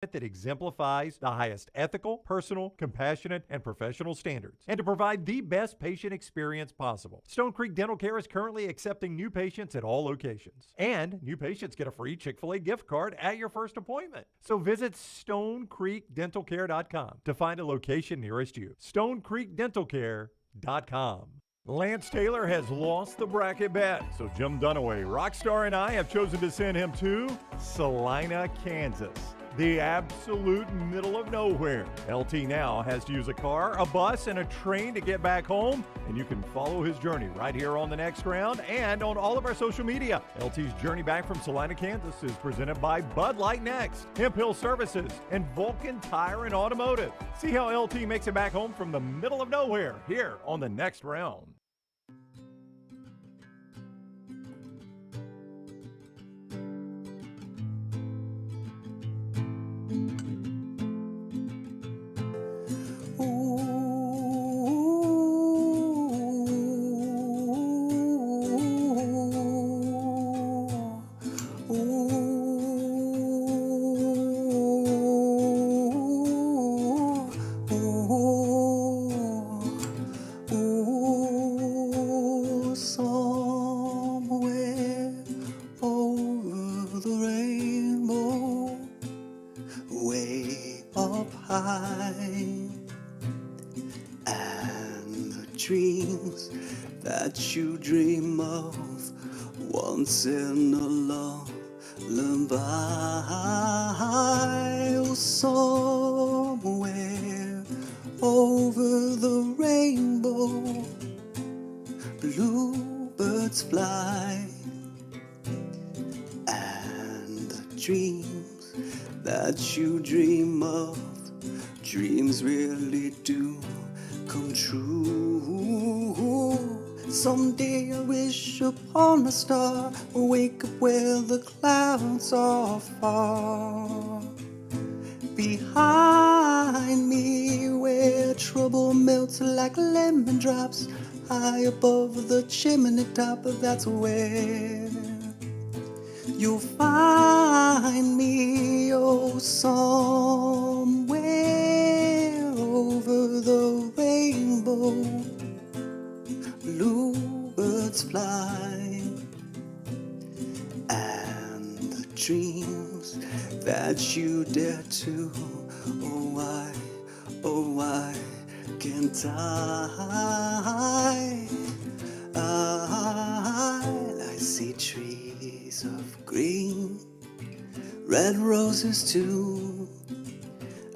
that exemplifies the highest ethical, personal, compassionate, and professional standards, and to provide the best patient experience possible. Stone Creek Dental Care is currently accepting new patients at all locations. And new patients get a free Chick-fil-A gift card at your first appointment. So visit StoneCreekDentalCare.com to find a location nearest you. StoneCreekDentalCare.com. Lance Taylor has lost the bracket bet, so Jim Dunaway, Rockstar, and I have chosen to send him to Salina, Kansas, the absolute middle of nowhere. LT now has to use a car, a bus, and a train to get back home, and you can follow his journey right here on The Next Round and on all of our social media. LT's journey back from Salina, Kansas is presented by Bud Light Next, Hemp Hill Services, and Vulcan Tire and Automotive. See how LT makes it back home from the middle of nowhere here on The Next Round. You dream of once in a lullaby, somewhere over the rainbow, bluebirds fly, and the dreams that you dream of, dreams really do come true. Someday I wish upon a star, wake up where the clouds are far. Behind me where trouble melts like lemon drops, high above the chimney top, that's where you'll find me, oh, somewhere over the rainbow. Bluebirds fly, and the dreams that you dare to, oh why can't I see trees of green, red roses too.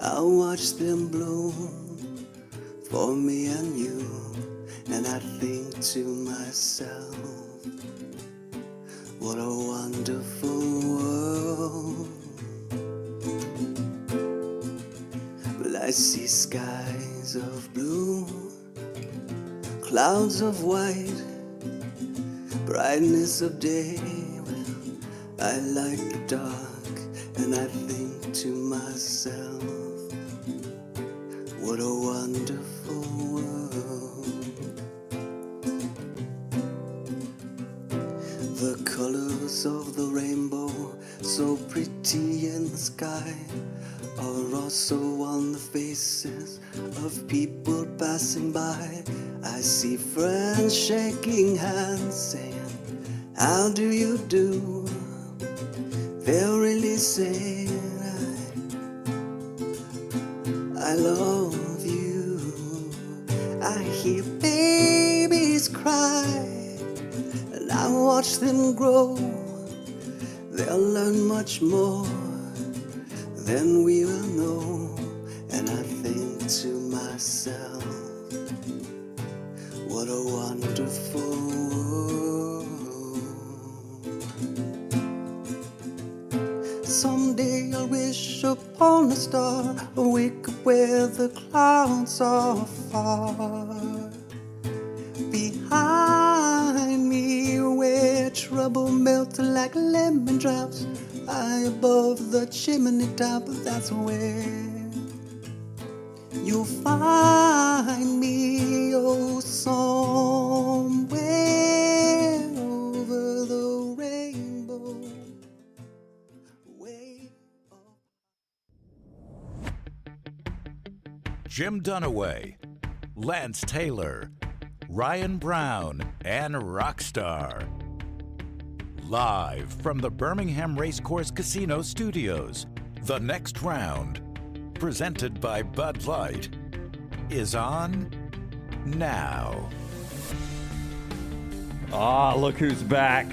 I'll watch them bloom for me and you. And I think to myself, what a wonderful world. Well, I see skies of blue, clouds of white, brightness of day. Well, I like the dark, and I think to myself, what a wonderful world. The colors of the rainbow, so pretty in the sky, are also on the faces of people passing by. I see friends shaking hands, saying, how do you do? They're really saying, I love you. I hear babies cry, and I watch them grow. They'll learn much more than we will know. And I think to myself, what a wonderful world. Someday I'll wish upon a star, wake up where the clouds are far. Behind me where trouble melts like lemon drops, high above the chimney top, that's where you'll find me, oh, somewhere over the rainbow, way up. Jim Dunaway, Lance Taylor, Ryan Brown, and Rockstar. Live from the Birmingham Racecourse Casino Studios, the next round, presented by Bud Light, is on now. Look who's back.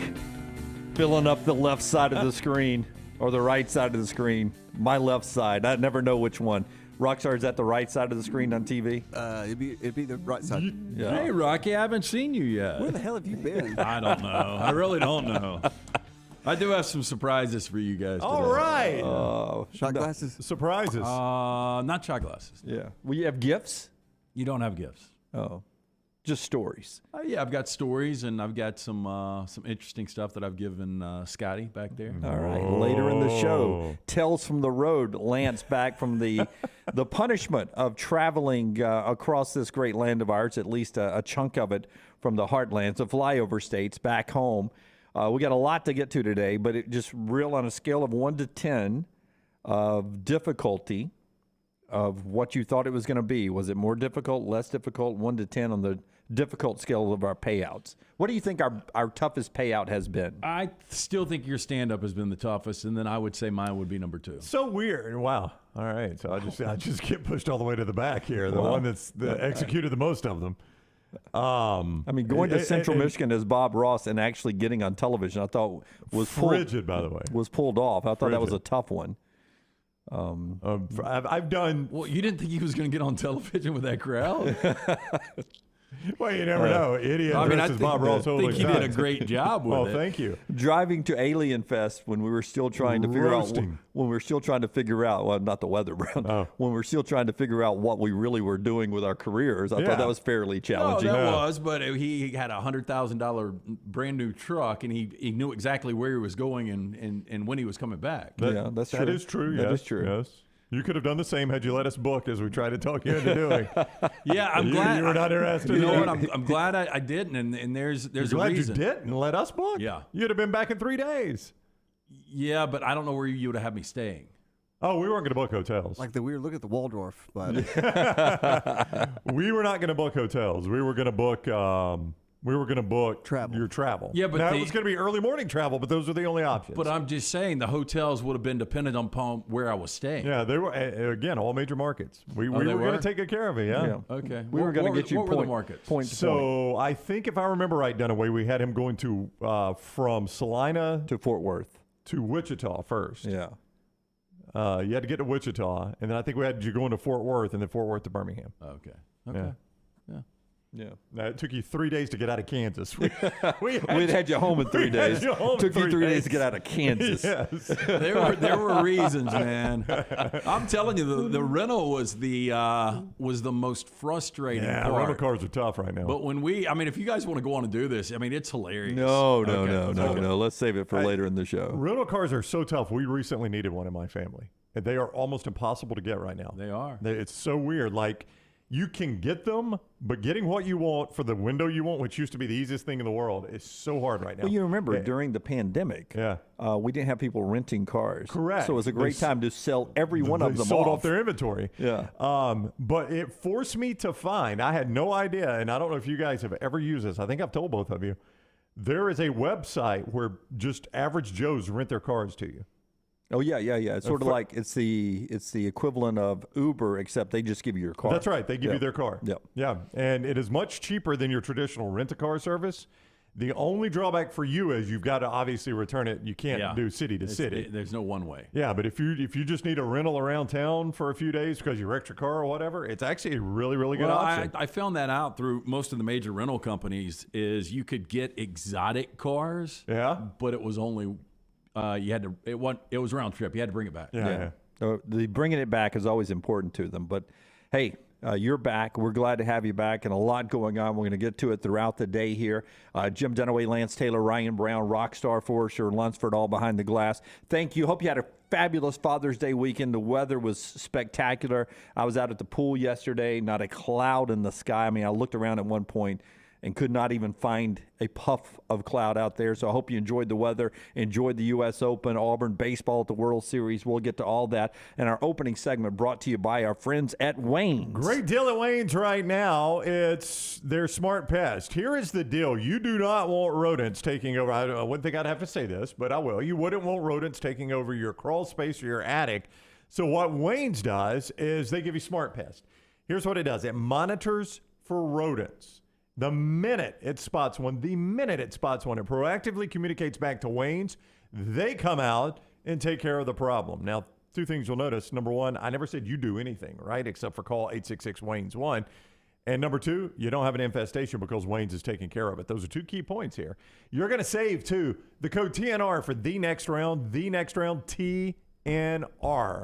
Filling up the left side of the screen, or the right side of the screen. My left side. I never know which one. Rockstar, is that the right side of the screen on TV? It'd be the right side. Yeah. Hey, Rocky, I haven't seen you yet. Where the hell have you been? I don't know. I really don't know. I do have some surprises for you guys today. All right. Shot glasses? Surprises. Not shot glasses. Yeah. Will you have gifts? You don't have gifts. Oh. Just stories. Yeah, I've got stories, and I've got some interesting stuff that I've given Scotty back there. All right. Later in the show, Tales from the Road. Lance back from the punishment of traveling across this great land of ours, at least a chunk of it from the heartlands, the flyover states, back home. We got a lot to get to today, but it just real on a scale of 1 to 10 of difficulty of what you thought it was going to be. Was it more difficult, less difficult, 1 to 10 on the difficult scale of our payouts? What do you think our toughest payout has been? I still think your stand-up has been the toughest, and then I would say mine would be number 2. So weird. Wow. All right. So I just get pushed all the way to the back here. The one that's executed the most of them. I mean, going to Central Michigan as Bob Ross and actually getting on television, I thought was frigid, by the way. Was pulled off. I thought that was a tough one. I've done. Well, you didn't think he was going to get on television with that crowd? Well, you never know. Idiot versus Bob Ross. I think he did a great job with it. Well, thank you. Driving to Alien Fest when we were still trying to figure out well, not the weather, Brown. When we were still trying to figure out what we really were doing with our careers. I thought that was fairly challenging. No, that was, but he had a $100,000 brand new truck, and he knew exactly where he was going and when he was coming back. That's true. That is true. That is true. Yes. You could have done the same had you let us book, as we tried to talk you into doing. Yeah, I'm glad you were not interested. You know what? I'm glad I didn't, and there's You're a glad reason. you didn't let us book. Yeah, you'd have been back in 3 days. Yeah, but I don't know where you would have had me staying. Oh, we weren't going to book hotels. Like the weird look at the Waldorf, but we were not going to book hotels. We were going to book. Travel. Your travel. Yeah, but now, it was going to be early morning travel, but those are the only options. But I'm just saying the hotels would have been dependent upon where I was staying. Yeah, they were again all major markets. We were going to take good care of it. Yeah. Okay. We were going to get you what were the markets? point to so point. I think if I remember right, Dunaway, we had him going to from Salina To Fort Worth. to Wichita first. Yeah. You had to get to Wichita, and then I think we had you going to Fort Worth, and then Fort Worth to Birmingham. Okay. Yeah. Yeah. Now, it took you 3 days to get out of Kansas. We'd had you home in 3 days. Took you 3 days to get out of Kansas. Yes. There were reasons, man. I'm telling you, the rental was the most frustrating part. Rental cars are tough right now. But if you guys want to go on and do this, it's hilarious. No. Let's save it for Hey, later in the show. Rental cars are so tough. We recently needed one in my family, and they are almost impossible to get right now. They are. It's so weird. Like, you can get them, but getting what you want for the window you want, which used to be the easiest thing in the world, is so hard right now. Well, you remember during the pandemic, we didn't have people renting cars. Correct. So it was a great time to sell every one of them sold off. off their inventory. Yeah. But it forced me to find, I had no idea, and I don't know if you guys have ever used this. I think I've told both of you. There is a website where just average Joes rent their cars to you. Oh yeah. It's sort of like it's the equivalent of Uber, except they just give you your car. That's right. They give you their car. Yep. Yeah. And it is much cheaper than your traditional rent-a-car service. The only drawback for you is you've got to obviously return it. You can't do city to city. There's no one way. Yeah, but if you just need a rental around town for a few days because you wrecked your car or whatever, it's actually a really, really good option. I found that out through most of the major rental companies is you could get exotic cars. Yeah. But it was only it was round trip. You had to bring it back. Yeah. The bringing it back is always important to them. But hey, you're back. We're glad to have you back, and a lot going on. We're going to get to it throughout the day here. Jim Dunaway, Lance Taylor, Ryan Brown, Rockstar, Forrester, and Lunsford all behind the glass. Thank you. Hope you had a fabulous Father's Day weekend. The weather was spectacular. I was out at the pool yesterday, not a cloud in the sky. I mean, I looked around at one point, and could not even find a puff of cloud out there. So I hope you enjoyed the weather, enjoyed the U.S. Open, Auburn baseball at the World Series. We'll get to all that. And our opening segment brought to you by our friends at Wayne's. Great deal at Wayne's right now. It's their smart pest. Here is the deal. You do not want rodents taking over. I wouldn't think I'd have to say this, but I will. You wouldn't want rodents taking over your crawl space or your attic. So what Wayne's does is they give you smart pest. Here's what it does. It monitors for rodents. The minute it spots one, it proactively communicates back to Wayne's. They come out and take care of the problem. Now, two things you'll notice. Number one, I never said you do anything, right, except for call 866-WAYNES-1. And number two, you don't have an infestation because Wayne's is taking care of it. Those are two key points here. You're going to save, too. The code TNR for the next round, TNR.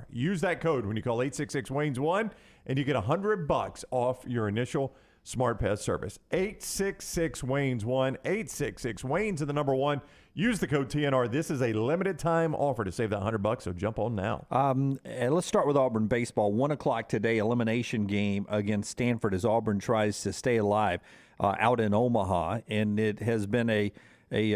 Use that code when you call 866-WAYNES-1, and you get $100 off your initial Smart Pest service. 866-WAYNES-1, 866-WAYNES and the number 1. Use the code TNR. This is a limited time offer to save that $100, so jump on now. And let's start with Auburn baseball. 1 o'clock today, elimination game against Stanford as Auburn tries to stay alive out in Omaha. And it has been a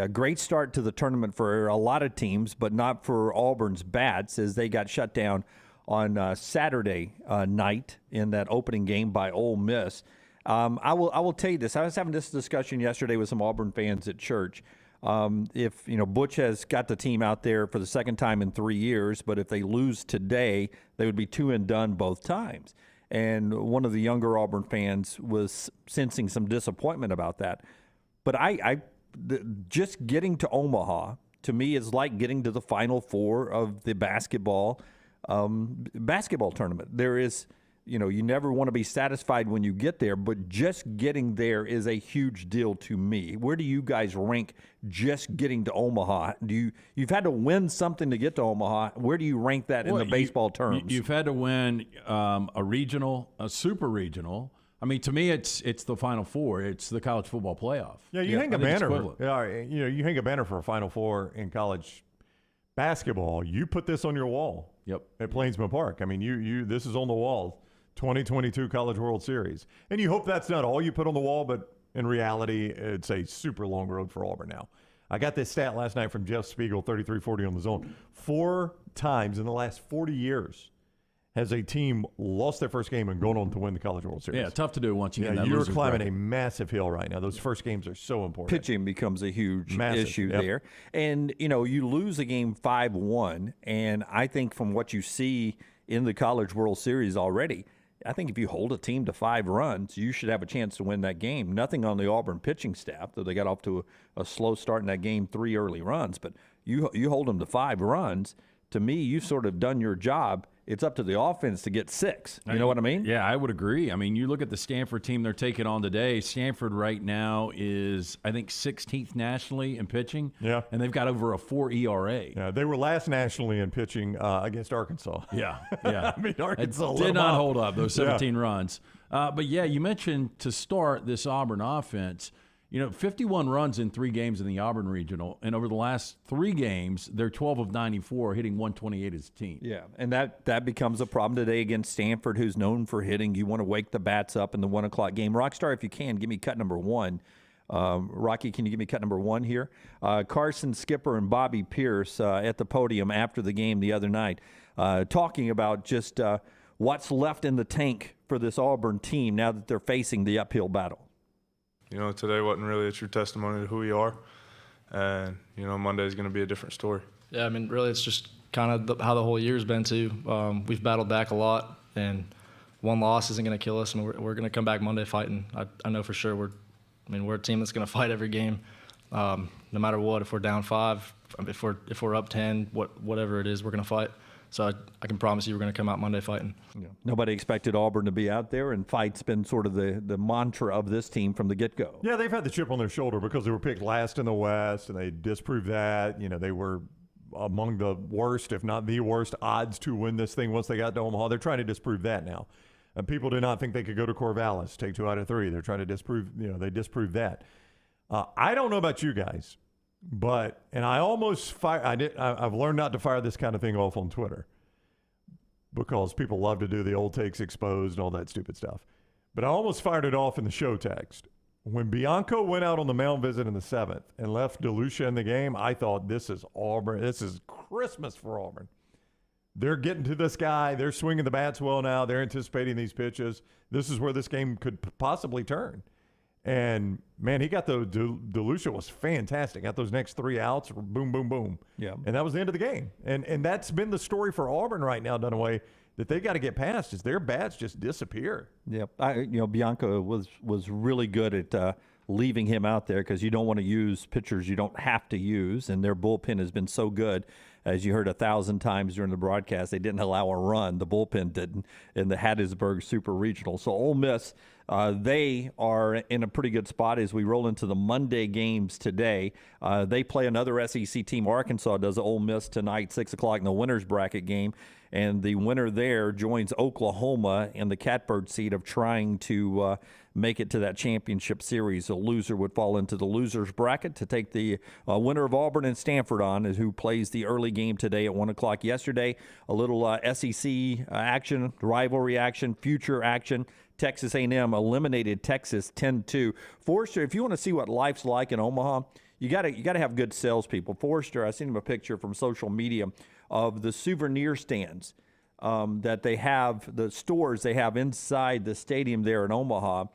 great start to the tournament for a lot of teams, but not for Auburn's bats as they got shut down on Saturday night in that opening game by Ole Miss. I will tell you this. I was having this discussion yesterday with some Auburn fans at church. If Butch has got the team out there for the second time in 3 years, but if they lose today, they would be 2 and done both times. And one of the younger Auburn fans was sensing some disappointment about that. But just getting to Omaha to me is like getting to the Final Four of the basketball tournament. There is. You never want to be satisfied when you get there, but just getting there is a huge deal to me. Where do you guys rank just getting to Omaha? You've had to win something to get to Omaha. Where do you rank that in the baseball terms? You've had to win a regional, a super regional. I mean, to me, it's the Final Four. It's the college football playoff. Yeah, you hang a banner. You hang a banner for a Final Four in college basketball. You put this on your wall. Yep. At Plainsman Park. I mean, this is on the wall. 2022 College World Series. And you hope that's not all you put on the wall, but in reality, it's a super long road for Auburn now. I got this stat last night from Jeff Spiegel, 3340 on the Zone. 4 times in the last 40 years has a team lost their first game and gone on to win the College World Series. Yeah, tough to do once you get that. You're climbing a massive hill right now. Those first games are so important. Pitching becomes a huge issue there. And, you lose a game 5-1, and I think from what you see in the College World Series already, I think if you hold a team to 5 runs, you should have a chance to win that game. Nothing on the Auburn pitching staff, though they got off to a slow start in that game, 3 early runs. But you hold them to 5 runs. To me, you've sort of done your job. It's up to the offense to get 6. You know what I mean? Yeah, I would agree. I mean, you look at the Stanford team they're taking on today. Stanford right now is, I think, 16th nationally in pitching. Yeah. And they've got over a 4 ERA. Yeah, they were last nationally in pitching against Arkansas. Yeah. I mean, Arkansas did not hold up those 17 runs. But, yeah, you mentioned to start this Auburn offense, 51 runs in 3 games in the Auburn Regional, and over the last 3 games, they're 12 of 94, hitting 128 as a team. Yeah, and that becomes a problem today against Stanford, who's known for hitting. You want to wake the bats up in the 1 o'clock game. Rockstar, if you can, give me cut number 1. Rocky, can you give me cut number 1 here? Carson Skipper and Bobby Pierce at the podium after the game the other night, talking about just what's left in the tank for this Auburn team now that they're facing the uphill battle. Today wasn't really a true testimony to who we are. And, Monday's going to be a different story. Yeah, I mean, really it's just kind of how the whole year's been, too. We've battled back a lot, and 1 loss isn't going to kill us, and we're going to come back Monday fighting. I know for sure we're a team that's going to fight every game, no matter what. If we're down 5, if we're up 10, whatever it is, we're going to fight. So I can promise you we're going to come out Monday fighting. Yeah. Nobody expected Auburn to be out there, and fight's been sort of the mantra of this team from the get-go. Yeah, they've had the chip on their shoulder because they were picked last in the West, and they disproved that. They were among the worst, if not the worst, odds to win this thing once they got to Omaha. They're trying to disprove that now. And people did not think they could go to Corvallis, take 2 out of 3. They're trying to disprove, they disproved that. I don't know about you guys. And I almost I've learned not to fire this kind of thing off on Twitter because people love to do the old takes exposed and all that stupid stuff. But I almost fired it off in the show text. When Bianco went out on the mound visit in the 7th and left DeLucia in the game, I thought, this is Auburn. This is Christmas for Auburn. They're getting to this guy. They're swinging the bats well now. They're anticipating these pitches. This is where this game could possibly turn. And, man, he got DeLucia was fantastic. Got those next 3 outs, boom, boom, boom. Yeah. And that was the end of the game. And that's been the story for Auburn right now, Dunaway, that they got to get past is their bats just disappear. Yeah, Bianco was really good at leaving him out there because you don't want to use pitchers you don't have to use, and their bullpen has been so good. As you heard 1,000 times during the broadcast, they didn't allow a run. The bullpen didn't in the Hattiesburg Super Regional. So Ole Miss, they are in a pretty good spot as we roll into the Monday games today. They play another SEC team. Arkansas does Ole Miss tonight, 6 o'clock in the winner's bracket game. And the winner there joins Oklahoma in the catbird seat of trying to make it to that championship series. A loser would fall into the loser's bracket to take the winner of Auburn and Stanford on, who plays the early game today at 1 o'clock. Yesterday, a little SEC action, rivalry action, future action. Texas A&M eliminated Texas 10-2. Forrester, if you want to see what life's like in Omaha, you got to have good salespeople. Forrester, I sent him a picture from social media of the souvenir stands that they have, the stores they have inside the stadium there in Omaha.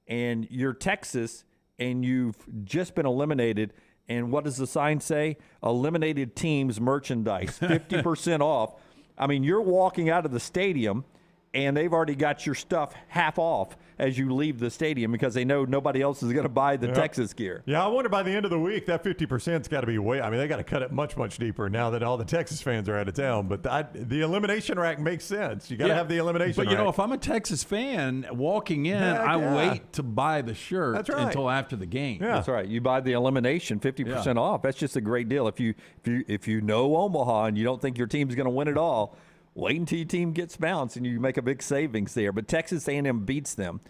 And you're Texas, and you've just been eliminated. And what does the sign say? Eliminated teams merchandise, 50% off. I mean, you're walking out of the stadium, and they've already got your stuff half off as you leave the stadium because they know nobody else is going to buy the Texas gear. Yeah, I wonder by the end of the week, that 50%'s got to be they got to cut it much, much deeper now that all the Texas fans are out of town. But the elimination rack makes sense. You got to have the elimination rack. But, if I'm a Texas fan walking in, I wait to buy the shirt until after the game. Yeah. That's right. You buy the elimination, 50% off. That's just a great deal. If you know Omaha and you don't think your team's going to win it all, wait until your team gets bounced and you make a big savings there. But Texas A&M beats them.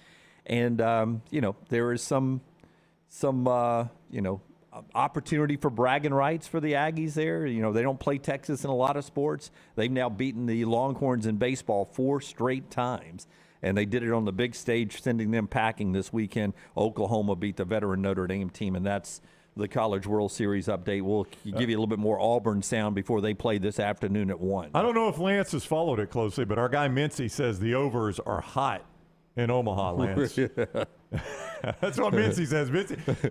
And, there is some opportunity for bragging rights for the Aggies there. They don't play Texas in a lot of sports. They've now beaten the Longhorns in baseball 4 straight times. And they did it on the big stage, sending them packing this weekend. Oklahoma beat the veteran Notre Dame team, and that's the College World Series update. We'll give you a little bit more Auburn sound before they play this afternoon at 1. I don't know if Lance has followed it closely, but our guy Mincy says the overs are hot in Omaha, Lance. That's what Mincy says.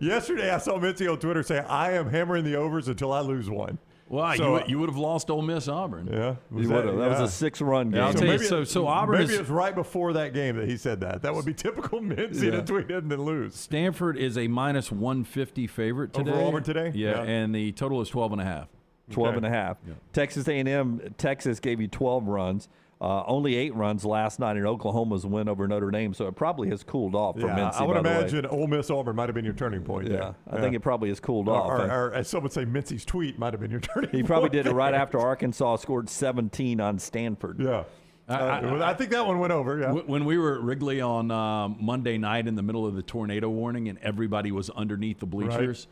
Yesterday I saw Mincy on Twitter say, I am hammering the overs until I lose one. Wow, so, you would have lost Ole Miss Auburn. Yeah. That was a 6-run game. I'll tell you, so Auburn maybe it's right before that game that he said that. That would be typical Mincy to tweet it and then lose. Stanford is a minus 150 favorite today. Over Auburn today? Yeah, and the total is 12.5. 12.5. Yeah. Texas A&M, Texas gave you 12 runs. Only 8 runs last night in Oklahoma's win over Notre Dame, so it probably has cooled off for Mincy. I would imagine Ole Miss Auburn might have been your turning point. Yeah, I think it probably has cooled off. Or as some would say, Mincy's tweet might have been your turning point. He probably did it right after Arkansas scored 17 on Stanford. Yeah. I think that one went over, yeah. When we were at Wrigley on Monday night in the middle of the tornado warning and everybody was underneath the bleachers,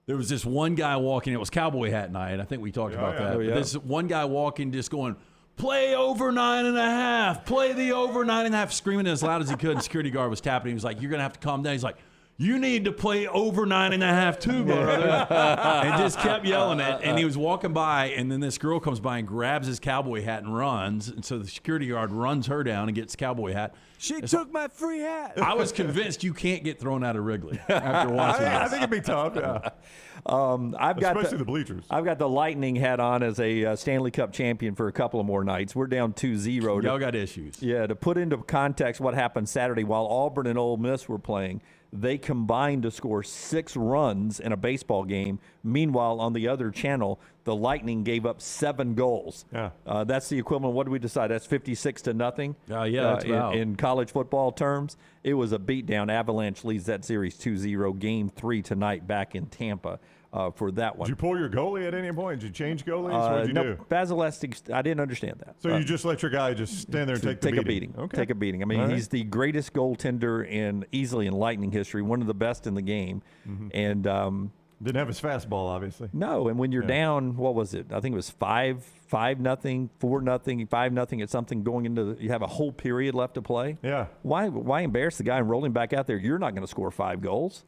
there was this one guy walking. It was Cowboy Hat night. I think we talked about that. But this one guy walking just going, play over 9.5. Play the over 9.5. Screaming as loud as he could. And security guard was tapping. He was like, you're going to have to calm down. He's like, you need to play over 9.5 too, brother. And just kept yelling it. And he was walking by, and then this girl comes by and grabs his cowboy hat and runs. And so the security guard runs her down and gets the cowboy hat. She took my free hat. I was convinced you can't get thrown out of Wrigley after watching I this. think it'd be tough, yeah. Especially the bleachers. I've got the Lightning hat on as a Stanley Cup champion for a couple of more nights. We're down 2-0. Y'all got issues. Yeah, to put into context what happened Saturday, while Auburn and Ole Miss were playing, they combined to score 6 runs in a baseball game. Meanwhile, on the other channel, the Lightning gave up 7 goals. Yeah. That's the equivalent. What did we decide? That's 56-0. That's about. In college football terms, it was a beatdown. Avalanche leads that series 2-0. Game 3 tonight back in Tampa for that one. Did you pull your goalie at any point? Did you change goalies? What did you do? Vasilevsky, I didn't understand that. So you just let your guy just stand there and take a beating. Okay. Take a beating. I mean, he's the greatest goaltender easily in Lightning history, one of the best in the game. And Didn't have his fastball, obviously. No, and when you're down, what was it? I think it was 5-0, 4-0, 5-0 at something going into you have a whole period left to play. Yeah. Why embarrass the guy and roll him back out there? You're not going to score 5 goals.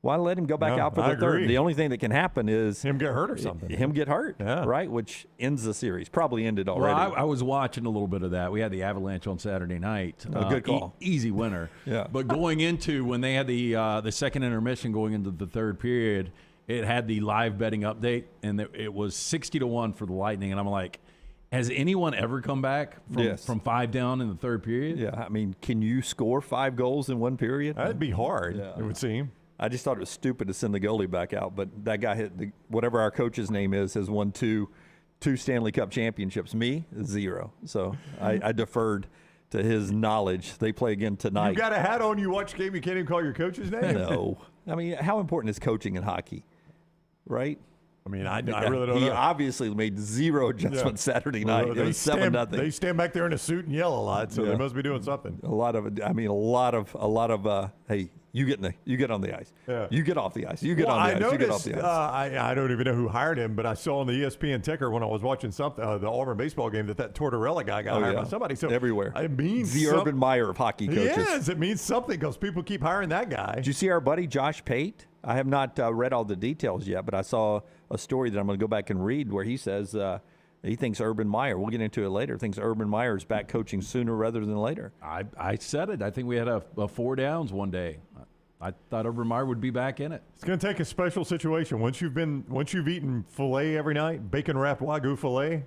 Why let him go back out for the third? agree. The only thing that can happen is Him get hurt or something. Him get hurt, right? Which ends the series. Probably ended already. Well, I was watching a little bit of that. We had the Avalanche on Saturday night. Good call. Easy winner. Yeah. But going into when they had the second intermission going into the third period, it had the live betting update, and it was 60-1 for the Lightning. And I'm like, has anyone ever come back from 5 down in the third period? Yeah, I mean, can you score 5 goals in one period? That'd be hard, it would seem. I just thought it was stupid to send the goalie back out, but that guy hit whatever our coach's name is has won two Stanley Cup championships. Me, 0. So I deferred to his knowledge. They play again tonight. You got a hat on. You watch the game. You can't even call your coach's name. No, I mean, how important is coaching in hockey, right? I mean, I really don't know. He obviously made 0 adjustments Saturday night. It was 7-0. They stand back there in a suit and yell a lot, so they must be doing something. A lot of hey, you get on the ice. Yeah. You get off the ice. You get on the ice. You get off the ice. I don't even know who hired him, but I saw on the ESPN ticker when I was watching the Auburn baseball game that Tortorella guy got hired by somebody. So everywhere. It means the Urban Meyer of hockey coaches. Yes, it means something because people keep hiring that guy. Did you see our buddy Josh Pate? I have not read all the details yet, but I saw a story that I'm going to go back and read where he says he thinks Urban Meyer, we'll get into it later, thinks Urban Meyer is back coaching sooner rather than later. I said it. I think we had a 4 downs one day. I thought Urban Meyer would be back in it. It's going to take a special situation. Once you've eaten filet every night, bacon wrapped Wagyu filet,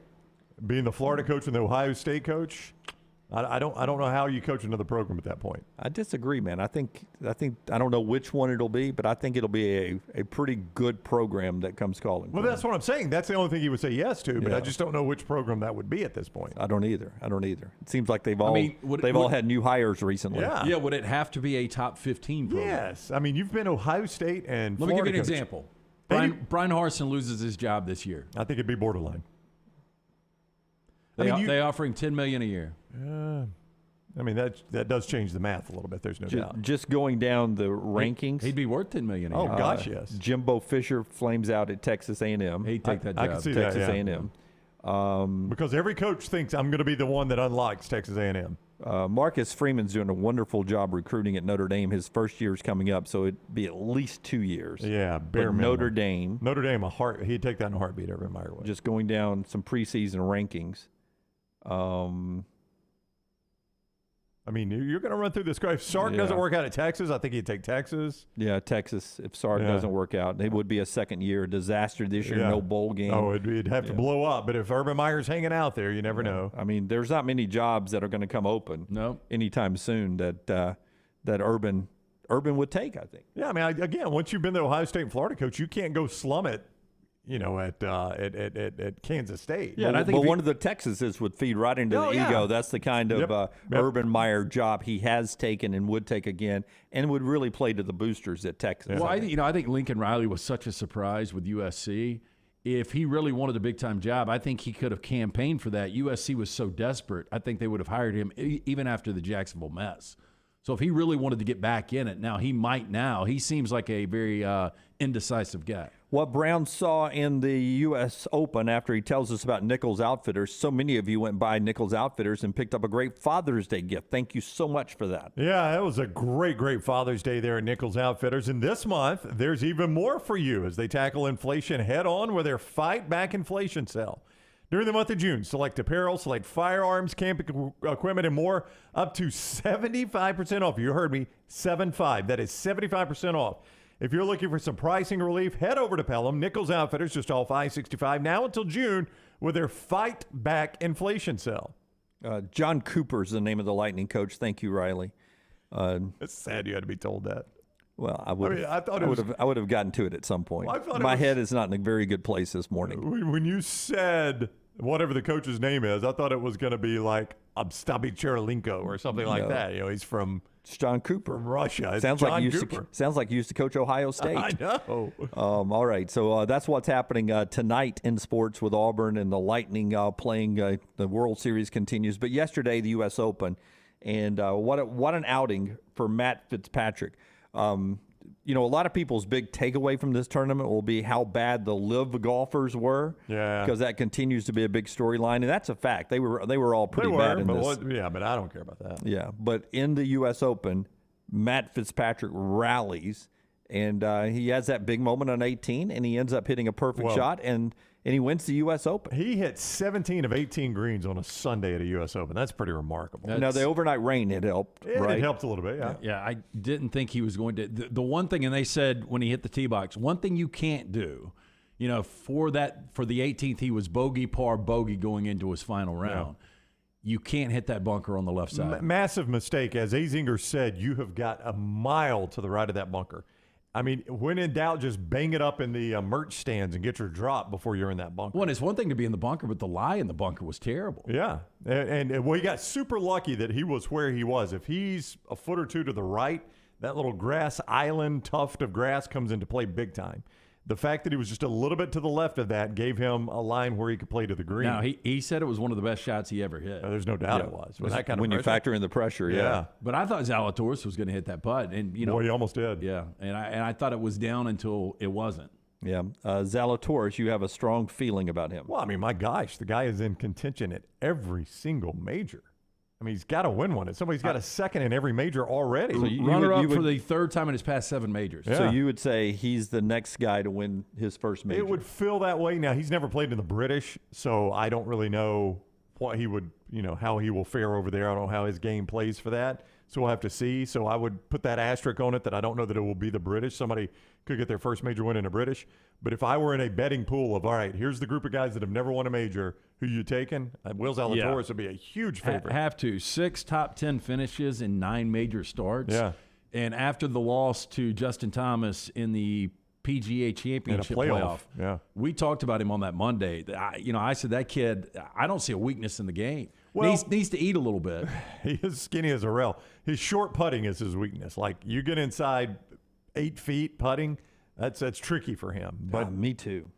being the Florida coach and the Ohio State coach, I don't know how you coach another program at that point. I disagree, man. I think I don't know which one it'll be, but I think it'll be a pretty good program that comes calling. Well, that's what I'm saying. That's the only thing he would say yes to, but I just don't know which program that would be at this point. I don't either. It seems like they've all had new hires recently. Yeah, would it have to be a top 15 program? Yes. I mean, you've been Ohio State and Let me Florida give you an coach. example. Brian Harsin loses his job this year. I think it'd be borderline. They offer him $10 million a year. I mean, that does change the math a little bit. There's no doubt. Just going down the rankings. He'd be worth $10 million a year. Oh, gosh, yes. Jimbo Fisher flames out at Texas A&M. He'd take that job. I can see Texas that, yeah. A&M. Because every coach thinks I'm going to be the one that unlocks Texas A&M. Marcus Freeman's doing a wonderful job recruiting at Notre Dame. His first year is coming up, so it'd be at least 2 years. Yeah, bare but minimum. Notre Dame, he'd take that in a heartbeat, Urban Meyer would. Just going down some preseason rankings. I mean, you're going to run through this guy. If Sark doesn't work out at Texas, I think he'd take Texas. Yeah, Texas. If Sark doesn't work out, it would be a second-year disaster this year. No bowl game. Oh, it'd have to blow up. But if Urban Meyer's hanging out there, you never know. I mean, there's not many jobs that are going to come open anytime soon that Urban would take, I think. Yeah, I mean, again, once you've been the Ohio State and Florida coach, you can't go slum it. At Kansas State. Yeah, but one of the Texases would feed right into the ego. That's the kind of Urban Meyer job he has taken and would take again, and would really play to the boosters at Texas. Well, I think Lincoln Riley was such a surprise with USC. If he really wanted a big-time job, I think he could have campaigned for that. USC was so desperate, I think they would have hired him even after the Jacksonville mess. So if he really wanted to get back in it, he seems like a very indecisive guy. What Brown saw in the U.S. Open after he tells us about Nichols Outfitters, so many of you went by Nichols Outfitters and picked up a great Father's Day gift. Thank you so much for that. Yeah, that was a great Father's Day there at Nichols Outfitters. And this month, there's even more for you as they tackle inflation head-on with their Fight Back Inflation sale. During the month of June, select apparel, select firearms, camping equipment, and more, up to 75% off. You heard me, 75. That is 75% off. If you're looking for some pricing relief, head over to Pelham. Nichols Outfitters, just off I-65, now until June with their Fight Back Inflation sale. John Cooper is the name of the Lightning coach. Thank you, Riley. It's sad you had to be told that. Well, I would have gotten to it at some point. Well, my head is not in a very good place this morning. When you said whatever the coach's name is, I thought it was going to be like Obstabi Cherelenko or something like that. He's from... It's John Cooper. From Russia. Sounds like he used to coach Ohio State. I know. All right, so that's what's happening tonight in sports with Auburn and the Lightning playing. The World Series continues. But yesterday, the U.S. Open, and what an outing for Matt Fitzpatrick. a lot of people's big takeaway from this tournament will be how bad the live golfers were. Yeah. Because that continues to be a big storyline, and that's a fact. They were all pretty bad in this. But I don't care about that. Yeah, but in the U.S. Open, Matt Fitzpatrick rallies, and he has that big moment on 18, and he ends up hitting a perfect shot, and he wins the U.S. Open. He hit 17 of 18 greens on a Sunday at a U.S. Open. That's pretty remarkable. Now, the overnight rain had helped, right? It helped a little bit, yeah. Yeah, I didn't think he was going to. The one thing, and they said when he hit the tee box, one thing you can't do, for the 18th, he was bogey, par, bogey going into his final round. You can't hit that bunker on the left side. Massive mistake. As Azinger said, you have got a mile to the right of that bunker. I mean, when in doubt, just bang it up in the merch stands and get your drop before you're in that bunker. Well, it's one thing to be in the bunker, but the lie in the bunker was terrible. Yeah. And he got super lucky that he was where he was. If he's a foot or two to the right, that little grass island tuft of grass comes into play big time. The fact that he was just a little bit to the left of that gave him a line where he could play to the green. Now, he said it was one of the best shots he ever hit. There's no doubt it was. With that kind when of you factor in the pressure, yeah. But I thought Zalatoris was going to hit that putt. And, Boy, he almost did. Yeah, and I thought it was down until it wasn't. Yeah. Zalatoris, you have a strong feeling about him. Well, I mean, my gosh, the guy is in contention at every single major. I mean, he's got to win one. Somebody's got a second in every major already. So runner-up for the third time in his past 7 majors. Yeah. So you would say he's the next guy to win his first major. It would feel that way. Now, he's never played in the British, so I don't really know what he would, how he will fare over there. I don't know how his game plays for that. So we'll have to see. So I would put that asterisk on it that I don't know that it will be the British. Somebody could get their first major win in a British. But if I were in a betting pool of, all right, here's the group of guys that have never won a major, who you taking? Will Zalatoris would be a huge favorite. Have to. 6 top 10 finishes in 9 major starts. Yeah. And after the loss to Justin Thomas in the PGA Championship playoff. Yeah. We talked about him on that Monday. I said that kid, I don't see a weakness in the game. Well, needs to eat a little bit. He is skinny as a rail. His short putting is his weakness. Like, you get inside 8 feet putting, that's tricky for him. But me too.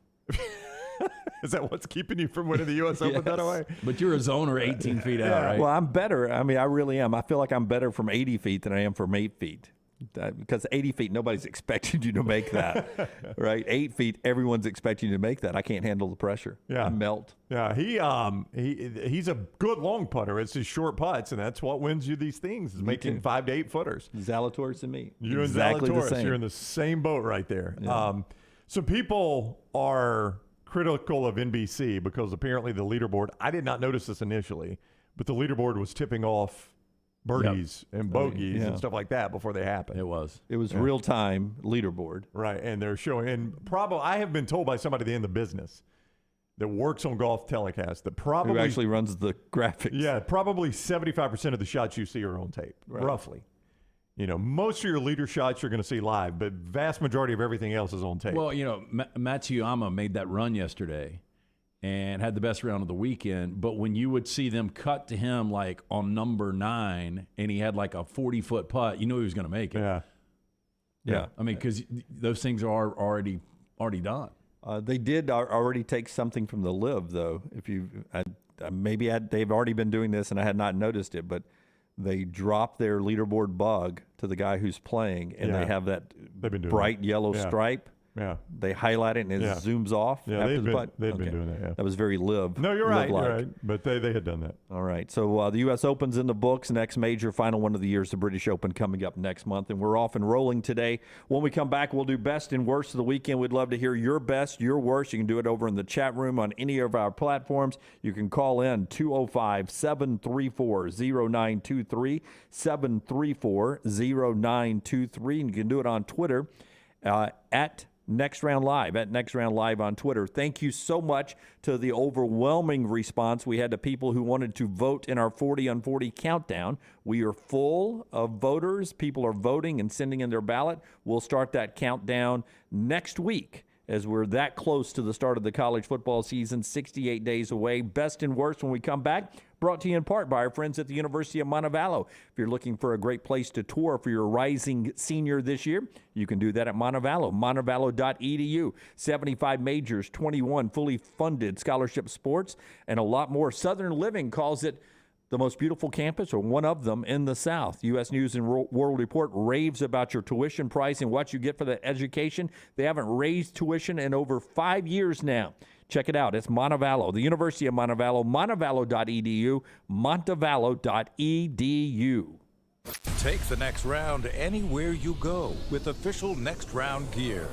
Is that what's keeping you from winning the U.S. Open that way? But you're a zoner 18 feet out, right? Well, I'm better. I mean, I really am. I feel like I'm better from 80 feet than I am from 8 feet. Because 80 feet, nobody's expecting you to make that, right? 8 feet, everyone's expecting you to make that. I can't handle the pressure. Yeah. I melt. Yeah, he's a good long putter. It's his short putts, and that's what wins you these things, is making 5 to 8 footers. Zalatoris and me. You exactly and Zalatoris, the same. you're in the same boat right there. Yeah. So people are critical of NBC because apparently the leaderboard, I did not notice this initially, but the leaderboard was tipping off birdies and bogeys and stuff like that before they happened. It was real-time leaderboard. Right, and they're showing, and probably, I have been told by somebody in the business that works on golf telecast that probably who actually runs the graphics. Yeah, probably 75% of the shots you see are on tape, roughly. Most of your leader shots you're going to see live, but vast majority of everything else is on tape. Well, Matsuyama made that run yesterday and had the best round of the weekend. But when you would see them cut to him like on number 9 and he had like a 40-foot putt, you knew he was going to make it. Yeah. I mean, because those things are already done. They did already take something from the live, though. If you they've already been doing this, and I had not noticed it, but they drop their leaderboard bug to the guy who's playing, and they have that bright yellow stripe. Yeah. They highlight it, and it zooms off after the putt. They've been doing that, yeah. That was very live. No, you're right. Live-like. You're right. But they had done that. All right. So the U.S. Open's in the books. Next major, final one of the year is the British Open coming up next month. And we're off and rolling today. When we come back, we'll do best and worst of the weekend. We'd love to hear your best, your worst. You can do it over in the chat room on any of our platforms. You can call in 205-734-0923, 734-0923. And you can do it on Twitter at Next Round Live, at Next Round Live on Twitter. Thank you so much to the overwhelming response we had to people who wanted to vote in our 40 on 40 countdown. We are full of voters. People are voting and sending in their ballot. We'll start that countdown next week as we're that close to the start of the college football season, 68 days away. Best and worst when we come back. Brought to you in part by our friends at the University of Montevallo. If you're looking for a great place to tour for your rising senior this year, you can do that at Montevallo, montevallo.edu. 75 majors, 21 fully funded scholarship sports, and a lot more. Southern Living calls it the most beautiful campus or one of them in the South. U.S. News and World Report raves about your tuition price and what you get for the education. They haven't raised tuition in over 5 years now. Check it out. It's Montevallo, the University of Montevallo, montevallo.edu, montevallo.edu. Take the next round anywhere you go with official Next Round gear.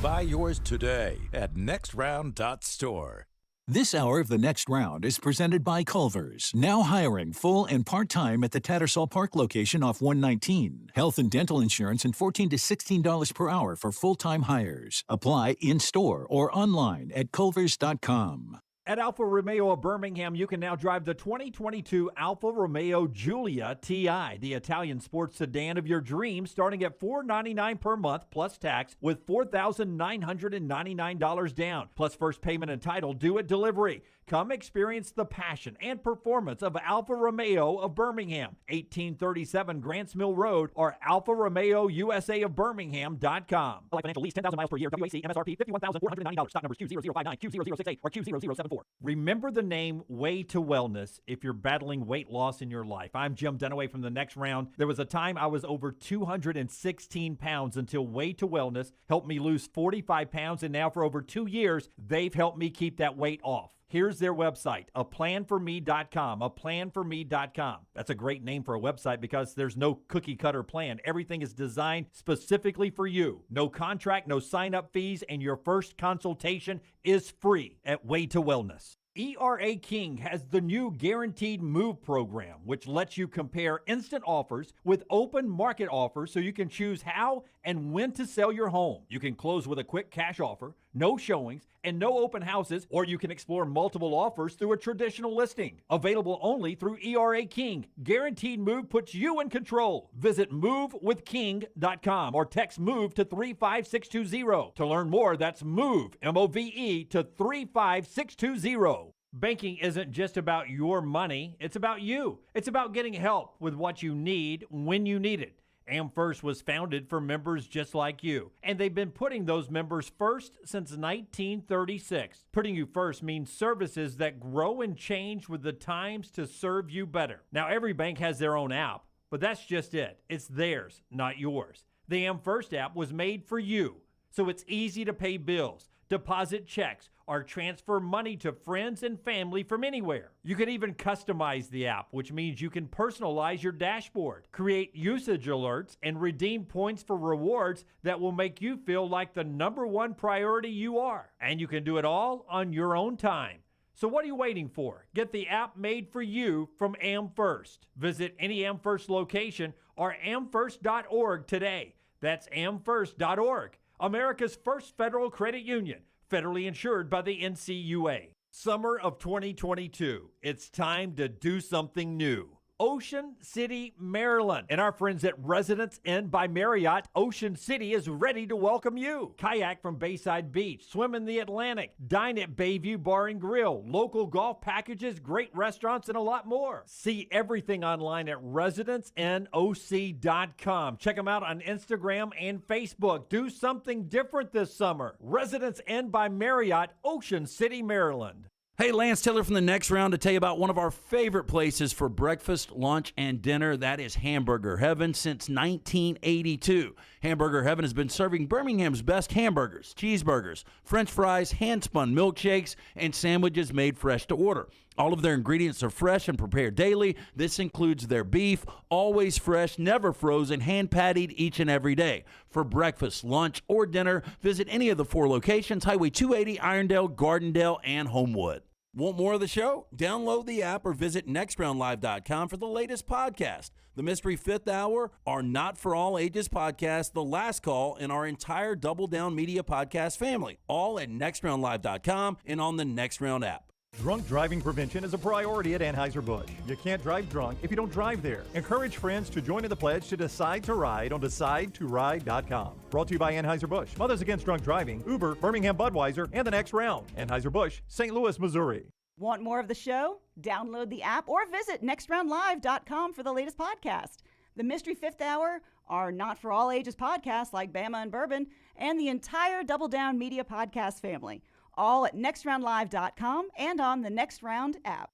Buy yours today at nextround.store. This hour of the Next Round is presented by Culver's, now hiring full and part-time at the Tattersall Park location off 119. Health and dental insurance and $14 to $16 per hour for full-time hires. Apply in-store or online at culvers.com. At Alfa Romeo of Birmingham, you can now drive the 2022 Alfa Romeo Giulia TI, the Italian sports sedan of your dreams, starting at $499 per month plus tax with $4,999 down, plus first payment and title due at delivery. Come experience the passion and performance of Alfa Romeo of Birmingham, 1837 Grants Mill Road, or Alfa Romeo USA of Birmingham.com. Like financial lease, 10,000 miles per year, WAC, MSRP, $51,490, stock numbers Q0059, Q0068, or Q0074. Remember the name Way to Wellness if you're battling weight loss in your life. I'm Jim Dunaway from the Next Round. There was a time I was over 216 pounds until Way to Wellness helped me lose 45 pounds, and now for over 2 years, they've helped me keep that weight off. Here's their website, aplanforme.com, aplanforme.com. That's a great name for a website because there's no cookie cutter plan. Everything is designed specifically for you. No contract, no sign-up fees, and your first consultation is free at Way to Wellness. ERA King has the new Guaranteed Move program, which lets you compare instant offers with open market offers so you can choose how and when to sell your home. You can close with a quick cash offer, no showings, and no open houses, or you can explore multiple offers through a traditional listing. Available only through ERA King. Guaranteed Move puts you in control. Visit movewithking.com or text MOVE to 35620. To learn more, that's MOVE, M-O-V-E, to 35620. Banking isn't just about your money, it's about you. It's about getting help with what you need when you need it. AmFirst was founded for members just like you, and they've been putting those members first since 1936. Putting you first means services that grow and change with the times to serve you better. Now, every bank has their own app, but that's just it. It's theirs, not yours. The AmFirst app was made for you, so it's easy to pay bills, deposit checks, or transfer money to friends and family from anywhere. You can even customize the app, which means you can personalize your dashboard, create usage alerts, and redeem points for rewards that will make you feel like the #1 priority you are. And you can do it all on your own time. So what are you waiting for? Get the app made for you from AmFirst. Visit any AmFirst location or amfirst.org today. That's amfirst.org. America's first federal credit union, federally insured by the NCUA. Summer of 2022. It's time to do something new. Ocean City, Maryland. And our friends at Residence Inn by Marriott, Ocean City is ready to welcome you. Kayak from Bayside Beach, swim in the Atlantic, dine at Bayview Bar and Grill, local golf packages, great restaurants, and a lot more. See everything online at residenceinnoc.com. Check them out on Instagram and Facebook. Do something different this summer. Residence Inn by Marriott, Ocean City, Maryland. Hey, Lance Taylor from the Next Round to tell you about one of our favorite places for breakfast, lunch, and dinner. That is Hamburger Heaven since 1982. Hamburger Heaven has been serving Birmingham's best hamburgers, cheeseburgers, French fries, hand-spun milkshakes, and sandwiches made fresh to order. All of their ingredients are fresh and prepared daily. This includes their beef, always fresh, never frozen, hand-pattied each and every day. For breakfast, lunch, or dinner, visit any of the 4 locations, Highway 280, Irondale, Gardendale, and Homewood. Want more of the show? Download the app or visit nextroundlive.com for the latest podcast. The Mystery Fifth Hour, our Not For All Ages podcast, The Last Call, and our entire Double Down Media podcast family. All at nextroundlive.com and on the Next Round app. Drunk driving prevention is a priority at Anheuser-Busch. You can't drive drunk if you don't drive there. Encourage friends to join in the pledge to Decide to Ride on DecideToRide.com. Brought to you by Anheuser-Busch, Mothers Against Drunk Driving, Uber, Birmingham Budweiser, and the Next Round. Anheuser-Busch, St. Louis, Missouri. Want more of the show? Download the app or visit nextroundlive.com for the latest podcast. The Mystery Fifth Hour, our Not For All Ages podcast like Bama and Bourbon, and the entire Double Down Media podcast family. All at nextroundlive.com and on the Next Round app.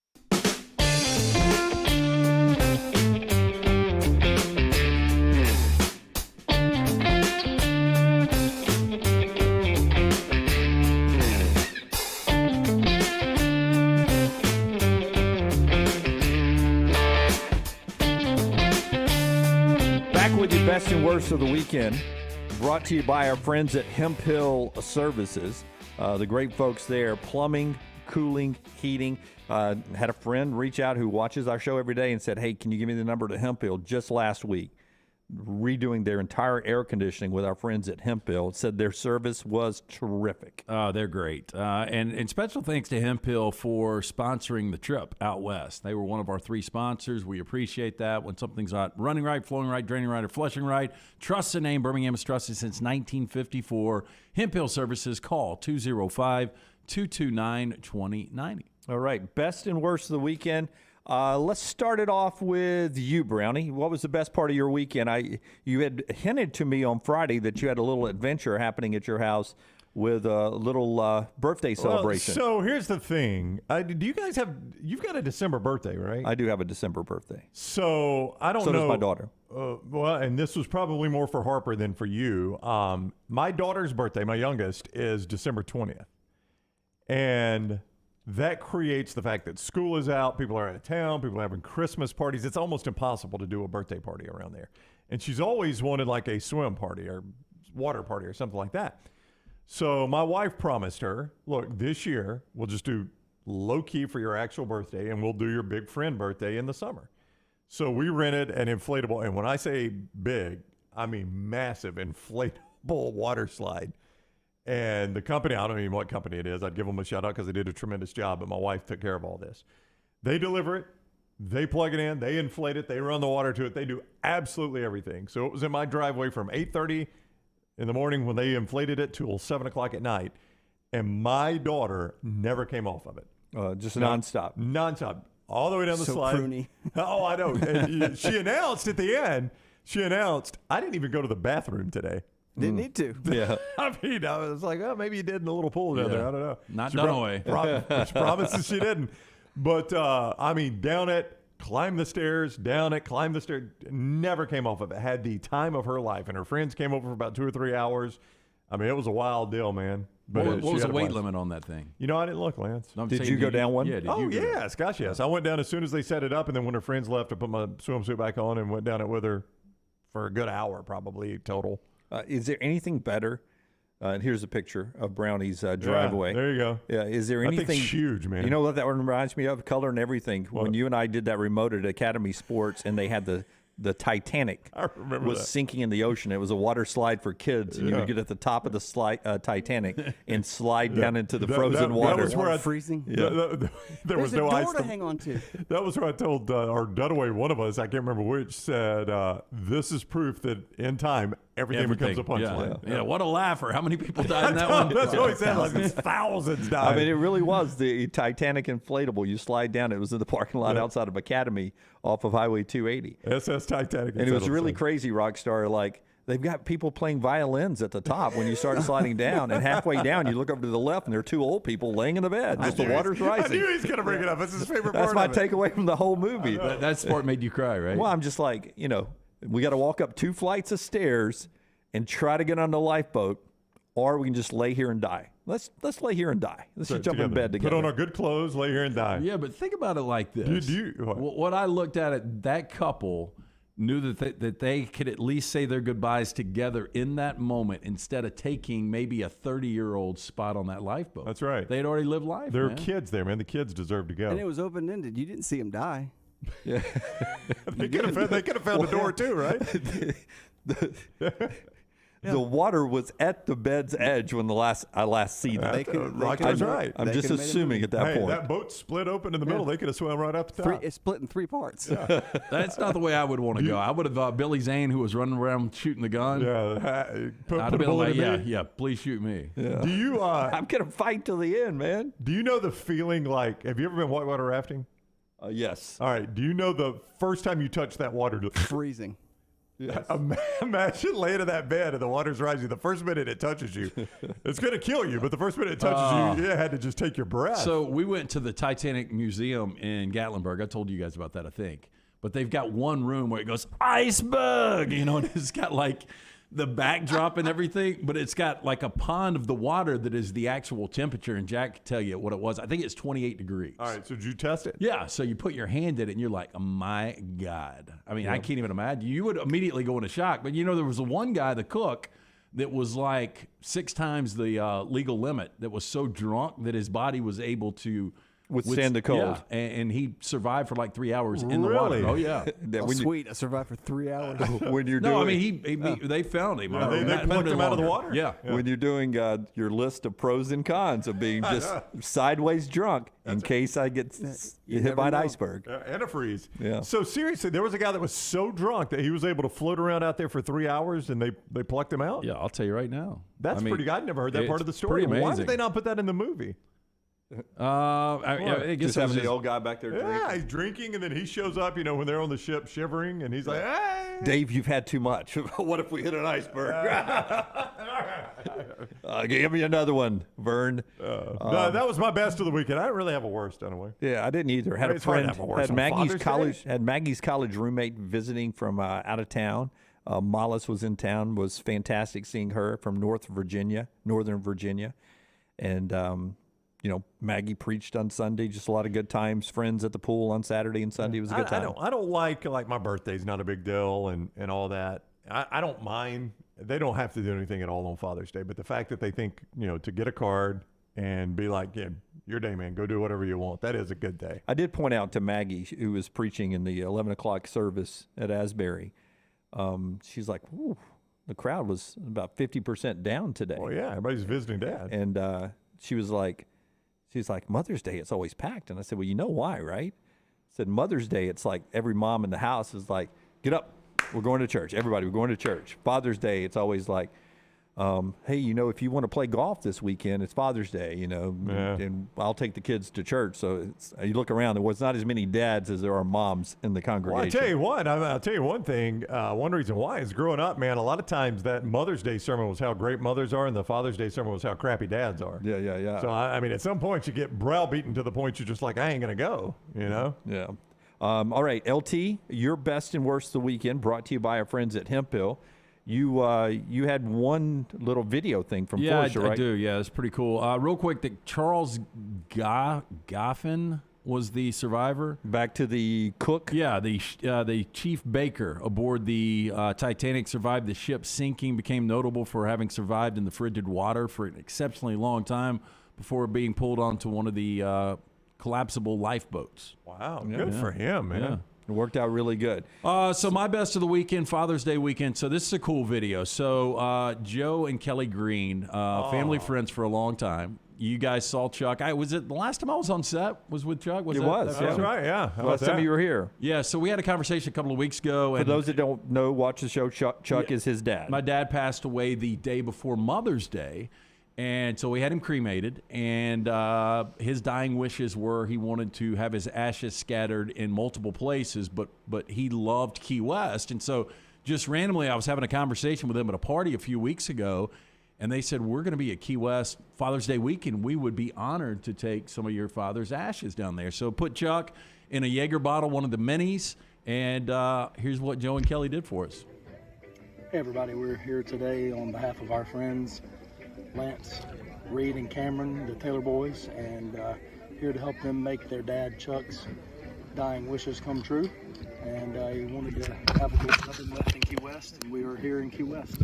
with your best and worst of the weekend. Brought to you by our friends at Hemp Hill Services. The great folks there, plumbing, cooling, heating. Had a friend reach out who watches our show every day and said, hey, can you give me the number to Hemp Hill just last week? Redoing their entire air conditioning with our friends at Hemp Hill. Said their service was terrific. They're great. And special thanks to Hemp Hill for sponsoring the trip out west. They were one of our 3 sponsors. We appreciate that. When something's not running right, flowing right, draining right, or flushing right, trust the name. Birmingham has trusted since 1954. Hemp Hill Services. Call 205-229-2090. All right, best and worst of the weekend. Let's start it off with you, Brownie. What was the best part of your weekend? You had hinted to me on Friday that you had a little adventure happening at your house with a little birthday celebration. So here's the thing. Do you guys you've got a December birthday, right? I do have a December birthday. So I don't know. So does my daughter. Well, and this was probably more for Harper than for you. My daughter's birthday, my youngest, is December 20th. And that creates the fact that school is out, people are out of town, people are having Christmas parties. It's almost impossible to do a birthday party around there. And she's always wanted like a swim party or water party or something like that. So my wife promised her, look, this year we'll just do low-key for your actual birthday and we'll do your big friend birthday in the summer. So we rented an inflatable, and when I say big, I mean massive inflatable water slide. And the company, I don't even know what company it is. I'd give them a shout out because they did a tremendous job, but my wife took care of all this. They deliver it. They plug it in. They inflate it. They run the water to it. They do absolutely everything. So it was in my driveway from 8:30 in the morning when they inflated it till 7 o'clock at night. And my daughter never came off of it. Just nonstop. Nonstop. All the way down the slide. Pruny. Oh, I know. And she announced at the end, I didn't even go to the bathroom today. Didn't need to. Yeah. I mean, I was like, oh, maybe you did in the little pool down there. I don't know. Not done away. She promises she didn't. But, I mean, down it, climbed the stairs, down it, climbed the stairs, never came off of it. Had the time of her life. And her friends came over for about 2 or 3 hours. I mean, it was a wild deal, man. But What was she the had a weight blast. limit on that thing? You know, I didn't look, Lance. No, I'm Did saying, you go down one? Yeah, did Oh, you go? yes. Gosh, yes. I went down as soon as they set it up. And then when her friends left, I put my swimsuit back on and went down it with her for a good hour probably total. Is there anything better? And here's a picture of Brownie's driveway. Yeah, there you go. Yeah, is there That anything thing's huge, man. You know what that one reminds me of? Color and everything. What? When you and I did that remote at Academy Sports, and they had the Titanic I remember was that. sinking in the ocean. It was a water slide for kids, and you would get at the top of the Titanic and slide down into the frozen water. That was where I, freezing. there There's was a no door ice. to hang on to. That was where I told our Dunaway, one of us, I can't remember which, said, this is proof that in time, everything becomes a punchline. Yeah, what a laugher. How many people died in that one? That's what he said. Like, it's thousands died. I mean, it really was the Titanic inflatable. You slide down. It was in the parking lot outside of Academy off of Highway 280. SS Titanic. And it was really crazy, Rockstar. Like, they've got people playing violins at the top when you start sliding down. And halfway down, you look over to the left, and there are 2 old people laying in the bed. Just the water's I rising. knew he was going to bring it up. It's his favorite That's part my of it. takeaway from the whole movie. That sport made you cry, right? Well, I'm just like, we got to walk up 2 flights of stairs and try to get on the lifeboat, or we can just lay here and die. Let's lay here and die. Let's just jump in bed together. Put on our good clothes, lay here and die. Yeah, but think about it like this. What I looked at it, that couple knew that they could at least say their goodbyes together in that moment instead of taking maybe a 30-year-old spot on that lifeboat. That's right. They'd already lived life, There are man. kids there, man. The kids deserve to go. And it was open-ended. You didn't see him die. They could have found a door too, right? The water was at the bed's edge when I last see that. Rocky's right. I'm just assuming at that point. That boat split open in the middle. They could have swam right up the top. It's split in 3 parts. That's not the way I would want to go. I would have Billy Zane, who was running around shooting the gun. Yeah, put I'd a have been bullet like, in me. yeah, please shoot me. Yeah. Do you? I'm gonna fight till the end, man. Do you know the feeling like? Have you ever been whitewater rafting? Yes. All right. Do you know the first time you touched that water? Freezing. Yes. Imagine laying in that bed and the water's rising. The first minute it touches you, it's going to kill you. But the first minute it touches you, you had to just take your breath. So we went to the Titanic Museum in Gatlinburg. I told you guys about that, I think. But they've got one room where it goes, iceberg, and it's got like the backdrop and everything, but it's got like a pond of the water that is the actual temperature, and Jack can tell you what it was. I think it's 28 degrees. All right, so did you test it? Yeah, so you put your hand in it, and you're like, oh, my God. I mean, I can't even imagine. You would immediately go into shock. But, there was one guy, the cook, that was like 6 times the legal limit, that was so drunk that his body was able to withstand the cold. Yeah, and he survived for like 3 hours in the water. Oh, yeah. Sweet. I survived for 3 hours. When you're No, I doing, mean, they found him. Yeah, they plucked him out of the water? Yeah. when you're doing your list of pros and cons of being just sideways drunk in case I get hit by an iceberg. And a freeze. Yeah. So seriously, there was a guy that was so drunk that he was able to float around out there for 3 hours, and they plucked him out? Yeah, I'll tell you right now. That's pretty good. I'd never heard that part of the story. Pretty amazing. Why did they not put that in the movie? I guess Just having the old guy back there drinking. Yeah, he's drinking, and then he shows up, when they're on the ship shivering, and he's like, hey! Dave, you've had too much. What if we hit an iceberg? Give me another one, Vern. No, that was my best of the weekend. I didn't really have a worst, anyway. Yeah, I didn't either. Had a It's hard to friend, have a worst had on Maggie's Father's Day. college roommate visiting from out of town. Mollis was in town. Was fantastic seeing her from Northern Virginia, and Maggie preached on Sunday. Just a lot of good times. Friends at the pool on Saturday and Sunday. It was a good time. I don't like my birthday's not a big deal and all that. I don't mind. They don't have to do anything at all on Father's Day, but the fact that they think to get a card and be like, yeah, your day, man, go do whatever you want. That is a good day. I did point out to Maggie, who was preaching in the 11 o'clock service at Asbury. She's like, ooh, the crowd was about 50% down today. Well, yeah, everybody's visiting Dad. And she's like, Mother's Day, it's always packed. And I said, well, you know why, right? I said, Mother's Day, it's like every mom in the house is like, get up, we're going to church. Everybody, we're going to church. Father's Day, it's always like, hey, if you want to play golf this weekend, it's Father's Day, and I'll take the kids to church. So you look around, there was not as many dads as there are moms in the congregation. Well, I'll tell you one thing. One reason why is growing up, man, a lot of times that Mother's Day sermon was how great mothers are, and the Father's Day sermon was how crappy dads are. Yeah. So, I mean, at some point you get browbeaten to the point you're just like, I ain't going to go, Yeah. All right, LT, your best and worst of the weekend, brought to you by our friends at Hemphill. You had one little video thing from Forrester, right? I do. Yeah, it's pretty cool. Real quick, that Charles Goffin was the survivor. Back to the cook. Yeah, the chief baker aboard the Titanic survived the ship sinking, became notable for having survived in the frigid water for an exceptionally long time before being pulled onto one of the collapsible lifeboats. Wow, good for him, man. Yeah. It worked out really good. So my best of the weekend, Father's Day weekend. So this is a cool video. So Joe and Kelly Green, family friends for a long time. You guys saw Chuck. Was it the last time I was on set? Was with Chuck? It was. That's right. Yeah. Last time you were here. Yeah. So we had a conversation a couple of weeks ago. For those that don't know, watch the show. Chuck is his dad. My dad passed away the day before Mother's Day. And so we had him cremated, and his dying wishes were he wanted to have his ashes scattered in multiple places, but he loved Key West. And so just randomly, I was having a conversation with him at a party a few weeks ago, and they said, we're going to be at Key West Father's Day weekend. We would be honored to take some of your father's ashes down there. So put Chuck in a Jaeger bottle, one of the minis, and here's what Joe and Kelly did for us. Hey, everybody. We're here today on behalf of our friends, Lance, Reed, and Cameron, the Taylor boys, and here to help them make their dad Chuck's dying wishes come true. And he wanted to have a good nothing left in Key West, and we are here in Key West.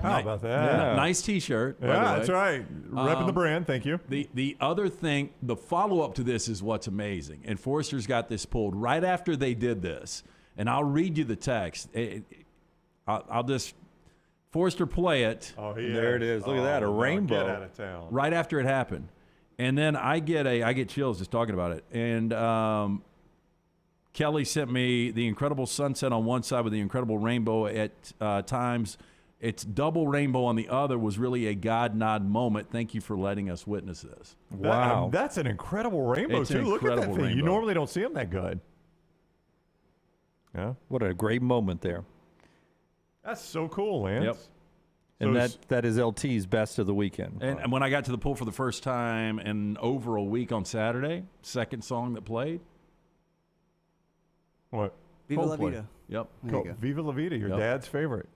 How about that? Yeah. Nice T-shirt. by the Yeah, way. that's right. Repping the brand. Thank you. The other thing, the follow-up to this is what's amazing. And Forrester's got this pulled right after they did this. And I'll read you the text. I'll just, Forrester, play it. Oh, There it is. Look at that, a rainbow. Get out of town. Right after it happened. And then I get chills just talking about it. And Kelly sent me the incredible sunset on one side with the incredible rainbow at times. It's double rainbow on the other was really a God nod moment. Thank you for letting us witness this. Wow. That's an incredible rainbow, It's an too. Look at that incredible thing. You rainbow. normally don't see them that good. Yeah. What a great moment there. That's so cool, Lance. Yep. And that is LT's best of the weekend. And when I got to the pool for the first time in over a week on Saturday, second song that played. What? Viva La Coldplay. Vida. Yep. Viva La Vida, your dad's favorite.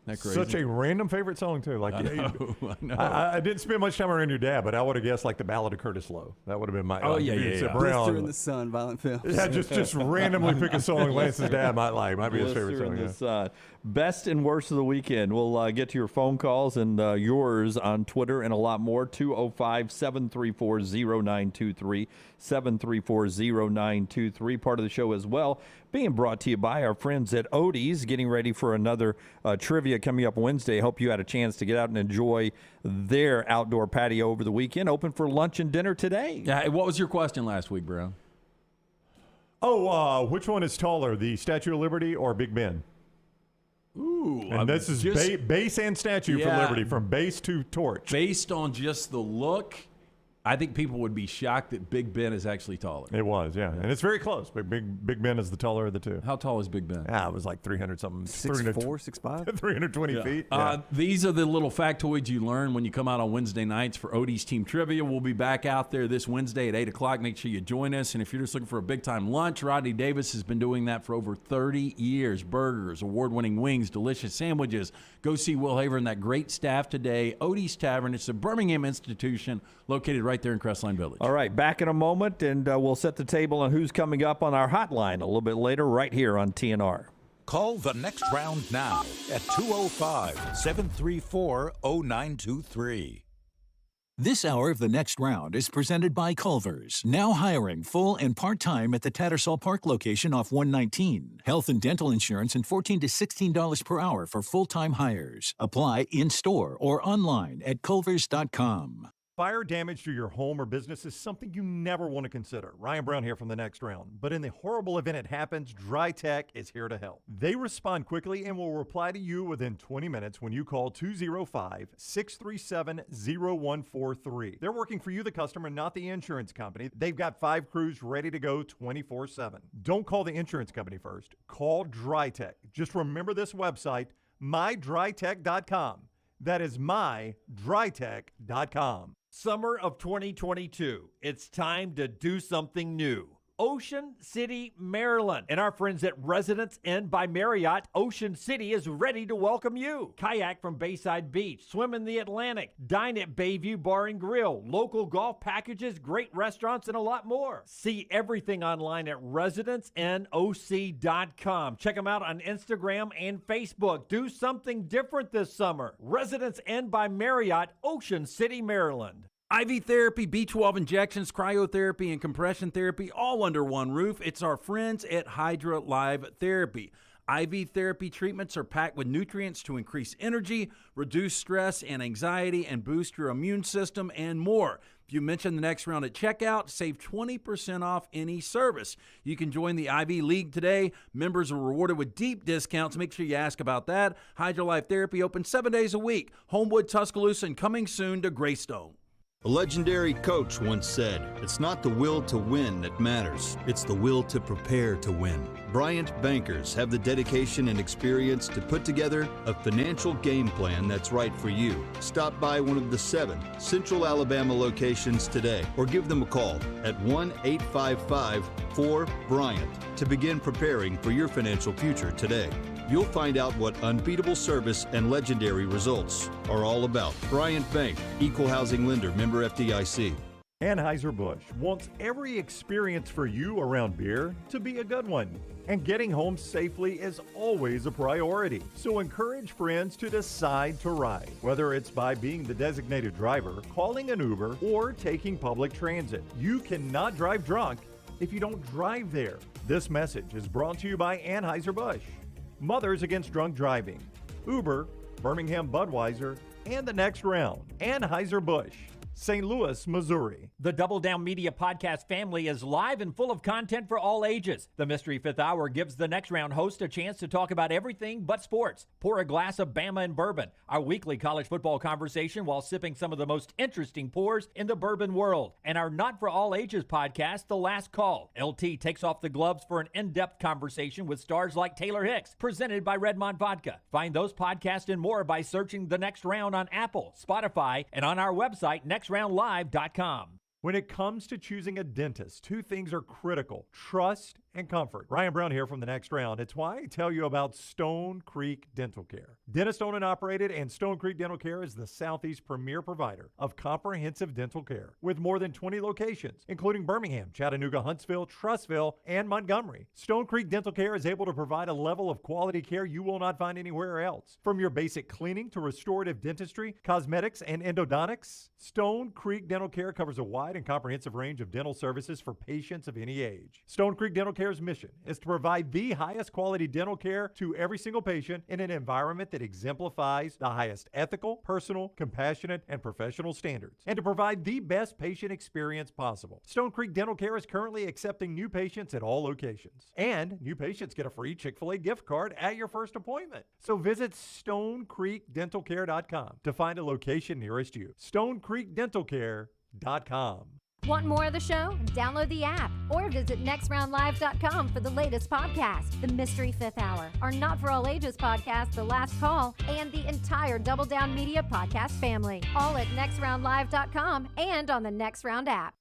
That crazy? Such a random favorite song, too. Like, I know. I didn't spend much time around your dad, but I would have guessed like the Ballad of Curtis Lowe. That would have been my. Oh, like, yeah. Blister in the Sun, Violent Femmes. Yeah, just randomly pick a song Lance's dad might like. Might be his favorite Blister song. in Yeah. the Sun. Best and worst of the weekend. We'll get to your phone calls and yours on Twitter and a lot more. 205-734-0923, 734-0923. Part of the show as well. Being brought to you by our friends at Odie's. Getting ready for another trivia coming up Wednesday. Hope you had a chance to get out and enjoy their outdoor patio over the weekend. Open for lunch and dinner today. Yeah. What was your question last week, Brown? Oh, which one is taller, the Statue of Liberty or Big Ben? Ooh. And this is base and statue for Liberty, from base to torch. Based on just the look, I think people would be shocked that Big Ben is actually taller. It was, yeah. And it's very close. Big Ben is the taller of the two. How tall is Big Ben? It was like 300-something. 6'4", 6'5"? 320 feet. Yeah. These are the little factoids you learn when you come out on Wednesday nights for Odie's Team Trivia. We'll be back out there this Wednesday at 8 o'clock. Make sure you join us. And if you're just looking for a big-time lunch, Rodney Davis has been doing that for over 30 years. Burgers, award-winning wings, delicious sandwiches. Go see Will Haver and that great staff today. Odie's Tavern. It's a Birmingham institution located right there in Crestline Village. All right, back in a moment, and we'll set the table on who's coming up on our hotline a little bit later right here on TNR. Call the next round now at 205-734-0923. This hour of the next round is presented by Culver's, now hiring full and part-time at the Tattersall Park location off 119. Health and dental insurance and $14 to $16 per hour for full-time hires. Apply in-store or online at culvers.com. Fire damage to your home or business is something you never want to consider. Ryan Brown here from the next round. But in the horrible event it happens, Dry Tech is here to help. They respond quickly and will reply to you within 20 minutes when you call 205-637-0143. They're working for you, the customer, not the insurance company. They've got 5 crews ready to go 24/7. Don't call the insurance company first. Call Dry Tech. Just remember this website, mydrytech.com. That is mydrytech.com. Summer of 2022. It's time to do something new. Ocean City, Maryland. And our friends at Residence Inn by Marriott, Ocean City is ready to welcome you. Kayak from Bayside Beach, swim in the Atlantic, dine at Bayview Bar and Grill, local golf packages, great restaurants, and a lot more. See everything online at residencenoc.com. Check them out on Instagram and Facebook. Do something different this summer. Residence Inn by Marriott, Ocean City, Maryland. IV therapy, B12 injections, cryotherapy, and compression therapy all under one roof. It's our friends at Hydra Live Therapy. IV therapy treatments are packed with nutrients to increase energy, reduce stress and anxiety, and boost your immune system, and more. If you mention the next round at checkout, save 20% off any service. You can join the IV League today. Members are rewarded with deep discounts. Make sure you ask about that. Hydra Life Therapy open 7 days a week. Homewood, Tuscaloosa, and coming soon to Greystone. A legendary coach once said, "It's not the will to win that matters, it's the will to prepare to win." Bryant bankers have the dedication and experience to put together a financial game plan that's right for you. Stop by one of the 7 Central Alabama locations today or give them a call at 1-855-4-BRYANT to begin preparing for your financial future today. You'll find out what unbeatable service and legendary results are all about. Bryant Bank, Equal Housing Lender, member FDIC. Anheuser-Busch wants every experience for you around beer to be a good one. And getting home safely is always a priority. So encourage friends to decide to ride, whether it's by being the designated driver, calling an Uber, or taking public transit. You cannot drive drunk if you don't drive there. This message is brought to you by Anheuser-Busch, Mothers Against Drunk Driving, Uber, Birmingham Budweiser, and the next round. Anheuser-Busch. St. Louis, Missouri. The Double Down Media podcast family is live and full of content for all ages. The Mystery Fifth Hour gives the Next Round host a chance to talk about everything but sports. Pour a glass of Bama and bourbon, our weekly college football conversation while sipping some of the most interesting pours in the bourbon world. And our Not For All Ages podcast, The Last Call. LT takes off the gloves for an in-depth conversation with stars like Taylor Hicks, presented by Redmond Vodka. Find those podcasts and more by searching The Next Round on Apple, Spotify, and on our website, nextroundlive.com. When it comes to choosing a dentist, two things are critical: trust and comfort. Ryan Brown here from The Next Round. It's why I tell you about Stone Creek Dental Care. Dentist owned and operated, and Stone Creek Dental Care is the Southeast premier provider of comprehensive dental care with more than 20 locations, including Birmingham, Chattanooga, Huntsville, Trussville, and Montgomery. Stone Creek Dental Care is able to provide a level of quality care you will not find anywhere else. From your basic cleaning to restorative dentistry, cosmetics, and endodontics, Stone Creek Dental Care covers a wide and comprehensive range of dental services for patients of any age. Stone Creek Dental Care's mission is to provide the highest quality dental care to every single patient in an environment that exemplifies the highest ethical, personal, compassionate, and professional standards, and to provide the best patient experience possible. Stone Creek Dental Care is currently accepting new patients at all locations, and new patients get a free Chick-fil-A gift card at your first appointment. So visit StoneCreekDentalCare.com to find a location nearest you. StoneCreekDentalCare.com. Want more of the show? Download the app or visit nextroundlive.com for the latest podcast, The Mystery Fifth Hour, our Not For All Ages podcast, The Last Call, and the entire Double Down Media podcast family. All at nextroundlive.com and on the Next Round app.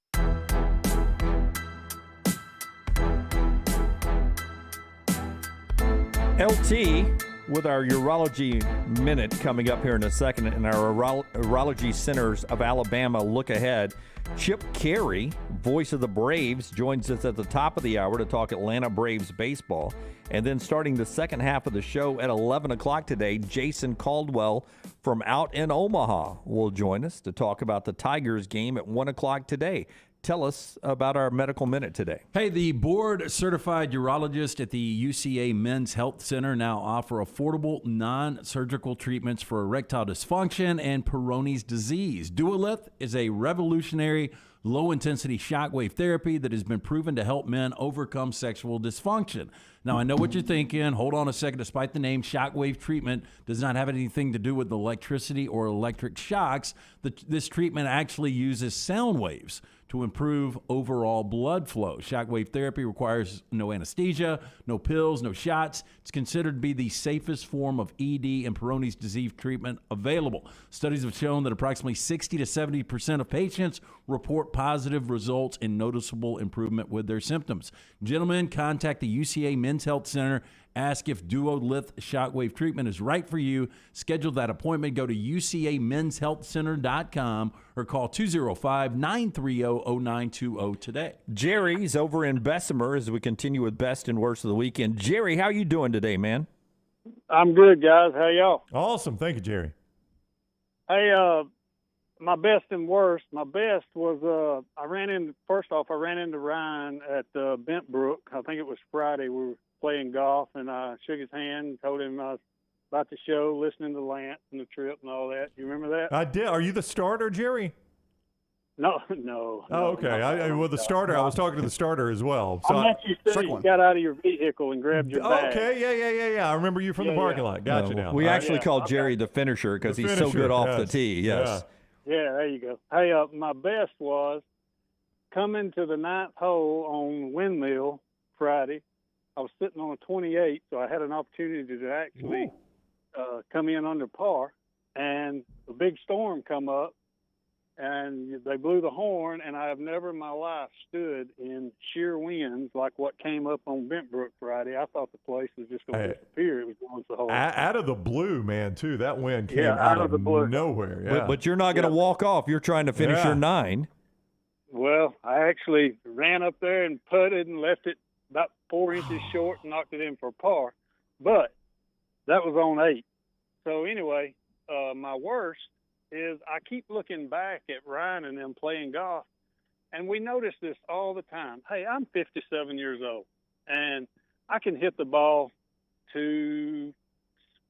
LT with our Urology Minute coming up here in a second, and our Urology Centers of Alabama look ahead. Chip Caray, voice of the Braves, joins us at the top of the hour to talk Atlanta Braves baseball. And then starting the second half of the show at 11 o'clock today, Jason Caldwell from out in Omaha will join us to talk about the Tigers game at 1 o'clock today. Tell us about our medical minute today. Hey, the board-certified urologists at the UCA Men's Health Center now offer affordable non-surgical treatments for erectile dysfunction and Peyronie's disease. Duolith is a revolutionary low-intensity shockwave therapy that has been proven to help men overcome sexual dysfunction. Now, I know what you're thinking. Hold on a second. Despite the name, shockwave treatment does not have anything to do with electricity or electric shocks. This treatment actually uses sound waves to improve overall blood flow. Shockwave therapy requires no anesthesia, no pills, no shots. It's considered to be the safest form of ED and Peyronie's disease treatment available. Studies have shown that approximately 60 to 70% of patients report positive results and noticeable improvement with their symptoms. Gentlemen, contact the UCA Men's Health Center. Ask if Duolith shockwave treatment is right for you. Schedule that appointment. Go to UCAMen'sHealthCenter.com or call 205-930-0920 today. Jerry's over in Bessemer as we continue with Best and Worst of the Weekend. Jerry, how you doing today, man? I'm good, guys. How y'all? Awesome. Thank you, Jerry. Hey, my best and worst. My best was I ran into Ryan at Bent Brook. I think it was Friday. We were playing golf, and I shook his hand and told him I was about the show, listening to Lance and the trip and all that. You remember that? I did. Are you the starter, Jerry? No. Oh, okay. The starter. I was talking to the starter as well. So I met you said you got out of your vehicle and grabbed your bag. Okay, yeah. I remember you from the parking lot. Gotcha now. We actually called Jerry the finisher because he's so good off the tee. Yes. Yeah, there you go. Hey, my best was coming to the ninth hole on Windmill Friday. I was sitting on a 28, so I had an opportunity to actually come in under par. And a big storm come up, and they blew the horn, and I have never in my life stood in sheer winds like what came up on Bent Brook Friday. I thought the place was just going to disappear. It was going so hard. Out of the blue, man, too. That wind came out of the blue. Nowhere. Yeah. But you're not going to walk off. You're trying to finish your 9. Well, I actually ran up there and putted and left it about 4 inches short and knocked it in for par. But that was on 8. So anyway, my worst is I keep looking back at Ryan and them playing golf, and we notice this all the time. Hey, I'm 57 years old, and I can hit the ball to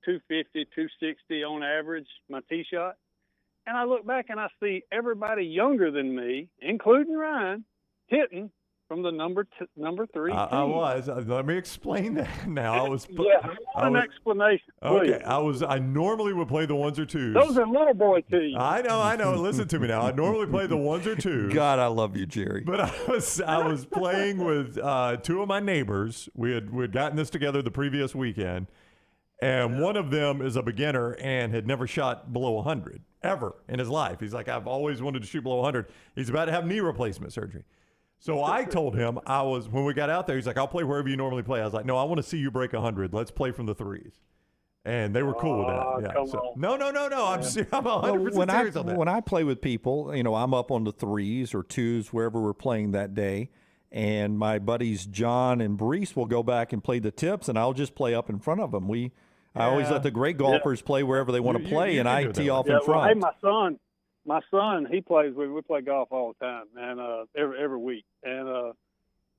250, 260 on average, my tee shot. And I look back and I see everybody younger than me, including Ryan, hitting from the number 3 team. I was. Let me explain that now. An explanation, please. Okay, I normally would play the ones or twos. Those are little boy teams. I know. Listen to me now. I normally play the ones or twos. God, I love you, Jerry. But I was playing with two of my neighbors. We had gotten this together the previous weekend, and one of them is a beginner and had never shot below 100 ever in his life. He's like, I've always wanted to shoot below 100. He's about to have knee replacement surgery. So I told him when we got out there, he's like, I'll play wherever you normally play. I was like, no, I want to see you break 100. Let's play from the threes. And they were cool with that. Yeah. So, no. I'm 100% serious on that. When I play with people, I'm up on the threes or twos, wherever we're playing that day. And my buddies John and Brees will go back and play the tips, and I'll just play up in front of them. I always let the great golfers play wherever they want to play, and I tee off in front. Well, hey, my son, he plays with. We play golf all the time, and every week. And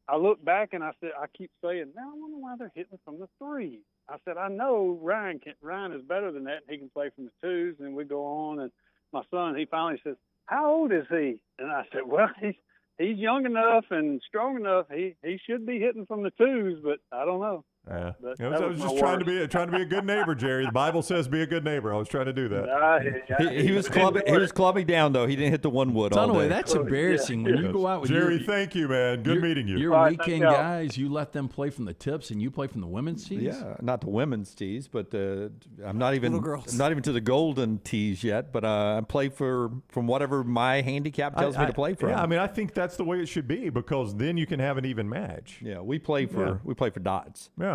I look back and I said, I keep saying, now I wonder why they're hitting from the threes. I said, I know Ryan is better than that. And he can play from the twos, and we go on. And my son, he finally says, how old is he? And I said, well, he's young enough and strong enough. He should be hitting from the twos, but I don't know. Yeah. I was just trying to be a good neighbor, Jerry. The Bible says be a good neighbor. I was trying to do that. He was clubbing down though. He didn't hit the one wood all day. That's embarrassing when you go out with Jerry. Thank you, man. Good meeting you. Your weekend guys, you let them play from the tips, and you play from the women's tees. Yeah, not the women's tees, but I'm not even girls. not even to the golden tees yet. But I play from whatever my handicap tells me to play from. Yeah, I mean, I think that's the way it should be because then you can have an even match. Yeah, we play for dots. Yeah.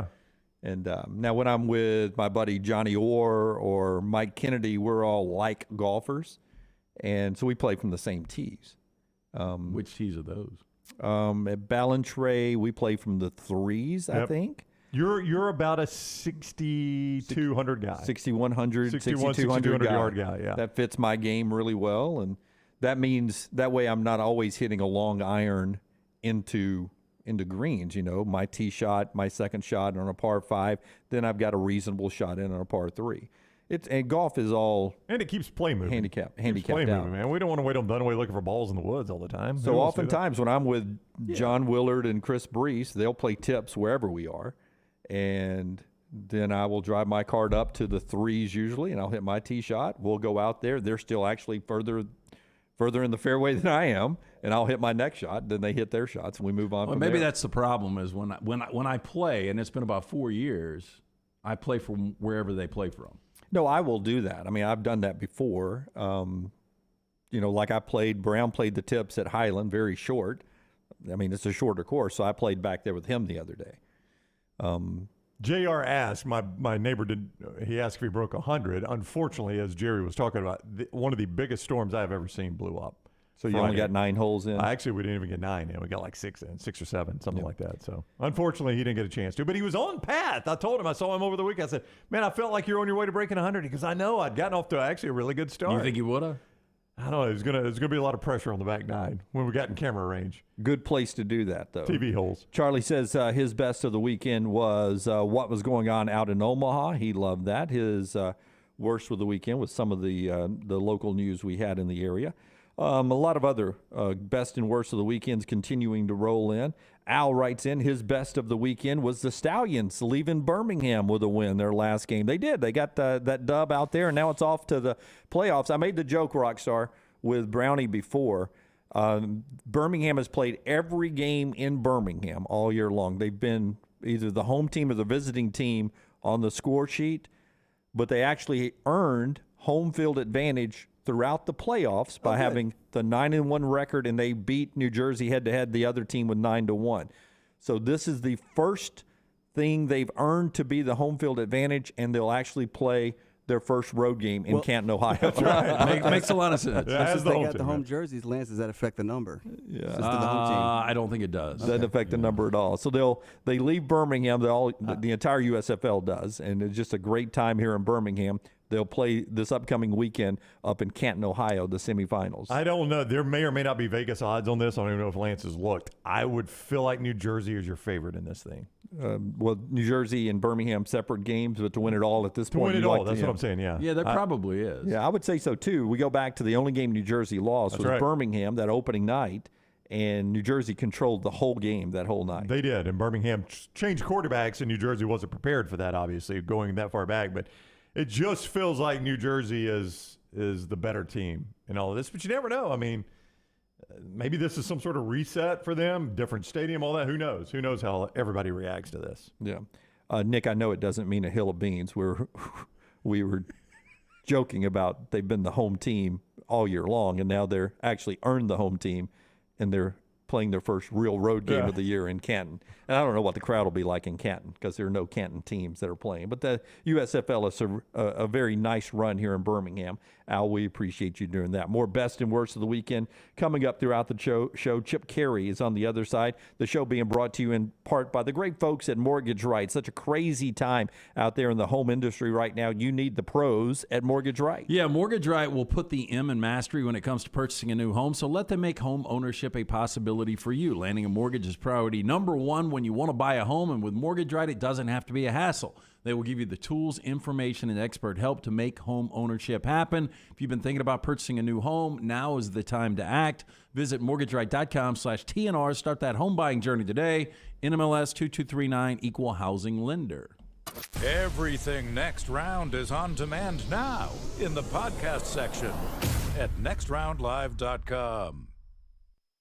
And now when I'm with my buddy Johnny Orr or Mike Kennedy, we're all like golfers. And so we play from the same tees. Which tees are those? At Ballantrae, we play from the threes, I think. You're about a 6,200 guy. 6,100, 6,200 yard guy, yeah. That fits my game really well. And that means that way I'm not always hitting a long iron into greens, my tee shot, my second shot on a par 5, then I've got a reasonable shot in on a par 3. And golf is all and it keeps play moving. Handicapped play out. Moving, man. We don't want to wait on Dunaway looking for balls in the woods all the time. So oftentimes when I'm with John Willard and Chris Brees, they'll play tips wherever we are, and then I will drive my cart up to the threes usually, and I'll hit my tee shot. We'll go out there. They're still actually further in the fairway than I am, and I'll hit my next shot. Then they hit their shots, and we move on. Well, maybe that's the problem is when I play, and it's been about 4 years, I play from wherever they play from. No, I will do that. I mean, I've done that before. Like Brown played the tips at Highland, very short. I mean, it's a shorter course, so I played back there with him the other day. JR asked, my neighbor he asked if he broke 100. Unfortunately, as Jerry was talking about, one of the biggest storms I've ever seen blew up. So you only got 9 holes in? Actually, we didn't even get 9 in. We got like 6 or 7, something like that. So unfortunately, he didn't get a chance to. But he was on path. I told him, I saw him over the week. I said, man, I felt like you're on your way to breaking 100. Because I know I'd gotten off to actually a really good start. You think you would have? I don't know. There's gonna be a lot of pressure on the back 9 when we got in camera range. Good place to do that, though. TV holes. Charlie says his best of the weekend was what was going on out in Omaha. He loved that. His worst of the weekend was some of the local news we had in the area. A lot of other best and worst of the weekends continuing to roll in. Al writes in his best of the weekend was the Stallions leaving Birmingham with a win their last game. They did. They got that dub out there, and now it's off to the playoffs. I made the joke, Rockstar, with Brownie before. Birmingham has played every game in Birmingham all year long. They've been either the home team or the visiting team on the score sheet, but they actually earned home field advantage throughout the playoffs by having the 9-1 record, and they beat New Jersey head-to-head, the other team with 9-1. So this is the first thing they've earned to be the home field advantage, and they'll actually play their first road game in Canton, Ohio. That's right. Makes a lot of sense. Yeah, since they got the home jerseys, Lance, does that affect the number? Yeah, the home team. I don't think it does. Doesn't affect the number at all. So they leave Birmingham. The entire USFL does, and it's just a great time here in Birmingham. They'll play this upcoming weekend up in Canton, Ohio, the semifinals. I don't know. There may or may not be Vegas odds on this. I don't even know if Lance has looked. I would feel like New Jersey is your favorite in this thing. Well, New Jersey and Birmingham separate games, but to win it all at this point. To win it all, that's what I'm saying, yeah. Yeah, there probably is. Yeah, I would say so, too. We go back to the only game New Jersey lost was Birmingham, that opening night, and New Jersey controlled the whole game that whole night. They did, and Birmingham changed quarterbacks, and New Jersey wasn't prepared for that, obviously, going that far back. But it just feels like New Jersey is the better team in all of this. But you never know. I mean, maybe this is some sort of reset for them, different stadium, all that. Who knows? Who knows how everybody reacts to this? Yeah. Nick, I know it doesn't mean a hill of beans. We were joking about they've been the home team all year long, and now they're actually earned the home team, and they're playing their first real road game of the year in Canton. And I don't know what the crowd will be like in Canton because there are no Canton teams that are playing. But the USFL is a very nice run here in Birmingham. Al, we appreciate you doing that. More best and worst of the weekend coming up throughout the show. Chip Caray is on the other side. The show being brought to you in part by the great folks at Mortgage Right. Such a crazy time out there in the home industry right now. You need the pros at Mortgage Right. Yeah, Mortgage Right will put the M in mastery when it comes to purchasing a new home, so let them make home ownership a possibility for you. Landing a mortgage is priority number one when you want to buy a home, and with Mortgage Right, it doesn't have to be a hassle. They will give you the tools, information, and expert help to make home ownership happen. If you've been thinking about purchasing a new home, now is the time to act. Visit mortgageright.com/TNR. Start that home buying journey today. NMLS 2239, Equal Housing Lender. Everything Next Round is on demand now in the podcast section at nextroundlive.com.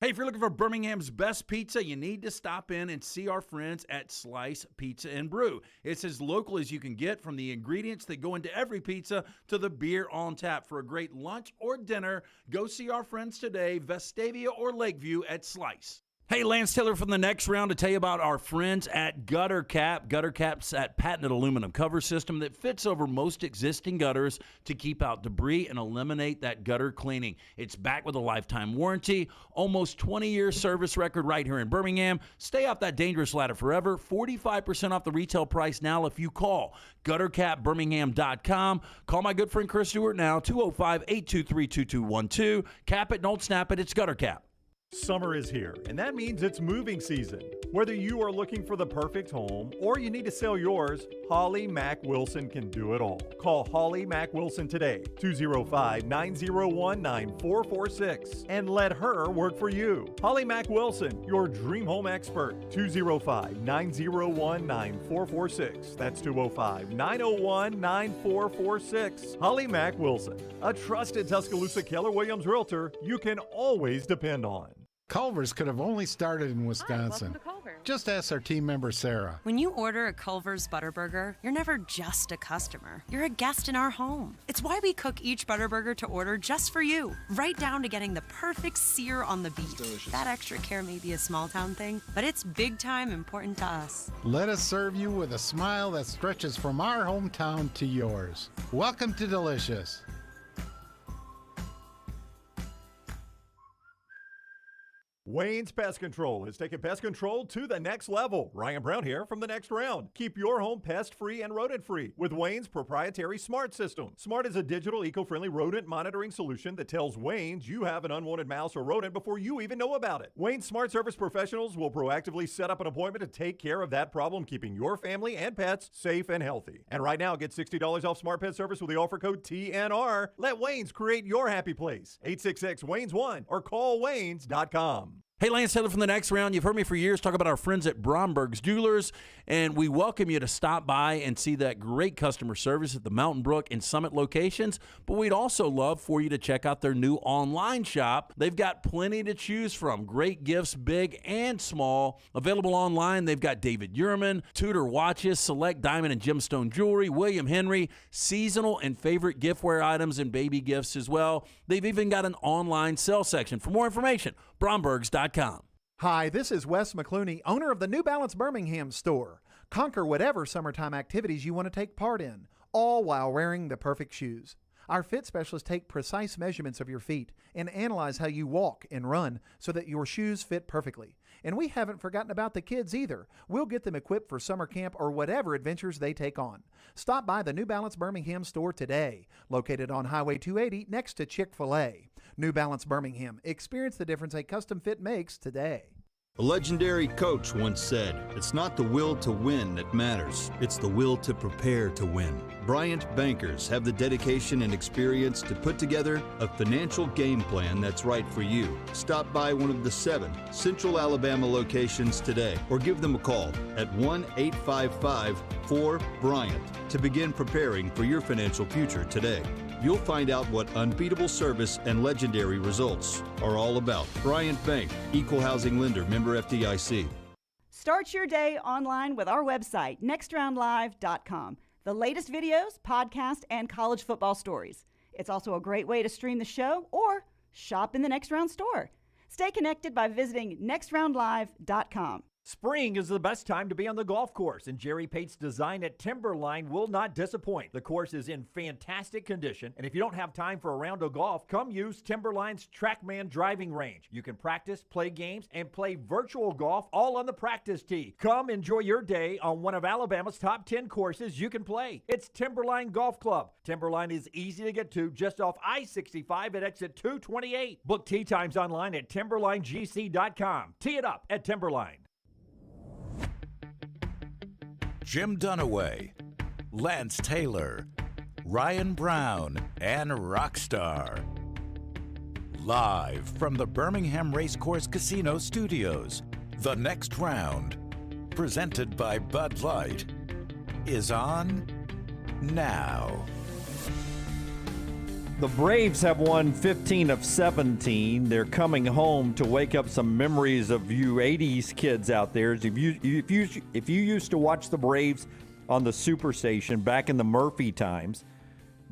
Hey, if you're looking for Birmingham's best pizza, you need to stop in and see our friends at Slice Pizza and Brew. It's as local as you can get, from the ingredients that go into every pizza to the beer on tap. For a great lunch or dinner, go see our friends today, Vestavia or Lakeview at Slice. Hey, Lance Taylor from the Next Round to tell you about our friends at Gutter Cap. Gutter Cap's that patented aluminum cover system that fits over most existing gutters to keep out debris and eliminate that gutter cleaning. It's backed with a lifetime warranty, almost 20-year service record right here in Birmingham. Stay off that dangerous ladder forever. 45% off the retail price now if you call guttercapbirmingham.com. Call my good friend Chris Stewart now, 205-823-2212. Cap it, don't snap it. It's Gutter Cap. Summer is here, and that means it's moving season. Whether you are looking for the perfect home or you need to sell yours, Holly Mack Wilson can do it all. Call Holly Mack Wilson today, 205-901-9446, and let her work for you. Holly Mack Wilson, your dream home expert, 205-901-9446. That's 205-901-9446. Holly Mack Wilson, a trusted Tuscaloosa Keller Williams realtor you can always depend on. Culver's could have only started in Wisconsin. Hi, welcome to Culver's. Just ask our team member, Sarah. When you order a Culver's Butterburger, you're never just a customer. You're a guest in our home. It's why we cook each Butterburger to order just for you, right down to getting the perfect sear on the beef. That extra care may be a small town thing, but it's big time important to us. Let us serve you with a smile that stretches from our hometown to yours. Welcome to Delicious. Wayne's Pest Control has taken pest control to the next level. Ryan Brown here from the Next Round. Keep your home pest-free and rodent-free with Wayne's proprietary Smart System. Smart is a digital, eco-friendly rodent monitoring solution that tells Wayne's you have an unwanted mouse or rodent before you even know about it. Wayne's Smart Service professionals will proactively set up an appointment to take care of that problem, keeping your family and pets safe and healthy. And right now, get $60 off Smart Pet Service with the offer code TNR. Let Wayne's create your happy place. 866-WAYNES1 or call Waynes.com. Hey, Lance Taylor from the Next Round. You've heard me for years talk about our friends at Bromberg's Jewelers, and we welcome you to stop by and see that great customer service at the Mountain Brook and Summit locations. But we'd also love for you to check out their new online shop. They've got plenty to choose from. Great gifts, big and small. Available online, they've got David Yurman, Tudor watches, select diamond and gemstone jewelry, William Henry, seasonal and favorite giftware items, and baby gifts as well. They've even got an online sale section. For more information, brombergs.com. Hi, this is Wes McClooney, owner of the New Balance Birmingham store. Conquer whatever summertime activities you want to take part in, all while wearing the perfect shoes. Our fit specialists take precise measurements of your feet and analyze how you walk and run so that your shoes fit perfectly. And we haven't forgotten about the kids either. We'll get them equipped for summer camp or whatever adventures they take on. Stop by the New Balance Birmingham store today, located on Highway 280 next to Chick-fil-A. New Balance Birmingham. Experience the difference a custom fit makes today. A legendary coach once said, "It's not the will to win that matters, it's the will to prepare to win." Bryant bankers have the dedication and experience to put together a financial game plan that's right for you. Stop by one of the 7 Central Alabama locations today or give them a call at 1-855-4-BRYANT to begin preparing for your financial future today. You'll find out what unbeatable service and legendary results are all about. Bryant Bank, Equal Housing Lender, member FDIC. Start your day online with our website, nextroundlive.com. The latest videos, podcasts, and college football stories. It's also a great way to stream the show or shop in the Next Round store. Stay connected by visiting nextroundlive.com. Spring is the best time to be on the golf course, and Jerry Pate's design at Timberline will not disappoint. The course is in fantastic condition, and if you don't have time for a round of golf, come use Timberline's TrackMan driving range. You can practice, play games, and play virtual golf all on the practice tee. Come enjoy your day on one of Alabama's top 10 courses you can play. It's Timberline Golf Club. Timberline is easy to get to just off I-65 at exit 228. Book tee times online at timberlinegc.com. Tee it up at Timberline. Jim Dunaway, Lance Taylor, Ryan Brown, and Rockstar. Live from the Birmingham Racecourse Casino Studios, the Next Round, presented by Bud Light, is on now. The Braves have won 15 of 17. They're coming home to wake up some memories of you 80s kids out there. If you used to watch the Braves on the Superstation back in the Murphy times,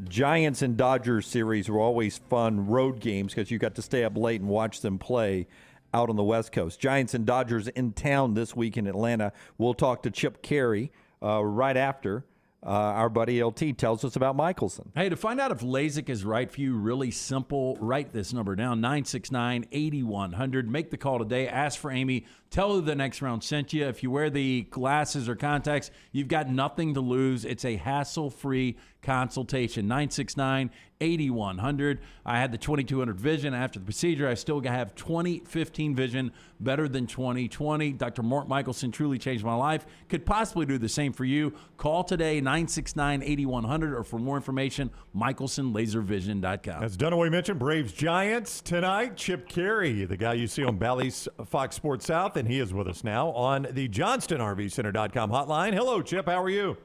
Giants and Dodgers series were always fun road games because you got to stay up late and watch them play out on the West Coast. Giants and Dodgers in town this week in Atlanta. We'll talk to Chip Caray right after. Our buddy LT tells us about Michelson. Hey, to find out if LASIK is right for you, really simple. Write this number down, 969-8100. Make the call today. Ask for Amy. Tell her the Next Round sent you. If you wear the glasses or contacts, you've got nothing to lose. It's a hassle-free consultation. 969-8100. I had the 2200 vision after the procedure. I still have 20/15 vision, better than 20/20. Dr. Mort Michelson truly changed my life. Could possibly do the same for you. Call today, 969-8100, or for more information, michelsonlaservision.com. As Dunaway mentioned, Braves Giants tonight. Chip Caray, the guy you see on Bally's Fox Sports South, and he is with us now on the JohnstonRVCenter.com hotline. Hello, Chip. How are you?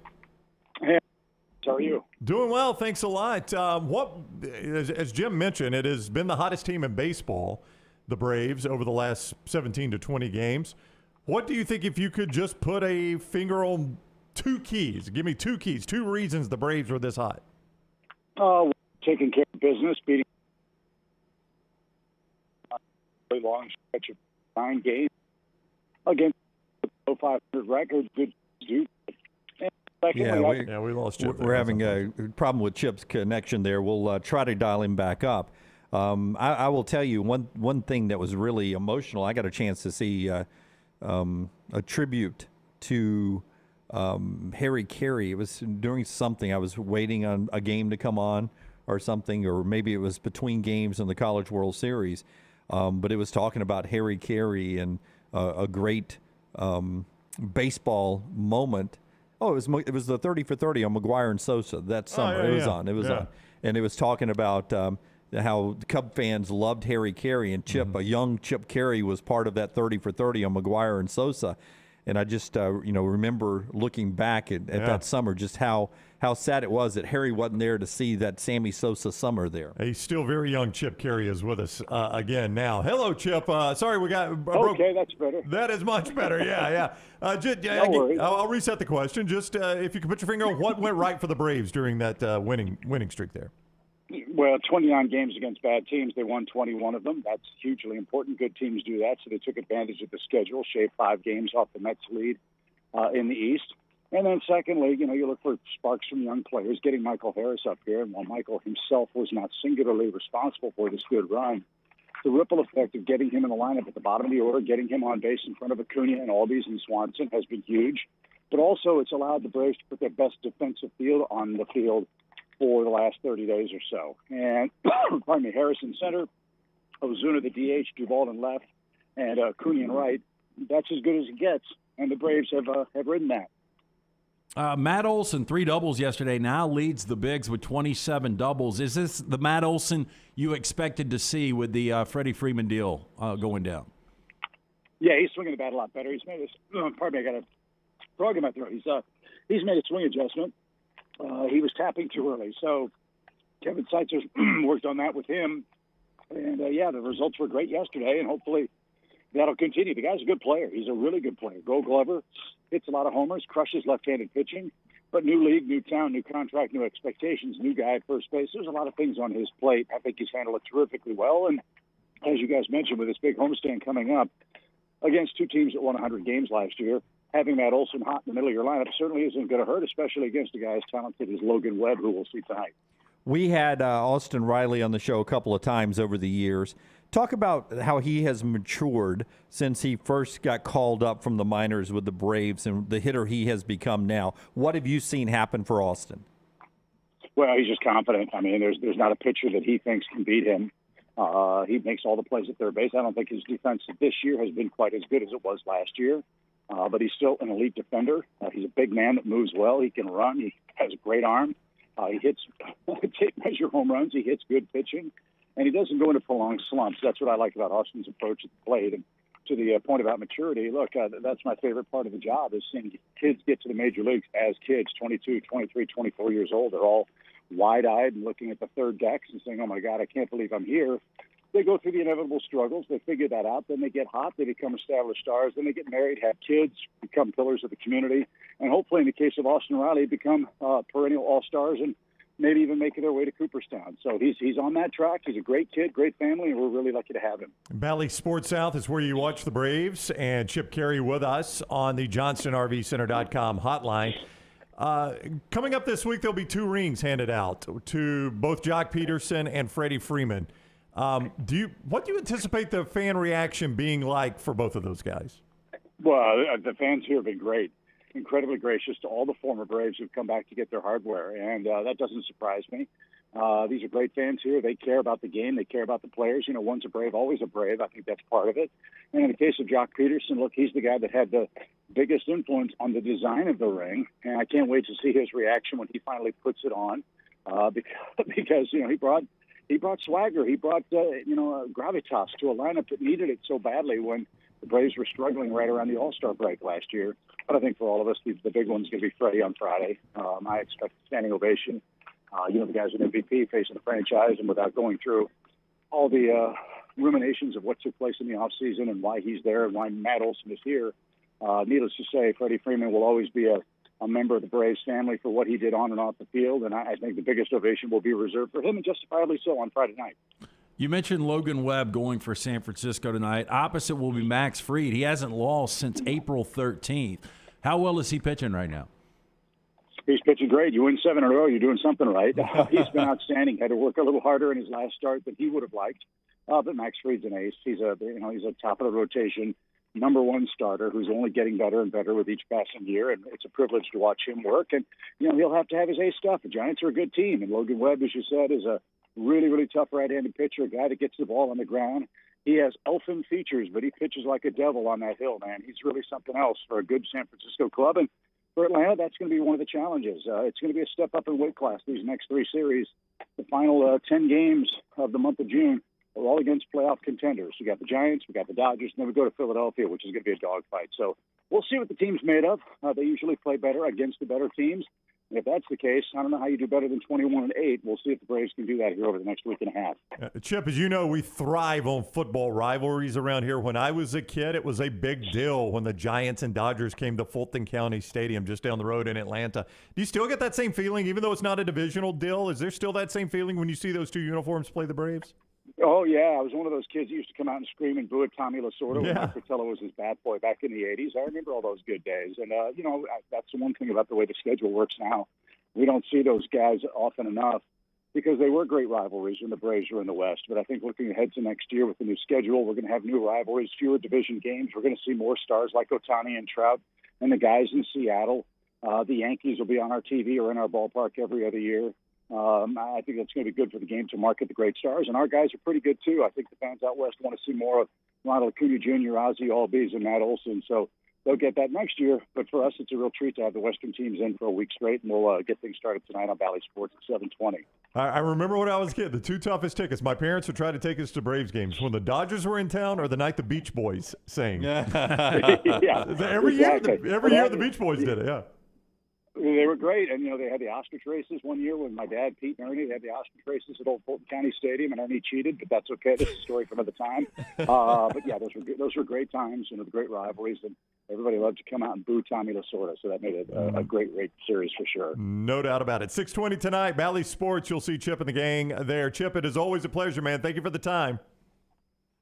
Hey, how are you? Doing well. Thanks a lot. As Jim mentioned, it has been the hottest team in baseball, the Braves, over the last 17 to 20 games. What do you think if you could just put a finger on 2 keys? Give me 2 keys, 2 reasons the Braves were this hot. Taking care of business, beating a very long stretch of 9 games against the 500 record. Good dude. Yeah, we lost Chip. We're having a problem with Chip's connection there. We'll try to dial him back up. I will tell you one thing that was really emotional. I got a chance to see a tribute to Harry Caray. It was during something. I was waiting on a game to come on or something, or maybe it was between games in the College World Series. But it was talking about Harry Caray and a great baseball moment. Oh, it was the 30 for 30 on McGuire and Sosa that summer. It was on. And it was talking about how Cub fans loved Harry Caray, and Chip, a young Chip Caray, was part of that 30 for 30 on McGuire and Sosa. And I just remember looking back at that summer, just how sad it was that Harry wasn't there to see that Sammy Sosa summer there. He's still very young. Chip Caray is with us again now. Hello, Chip. Sorry we got okay, that's better. That is much better. Yeah. No worries. I'll reset the question. Just if you could put your finger on what went right for the Braves during that winning streak there. Well, 29 games against bad teams. They won 21 of them. That's hugely important. Good teams do that, so they took advantage of the schedule, shaved 5 games off the Mets' lead in the East. And then secondly, you look for sparks from young players, getting Michael Harris up here. And while Michael himself was not singularly responsible for this good run, the ripple effect of getting him in the lineup at the bottom of the order, getting him on base in front of Acuna and Albies and Swanson has been huge. But also it's allowed the Braves to put their best defensive field on the field for the last 30 days or so. And, pardon me, Harris in center, Ozuna the DH, Duvall in left, and Acuna in right. That's as good as it gets, and the Braves have ridden that. Matt Olson, 3 doubles yesterday, now leads the Bigs with 27 doubles. Is this the Matt Olson you expected to see with the Freddie Freeman deal going down? Yeah, he's swinging the bat a lot better. He's made pardon me, I got a frog in my throat. He's made a swing adjustment. He was tapping too early, so Kevin Seitzer's worked on that with him. And, the results were great yesterday, and hopefully that'll continue. The guy's a good player. He's a really good player. Gold Glover, hits a lot of homers, crushes left-handed pitching. But new league, new town, new contract, new expectations, new guy at first base. There's a lot of things on his plate. I think he's handled it terrifically well. And as you guys mentioned, with this big homestand coming up against 2 teams that won 100 games last year, having Matt Olson hot in the middle of your lineup certainly isn't going to hurt, especially against a guy as talented as Logan Webb, who we'll see tonight. We had Austin Riley on the show a couple of times over the years. Talk about how he has matured since he first got called up from the minors with the Braves and the hitter he has become now. What have you seen happen for Austin? Well, he's just confident. I mean, there's not a pitcher that he thinks can beat him. He makes all the plays at third base. I don't think his defense this year has been quite as good as it was last year, but he's still an elite defender. He's a big man that moves well. He can run. He has a great arm. He hits tape-measure home runs. He hits good pitching. And he doesn't go into prolonged slumps. That's what I like about Austin's approach at the plate. And to the point about maturity, look, that's my favorite part of the job is seeing kids get to the major leagues as kids, 22, 23, 24 years old. They're all wide-eyed and looking at the third decks and saying, oh, my God, I can't believe I'm here. They go through the inevitable struggles. They figure that out. Then they get hot. They become established stars. Then they get married, have kids, become pillars of the community. And hopefully, in the case of Austin Riley, become perennial all-stars and maybe even making their way to Cooperstown. So he's on that track. He's a great kid, great family, and we're really lucky to have him. Bally Sports South is where you watch the Braves, and Chip Caray with us on the JohnstonRVCenter.com hotline. Coming up this week, there'll be 2 rings handed out to both Jock Peterson and Freddie Freeman. What do you anticipate the fan reaction being like for both of those guys? Well, the fans here have been great. Incredibly gracious to all the former Braves who've come back to get their hardware, and that doesn't surprise me. These are great fans here. They care about the game. They care about the players. One's a Brave, always a Brave. I think that's part of it. And in the case of Jock Peterson, look, he's the guy that had the biggest influence on the design of the ring, and I can't wait to see his reaction when he finally puts it on, because he brought swagger. He brought gravitas to a lineup that needed it so badly when the Braves were struggling right around the All-Star break last year. But I think for all of us, the big one's going to be Freddie on Friday. I expect a standing ovation. The guy's an MVP facing the franchise, and without going through all the ruminations of what took place in the offseason and why he's there and why Matt Olson is here, needless to say, Freddie Freeman will always be a member of the Braves family for what he did on and off the field, and I think the biggest ovation will be reserved for him, and justifiably so, on Friday night. You mentioned Logan Webb going for San Francisco tonight. Opposite will be Max Fried. He hasn't lost since April 13th. How well is he pitching right now? He's pitching great. You win 7 in a row, you're doing something right. He's been outstanding. Had to work a little harder in his last start than he would have liked. But Max Fried's an ace. He's a top of the rotation, #1 starter who's only getting better and better with each passing year, and it's a privilege to watch him work. And he'll have to have his ace stuff. The Giants are a good team, and Logan Webb, as you said, is a really, really tough right-handed pitcher, a guy that gets the ball on the ground. He has elfin features, but he pitches like a devil on that hill, man. He's really something else for a good San Francisco club. And for Atlanta, that's going to be one of the challenges. It's going to be a step up in weight class these next 3 series. The final 10 games of the month of June are all against playoff contenders. We got the Giants, we got the Dodgers, and then we go to Philadelphia, which is going to be a dogfight. So we'll see what the team's made of. They usually play better against the better teams. And if that's the case, I don't know how you do better than 21-8. We'll see if the Braves can do that here over the next week and a half. Chip, as you know, we thrive on football rivalries around here. When I was a kid, it was a big deal when the Giants and Dodgers came to Fulton County Stadium just down the road in Atlanta. Do you still get that same feeling, even though it's not a divisional deal? Is there still that same feeling when you see those 2 uniforms play the Braves? Oh, yeah. I was one of those kids that used to come out and scream and boo at Tommy Lasorda when Yeah. Mike Fratello was his bad boy back in the 80s. I remember all those good days. And, that's the one thing about the way the schedule works now. We don't see those guys often enough because they were great rivalries when the Braves were in the West. But I think looking ahead to next year with the new schedule, we're going to have new rivalries, fewer division games. We're going to see more stars like Ohtani and Trout and the guys in Seattle. The Yankees will be on our TV or in our ballpark every other year. I think that's going to be good for the game to market the great stars. And our guys are pretty good, too. I think the fans out west want to see more of Ronald Acuna Jr., Ozzie Albies, and Matt Olson. So they'll get that next year. But for us, it's a real treat to have the Western teams in for a week straight. And we'll get things started tonight on Valley Sports at 7:20. I remember when I was a kid, the two toughest tickets. My parents would try to take us to Braves games when the Dodgers were in town or the night the Beach Boys sang. Yeah. Every year the Beach Boys did it, yeah. They were great, and they had the ostrich races one year when my dad, Pete and Ernie, they had the ostrich races at Old Fulton County Stadium, and Ernie cheated, but that's okay. This is a story for another time. But yeah, those were great times, the great rivalries, and everybody loved to come out and boo Tommy Lasorda, so that made it a great series for sure. No doubt about it. 6:20 tonight, Valley Sports. You'll see Chip and the gang there. Chip, it is always a pleasure, man. Thank you for the time.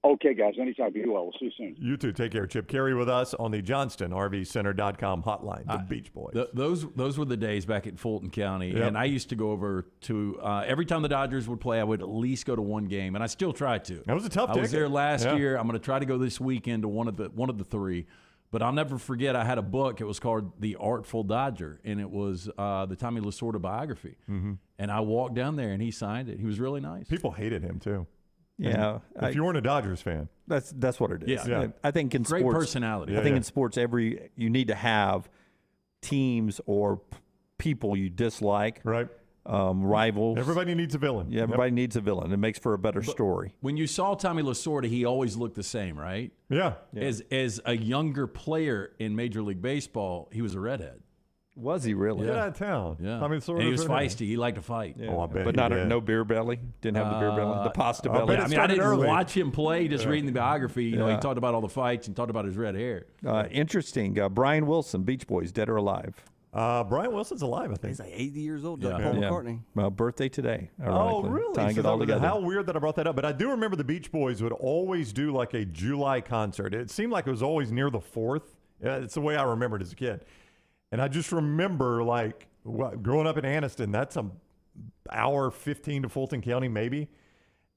Okay, guys. Anytime. Be well. We'll see you soon. You too. Take care. Chip Caray with us on the JohnstonRVCenter.com hotline. The Beach Boys. Those were the days back at Fulton County, Yep. and I used to go over to every time the Dodgers would play, I would at least go to one game, and I still try to. That was a tough I was ticket. there last Yeah. year. I'm going to try to go this weekend to one of the three. But I'll never forget, I had a book. It was called The Artful Dodger, and it was the Tommy Lasorda biography. Mm-hmm. And I walked down there, and he signed it. He was really nice. People hated him, too. Yeah. If you weren't a Dodgers fan. That's what it is. Yeah. I think in Great sports, personality. I think in sports, you need to have teams or people you dislike. Right. Rivals. Everybody needs a villain. Yeah, everybody needs a villain. It makes for a better story. When you saw Tommy Lasorda, he always looked the same, right? Yeah. As a younger player in Major League Baseball, he was a redhead. Was he really? Get out of town. Yeah. Tommy Lasorda and he was redhead. feisty. He liked to fight. Yeah. Oh, I bet But he not did. no beer belly. Didn't have the beer belly. The pasta belly. bet I it mean, I started didn't early. watch him play. Just reading the biography, he Yeah. talked about all the fights and talked about his red hair. Interesting. Brian Wilson, Beach Boys, dead or alive? Brian Wilson's alive, I think. He's like 80 years old, like Yeah. Paul McCartney. Well, birthday today. Oh, ironically. really? Tying So it all that was- together. how weird that I brought that up. But I do remember the Beach Boys would always do like a July concert. It seemed like it was always near the 4th. It's the way I remembered as a kid. And I just remember, like, growing up in Anniston, that's an hour 15 to Fulton County, maybe.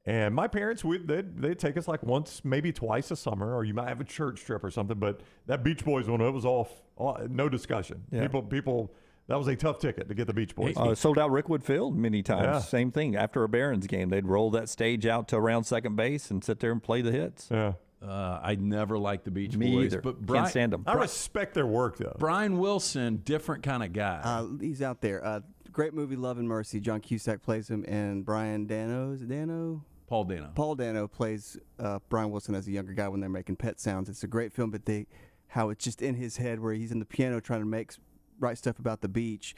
And my parents, they'd take us like once, maybe twice a summer, or you might have a church trip or something. But that Beach Boys one, it was no discussion. Yeah. People, that was a tough ticket to get the Beach Boys. Sold out Rickwood Field many times. Yeah. Same thing. After a Barons game, they'd roll that stage out to around second base and sit there and play the hits. Yeah. I never liked the Beach Me Boys. either. But Can't stand them. I respect their work, though. Brian Wilson, different kind of guy. He's out there. Great movie, Love and Mercy. John Cusack plays him, and Brian Dano, is it Dano? Paul Dano. Paul Dano plays Brian Wilson as a younger guy when they're making Pet Sounds. It's a great film, but how it's just in his head where he's in the piano trying to write stuff about the beach.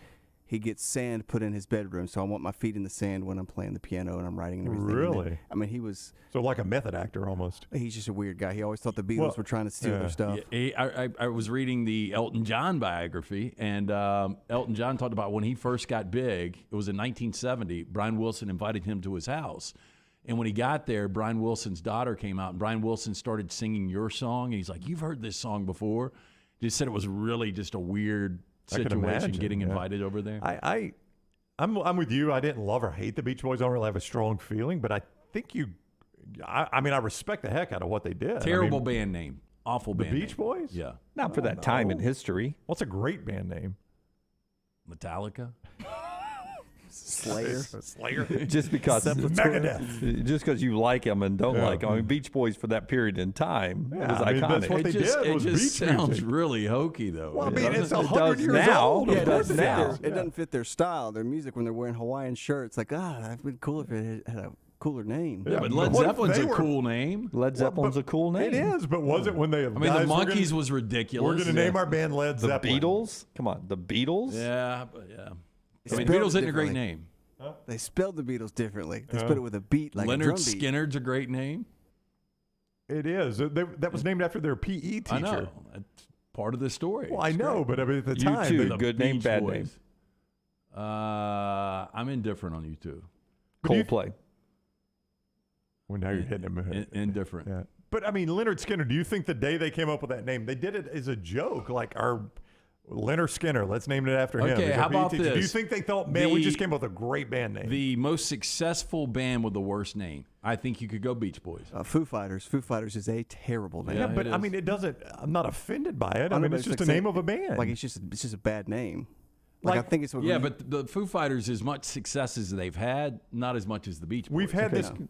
He gets sand put in his bedroom, so I want my feet in the sand when I'm playing the piano and I'm writing and everything. Really? I mean, he was... So like a method actor almost. He's just a weird guy. He always thought the Beatles were trying to steal their stuff. Yeah, I was reading the Elton John biography, and Elton John talked about when he first got big. It was in 1970. Brian Wilson invited him to his house. And when he got there, Brian Wilson's daughter came out, and Brian Wilson started singing Your Song. And he's like, "You've heard this song before." He just said it was really just a weird I can situation imagine, getting yeah. invited over there. I'm with you. I didn't love or hate the Beach Boys. I don't really have a strong feeling, but I think I respect the heck out of what they did. Terrible band name. Awful The band Beach name. Boys? Yeah. Not for that time in history. What's a great band name? Metallica. Slayer. Just because Megadeth. Just because you like them and don't like them. I mean, Beach Boys for that period in time was iconic. That's what they did. It Was just beach sounds music. really hokey, though. Well, I mean, it's It 100 does years now. old. Yeah, Of it course does it now. is. It doesn't fit their style, their music, when they're wearing Hawaiian shirts. Like, that'd been cool if it had a cooler name. Yeah, but Led what if Zeppelin's they a were- cool name. Led Zeppelin's a cool name. It is, but was it when they? I mean, the Monkees was ridiculous. We're going to name our band Led The Zeppelin. Beatles? Come on, the Beatles? Yeah, but yeah. I mean, spelled Beatles isn't a great differently. name. They spelled the Beatles differently. They spelled it with a beat, like a Leonard drum beat. Skinner's a great name. It is. That was named after their PE teacher. I know. That's part of the story. Well, I know, but I mean, at the You time, too. they- Good name, Beach bad Boys. I'm indifferent on you two. Coldplay. Well, now you're hitting him. Indifferent. Yeah. But, I mean, Leonard Skinner, do you think the day they came up with that name, they did it as a joke? Like, our Leonard Skinner, let's name it after him. Okay, how about this? Do you think they thought, man, we just came up with a great band name? The most successful band with the worst name. I think you could go Beach Boys. Foo Fighters. Foo Fighters is a terrible name. Yeah, but, I mean, it doesn't – I'm not offended by it. I mean, it's just the name of a band. Like, it's just a bad name. Like, I think it's what yeah, but the Foo Fighters, as much success as they've had, not as much as the Beach Boys. We've had this –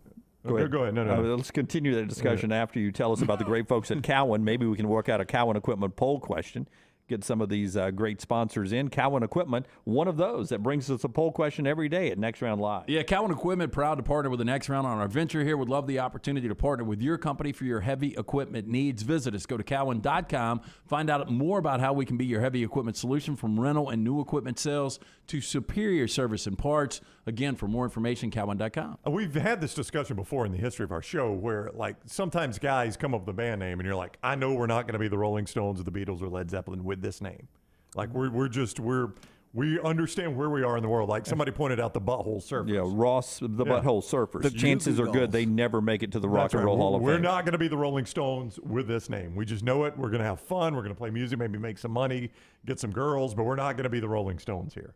Go ahead. No. Let's continue the discussion after you tell us about the great folks at Cowan. Maybe we can work out a Cowan Equipment poll question. Get some of these great sponsors in. Cowan Equipment, one of those that brings us a poll question every day at Next Round Live. Yeah, Cowan Equipment, proud to partner with the Next Round on our venture here. Would love the opportunity to partner with your company for your heavy equipment needs. Visit us. Go to Cowan.com. Find out more about how we can be your heavy equipment solution, from rental and new equipment sales to superior service and parts. Again, for more information, Cowan.com. We've had this discussion before in the history of our show where, like, sometimes guys come up with a band name and you're like, I know we're not going to be the Rolling Stones or the Beatles or Led Zeppelin with this name. Like, we understand where we are in the world. Like, somebody pointed out the Butthole Surfers. Yeah, Ross, the Butthole Surfers. The chances are good they never make it to the Rock and Roll Hall of Fame. We're not going to be the Rolling Stones with this name. We just know it. We're going to have fun. We're going to play music, maybe make some money, get some girls, but we're not going to be the Rolling Stones here.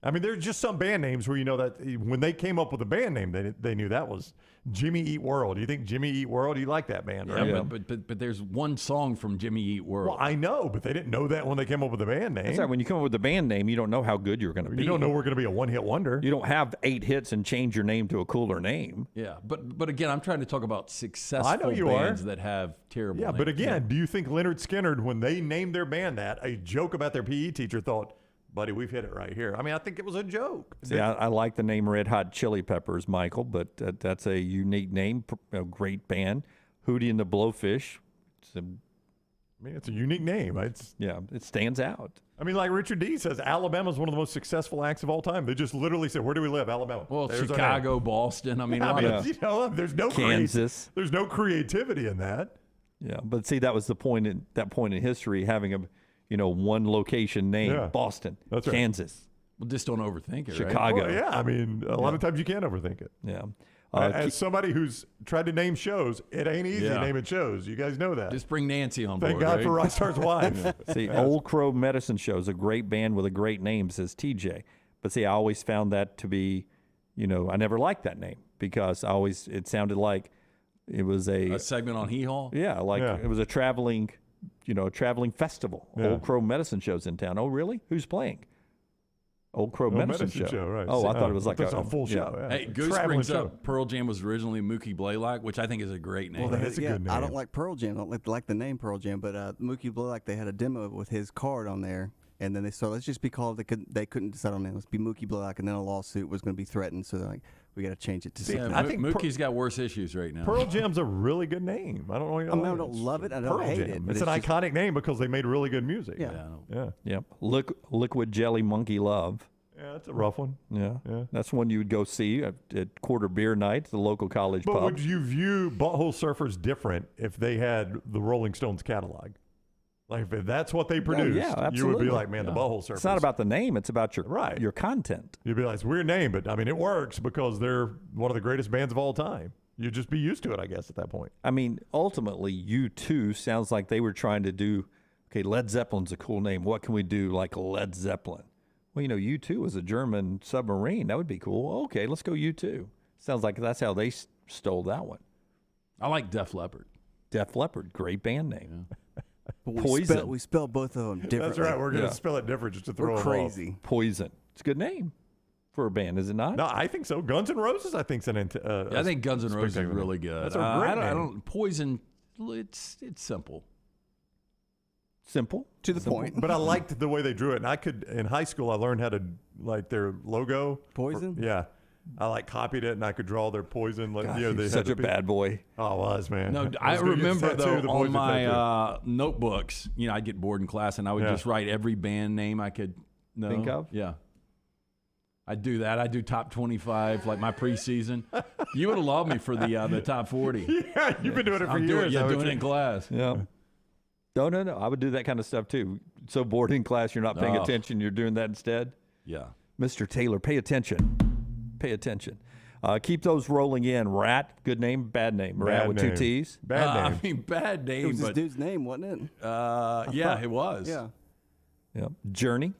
I mean, there's just some band names where you know that when they came up with a band name, they knew that was Jimmy Eat World. You think Jimmy Eat World? You like that band, right? Yeah, but there's one song from Jimmy Eat World. Well, I know, but they didn't know that when they came up with the band name. That's right. When you come up with the band name, you don't know how good you're going to be. You don't know we're going to be a one-hit wonder. You don't have 8 hits and change your name to a cooler name. Yeah, but again, I'm trying to talk about successful I know you bands are. that have terrible names. But again, do you think Leonard Skinner, when they named their band that, a joke about their PE teacher, thought, buddy, we've hit it right here? I mean, I think it was a joke. See, I like the name Red Hot Chili Peppers, Michael, but that's a unique name, a great band. Hootie and the Blowfish. It's a unique name. It stands out. I mean, like Richard D. says, Alabama's one of the most successful acts of all time. They just literally said, where do we live? Alabama. Well, there's Chicago, Boston. I mean, there's no Kansas. There's no creativity in that. Yeah, but see, that was the point in history, having a one location name, Boston, That's right. Kansas. Well, just don't overthink it, Chicago. Right? Well, I mean, a lot of times you can't overthink it. Yeah. As somebody who's tried to name shows, it ain't easy naming shows. You guys know that. Just bring Nancy on board. Thank God for Rockstar's wife. See, Old Crow Medicine Show is a great band with a great name, says TJ. But see, I always found that to be, I never liked that name because it sounded like it was a segment on Hee Haw. Yeah, it was a traveling festival. Yeah. Old Crow Medicine Show's in town. Oh, really? Who's playing? Old Crow Medicine Show. Right. Oh, I thought it was like a full show. Yeah. Hey, Goose brings up Pearl Jam was originally Mookie Blaylock, which I think is a great name. Well, that's a good name. I don't like Pearl Jam. I don't like the name Pearl Jam, but Mookie Blaylock, they had a demo with his card on there, and then let's just be called. They couldn't decide on that. Let's be Mookie Blaylock, and then a lawsuit was going to be threatened. So they're like, we got to change it to something. I think Mookie's got worse issues right now. Pearl Jam's a really good name. I don't know. I don't love it. I don't hate it. It's an iconic name because they made really good music. Yeah. Liquid Jelly Monkey Love. Yeah, that's a rough one. Yeah. That's one you would go see at quarter beer night at the local college pub. But would you view Butthole Surfers different if they had the Rolling Stones catalog? Like, if that's what they produced, you would be like, man, the Butthole Surfers. It's not about the name. It's about your content. You'd be like, it's a weird name, but, I mean, it works because they're one of the greatest bands of all time. You'd just be used to it, I guess, at that point. I mean, ultimately, U2 sounds like they were trying to do, okay, Led Zeppelin's a cool name. What can we do like Led Zeppelin? Well, U2 was a German submarine. That would be cool. Okay, let's go U2. Sounds like that's how they stole that one. I like Def Leppard. Def Leppard, great band name. Yeah. Poison. We spell both of them differently. That's right. We're going to spell it different just to throw We're them crazy. off. Poison. It's a good name for a band, is it not? No, I think so. Guns N' Roses, I think, I think Guns N' Roses is really good. That's a great name. I don't Poison. It's simple. Simple to the point. But I liked the way they drew it, and in high school I learned how to their logo. Poison. I copied it, and I could draw their poison. Gosh, such a bad boy. Oh, I was, man. No, I remember though on my notebooks, I'd get bored in class, and I would just write every band name I could think of. Yeah. I'd do that. I'd do top 25, like my preseason. You would have loved me for the top 40. Yeah, you've been doing it for years. Doing it in class. Yeah. No. I would do that kind of stuff too. So bored in class, you're not paying attention. You're doing that instead. Yeah. Mr. Taylor, pay attention. Pay attention. Keep those rolling in. Rat, good name, bad name. Rat Bad with name. 2 T's. Bad name. I mean, bad name, It was this but dude's name, wasn't it? yeah, it was. Yeah. Yep. Journey.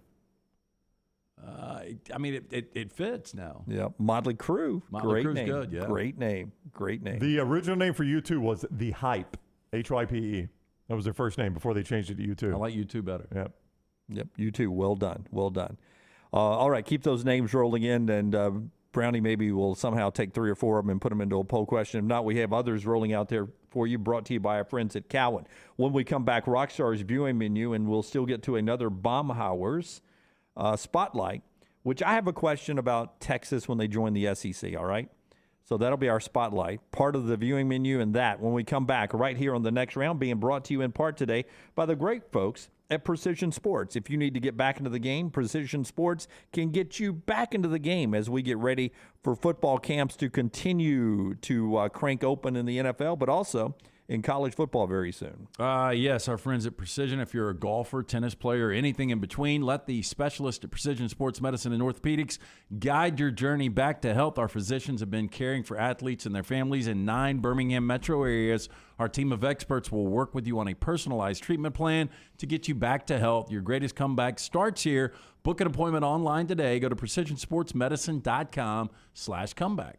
I mean, it fits now. Yep. Motley Crue. Motley Great Crue's name. good, yeah. Great name. Great name. The original name for U2 was The Hype, Hype. That was their first name before they changed it to U2. I like U2 better. Yep. Yep. You too. Well done. Well done. All right. Keep those names rolling in, and Brownie maybe will somehow take 3 or 4 of them and put them into a poll question. If not, we have others rolling out there for you, brought to you by our friends at Cowan. When we come back, Rockstar's viewing menu, and we'll still get to another Baumhauer's spotlight, which I have a question about Texas when they join the SEC, all right? So that'll be our spotlight, part of the viewing menu, and that when we come back right here on the next round, being brought to you in part today by the great folks at Precision Sports. If you need to get back into the game, Precision Sports can get you back into the game as we get ready for football camps to continue to crank open in the NFL, but also in college football very soon. Yes, our friends at Precision. If you're a golfer, tennis player, anything in between, let the specialists at Precision Sports Medicine and Orthopedics guide your journey back to health. Our physicians have been caring for athletes and their families in 9 Birmingham metro areas. Our team of experts will work with you on a personalized treatment plan to get you back to health. Your greatest comeback starts here. Book an appointment online today. Go to precisionsportsmedicine.com/comeback.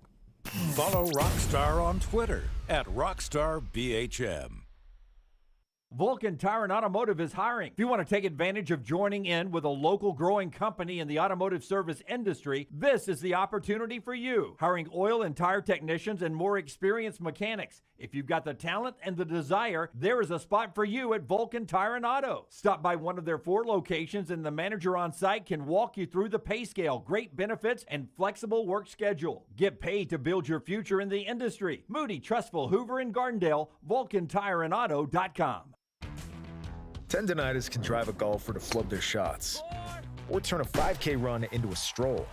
Follow Rockstar on Twitter @RockstarBHM. Vulcan Tire and Automotive is hiring. If you want to take advantage of joining in with a local growing company in the automotive service industry, this is the opportunity for you. Hiring oil and tire technicians and more experienced mechanics. If you've got the talent and the desire, there is a spot for you at Vulcan Tire and Auto. Stop by one of their 4 locations and the manager on site can walk you through the pay scale, great benefits, and flexible work schedule. Get paid to build your future in the industry. Moody, Trustful, Hoover, and Gardendale, VulcanTireandAuto.com. Tendinitis can drive a golfer to flub their shots or turn a 5K run into a stroll.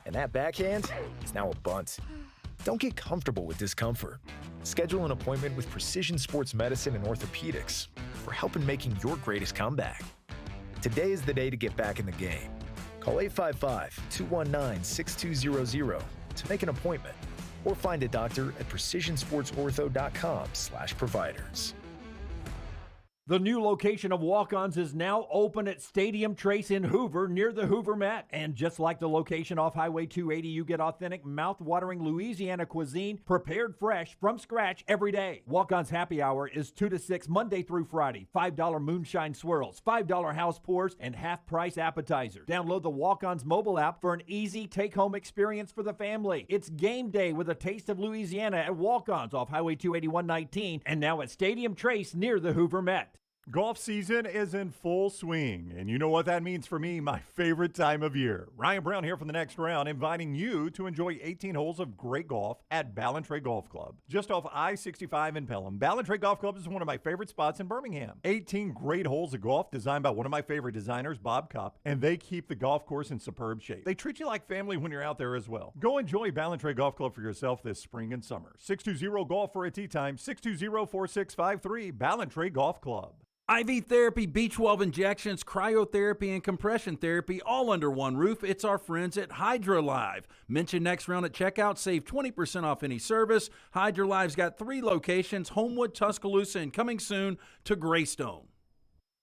And that backhand is now a bunt. Don't get comfortable with discomfort. Schedule an appointment with Precision Sports Medicine and Orthopedics for help in making your greatest comeback. Today is the day to get back in the game. Call 855-219-6200 to make an appointment or find a doctor at precisionsportsortho.com/providers. The new location of Walk-Ons is now open at Stadium Trace in Hoover near the Hoover Met. And just like the location off Highway 280, you get authentic, mouth-watering Louisiana cuisine prepared fresh from scratch every day. Walk-Ons Happy Hour is 2 to 6 Monday through Friday. $5 moonshine swirls, $5 house pours, and half-price appetizers. Download the Walk-Ons mobile app for an easy take-home experience for the family. It's game day with a taste of Louisiana at Walk-Ons off Highway 281-19 and now at Stadium Trace near the Hoover Met. Golf season is in full swing, and you know what that means for me, my favorite time of year. Ryan Brown here from the next round, inviting you to enjoy 18 holes of great golf at Ballantrae Golf Club. Just off I-65 in Pelham, Ballantrae Golf Club is one of my favorite spots in Birmingham. 18 great holes of golf designed by one of my favorite designers, Bob Cupp, and they keep the golf course in superb shape. They treat you like family when you're out there as well. Go enjoy Ballantrae Golf Club for yourself this spring and summer. 620-GOLF for a tee time, 620-4653, Ballantrae Golf Club. IV therapy, B12 injections, cryotherapy, and compression therapy all under one roof. It's our friends at HydroLive. Mention next round at checkout. Save 20% off any service. HydroLive's got 3 locations, Homewood, Tuscaloosa, and coming soon to Greystone.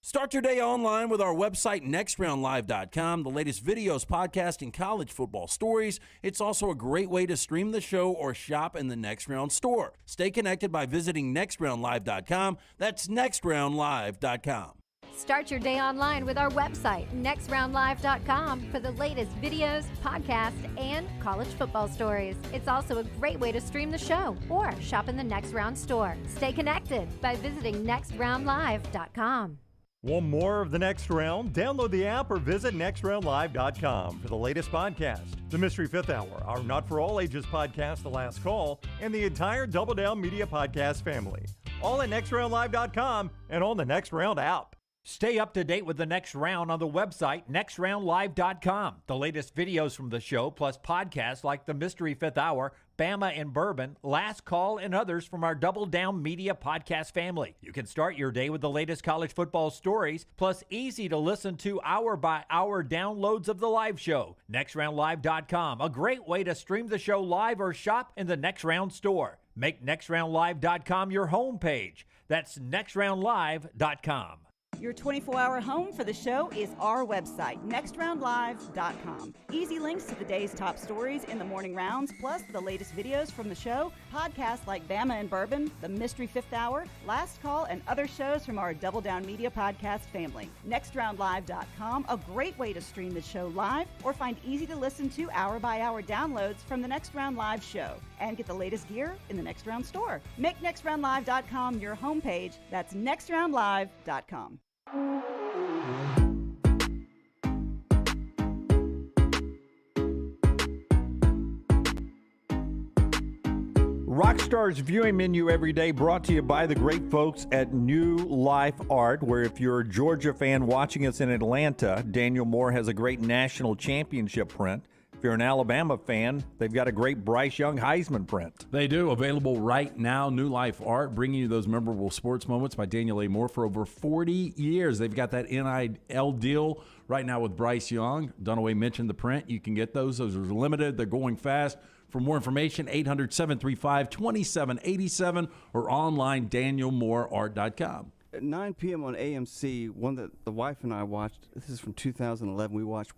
Start your day online with our website, nextroundlive.com. The latest videos, podcasts, and college football stories. It's also a great way to stream the show or shop in the Next Round store. Stay connected by visiting nextroundlive.com. That's nextroundlive.com. Start your day online with our website, nextroundlive.com, for the latest videos, podcasts, and college football stories. It's also a great way to stream the show or shop in the Next Round store. Stay connected by visiting nextroundlive.com. Want more of the Next Round? Download the app or visit nextroundlive.com for the latest podcast. The Mystery Fifth Hour, our Not For All Ages podcast, The Last Call, and the entire Double Down Media podcast family. All at nextroundlive.com and on the Next Round app. Stay up to date with the Next Round on the website, nextroundlive.com. The latest videos from the show, plus podcasts like The Mystery Fifth Hour, Bama and Bourbon, Last Call, and others from our Double Down Media podcast family. You can start your day with the latest college football stories, plus easy to listen to hour-by-hour downloads of the live show. NextRoundLive.com, a great way to stream the show live or shop in the Next Round store. Make NextRoundLive.com your homepage. That's NextRoundLive.com. Your 24-hour home for the show is our website, nextroundlive.com. Easy links to the day's top stories in the morning rounds, plus the latest videos from the show, podcasts like Bama and Bourbon, The Mystery Fifth Hour, Last Call, and other shows from our Double Down Media podcast family. Nextroundlive.com, a great way to stream the show live or find easy-to-listen to hour-by-hour downloads from the Next Round Live show. And get the latest gear in the Next Round store. Make nextroundlive.com your homepage. That's nextroundlive.com. Rockstar's viewing menu every day brought to you by the great folks at New Life Art, where if you're a Georgia fan watching us in Atlanta, Daniel Moore has a great national championship print. If you're an Alabama fan, they've got a great Bryce Young Heisman print. They do. Available right now. New Life Art, bringing you those memorable sports moments by Daniel A. Moore for over 40 years. They've got that NIL deal right now with Bryce Young. Dunaway mentioned the print. You can get those. Those are limited. They're going fast. For more information, 800-735-2787 or online, danielmooreart.com. At 9 p.m. on AMC, one that the wife and I watched, this is from 2011. We watched,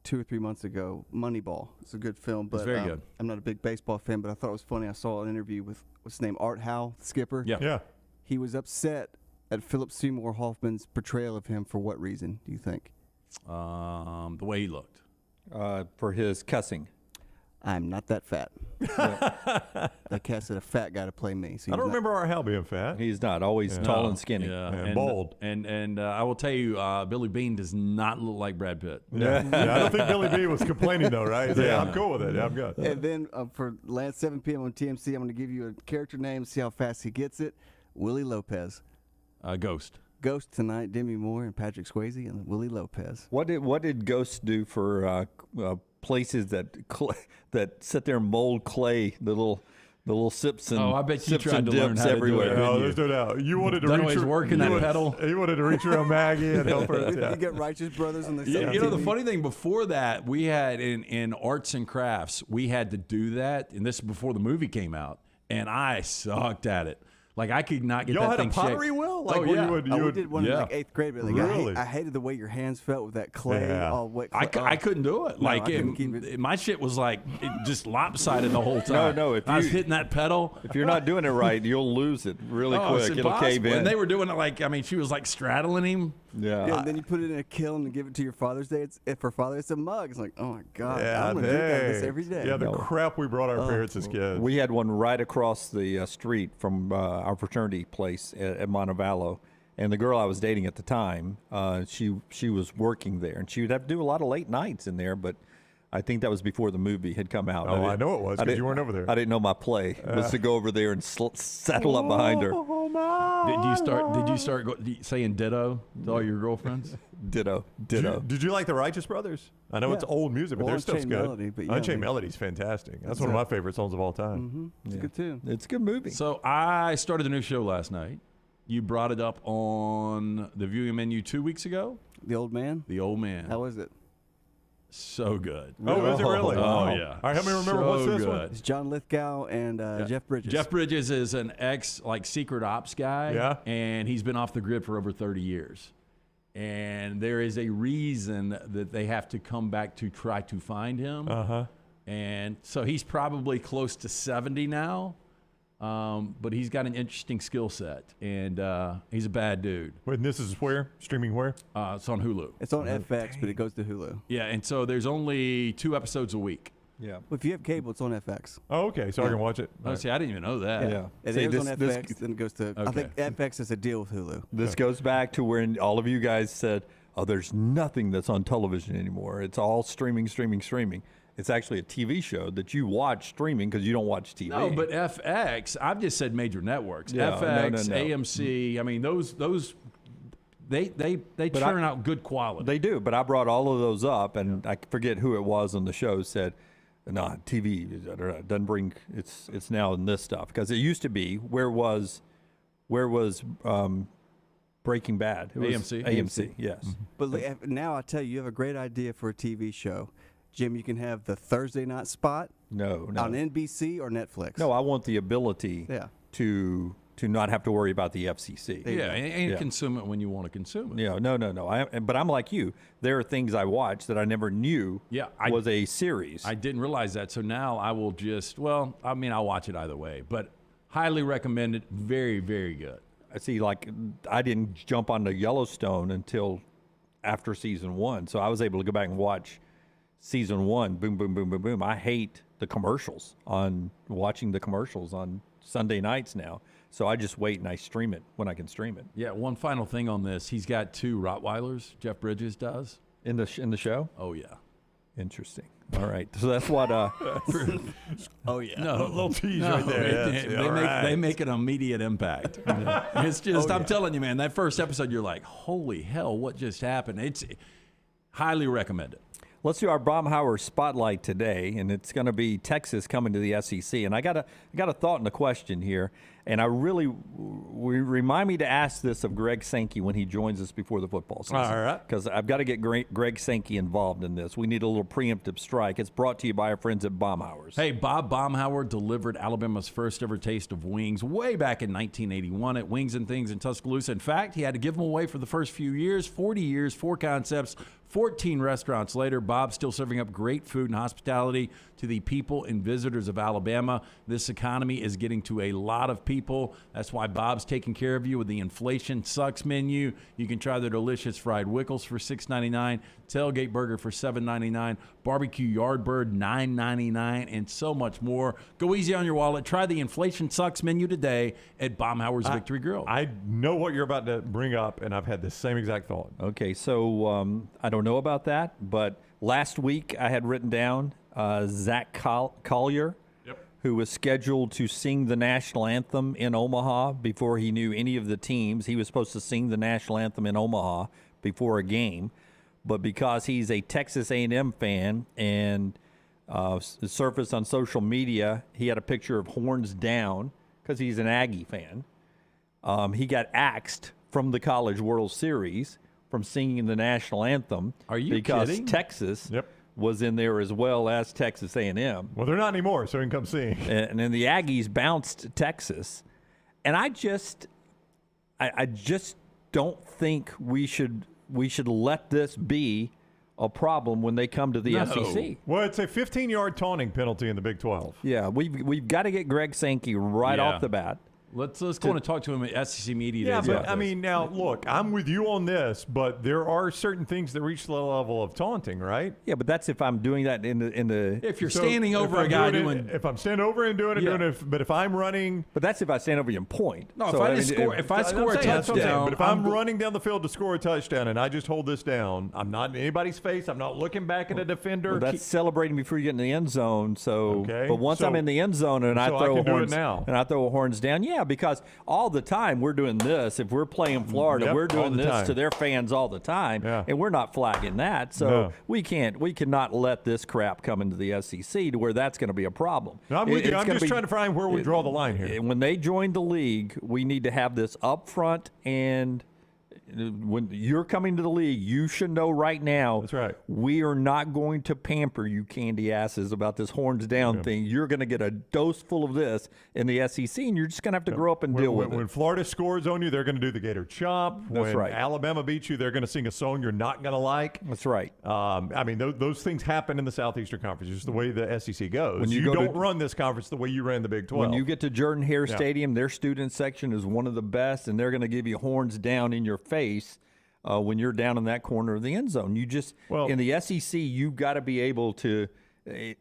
2 or 3 months ago, Moneyball. It's a good film, but It's very good. I'm not a big baseball fan, but I thought it was funny. I saw an interview with, what's his name, Art Howe, the skipper. Yeah. He was upset at Philip Seymour Hoffman's portrayal of him for what reason, do you think? The way he looked. For his cussing. I'm not that fat. They casted a fat guy to play me. So I don't remember Art Howe being fat. He's not. Always tall and skinny. And bold. And I will tell you, Billy Bean does not look like Brad Pitt. Yeah. I don't think Billy B was complaining, though, right? He said, Yeah. I'm cool with it. I'm good. And then for last 7 p.m. on TMC, I'm going to give you a character name, see how fast he gets it. Willie Lopez. Ghost. Ghost tonight, Demi Moore and Patrick Swayze and Willie Lopez. What did Ghost do for places that sit there and mold clay, the little sips and I bet you sips tried and to learn dips how to do everywhere. it. No, there's no doubt. You wanted to Dunaway's reach working that pedal. He wanted to reach around Maggie and help her. You get Righteous Brothers on the You know, the funny thing, before that, we had in arts and crafts, we had to do that, and this is before the movie came out, and I sucked at it. Like, I could not get Y'all that had thing a pottery shaped. wheel? Like, oh, where yeah. you we did one in like 8th grade, but like, Really? I hated the way your hands felt with that clay all wet. I couldn't do it. No, Like, I couldn't keep it. my shit was like just lopsided the whole time. No, if I was you- hitting that pedal. If you're not doing it right, you'll lose it really it's quick. It'll cave impossible. in. And they were doing it like, I mean, she was like straddling him. Yeah, and then you put it in a kiln and give it to your Father's Day. For Father, it's a mug. It's like, oh my God, Yeah, I'm gonna drink out of this hey. every day. Yeah, the crap we brought our parents as kids. We had one right across the street from our fraternity place at Montevallo, and the girl I was dating at the time, she was working there, and she would have to do a lot of late nights in there, but I think that was before the movie had come out. Oh, I know it was, 'cause you weren't over there. I didn't know my play was to go over there and saddle up behind her. Did you start saying ditto to all your girlfriends? Ditto. Did you like the Righteous Brothers? I know it's old music, but Well, their stuff's Unchained good. Melody, but yeah, Unchained Melody's fantastic. That's one of my favorite songs of all time. It's a good tune. It's a good movie. So I started a new show last night. You brought it up on the viewing menu 2 weeks ago. The Old Man. The Old Man. How was it? So good. Oh, is it really? Oh, Wow. yeah. All right, help me remember, what's this one? It's John Lithgow and Jeff Bridges. Jeff Bridges is an secret ops guy. Yeah. And he's been off the grid for over 30 years. And there is a reason that they have to come back to try to find him. Uh-huh. And so he's probably close to 70 now. But he's got an interesting skill set, and he's a bad dude. Wait, and this is where? Streaming where? It's on Hulu. It's on FX, but it goes to Hulu. Yeah, and so there's only 2 episodes a week. Yeah. Well, if you have cable, it's on FX. Oh, okay, so I can watch it. Oh, see, I didn't even know that. Yeah. It See, airs on this- FX, then it goes to. I Okay. think FX has a deal with Hulu. This goes back to when all of you guys said, oh, there's nothing that's on television anymore. It's all streaming. It's actually a TV show that you watch streaming because you don't watch TV. No, but FX, I've just said major networks. Yeah, FX, no. AMC, I mean, those they churn out good quality. They do, but I brought all of those up, and I forget who it was on the show said, No, TV doesn't bring. It's now in this stuff because it used to be where was Breaking Bad? It was AMC. AMC, yes. But now I tell you, you have a great idea for a TV show. Jim, you can have the Thursday night spot No. on NBC or Netflix. No, I want the ability Yeah. to not have to worry about the FCC. Yeah, and consume it when you want to consume it. Yeah, no. But I'm like you. There are things I watch that I never knew was a series. I didn't realize that. So now I will I'll watch it either way. But highly recommend it. Very, very good. I see, like, I didn't jump onto Yellowstone until after season 1. So I was able to go back and watch season 1. Boom, boom, boom, boom, boom. I hate the commercials watching the commercials on Sunday nights now. So I just wait and I stream it when I can stream it. Yeah, one final thing on this. He's got 2 Rottweilers, Jeff Bridges does. In the show? Oh, yeah. Interesting. All right. So that's what oh, yeah. No, little tease right there. They make an immediate impact. It's just, I'm telling you, man, that first episode, you're like, holy hell, what just happened? It's highly recommended. Let's do our Baumhauer Spotlight today, and it's going to be Texas coming to the SEC. And I got a thought and a question here, and remind me to ask this of Greg Sankey when he joins us before the football season. All right. Because I've got to get Greg Sankey involved in this. We need a little preemptive strike. It's brought to you by our friends at Baumhauer's. Hey, Bob Baumhauer delivered Alabama's first ever taste of wings way back in 1981 at Wings and Things in Tuscaloosa. In fact, he had to give them away for the first few years, 40 years, 4 concepts, 14 restaurants later. Bob's still serving up great food and hospitality to the people and visitors of Alabama. This economy is getting to a lot of people. That's why Bob's taking care of you with the Inflation Sucks menu. You can try their delicious fried Wickles for $6.99, tailgate burger for $7.99, barbecue Yardbird $9.99, and so much more. Go easy on your wallet. Try the Inflation Sucks menu today at Baumhauer's Victory Grill. I know what you're about to bring up, and I've had the same exact thought. Okay, so I don't know about that, but last week I had written down Zach Collier, who was scheduled to sing the national anthem in Omaha before he knew any of the teams. He was supposed to sing the national anthem in Omaha before a game, but because he's a Texas A&M fan and surfaced on social media, he had a picture of horns down because he's an Aggie fan. He got axed from the College World Series from singing the national anthem. Are you because kidding? Texas was in there as well as Texas A&M. Well, they're not anymore, so he can come sing. And then the Aggies bounced Texas. And I just don't think we should let this be a problem when they come to the SEC. Well, it's a 15-yard taunting penalty in the Big 12. Yeah, we've got to get Greg Sankey right off the bat. Let's go and talk to him at SEC Media Days. Yeah, but I mean, now, look, I'm with you on this, but there are certain things that reach the level of taunting, right? Yeah, but that's if I'm doing that in the if you're standing over a guy doing if I'm standing over and doing it, but if I'm running. But that's if I stand over you and point. No, so if I score a touchdown. But if I'm running down the field to score a touchdown and I just hold this down, I'm not in anybody's face. I'm not looking back at a defender. Well, that's celebrating before you get in the end zone. So, but once I'm in the end zone and I throw horns down, yeah, because all the time we're doing this. If we're playing Florida, we're doing this to their fans all the time, and we're not flagging that. So we cannot let this crap come into the SEC to where that's going to be a problem. No, I'm with you. I'm just trying to find where we draw the line here. When they join the league, we need to have this up front, and when you're coming to the league, you should know right now. That's right. We are not going to pamper you candy asses about this horns down thing. You're going to get a dose full of this in the SEC, and you're just going to have to grow up and deal with it. When Florida scores on you, they're going to do the Gator Chop. That's right. When Alabama beats you, they're going to sing a song you're not going to like. That's right. I mean, those things happen in the Southeastern Conference. It's just the way the SEC goes. When you don't run this conference the way you ran the Big 12. When you get to Jordan-Hare Stadium, their student section is one of the best, and they're going to give you horns down in your face when you're down in that corner of the end zone. You just in the SEC, you've got to be able to.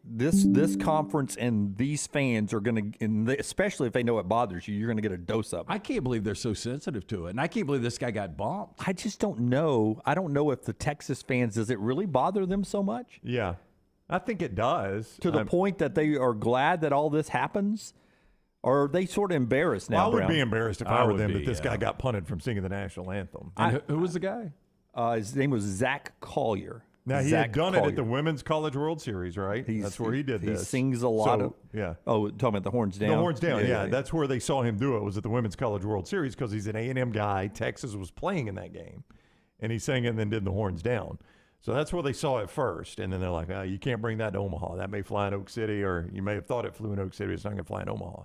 This conference and these fans are going to, especially if they know it bothers you, you're going to get a dose of it. I can't believe they're so sensitive to it, and I can't believe this guy got bumped. I just don't know. I don't know if the Texas fans, does it really bother them so much? Yeah, I think it does. To the point that they are glad that all this happens? Or are they sort of embarrassed now? Well, I would be embarrassed if I were them that this guy got punted from singing the national anthem. And who was the guy? His name was Zach Collier. Now, he Zach had done it at the Collier. Women's College World Series, right? That's where he did this. He sings a lot So, of. Yeah. Oh, talking about the horns down. The horns down, yeah. That's where they saw him do it, was at the Women's College World Series, because he's an A&M guy. Texas was playing in that game. And he sang it and then did the horns down. So that's where they saw it first. And then they're like, you can't bring that to Omaha. That may fly in Oak City, or you may have thought it flew in Oak City. It's not going to fly in Omaha.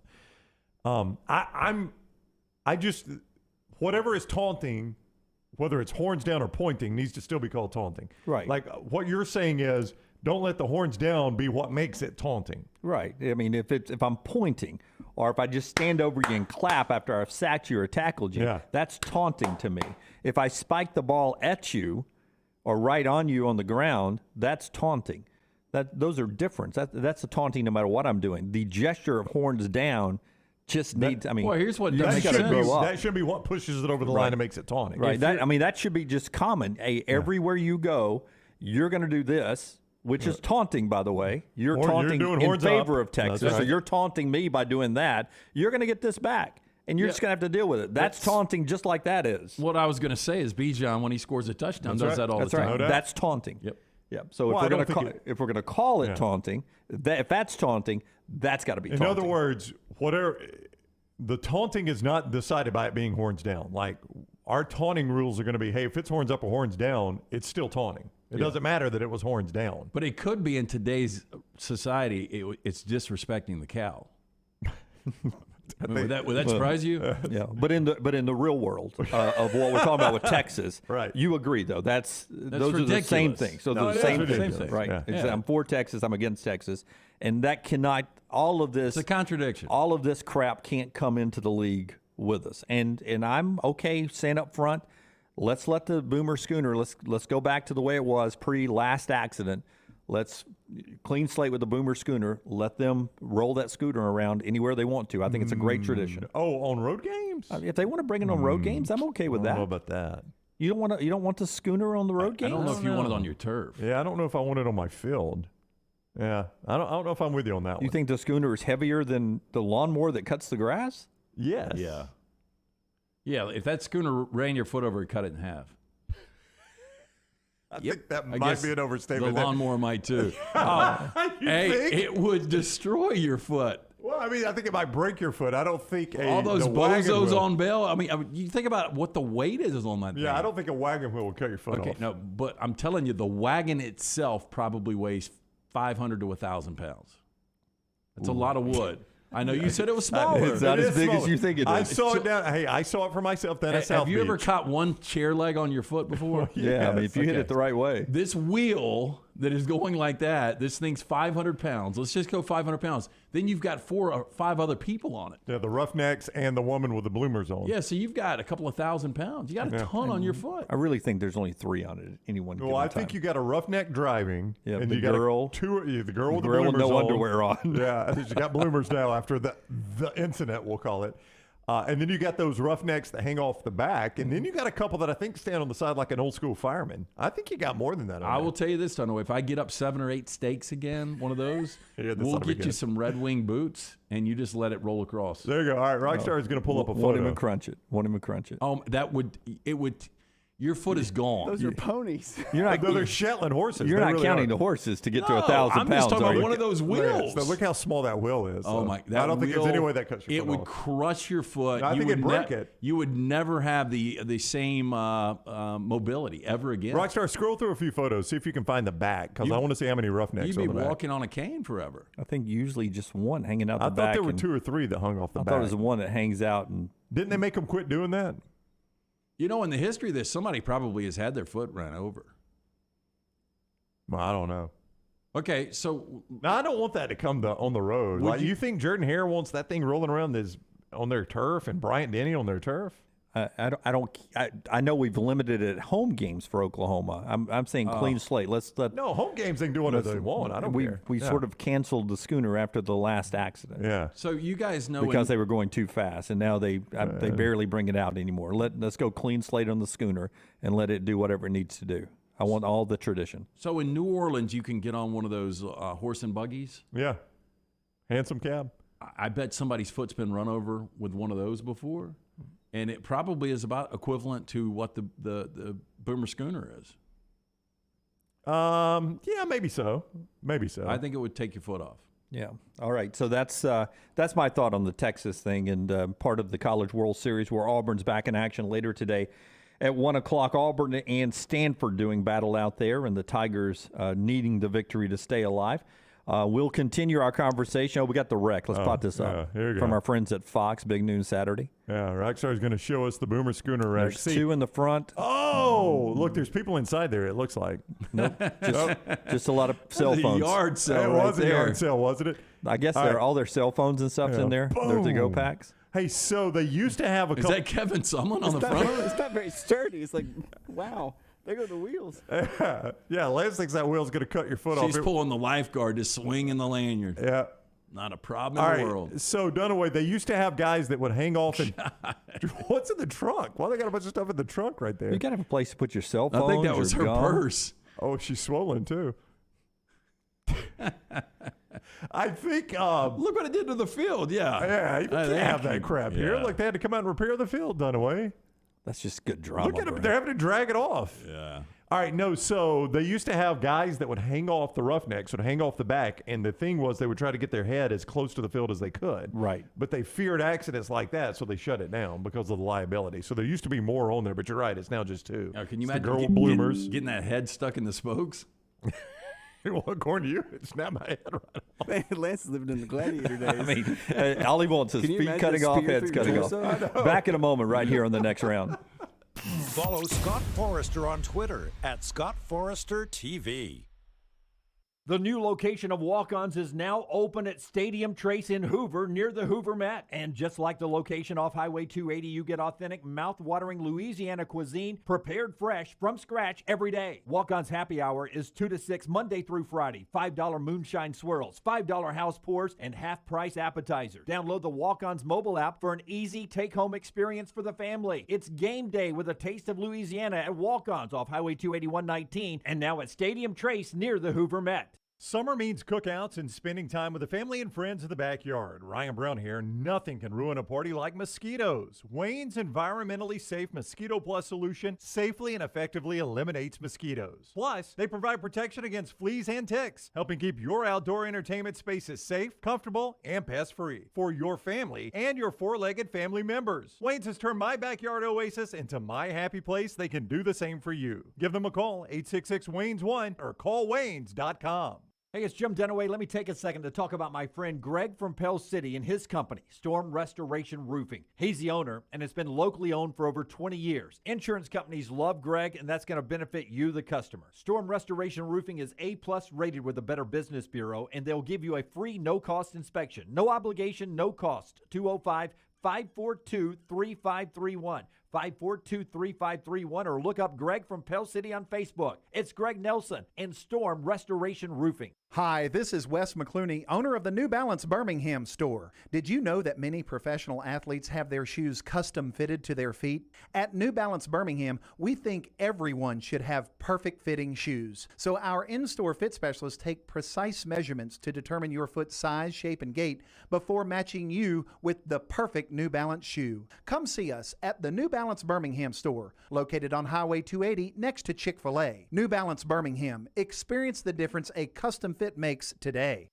I just, whatever is taunting, whether it's horns down or pointing, needs to still be called taunting. Right. Like what you're saying is, don't let the horns down be what makes it taunting. Right. I mean, if I'm pointing, or if I just stand over you and clap after I've sacked you or tackled you, that's taunting to me. If I spike the ball at you or right on you on the ground, that's taunting. Those are different. That's a taunting no matter what I'm doing. The gesture of horns down just needs. I mean, well, here's what that doesn't should, sense. that should be what pushes it over the line and makes it taunting. Right. That should be just common. Everywhere you go, you're going to do this, which is taunting, by the way. You're taunting in favor of Texas. So you're taunting me by doing that. You're going to get this back. And you're just going to have to deal with it. That's taunting just like that is. What I was going to say is Bijan, when he scores a touchdown, does that all the time. Right. That's taunting. Yep. Yep. So if we're going to call it taunting, if that's taunting, that's got to be taunting. In other words, whatever the taunting is not decided by it being horns down. Like our taunting rules are going to be, hey, if it's horns up or horns down, it's still taunting. It doesn't matter that it was horns down. But it could be in today's society, it's disrespecting the cow. Would that surprise you? Yeah, but in the real world of what we're talking about with Texas, right? You agree though? Those ridiculous. are the same thing. So they're the same thing, right? Yeah. I'm for Texas. I'm against Texas, and that cannot. All of this. It's a contradiction. All of this crap can't come into the league with us, and I'm okay saying up front. Let's let the Boomer Schooner. Let's go back to the way it was pre-last accident. Let's clean slate with the Boomer Schooner. Let them roll that scooter around anywhere they want to. I think it's a great tradition. Oh, on road games? If they want to bring it on road games, I'm okay with that. I don't know about that. You don't want the schooner on the road games? I don't know if you want it on your turf. Yeah, I don't know if I want it on my field. Yeah, I don't know if I'm with you on that one. You think the schooner is heavier than the lawnmower that cuts the grass? Yes. Yeah. Yeah, if that schooner ran your foot over, it cut it in half. I think that might be an overstatement. The lawnmower might too. It would destroy your foot. Well, I mean, I think it might break your foot. I don't think all those bozos on bail. I mean, you think about what the weight is on that thing. Yeah, I don't think a wagon wheel will cut your foot off. No, but I'm telling you, the wagon itself probably weighs 500 to 1,000 pounds. That's a lot of wood. I know you said it was smaller. It's not as big as you think it is. I saw it down. Hey, I saw it for myself down at South Have you ever Beach. caught one chair leg on your foot before? Yeah, I mean, if you hit it the right way. This wheel that is going like that, this thing's 500 pounds. Let's just go 500 pounds. Then you've got 4 or 5 other people on it. Yeah, the Roughnecks and the woman with the bloomers on. Yeah, so you've got a couple of 1,000 pounds. You got a ton on your foot. I really think there's only 3 on it at any one given Well, I time. think you got a roughneck driving. Yeah, and the you girl. Got the girl with the girl bloomers with no on. underwear on. Yeah, she's got bloomers now after the incident, we'll call it. And then you got those roughnecks that hang off the back, and then you got a couple that I think stand on the side like an old school fireman. I think you got more than that. I will tell you this, Dunaway, if I get up 7 or 8 steaks again, one of those, we'll get you some Red Wing boots, and you just let it roll across. There you go. All right, Rockstar is going to pull up a photo. Want him and crunch it. Oh, it would. Your foot is gone. Those are ponies. You're not. They're Shetland horses. You're They not really counting are. the horses to get to 1,000 pounds. I'm just talking are about you? one of those wheels. So look how small that wheel is. Oh So my! I don't think there's any way that cuts your It foot would off. crush your foot. No, I think it'd break it. You would never have the same mobility ever again. Rockstar, scroll through a few photos, see if you can find the back, because I want to see how many roughnecks You'd on be the back. walking on a cane forever. I think usually just one hanging out the I back. thought there were and 2 or 3 that hung off the I back. thought it was the one that hangs out and. Didn't they make them quit doing that? You know, in the history of this, somebody probably has had their foot run over. Well, I don't know. Okay, so now I don't want that to come on the road. Like, you think Jordan Hare wants that thing rolling around on their turf and Bryant Denny on their turf? I know we've limited it at home games for Oklahoma. I'm saying clean slate. No, home games they can do whatever they want. I don't care. We sort of canceled the schooner after the last accident. Yeah. So you guys know because they were going too fast, and now they barely bring it out anymore. Let's go clean slate on the schooner and let it do whatever it needs to do. I want all the tradition. So in New Orleans, you can get on one of those horse and buggies. Yeah. Handsome cab. I bet somebody's foot's been run over with one of those before. And it probably is about equivalent to what the Boomer Schooner is. Yeah, maybe so. Maybe so. I think it would take your foot off. Yeah. All right. So that's my thought on the Texas thing, and part of the College World Series where Auburn's back in action later today at 1 o'clock. Auburn and Stanford doing battle out there, and the Tigers needing the victory to stay alive. We'll continue our conversation. We got the wreck. Let's pot this up here you from go. our friends at Fox. Big Noon Saturday. Yeah, Rockstar's going to show us the Boomer Schooner wreck. There's two in the front. Oh, look, there's people inside there, it looks like. Nope. Just a lot of cell phones. Yard sale. It was a yard sale, wasn't it? I guess all their cell phones and stuff's in there. Their to-go packs. Hey, so they used to have a couple. Is that Kevin Sumlin on the front? It's not very sturdy. It's like, wow, there go the wheels. Yeah, Lance thinks that wheel's going to cut your foot off. She's pulling the lifeguard to swing in the lanyard. Yeah. Not a problem in the world. So, Dunaway, they used to have guys that would hang off and what's in the trunk? Why they got a bunch of stuff in the trunk right there? You got to have a place to put your cell phone. I think that was her purse. Oh, she's swollen too. I think. Look what it did to the field. Yeah. Yeah, you can't have that crap here. Look, they had to come out and repair the field, Dunaway. That's just good drama. Look at them. They're having to drag it off. Yeah. All right, no, so they used to have guys that would hang off the roughnecks, would hang off the back, and the thing was they would try to get their head as close to the field as they could. Right. But they feared accidents like that, so they shut it down because of the liability. So there used to be more on there, but you're right, it's now just two. Now, can you It's imagine the girl bloomers. getting that head stuck in the spokes? Well, according to you, it snapped my head right off. Man, Lance is living in the gladiator days. I mean, all he wants is Can you feet imagine cutting a off, spear heads through cutting your off. torso? Back in a moment right here on the next round. Follow Scott Forrester on Twitter at Scott Forrester TV. The new location of Walk-Ons is now open at Stadium Trace in Hoover, near the Hoover Met. And just like the location off Highway 280, you get authentic, mouth-watering Louisiana cuisine prepared fresh from scratch every day. Walk-Ons Happy Hour is 2 to 6 Monday through Friday. $5 moonshine swirls, $5 house pours, and half-price appetizers. Download the Walk-Ons mobile app for an easy take-home experience for the family. It's game day with a taste of Louisiana at Walk-Ons off Highway 281-19 and now at Stadium Trace near the Hoover Met. Summer means cookouts and spending time with the family and friends in the backyard. Ryan Brown here. Nothing can ruin a party like mosquitoes. Wayne's environmentally safe Mosquito Plus solution safely and effectively eliminates mosquitoes. Plus, they provide protection against fleas and ticks, helping keep your outdoor entertainment spaces safe, comfortable, and pest-free for your family and your four-legged family members. Wayne's has turned my backyard oasis into my happy place. They can do the same for you. Give them a call, 866-WAYNES-1, or callwaynes.com. Hey, it's Jim Dunaway. Let me take a second to talk about my friend Greg from Pell City and his company, Storm Restoration Roofing. He's the owner, and it's been locally owned for over 20 years. Insurance companies love Greg, and that's going to benefit you, the customer. Storm Restoration Roofing is A-plus rated with the Better Business Bureau, and they'll give you a free no-cost inspection. No obligation, no cost. 205-542-3531. 542-3531, or look up Greg from Pell City on Facebook. It's Greg Nelson and Storm Restoration Roofing. Hi, this is Wes McClooney, owner of the New Balance Birmingham store. Did you know that many professional athletes have their shoes custom fitted to their feet? At New Balance Birmingham, we think everyone should have perfect fitting shoes. So our in-store fit specialists take precise measurements to determine your foot size, shape, and gait before matching you with the perfect New Balance shoe. Come see us at the New Balance Birmingham store, located on Highway 280 next to Chick-fil-A. New Balance Birmingham. Experience the difference a custom fit makes today.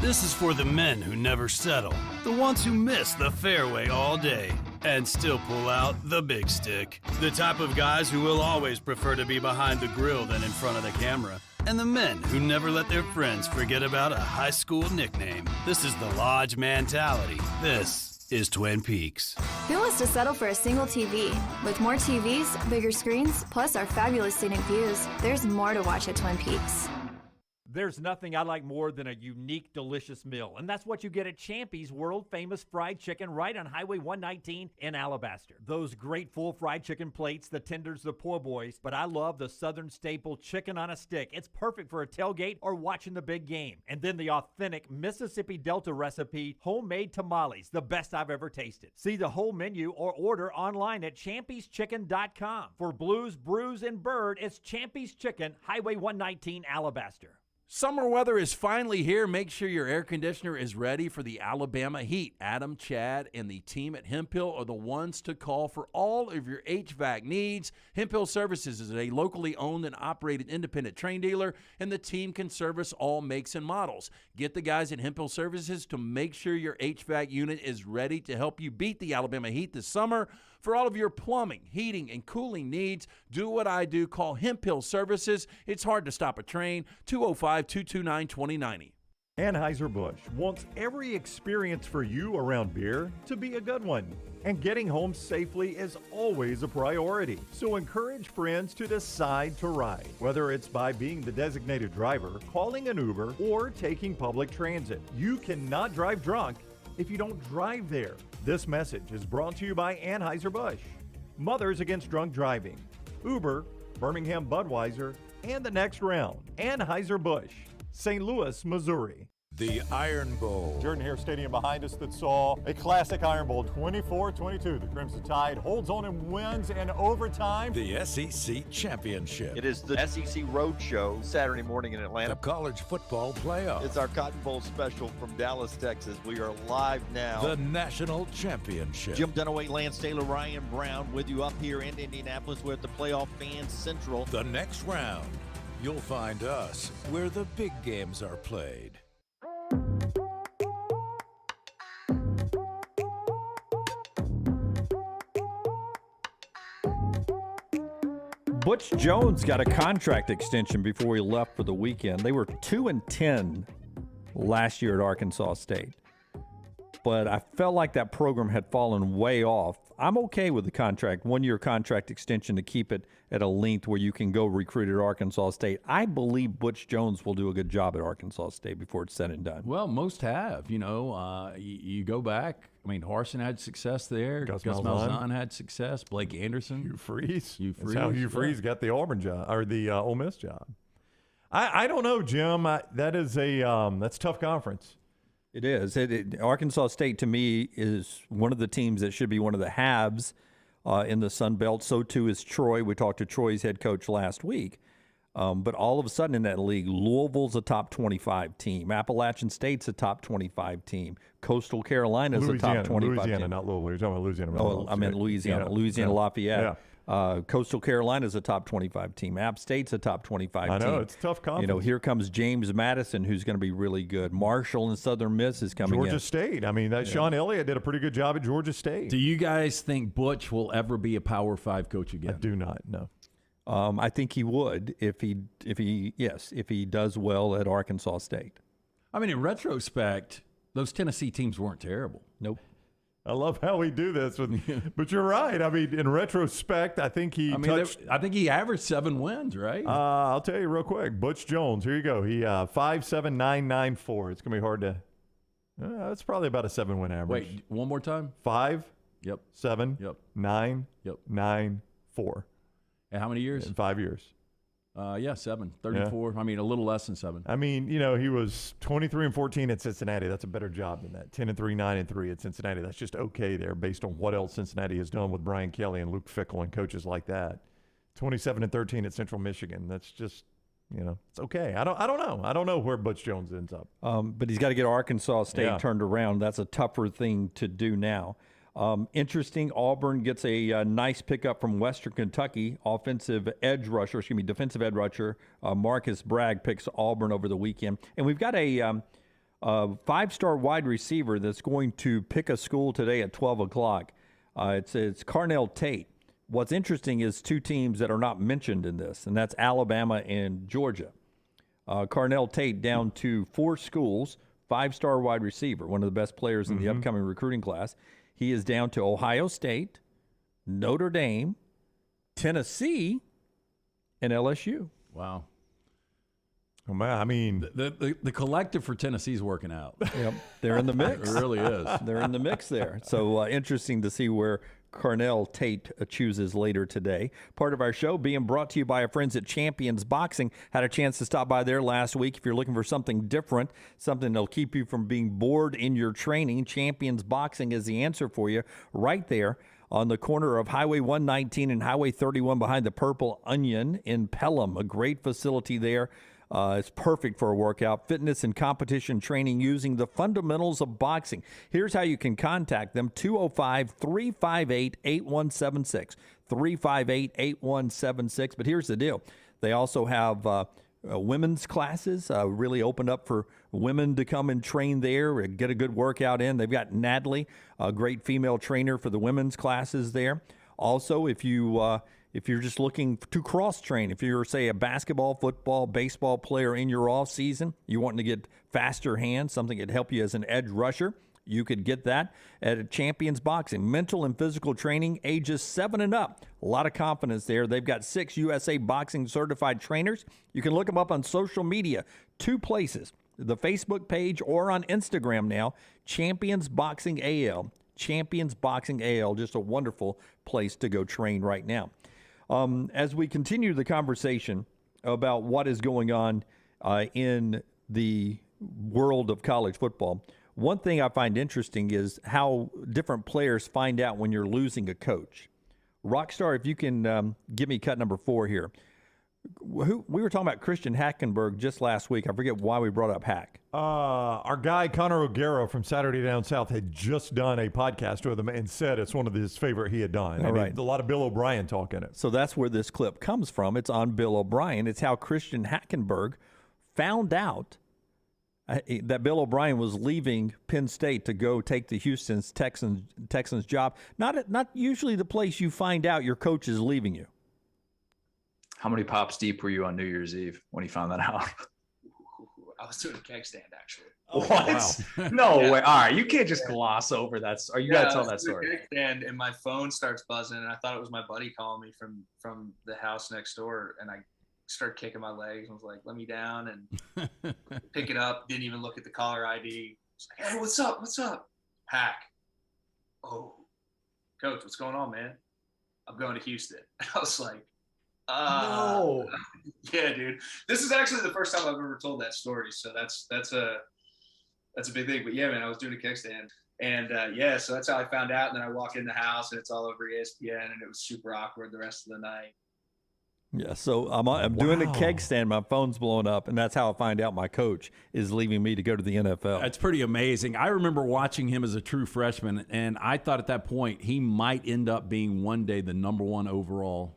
This is for the men who never settle, the ones who miss the fairway all day and still pull out the big stick, the type of guys who will always prefer to be behind the grill than in front of the camera, and the men who never let their friends forget about a high school nickname. This is the Lodge mentality. This is Twin Peaks. Who wants to settle for a single TV? With more TVs, bigger screens, plus our fabulous scenic views, there's more to watch at Twin Peaks. There's nothing I like more than a unique, delicious meal, and that's what you get at Champy's world-famous fried chicken right on Highway 119 in Alabaster. Those great full fried chicken plates, the tenders, the po' boys, but I love the southern staple chicken on a stick. It's perfect for a tailgate or watching the big game. And then the authentic Mississippi Delta recipe, homemade tamales, the best I've ever tasted. See the whole menu or order online at champyschicken.com. For Blues, Brews, and Bird, it's Champy's Chicken, Highway 119, Alabaster. Summer weather is finally here. Make sure your air conditioner is ready for the Alabama heat. Adam, Chad, and the team at Hemphill are the ones to call for all of your HVAC needs. Hemphill Services is a locally owned and operated independent train dealer, and the team can service all makes and models. Get the guys at Hemphill Services to make sure your HVAC unit is ready to help you beat the Alabama heat this summer. For all of your plumbing, heating, and cooling needs, do what I do. Call Hemphill Services. It's hard to stop a train. 205-229-2090. Anheuser-Busch wants every experience for you around beer to be a good one. And getting home safely is always a priority. So encourage friends to decide to ride, whether it's by being the designated driver, calling an Uber, or taking public transit. You cannot drive drunk if you don't drive there. This message is brought to you by Anheuser-Busch, Mothers Against Drunk Driving, Uber, Birmingham Budweiser, and the Next Round. Anheuser-Busch, St. Louis, Missouri. The Iron Bowl. Jordan Hare Stadium behind us that saw a classic Iron Bowl, 24-22. The Crimson Tide holds on and wins in overtime. The SEC Championship. It is the SEC Road Show Saturday morning in Atlanta. The College Football Playoff. It's our Cotton Bowl special from Dallas, Texas. We are live now. The National Championship. Jim Dunaway, Lance Taylor, Ryan Brown with you up here in Indianapolis. We're at the Playoff Fans Central. The Next Round. You'll find us where the big games are played. Butch Jones got a contract extension before he left for the weekend. They were 2-10 last year at Arkansas State. But I felt like that program had fallen way off. I'm okay with the contract, one-year contract extension to keep it at a length where you can go recruit at Arkansas State. I believe Butch Jones will do a good job at Arkansas State before it's said and done. Well, most have. You know, you go back. I mean, Harsin had success there. Gus Malzahn had success. Blake Anderson. Hugh Freeze. That's how Hugh Freeze got the Auburn job, or the Ole Miss job. I don't know, Jim. That's a tough conference. It is. Arkansas State, to me, is one of the teams that should be one of the haves in the Sun Belt. So, too, is Troy. We talked to Troy's head coach last week. But all of a sudden in that league, Louisville's a top 25 team. Appalachian State's a top 25 team. Coastal Carolina's a top 25 Louisiana, team. not Louisville. You're talking about Louisiana. Oh, I meant Louisiana. Yeah. Louisiana Lafayette. Yeah. Coastal Carolina's a top 25 team. App State's a top 25 team. I know, it's a tough conference. You know, here comes James Madison, who's going to be really good. Marshall and Southern Miss is coming in. Georgia State. I mean, Sean Elliott did a pretty good job at Georgia State. Do you guys think Butch will ever be a Power 5 coach again? I do not, no. I think he would if he does well at Arkansas State. I mean, in retrospect, those Tennessee teams weren't terrible. Nope. I love how we do this, but you're right. I mean, in retrospect, I think he I think he averaged 7 wins, right? I'll tell you real quick. Butch Jones, here you go. He 5.7994. It's gonna be hard to. That's probably about a 7-win average. Wait, one more time. 5. Yep. 7. Yep. 9. Yep. 9. 4. And how many years? In 5 years. 7. 34. Yeah. I mean, a little less than 7. I mean, you know, he was 23-14 at Cincinnati. That's a better job than that. 10-3, 9-3 at Cincinnati. That's just okay there based on what else Cincinnati has done with Brian Kelly and Luke Fickell and coaches like that. 27-13 at Central Michigan. That's just, you know, it's okay. I don't know. I don't know where Butch Jones ends up. But he's got to get Arkansas State turned around. That's a tougher thing to do now. Interesting, Auburn gets a nice pickup from Western Kentucky. Defensive edge rusher Marcus Bragg picks Auburn over the weekend. And we've got a 5-star wide receiver that's going to pick a school today at 12 o'clock. It's Carnell Tate. What's interesting is 2 teams that are not mentioned in this, and that's Alabama and Georgia. Carnell Tate down to 4 schools, 5-star wide receiver, one of the best players in the upcoming recruiting class. He is down to Ohio State, Notre Dame, Tennessee, and LSU. Wow. Oh, man, I mean, the collective for Tennessee is working out. Yep, they're in the mix. It really is. They're in the mix there. So interesting to see where Carnell Tate chooses later today. Part of our show being brought to you by our friends at Champions Boxing. Had a chance to stop by there last week. If you're looking for something different, something that'll keep you from being bored in your training, Champions Boxing is the answer for you right there on the corner of Highway 119 and Highway 31 behind the Purple Onion in Pelham. A great facility there. It's perfect for a workout, fitness, and competition training using the fundamentals of boxing. Here's how you can contact them, 205-358-8176, 358-8176. But here's the deal. They also have women's classes, really opened up for women to come and train there and get a good workout in. They've got Natalie, a great female trainer for the women's classes there. Also, if you're just looking to cross-train, if you're, say, a basketball, football, baseball player in your off-season, you want to get faster hands, something that help you as an edge rusher, you could get that at Champions Boxing. Mental and physical training, ages 7 and up. A lot of confidence there. They've got 6 USA Boxing certified trainers. You can look them up on social media, 2 places, the Facebook page or on Instagram now, Champions Boxing AL. Champions Boxing AL, just a wonderful place to go train right now. As we continue the conversation about what is going on in the world of college football, one thing I find interesting is how different players find out when you're losing a coach. Rockstar, if you can give me cut number 4 here. We were talking about Christian Hackenberg just last week. I forget why we brought up Hack. Our guy, Connor O'Gara from Saturday Down South, had just done a podcast with him and said it's one of his favorite he had done. All right. A lot of Bill O'Brien talk in it. So that's where this clip comes from. It's on Bill O'Brien. It's how Christian Hackenberg found out that Bill O'Brien was leaving Penn State to go take the Houston Texans job. Not usually the place you find out your coach is leaving you. How many pops deep were you on New Year's Eve when you found that out? I was doing a keg stand, actually. What? Wow. No way. All right, you can't just gloss over that. Or you got to tell that story. Keg stand, and my phone starts buzzing, and I thought it was my buddy calling me from the house next door, and I started kicking my legs and was like, "Let me down," and pick it up. Didn't even look at the caller ID. Was like, "Hey, what's up? What's up?" Hack. Oh, coach, what's going on, man? I'm going to Houston. I was like, no. Yeah, dude. This is actually the first time I've ever told that story, so that's a big thing. But yeah, man, I was doing a kickstand, and so that's how I found out. And then I walk in the house, and it's all over ESPN, and it was super awkward the rest of the night. Yeah, so I'm doing a keg stand. My phone's blowing up, and that's how I find out my coach is leaving me to go to the NFL. That's pretty amazing. I remember watching him as a true freshman, and I thought at that point he might end up being one day the number 1 overall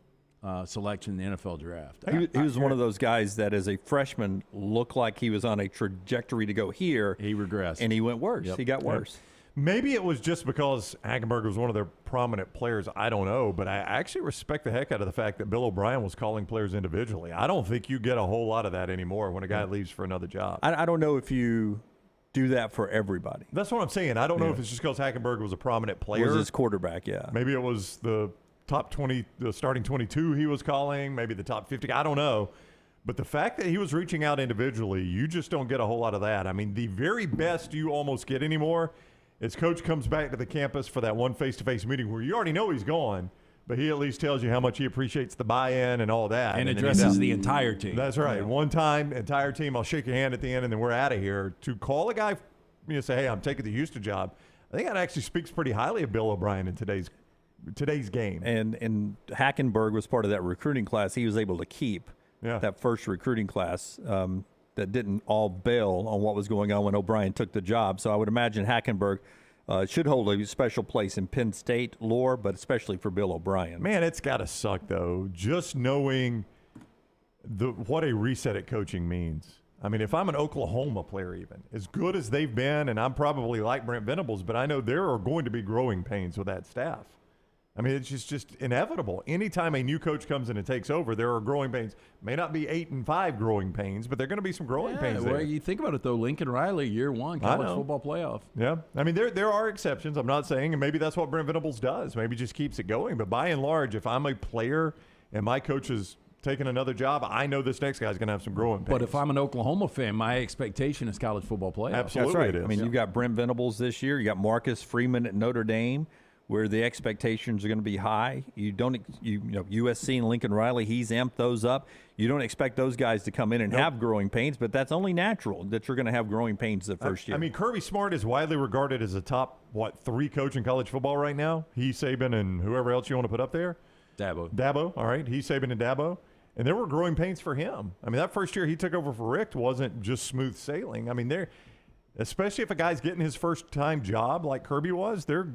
selection in the NFL draft. He was one of those guys that as a freshman looked like he was on a trajectory to go here. He regressed. And he went worse. Yep. He got worse. Maybe it was just because Hackenberg was one of their prominent players. I don't know, but I actually respect the heck out of the fact that Bill O'Brien was calling players individually. I don't think you get a whole lot of that anymore when a guy leaves for another job. I don't know if you do that for everybody. That's what I'm saying. I don't know if it's just because Hackenberg was a prominent player. Was his quarterback, yeah. Maybe it was the top 20, the starting 22 he was calling, maybe the top 50. I don't know. But the fact that he was reaching out individually, you just don't get a whole lot of that. I mean, the very best you almost get anymore is coach comes back to the campus for that one face-to-face meeting where you already know he's gone, but he at least tells you how much he appreciates the buy-in and all that. And addresses the entire team. That's right. Yeah. One time, entire team, I'll shake your hand at the end, and then we're out of here. To call a guy, say, hey, I'm taking the Houston job, I think that actually speaks pretty highly of Bill O'Brien in today's game. And Hackenberg was part of that recruiting class. He was able to keep that first recruiting class that didn't all bail on what was going on when O'Brien took the job. So I would imagine Hackenberg should hold a special place in Penn State lore, but especially for Bill O'Brien. Man, it's got to suck, though, just knowing what a reset at coaching means. I mean, if I'm an Oklahoma player even, as good as they've been, and I'm probably like Brent Venables, but I know there are going to be growing pains with that staff. I mean, it's just inevitable. Anytime a new coach comes in and takes over, there are growing pains. May not be 8-5 growing pains, but there are going to be some growing pains there. Well, you think about it, though. Lincoln Riley, year 1, college football playoff. Yeah. I mean, there are exceptions. I'm not saying, and maybe that's what Brent Venables does. Maybe just keeps it going. But by and large, if I'm a player and my coach is taking another job, I know this next guy's going to have some growing pains. But if I'm an Oklahoma fan, my expectation is college football playoff. Absolutely. That's right. It is. I mean, you've got Brent Venables this year. You got Marcus Freeman at Notre Dame, where the expectations are going to be high. You know, USC and Lincoln Riley, he's amped those up. You don't expect those guys to come in and have growing pains, but that's only natural that you're going to have growing pains the first year. I mean, Kirby Smart is widely regarded as a top, 3 coach in college football right now? He, Saban, and whoever else you want to put up there? Dabo. All right. He, Saban, and Dabo. And there were growing pains for him. I mean, that first year he took over for Rick wasn't just smooth sailing. I mean, especially if a guy's getting his first-time job like Kirby was, they're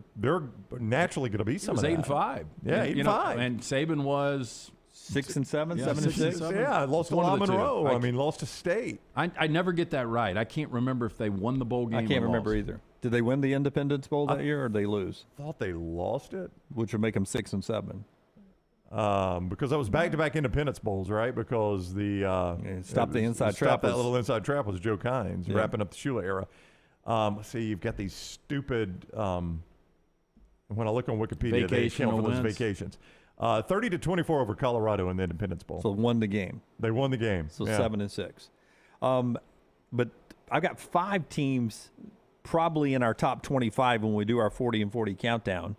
naturally going to be some of that. It was 8-5. Yeah, 8-5. And Saban was 6-7, 7-6. Yeah, lost to La Monroe. I mean, lost to State. I never get that right. I can't remember if they won the bowl game. I can't remember either. Did they win the Independence Bowl that year, or did they lose? I thought they lost it, which would make them 6-7. Because that was back-to-back Independence Bowls, right? Because the stop the inside trap. That little inside trap was Joe Kynes wrapping up the Shula era. Let's see, you've got these stupid. When I look on Wikipedia, they account for those vacations. 30-24 over Colorado in the Independence Bowl. So won the game. They won the game. So 7-6. But I've got 5 teams probably in our top 25 when we do our 40 and 40 countdown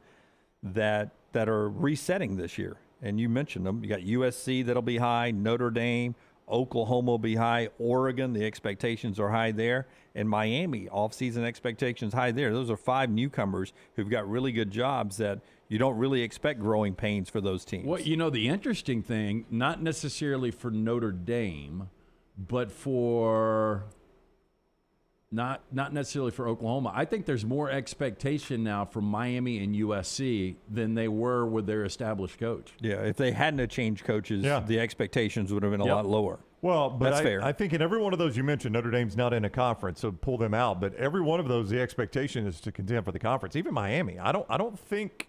that are resetting this year. And you mentioned them. You got USC that'll be high, Notre Dame, Oklahoma will be high, Oregon, the expectations are high there, and Miami, off-season expectations high there. Those are 5 newcomers who've got really good jobs that you don't really expect growing pains for those teams. Well, the interesting thing, not necessarily for Notre Dame, but for not necessarily for Oklahoma. I think there's more expectation now from Miami and USC than they were with their established coach. Yeah, if they hadn't changed coaches, the expectations would have been a lot lower. Well, but that's fair. I think in every one of those you mentioned, Notre Dame's not in a conference, so pull them out. But every one of those, the expectation is to contend for the conference. Even Miami, I don't think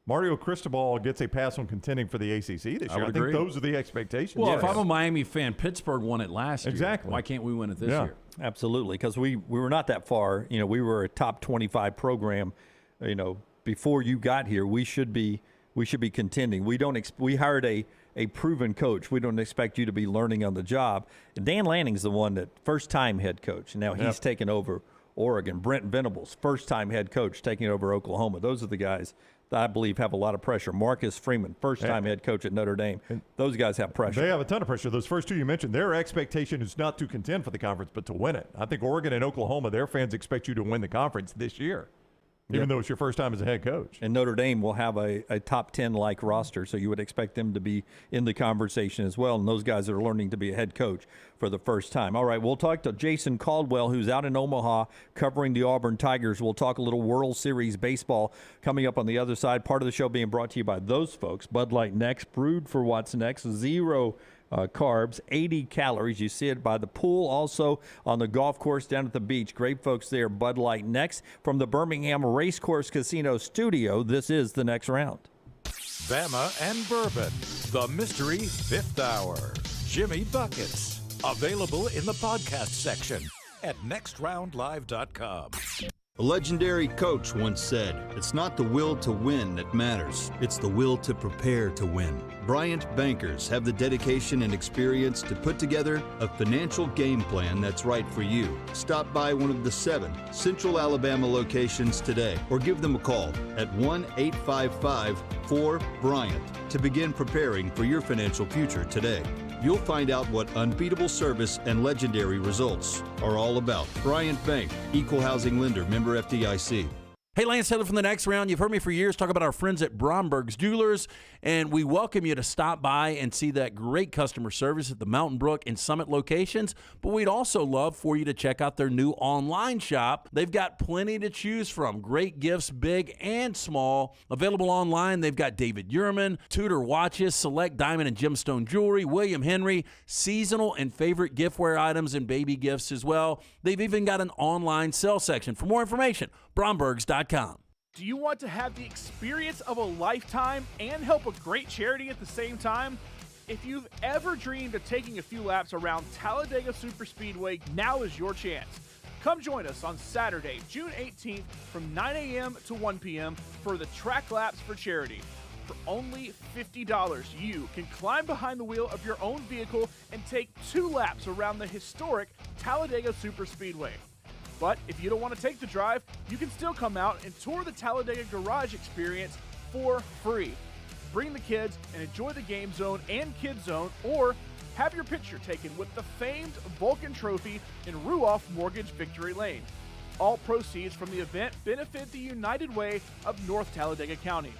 Mario Cristobal gets a pass on contending for the ACC this year. I think those are the expectations. Well, if I'm a Miami fan, Pittsburgh won it last year. Exactly. Why can't we win it this year? Absolutely, because we were not that far. We were a top 25 program. Before you got here, we should be contending. We hired a proven coach. We don't expect you to be learning on the job. And Dan Lanning's the one that first-time head coach. Now he's taken over Oregon. Brent Venables, first-time head coach, taking over Oklahoma. Those are the guys that I believe have a lot of pressure. Marcus Freeman, first-time head coach at Notre Dame. Those guys have pressure. They have a ton of pressure. Those first 2 you mentioned, their expectation is not to contend for the conference, but to win it. I think Oregon and Oklahoma, their fans expect you to win the conference this year, even though it's your first time as a head coach. And Notre Dame will have a top 10-like roster, so you would expect them to be in the conversation as well. And those guys are learning to be a head coach for the first time. All right, we'll talk to Jason Caldwell, who's out in Omaha covering the Auburn Tigers. We'll talk a little World Series baseball coming up on the other side. Part of the show being brought to you by those folks. Bud Light Next, brewed for what's next. 0 carbs, 80 calories. You see it by the pool, also on the golf course down at the beach. Great folks there. Bud Light Next from the Birmingham Racecourse Casino Studio. This is The Next Round. Bama and Bourbon, the Mystery Fifth Hour. Jimmy Buckets, available in the podcast section at nextroundlive.com. A legendary coach once said, "It's not the will to win that matters, it's the will to prepare to win." Bryant Bankers have the dedication and experience to put together a financial game plan that's right for you. Stop by one of the 7 Central Alabama locations today or give them a call at 1-855-4-BRYANT to begin preparing for your financial future today. You'll find out what unbeatable service and legendary results are all about. Bryant Bank, Equal Housing Lender, member FDIC. Hey, Lance Taylor from The Next Round. You've heard me for years talk about our friends at Bromberg's Jewelers, and we welcome you to stop by and see that great customer service at the Mountain Brook and Summit locations, but we'd also love for you to check out their new online shop. They've got plenty to choose from. Great gifts, big and small. Available online, they've got David Yurman, Tudor watches, select diamond and gemstone jewelry, William Henry, seasonal and favorite giftware items and baby gifts as well. They've even got an online sale section. For more information, brombergs.com. Do you want to have the experience of a lifetime and help a great charity at the same time? If you've ever dreamed of taking a few laps around Talladega Superspeedway, now is your chance. Come join us on Saturday, June 18th from 9 a.m. to 1 p.m. for the Track Laps for Charity. For only $50, you can climb behind the wheel of your own vehicle and take 2 laps around the historic Talladega Superspeedway. But if you don't want to take the drive, you can still come out and tour the Talladega Garage experience for free. Bring the kids and enjoy the game zone and kids zone, or have your picture taken with the famed Vulcan Trophy in Ruoff Mortgage Victory Lane. All proceeds from the event benefit the United Way of North Talladega County.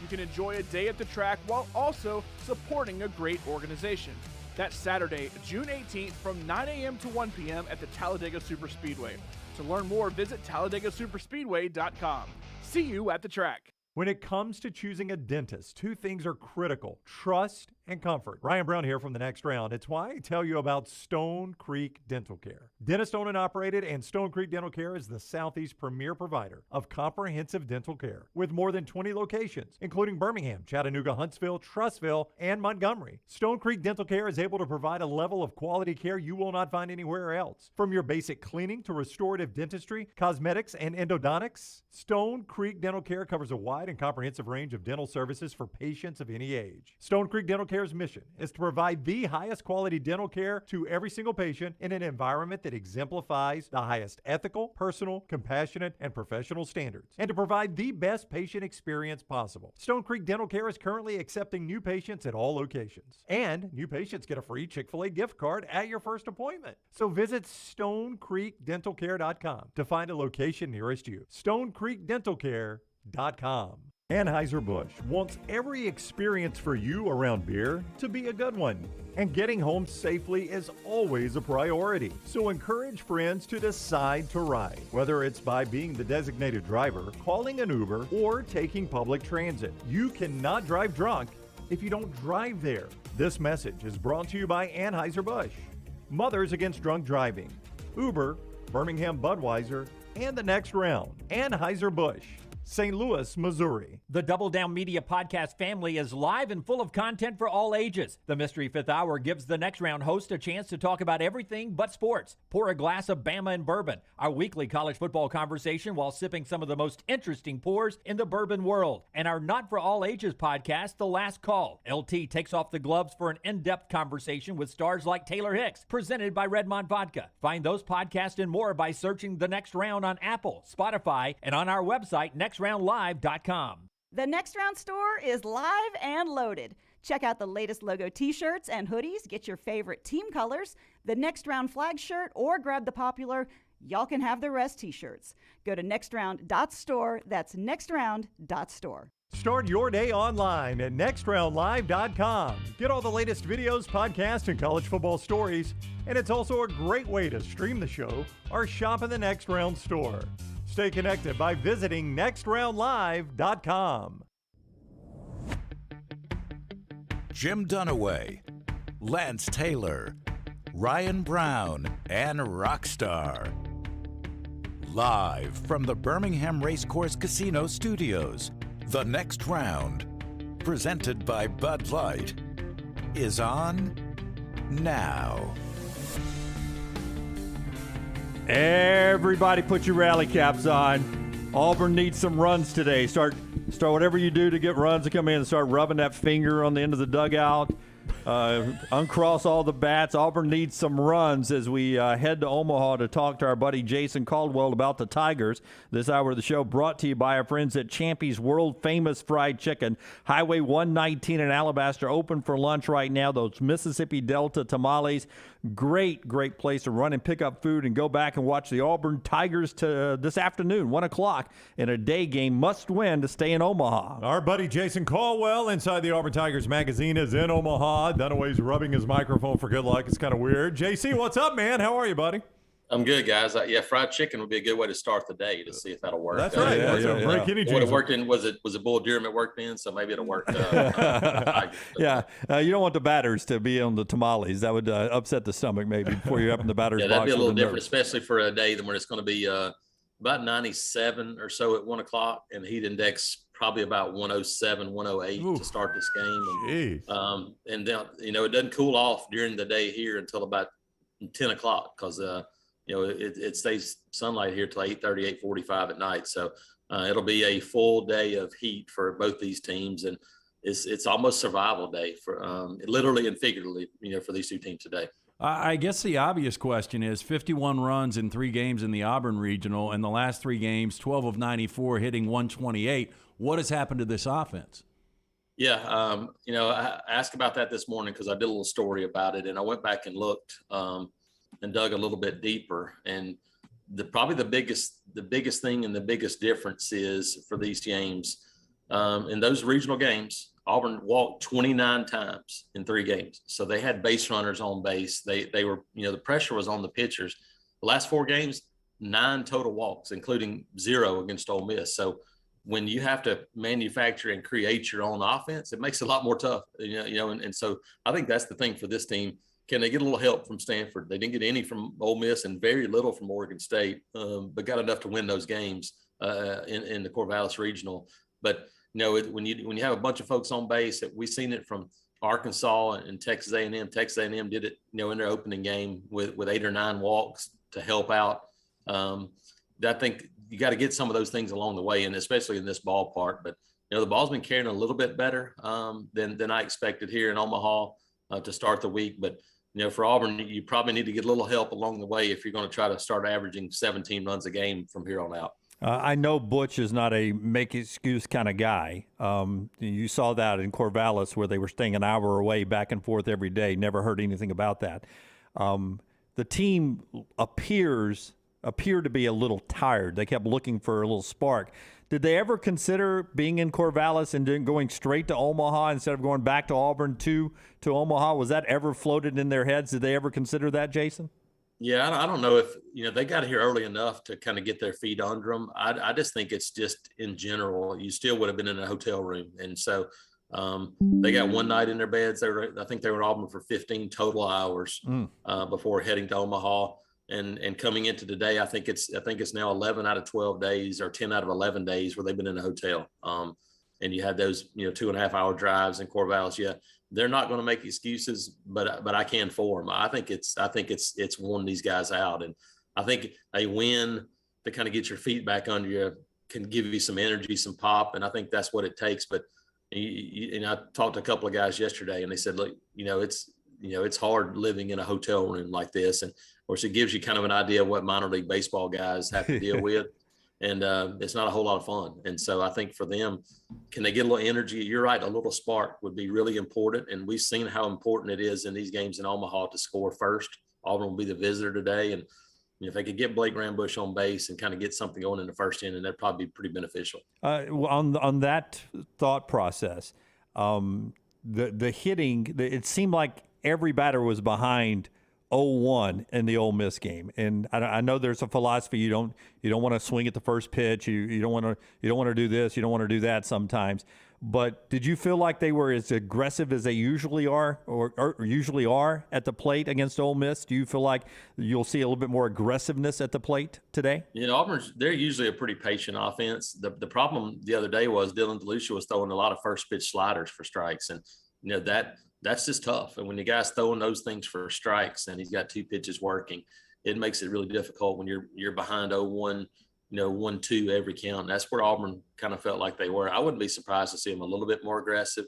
You can enjoy a day at the track while also supporting a great organization. That's Saturday, June 18th from 9 a.m. to 1 p.m. at the Talladega Superspeedway. To learn more, visit TalladagaSuperspeedway.com. See you at the track. When it comes to choosing a dentist, two things are critical: trust and comfort. Ryan Brown here from The Next Round. It's why I tell you about Stone Creek Dental Care. Dentist owned and operated, and Stone Creek Dental Care is the Southeast premier provider of comprehensive dental care with more than 20 locations, including Birmingham, Chattanooga, Huntsville, Trussville, and Montgomery. Stone Creek Dental Care is able to provide a level of quality care you will not find anywhere else. From your basic cleaning to restorative dentistry, cosmetics, and endodontics, Stone Creek Dental Care covers a wide and comprehensive range of dental services for patients of any age. Stone Creek Dental Care's mission is to provide the highest quality dental care to every single patient in an environment that exemplifies the highest ethical, personal, compassionate, and professional standards, and to provide the best patient experience possible. Stone Creek Dental Care is currently accepting new patients at all locations, and new patients get a free Chick-fil-A gift card at your first appointment. So visit StoneCreekDentalCare.com to find a location nearest you. StoneCreekDentalCare.com. Anheuser-Busch wants every experience for you around beer to be a good one. And getting home safely is always a priority. So encourage friends to decide to ride, whether it's by being the designated driver, calling an Uber, or taking public transit. You cannot drive drunk if you don't drive there. This message is brought to you by Anheuser-Busch, Mothers Against Drunk Driving, Uber, Birmingham Budweiser, and The Next Round. Anheuser-Busch, St. Louis, Missouri. The Double Down Media podcast family is live and full of content for all ages. The Mystery Fifth Hour gives the Next Round host a chance to talk about everything but sports. Pour a glass of Bama and bourbon, our weekly college football conversation while sipping some of the most interesting pours in the bourbon world. And our Not For All Ages podcast, The Last Call. LT takes off the gloves for an in-depth conversation with stars like Taylor Hicks, presented by Redmond Vodka. Find those podcasts and more by searching The Next Round on Apple, Spotify, and on our website, nextroundlive.com. The Next Round store is live and loaded. Check out the latest logo t-shirts and hoodies. Get your favorite team colors, the Next Round flag shirt, or grab the popular Y'all Can Have the Rest t-shirts. Go to nextround.store. That's nextround.store. Start your day online at nextroundlive.com. Get all the latest videos, podcasts, and college football stories. And it's also a great way to stream the show or shop in the Next Round store. Stay connected by visiting nextroundlive.com. Jim Dunaway, Lance Taylor, Ryan Brown, and Rockstar. Live from the Birmingham Racecourse Casino Studios, The Next Round, presented by Bud Light, is on now. Everybody put your rally caps on. Auburn needs some runs today. Start whatever you do to get runs to come in and start rubbing that finger on the end of the dugout. Uncross all the bats. Auburn needs some runs as we head to Omaha to talk to our buddy Jason Caldwell about the Tigers. This hour of the show brought to you by our friends at Champy's World Famous Fried Chicken. Highway 119 in Alabaster, open for lunch right now. Those Mississippi Delta tamales. Great place to run and pick up food and go back and watch the Auburn Tigers this afternoon, 1 o'clock, in a day game. Must win to stay in Omaha. Our buddy Jason Caldwell inside the Auburn Tigers magazine is in Omaha. Dunaway's rubbing his microphone for good luck. It's kind of weird. JC, what's up, man? How are you, buddy? I'm good, guys. Yeah, fried chicken would be a good way to start the day to see if that'll work. That's right. Break any Would have worked in. Was it Bull Durham it worked in? So maybe it'll work. Yeah, you don't want the batters to be on the tamales. That would upset the stomach maybe before you're up in the batter's box. Yeah, that'd be a little different, especially for a day when it's going to be about 97 or so at 1 o'clock, and heat index probably about 107, 108 to start this game. And then, it doesn't cool off during the day here until about 10 o'clock because it stays sunlight here till 8:30, 8:45 at night. So it'll be a full day of heat for both these teams, and it's almost survival day for literally and figuratively, for these two teams today. I guess the obvious question is 51 runs in 3 games in the Auburn Regional, and the last 3 games, 12 of 94, hitting 128. What has happened to this offense? Yeah, I asked about that this morning because I did a little story about it, and I went back and looked and dug a little bit deeper. And probably the biggest thing and the biggest difference is for these games, In those regional games, Auburn walked 29 times in 3 games. So they had base runners on base. They were, the pressure was on the pitchers. The last 4 games, 9 total walks, including 0 against Ole Miss. So when you have to manufacture and create your own offense, it makes it a lot more tough, and so I think that's the thing for this team. Can they get a little help from Stanford? They didn't get any from Ole Miss and very little from Oregon State, but got enough to win those games in the Corvallis Regional. But when you have a bunch of folks on base, we've seen it from Arkansas and Texas A&M. Texas A&M did it, in their opening game with 8 or 9 walks to help out. I think you got to get some of those things along the way, and especially in this ballpark. But the ball's been carrying a little bit better than I expected here in Omaha to start the week. But for Auburn, you probably need to get a little help along the way if you're going to try to start averaging 17 runs a game from here on out. I know Butch is not a make excuse kind of guy. You saw that in Corvallis where they were staying an hour away back and forth every day. Never heard anything about that. The team appeared to be a little tired. They kept looking for a little spark. Did they ever consider being in Corvallis and then going straight to Omaha instead of going back to Auburn to Omaha? Was that ever floated in their heads? Did they ever consider that, Jason? Yeah, I don't know if, they got here early enough to kind of get their feet under them. I just think it's just in general, you still would have been in a hotel room. And so they got one night in their beds. I think they were in Auburn for 15 total hours before heading to Omaha. And coming into today, I think it's now 11 out of 12 days or 10 out of 11 days where they've been in a hotel. And you had those, 2.5-hour drives in Corvallis. Yeah, they're not going to make excuses, but I can for them. I think it's worn these guys out, and I think a win to kind of get your feet back under you can give you some energy, some pop, and I think that's what it takes. But and I talked to a couple of guys yesterday, and they said, look, it's hard living in a hotel room like this, and of course it gives you kind of an idea of what minor league baseball guys have to deal with. And it's not a whole lot of fun. And so I think for them, can they get a little energy? You're right, a little spark would be really important. And we've seen how important it is in these games in Omaha to score first. Auburn will be the visitor today. And if they could get Blake Rambush on base and kind of get something going in the first inning, that'd probably be pretty beneficial. On that thought process, the hitting, it seemed like every batter was behind 0-1 in the Ole Miss game, and I know there's a philosophy you don't want to swing at the first pitch, you don't want to do this, you don't want to do that sometimes. But did you feel like they were as aggressive as they usually are, or usually are at the plate against Ole Miss? Do you feel like you'll see a little bit more aggressiveness at the plate today? They're usually a pretty patient offense. The problem the other day was Dylan DeLucia was throwing a lot of first pitch sliders for strikes, and that's just tough. And when the guy's throwing those things for strikes and he's got 2 pitches working, it makes it really difficult when you're behind 0-1, 1-2 every count. And that's where Auburn kind of felt like they were. I wouldn't be surprised to see them a little bit more aggressive,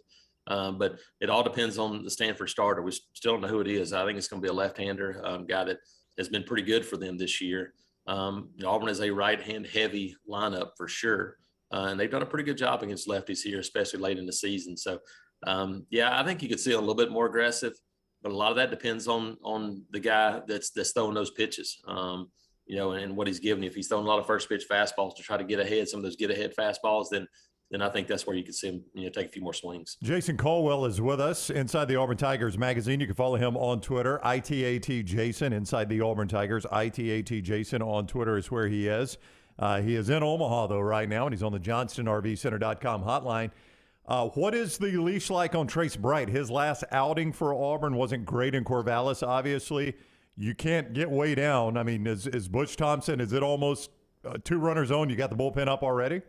but it all depends on the Stanford starter. We still don't know who it is. I think it's going to be a left-hander, guy that has been pretty good for them this year. Auburn is a right-hand heavy lineup for sure, and they've done a pretty good job against lefties here, especially late in the season. So, I think you could see a little bit more aggressive, but a lot of that depends on the guy that's throwing those pitches, and what he's giving you. If he's throwing a lot of first pitch fastballs to try to get ahead, some of those get ahead fastballs, then I think that's where you could see him, take a few more swings. Jason Caldwell is with us inside the Auburn Tigers magazine. You can follow him on Twitter, ITAT Jason, inside the Auburn Tigers. ITAT Jason on Twitter is where he is. He is in Omaha, though, right now, and he's on the JohnstonRVCenter.com hotline. What is the leash like on Trace Bright? His last outing for Auburn wasn't great in Corvallis, obviously. You can't get way down. I mean, is Butch Thompson, is it almost 2-runner zone? You got the bullpen up already?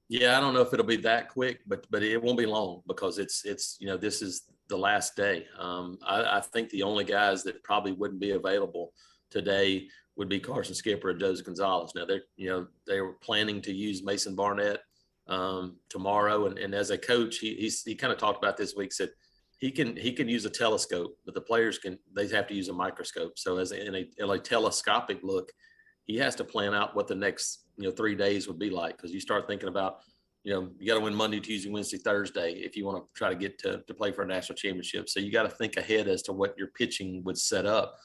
Yeah, I don't know if it'll be that quick, but it won't be long because it's this is the last day. I think the only guys that probably wouldn't be available today would be Carson Skipper and Jose Gonzalez. Now they were planning to use Mason Barnett tomorrow, and as a coach, he kind of talked about this week. Said he can use a telescope, but the players they have to use a microscope. So in a telescopic look, he has to plan out what the next 3 days would be like, because you start thinking about you got to win Monday, Tuesday, Wednesday, Thursday if you want to try to get to play for a national championship. So you got to think ahead as to what your pitching would set up.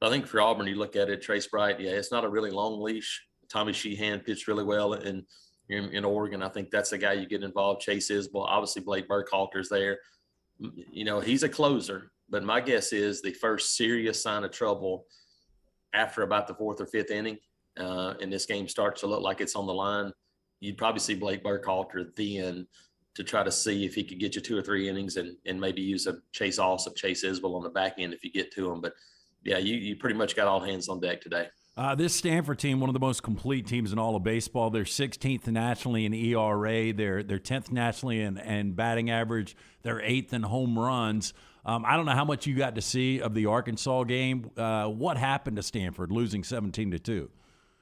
I think for Auburn, you look at it, Trace Bright, it's not a really long leash. Tommy Sheehan pitched really well in in Oregon. I think that's the guy you get involved. Chase Isbell, obviously Blake Burkhalter's there. You know, he's a closer, but my guess is the first serious sign of trouble after about the 4th or 5th inning, and this game starts to look like it's on the line, you'd probably see Blake Burkhalter then to try to see if he could get you 2 or 3 innings and maybe use a Chase Isbell on the back end if you get to him. But yeah, you pretty much got all hands on deck today. This Stanford team, one of the most complete teams in all of baseball. They're 16th nationally in ERA. They're 10th nationally in batting average. They're 8th in home runs. I don't know how much you got to see of the Arkansas game. What happened to Stanford losing 17-2?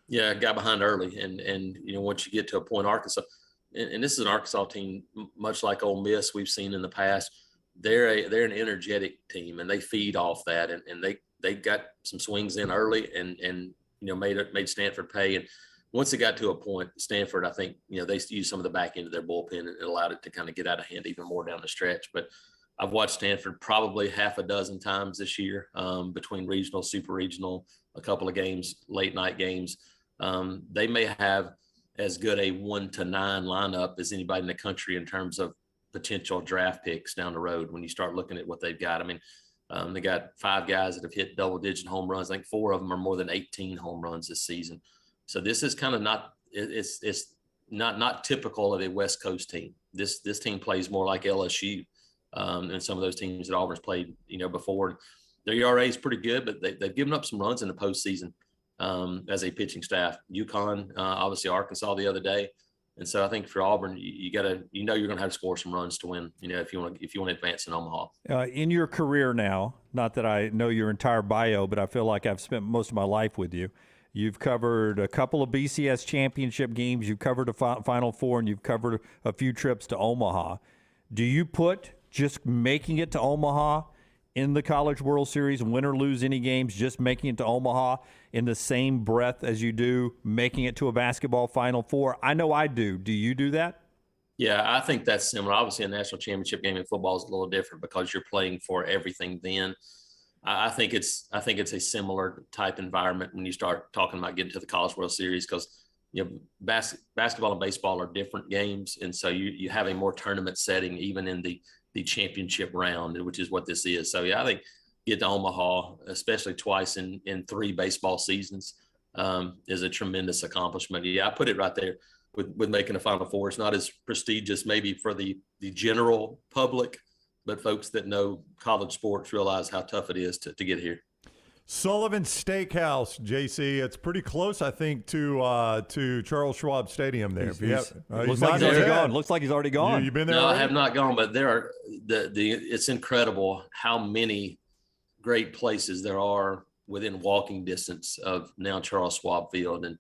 Yeah, got behind early, and you know, once you get to a point, Arkansas, and this is an Arkansas team much like Ole Miss we've seen in the past. They're an energetic team, and they feed off that, and they got some swings in early, and you know, made Stanford pay. And once it got to a point, Stanford, I think, you know, they used some of the back end of their bullpen, and it allowed it to kind of get out of hand even more down the stretch. But I've watched Stanford probably half a dozen times this year, between regional, super regional, a couple of games, late night games. They may have as good a 1 to 9 lineup as anybody in the country in terms of potential draft picks down the road when you start looking at what they've got. I mean, they got 5 guys that have hit double-digit home runs. I think 4 of them are more than 18 home runs this season. So this is kind of it's not typical of a West Coast team. This team plays more like LSU and some of those teams that Auburn's played, you know, before. Their ERA is pretty good, but they've given up some runs in the postseason as a pitching staff. UConn, obviously Arkansas the other day. And so I think for Auburn, you got to, you know, you're going to have to score some runs to win, you know, if you want to advance in Omaha. In your career now, not that I know your entire bio, but I feel like I've spent most of my life with you. You've covered a couple of BCS championship games. You've covered a Final Four, and you've covered a few trips to Omaha. Do you put just making it to Omaha in the College World Series, win or lose any games, just making it to Omaha in the same breath as you do making it to a basketball Final Four? I know I do. Do you do that? Yeah, I think that's similar. Obviously, a national championship game in football is a little different because you're playing for everything then. I think it's a similar type environment when you start talking about getting to the College World Series, because you know, basketball and baseball are different games, and so you have a more tournament setting even in the championship round, which is what this is. So yeah, I think get to Omaha, especially twice in 3 baseball seasons, is a tremendous accomplishment. Yeah, I put it right there with making a Final Four. It's not as prestigious maybe for the general public, but folks that know college sports realize how tough it is to get here. Sullivan Steakhouse, JC. It's pretty close, I think, to Charles Schwab Stadium there. Looks like he's already gone. Looks like he's already gone. You've been there? No, already? I have not gone, but there are it's incredible how many great places there are within walking distance of now Charles Schwab Field, and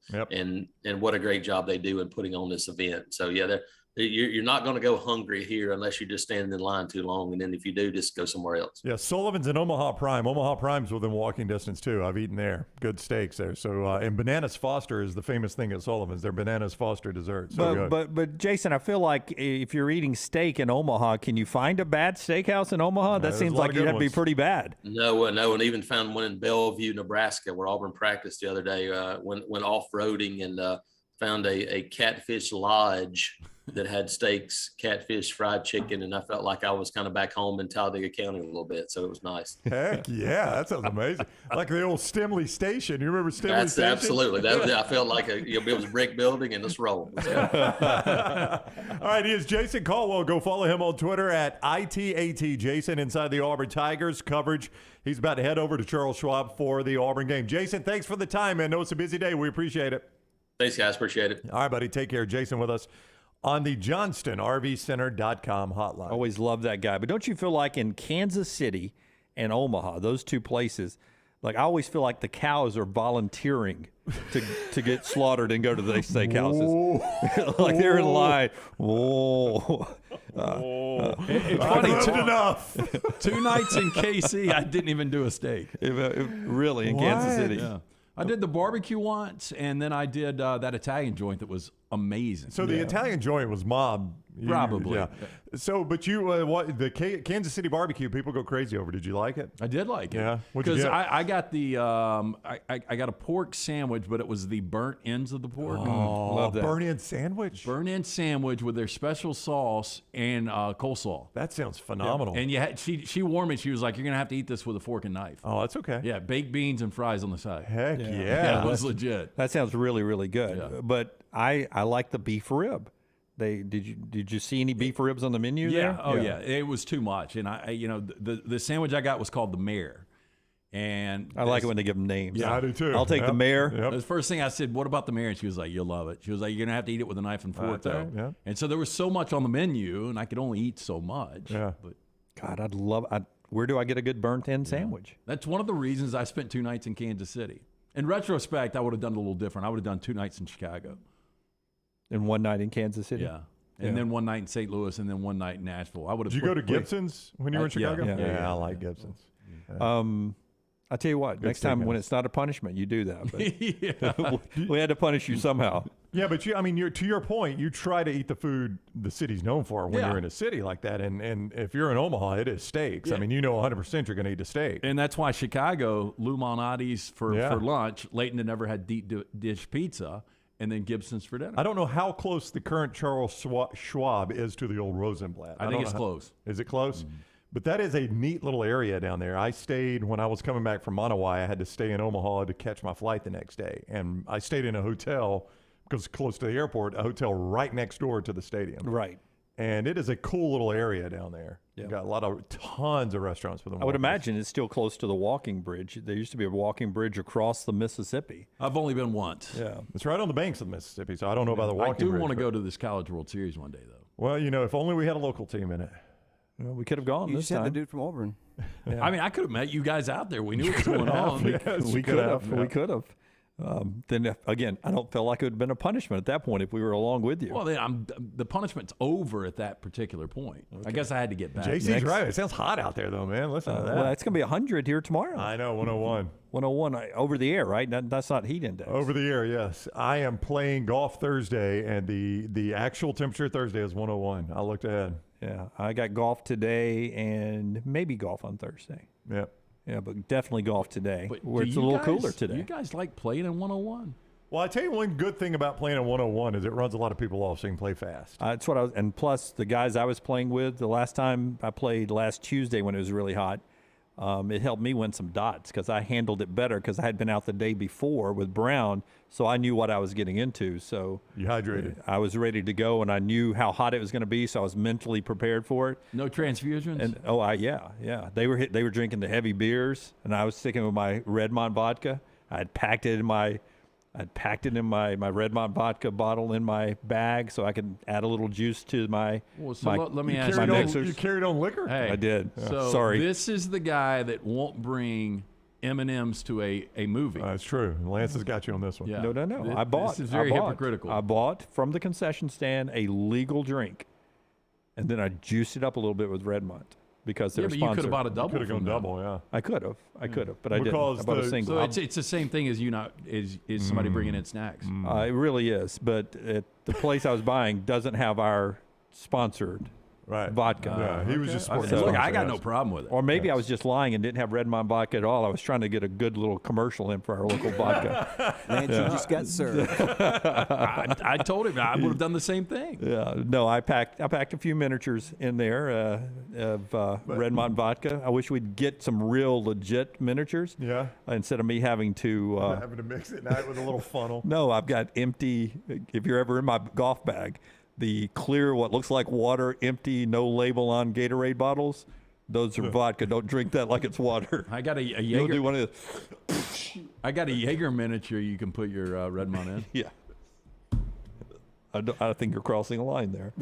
what a great job they do in putting on this event. So yeah, you're not going to go hungry here unless you're just standing in line too long. And then if you do, just go somewhere else. Yeah, Sullivan's in Omaha Prime. Omaha Prime's within walking distance, too. I've eaten there. Good steaks there. So, and Bananas Foster is the famous thing at Sullivan's. Their Bananas Foster dessert. So but Jason, I feel like if you're eating steak in Omaha, can you find a bad steakhouse in Omaha? That seems like you'd have to be pretty bad. No, and even found one in Bellevue, Nebraska, where Auburn practiced the other day. Went off-roading and found a catfish lodge that had steaks, catfish, fried chicken, and I felt like I was kind of back home in Talladega County a little bit, so it was nice. Heck yeah, that sounds amazing. Like the old Stimley Station. You remember Stimley Station? Absolutely. I felt like it was a brick building and it's rolling. All right, he is Jason Caldwell. Go follow him on Twitter at ITAT Jason inside the Auburn Tigers coverage. He's about to head over to Charles Schwab for the Auburn game. Jason, thanks for the time, man. I know it's a busy day. We appreciate it. Thanks, guys. Appreciate it. All right, buddy. Take care. Jason with us on the JohnstonRVCenter.com hotline. Always love that guy. But don't you feel like in Kansas City and Omaha, those two places, like I always feel like the cows are volunteering to get slaughtered and go to these steakhouses. Like they're in line. Whoa. It's funny, enough. 2 nights in KC, I didn't even do a steak. Really, in Kansas City. Yeah. I did the barbecue once, and then I did that Italian joint that was amazing. So the Italian joint was mob. Probably. Yeah. So, but you, what the Kansas City barbecue, people go crazy over. Did you like it? I did like it. Yeah. What'd you Because get? I got the I got a pork sandwich, but it was the burnt ends of the pork. Oh, love that. burn-in sandwich. Burnt-in sandwich with their special sauce and coleslaw. That sounds phenomenal. And you had, she warned me. She was like, "You're gonna have to eat this with a fork and knife." Oh, that's okay. Yeah, baked beans and fries on the side. Heck yeah. Yeah, it was legit. That sounds really, really good. Yeah. But I like the beef rib. Did you see any beef ribs on the menu there? Yeah. Oh yeah. It was too much. And the sandwich I got was called the Mayor. And I like it when they give them names. Yeah, I do too. I'll take the Mayor. Yep. The first thing I said, "What about the Mayor?" And she was like, "You'll love it." She was like, "You're gonna have to eat it with a knife and fork, though." right, yeah. And so there was so much on the menu, and I could only eat so much. Yeah. But God, where do I get a good burnt-in sandwich? that's one of the reasons I spent 2 nights in Kansas City. In retrospect, I would have done it a little different. I would have done 2 nights in Chicago. And 1 night in Kansas City? Yeah. And then 1 night in St. Louis, and then 1 night in Nashville. I would have. Did you go to Gibson's when you were in Chicago? Yeah, I like Gibson's. I'll tell you what, next time when it's not a punishment, you do that. But we had to punish you somehow. Yeah, but to your point, you try to eat the food the city's known for when you're in a city like that. And if you're in Omaha, it is steaks. Yeah. I mean, 100% you're going to eat a steak. And that's why Chicago, Lou Malnati's for lunch, Leighton had never had deep dish pizza, and then Gibson's for dinner. I don't know how close the current Charles Schwab is to the old Rosenblatt. I think it's close. Is it close? Mm-hmm. But that is a neat little area down there. I stayed when I was coming back from Monterey. I had to stay in Omaha to catch my flight the next day. And I stayed in a hotel because it's close to the airport, a hotel right next door to the stadium. Right. And it is a cool little area down there. Yeah. You've got tons of restaurants for them. I would imagine it's still close to the walking bridge. There used to be a walking bridge across the Mississippi. I've only been once. Yeah. It's right on the banks of the Mississippi, so I don't know about the walking bridge. I do want to go to this College World Series one day, though. Well, if only we had a local team in it. Well, we could have gone You this just had time. the dude from Auburn. Yeah. I mean, I could have met you guys out there. We knew what was going on. We could have. We could have. Then again, I don't feel like it would have been a punishment at that point if we were along with you. Well, then the punishment's over at that particular point. I guess I had to get back. JC's right. It sounds hot out there, though, man. Listen to that. Well, it's going to be 100 here tomorrow. I know, 101. 101 over the air, right? That's not heat index. Over the air, yes. I am playing golf Thursday, and the actual temperature Thursday is 101. I looked ahead. Yeah, I got golf today and maybe golf on Thursday. Yep. Yeah, but definitely golf today, But where do it's a you little guys- cooler today. You guys like playing in 101? Well, I tell you one good thing about playing at 101 is it runs a lot of people off so you can play fast. That's what I was, and plus the guys I was playing with the last time I played last Tuesday when it was really hot, it helped me win some dots because I handled it better because I had been out the day before with Brown, so I knew what I was getting into. So you hydrated. I was ready to go, and I knew how hot it was going to be, so I was mentally prepared for it. No transfusions? And yeah. They were drinking the heavy beers, and I was sticking with my Redmont vodka. I had packed it in my Redmont vodka bottle in my bag so I could add a little juice to my let me ask you. You carried on liquor? Hey, I did. So Sorry. this is the guy that won't bring M&Ms to a movie. That's true. Lance has got you on this one. Yeah. No. This is very hypocritical. I bought from the concession stand a legal drink, and then I juiced it up a little bit with Redmont because they're but you sponsored. could have bought a double. Could have gone from them. double, yeah. I could have, but I didn't. I bought a single. So it's the same thing as is somebody bringing in snacks. It really is, but the place I was buying doesn't have our sponsored vodka. Yeah, he was just sporting. Look, I got no problem with it. Or maybe I was just lying and didn't have Redmont vodka at all. I was trying to get a good little commercial in for our local vodka. And you just got served. I told him I would have done the same thing. Yeah, no, I packed a few miniatures in there of Redmont vodka. I wish we'd get some real legit miniatures. Yeah. Instead of me having to having to mix it now with a little funnel. No, I've got empty. If you're ever in my golf bag, the clear, what looks like water, empty, no label on Gatorade bottles. Those are vodka. Don't drink that like it's water. I got a You'll Jaeger. do one of I got a Jaeger miniature you can put your Redmont in. Yeah. I think you're crossing a line there.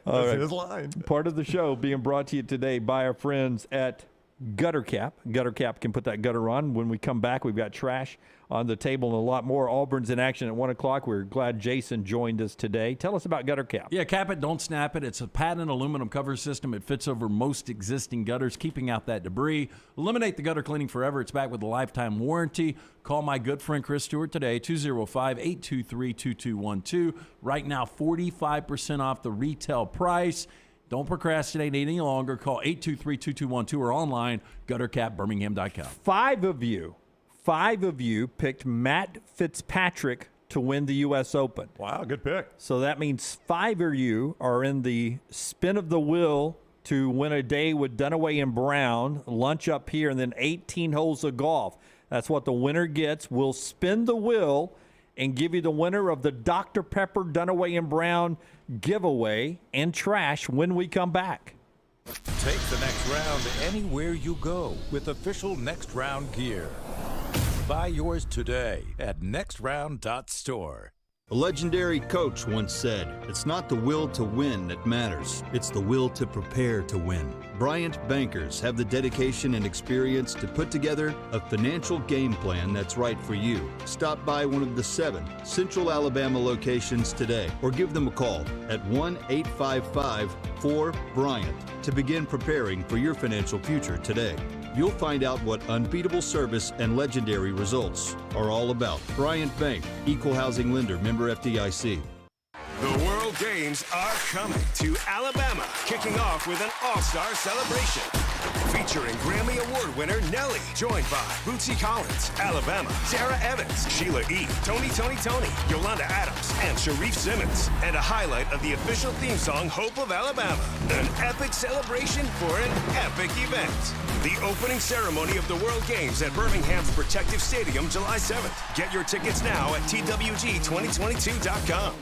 That's his line. Part of the show being brought to you today by our friends at gutter cap. Gutter cap can put that gutter on. When we come back, we've got trash on the table and a lot more. Auburn's in action at 1 o'clock. We're glad Jason joined us today. Tell us about gutter cap. Yeah, cap it, don't snap it. It's a patented aluminum cover system. It fits over most existing gutters, keeping out that debris. Eliminate the gutter cleaning forever. It's back with a lifetime warranty. Call my good friend Chris Stewart today, 205-823-2212. Right now, 45% off the retail price. Don't procrastinate any longer. Call 823-2212 or online, guttercapbirmingham.com. Five of you picked Matt Fitzpatrick to win the U.S. Open. Wow, good pick. So that means 5 of you are in the spin of the wheel to win a day with Dunaway and Brown, lunch up here, and then 18 holes of golf. That's what the winner gets. We'll spin the wheel and give you the winner of the Dr. Pepper Dunaway and Brown giveaway and trash when we come back. Take the next round anywhere you go with official Next Round gear. Buy yours today at nextround.store. A legendary coach once said, "It's not the will to win that matters, it's the will to prepare to win." Bryant bankers have the dedication and experience to put together a financial game plan that's right for you. Stop by one of the 7 Central Alabama locations today or give them a call at 1-855-4-BRYANT to begin preparing for your financial future today. You'll find out what unbeatable service and legendary results are all about. Bryant Bank, Equal Housing Lender, member FDIC. The World Games are coming to Alabama, kicking off with an all-star celebration. Featuring Grammy Award winner Nelly, joined by Bootsy Collins, Alabama, Sarah Evans, Sheila E., Tony, Yolanda Adams, and Sharif Simmons. And a highlight of the official theme song, Hope of Alabama. An epic celebration for an epic event. The opening ceremony of the World Games at Birmingham's Protective Stadium, July 7th. Get your tickets now at TWG2022.com.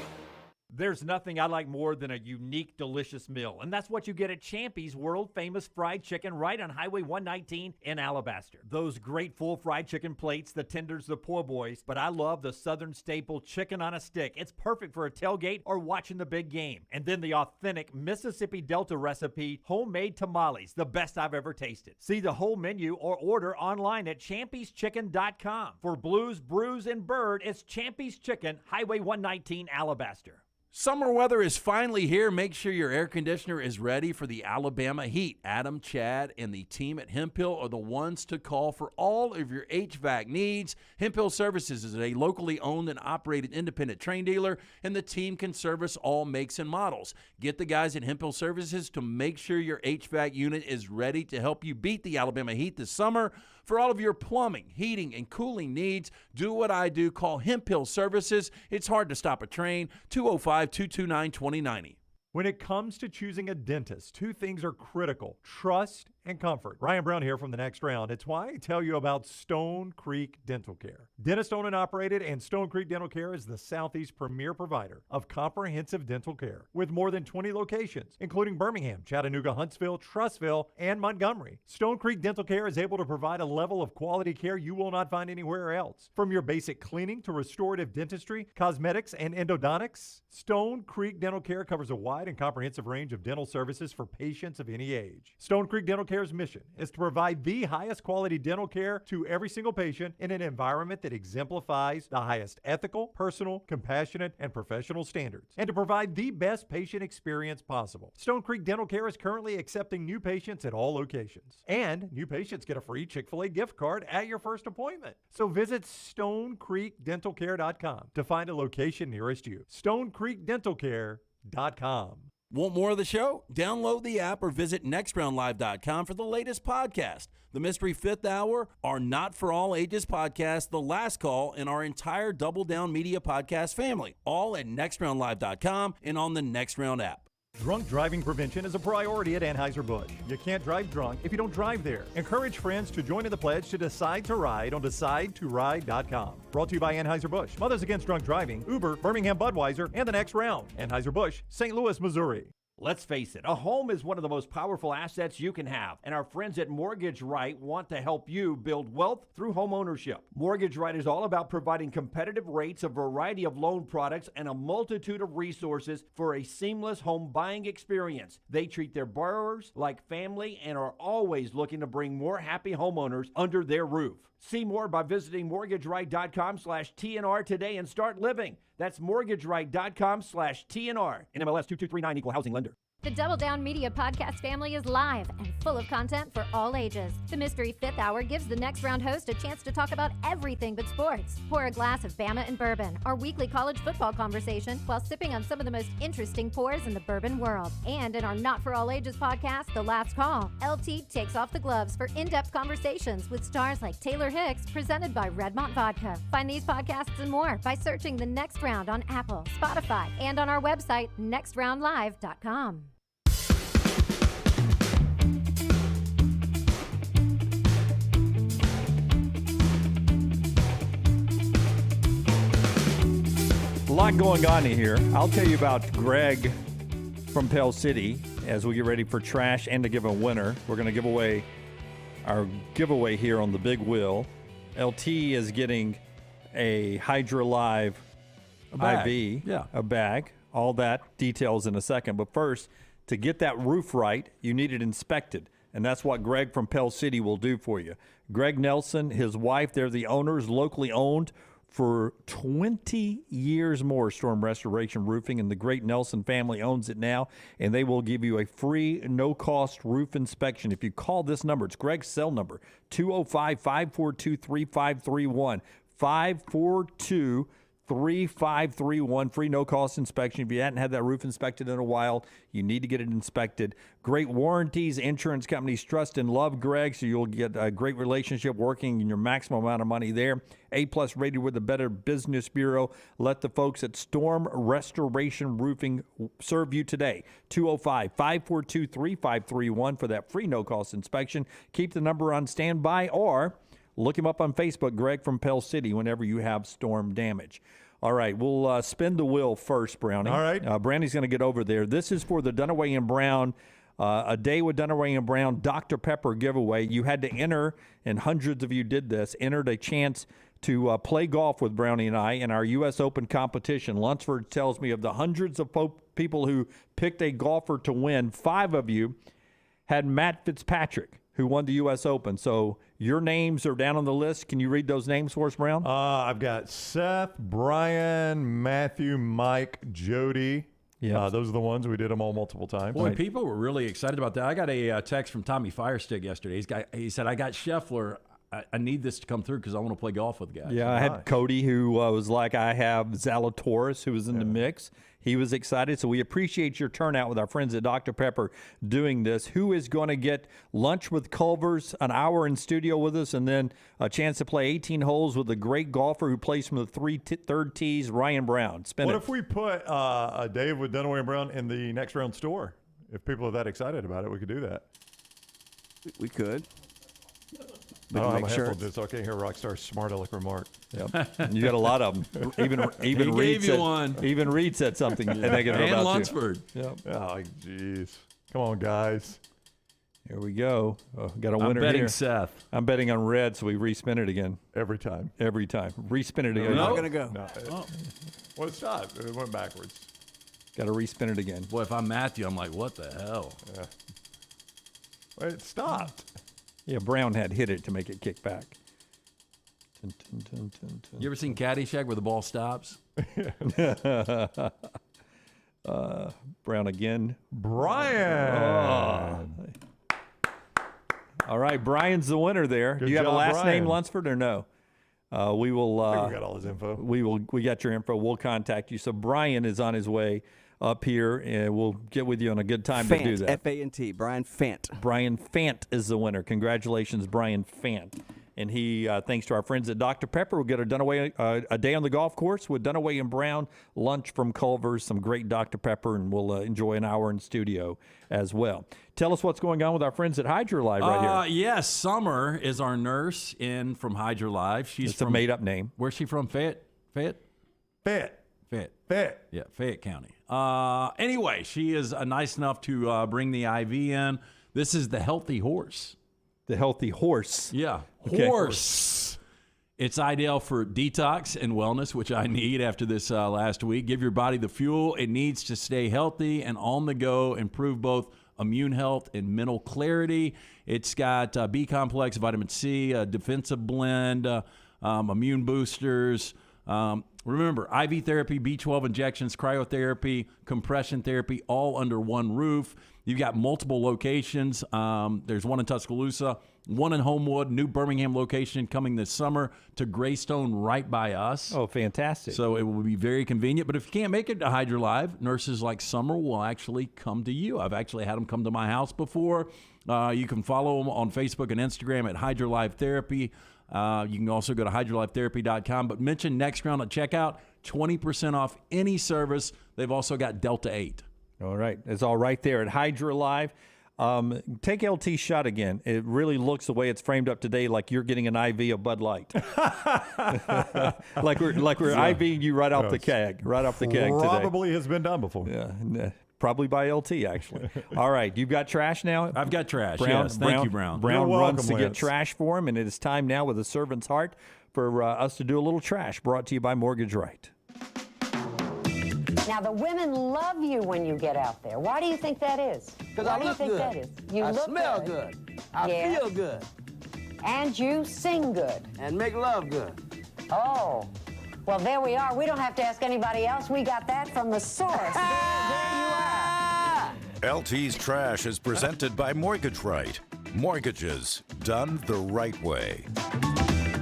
There's nothing I like more than a unique, delicious meal, and that's what you get at Champy's world-famous fried chicken right on Highway 119 in Alabaster. Those great full fried chicken plates, the tenders, the po' boys, but I love the Southern staple chicken on a stick. It's perfect for a tailgate or watching the big game. And then the authentic Mississippi Delta recipe, homemade tamales, the best I've ever tasted. See the whole menu or order online at champyschicken.com. For Blues, Brews, and Bird, it's Champy's Chicken, Highway 119, Alabaster. Summer weather is finally here. Make sure your air conditioner is ready for the Alabama heat. Adam, Chad, and the team at Hemphill are the ones to call for all of your HVAC needs. Hemphill Services is a locally owned and operated independent train dealer, and the team can service all makes and models. Get the guys at Hemphill Services to make sure your HVAC unit is ready to help you beat the Alabama heat this summer. For all of your plumbing, heating, and cooling needs, do what I do. Call Hemphill Services. It's hard to stop a train. 205-229-2090. When it comes to choosing a dentist, 2 things are critical: trust and comfort. Ryan Brown here from The Next Round. It's why I tell you about Stone Creek Dental Care. Dentist owned and operated, and Stone Creek Dental Care is the Southeast premier provider of comprehensive dental care with more than 20 locations, including Birmingham, Chattanooga, Huntsville, Trussville, and Montgomery. Stone Creek Dental Care is able to provide a level of quality care you will not find anywhere else. From your basic cleaning to restorative dentistry, cosmetics, and endodontics, Stone Creek Dental Care covers a wide and comprehensive range of dental services for patients of any age. Stone Creek Dental Care's mission is to provide the highest quality dental care to every single patient in an environment that exemplifies the highest ethical, personal, compassionate, and professional standards, and to provide the best patient experience possible. Stone Creek Dental Care is currently accepting new patients at all locations, and new patients get a free Chick-fil-A gift card at your first appointment. So visit StoneCreekDentalCare.com to find a location nearest you. StoneCreekDentalCare.com. Want more of the show? Download the app or visit nextroundlive.com for the latest podcast. The Mystery Fifth Hour, our Not For All Ages podcast, The Last Call, and our entire Double Down Media podcast family. All at nextroundlive.com and on the Next Round app. Drunk driving prevention is a priority at Anheuser-Busch. You can't drive drunk if you don't drive there. Encourage friends to join in the pledge to Decide to Ride on DecideToRide.com. Brought to you by Anheuser-Busch, Mothers Against Drunk Driving, Uber, Birmingham Budweiser, and The Next Round. Anheuser-Busch, St. Louis, Missouri. Let's face it, a home is one of the most powerful assets you can have, and our friends at Mortgage Right want to help you build wealth through home ownership. Mortgage Right is all about providing competitive rates, a variety of loan products, and a multitude of resources for a seamless home buying experience. They treat their borrowers like family and are always looking to bring more happy homeowners under their roof. See more by visiting mortgageright.com/TNR today and start living. That's mortgageright.com/TNR. NMLS 2239, equal housing lender. The Double Down Media podcast family is live and full of content for all ages. The Mystery Fifth Hour gives the next round host a chance to talk about everything but sports. Pour a glass of Bama and Bourbon, our weekly college football conversation, while sipping on some of the most interesting pours in the bourbon world. And in our Not For All Ages podcast, The Last Call, LT takes off the gloves for in-depth conversations with stars like Taylor Hicks, presented by Redmont Vodka. Find these podcasts and more by searching The Next Round on Apple, Spotify, and on our website, nextroundlive.com. A lot going on here. I'll tell you about Greg from Pell City as we get ready for trash and to give a winner. We're going to give away our giveaway here on the Big Wheel. LT is getting a Hydra Live IV, a bag. All that details in a second. But first, to get that roof right, you need it inspected. And that's what Greg from Pell City will do for you. Greg Nelson, his wife, they're the owners, locally owned for 20 years more, Storm Restoration Roofing, and the great Nelson family owns it now, and they will give you a free, no-cost roof inspection. If you call this number, it's Greg's cell number, 205-542-3531, 542-3531, free no-cost inspection. If you hadn't had that roof inspected in a while, you need to get it inspected. Great warranties, insurance companies trust and love Greg, so you'll get a great relationship working in your maximum amount of money there. A-plus rated with the Better Business Bureau. Let the folks at Storm Restoration Roofing serve you today. 205-542-3531 for that free no-cost inspection. Keep the number on standby or look him up on Facebook, Greg from Pell City, whenever you have storm damage. All right, we'll spin the wheel first, Brownie. All right. Brownie's going to get over there. This is for the Dunaway and Brown, a day with Dunaway and Brown Dr. Pepper giveaway. You had to enter, and hundreds of you did this, entered a chance to play golf with Brownie and I in our U.S. Open competition. Lunsford tells me of the hundreds of people who picked a golfer to win, 5 of you had Matt Fitzpatrick, who won the U.S. Open. So your names are down on the list. Can you read those names for us, Brown? I've got Seth, Brian, Matthew, Mike, Jody. Yeah, those are the ones. We did them all multiple times. Boy, people were really excited about that. I got a text from Tommy Firestick yesterday. He said, I got Scheffler. I need this to come through because I want to play golf with guys. Yeah, I had Cody, who was like, I have Zalatoris, who was in the mix. He was excited. So we appreciate your turnout with our friends at Dr. Pepper doing this. Who is going to get lunch with Culver's, an hour in studio with us, and then a chance to play 18 holes with a great golfer who plays from the third tees, Ryan Brown. What if we put a Dave with Dunaway and Brown in the next round store? If people are that excited about it, we could do that. We could. I don't have my headphones, so I can't hear Rockstar's smart aleck remark. Yep. You got a lot of them. Even Reed said one. Even Reed said something negative and about Lunsford. You. Yep. Oh, jeez. Come on, guys. Here we go. Got a winner I'm betting here. Seth. I'm betting on red, so we respin it again. Every time. Every time. Respin it again. We're not going to go. No. Well, it stopped. It went backwards. Got to respin it again. Boy, if I'm Matthew, I'm like, what the hell? Yeah. Wait, it stopped. Yeah, Brown had hit it to make it kick back. You ever seen Caddyshack where the ball stops? Brown again. Brian. All right, Brian's the winner there. Good Do you have a job, last Brian. name, Lunsford, or no? We will. I think we got all his info. We got your info. We'll contact you. So Brian is on his way up here, and we'll get with you on a good time Fant, to do that. F-A-N-T, Brian Fant. Brian Fant is the winner. Congratulations, Brian Fant. And he, thanks to our friends at Dr. Pepper, will get a day on the golf course with Dunaway and Brown, lunch from Culver's, some great Dr. Pepper, and we'll enjoy an hour in studio as well. Tell us what's going on with our friends at Hydra Live right here. Yes, Summer is our nurse in from Hydra Live. She's It's a made-up name. Where's she from? Fayette? Fayette. Yeah, Fayette County. Anyway, she is nice enough to bring the IV in. This is the Healthy Horse. The Healthy Horse. Yeah. Okay. Horse. It's ideal for detox and wellness, which I need after this last week. Give your body the fuel it needs to stay healthy and on the go, improve both immune health and mental clarity. It's got B complex, vitamin C, a defensive blend, immune boosters. Remember, IV therapy, B12 injections, cryotherapy, compression therapy, all under one roof. You've got multiple locations. There's one in Tuscaloosa, one in Homewood, new Birmingham location coming this summer to Greystone right by us. Oh, fantastic. So it will be very convenient. But if you can't make it to Hydra Live, nurses like Summer will actually come to you. I've actually had them come to my house before. You can follow them on Facebook and Instagram at Hydra Live Therapy. You can also go to hydralifetherapy.com. But mention Next Round at checkout, 20% off any service. Ththey've also got Delta 8. All right. It's all right there at Hydra Live. Take LT shot again. It really looks the way it's framed up today like you're getting an IV of Bud Light. like we're IVing you right off the keg, today. Probably has been done before. Yeah. Probably by LT, actually. All right. You've got trash now? I've got trash, yes. Thank you, Brown. Brown You're welcome, runs to get Lance. trash for him, and it is time now with a servant's heart for us to do a little trash, brought to you by Mortgage Right. Now, the women love you when you get out there. Why do you think that is? Because Why I do you look think good. that is? You I look smell good. I Yes. feel good. And you sing good. And make love good. Oh. Well, there we are. We don't have to ask anybody else. We got that from the source. there you are. LT's Trash is presented by Mortgage Right. Mortgages done the right way.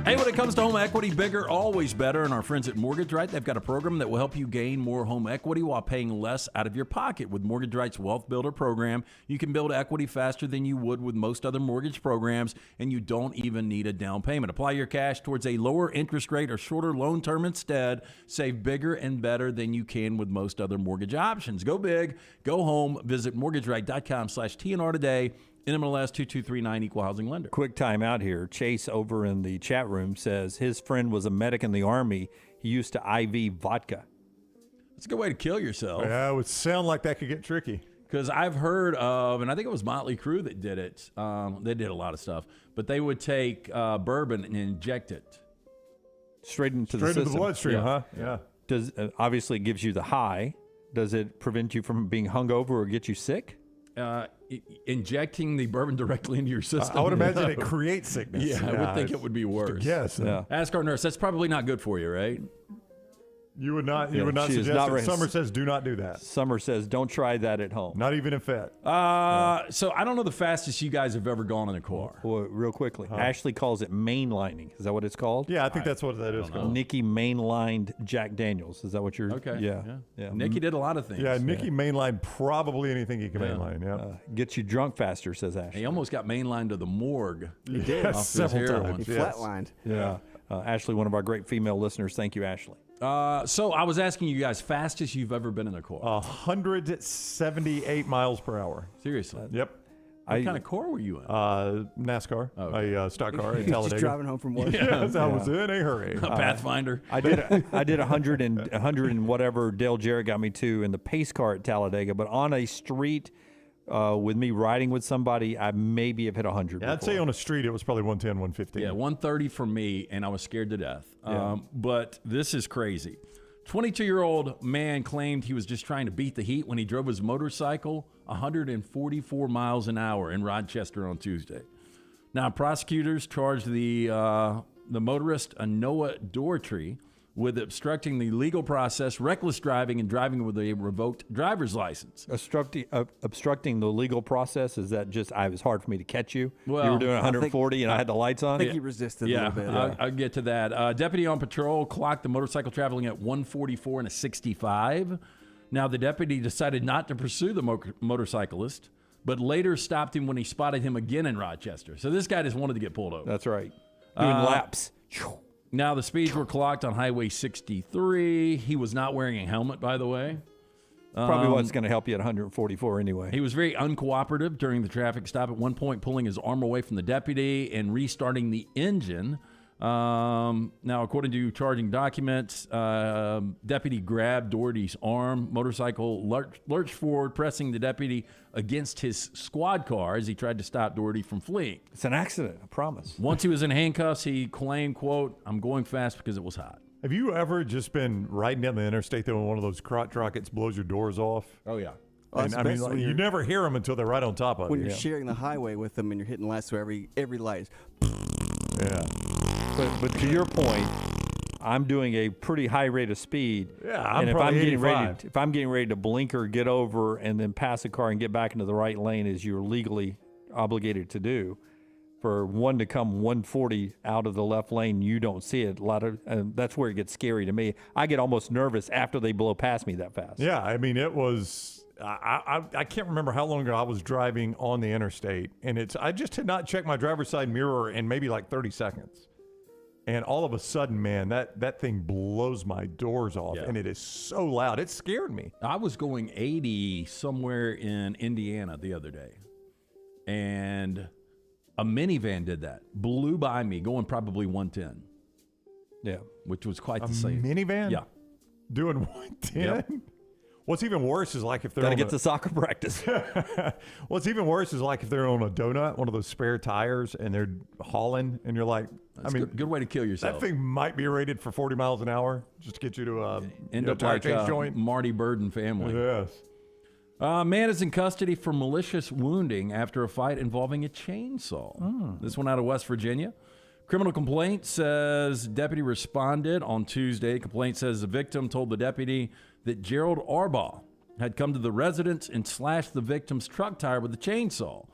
Hey, when it comes to home equity, bigger, always better. And our friends at Mortgage Right, they've got a program that will help you gain more home equity while paying less out of your pocket. With Mortgage Right's Wealth Builder program, you can build equity faster than you would with most other mortgage programs, and you don't even need a down payment. Apply your cash towards a lower interest rate or shorter loan term instead. Save bigger and better than you can with most other mortgage options. Go big, go home. Visit mortgageright.com/TNR today. NMLS 2239, Equal Housing Lender. Quick time out here. Chase over in the chat room says his friend was a medic in the Army. He used to IV vodka. That's a good way to kill yourself. Yeah, it would sound like that could get tricky. Because I've heard of, and I think it was Motley Crue that did it. They did a lot of stuff. But they would take bourbon and inject it. Straight into Straight the into the system. bloodstream, huh? Yeah. Does obviously it gives you the high. Does it prevent you from being hungover or get you sick? Injecting the bourbon directly into your system. I would imagine it creates sickness. Yeah, I would think it would be worse. Yes. Yeah. Ask our nurse. That's probably not good for you, right? You would not. You Yeah, would not she is suggest not that. right. Summer says, "Do not do that." Summer says, don't try that at home. Not even in Fed. So I don't know the fastest you guys have ever gone in a car. Well, real quickly, Ashley calls it mainlining. Is that what it's called? Yeah, I think that's what that is called. Nikki mainlined Jack Daniels. Is that what you're? Okay. Yeah. Nikki did a lot of things. Yeah, Nikki mainline probably anything he can Yeah. mainline. Yeah. Gets you drunk faster, says Ashley. He almost got mainlined to the morgue. He did. Off his Several heroin. times. He flatlined. Yeah. Ashley, one of our great female listeners. Thank you, Ashley. So I was asking you guys, fastest you've ever been in a car. 178 miles per hour. Seriously? Yep. What kind of car were you in? NASCAR, a stock car in Talladega. Just driving home from work. Yes, I was in a hurry. A Pathfinder. I did 100 and whatever Dale Jarrett got me to in the pace car at Talladega, but on a street with me riding with somebody, I maybe have hit 100. Yeah, I'd say on a street it was probably 110, 115. Yeah, 130 for me, and I was scared to death. But this is crazy. 22-year-old man claimed he was just trying to beat the heat when he drove his motorcycle 144 miles an hour in Rochester on Tuesday. Now, prosecutors charged the motorist, Noah Doherty, with obstructing the legal process, reckless driving, and driving with a revoked driver's license. Obstructing the legal process, is that just, it was hard for me to catch you? Well, you were doing 140 and I had the lights on? I think he resisted a little bit. I'll get to that. Deputy on patrol clocked the motorcycle traveling at 144 and a 65. Now, the deputy decided not to pursue the motorcyclist, but later stopped him when he spotted him again in Rochester. So this guy just wanted to get pulled over. That's right. Doing laps. Now, the speeds were clocked on Highway 63. He was not wearing a helmet, by the way. Probably wasn't going to help you at 144 anyway. He was very uncooperative during the traffic stop, at one point pulling his arm away from the deputy and restarting the engine. Now, according to charging documents, deputy grabbed Doherty's arm. Motorcycle lurched forward, pressing the deputy against his squad car as he tried to stop Doherty from fleeing. It's an accident, I promise. Once he was in handcuffs, he claimed, quote, "I'm going fast because it was hot." Have you ever just been riding down the interstate there when one of those crotch rockets blows your doors off? Oh, yeah. And, I mean, like, you never hear them until they're right on top of when you. you're sharing the highway with them and you're hitting lights, so every light is. Yeah. But to your point, I'm doing a pretty high rate of speed. Yeah, I'm and probably 85. if I'm getting ready to blinker, get over, and then pass a car and get back into the right lane as you're legally obligated to do, for one to come 140 out of the left lane, you don't see it. That's where it gets scary to me. I get almost nervous after they blow past me that fast. Yeah, I mean, it was. I can't remember how long ago I was driving on the interstate, and I just had not checked my driver's side mirror in maybe like 30 seconds. And all of a sudden, man, that thing blows my doors off, and it is so loud. It scared me. I was going 80 somewhere in Indiana the other day, and a minivan did that. Blew by me, going probably 110. Yeah. Which was quite the same. Minivan? Yeah. Doing 110? Yep. What's even worse is like if they're got to get to soccer practice. What's even worse is like if they're on a donut, one of those spare tires, and they're hauling, and you're like, That's good way to kill yourself. That thing might be rated for 40 miles an hour just to get you to end up tire like change joint. Marty Burden family. Yes. Man is in custody for malicious wounding after a fight involving a chainsaw. This one out of West Virginia. Criminal complaint says deputy responded on Tuesday. Complaint says the victim told the deputy that Gerald Arbaugh had come to the residence and slashed the victim's truck tire with a chainsaw.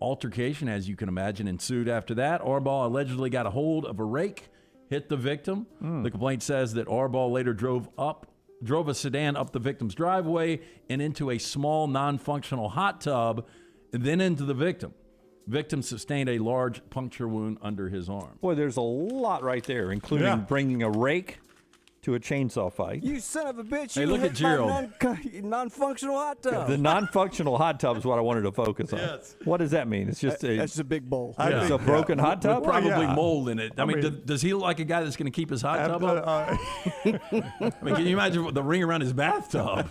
Altercation, as you can imagine, ensued after that. Arbaugh allegedly got a hold of a rake, hit the victim. The complaint says that Arbaugh later drove a sedan up the victim's driveway and into a small non-functional hot tub, and then into the victim. Victim sustained a large puncture wound under his arm. Boy, there's a lot right there, including bringing a rake to a chainsaw fight. You son of a bitch! Hey, you look hit at Gerald. my non-functional hot tub. The non-functional hot tub is what I wanted to focus on. Yes. What does that mean? It's just That's just a big bowl. It's a broken hot tub? Probably mold in it. I mean, does he look like a guy that's going to keep his hot tub up? I mean, can you imagine the ring around his bathtub?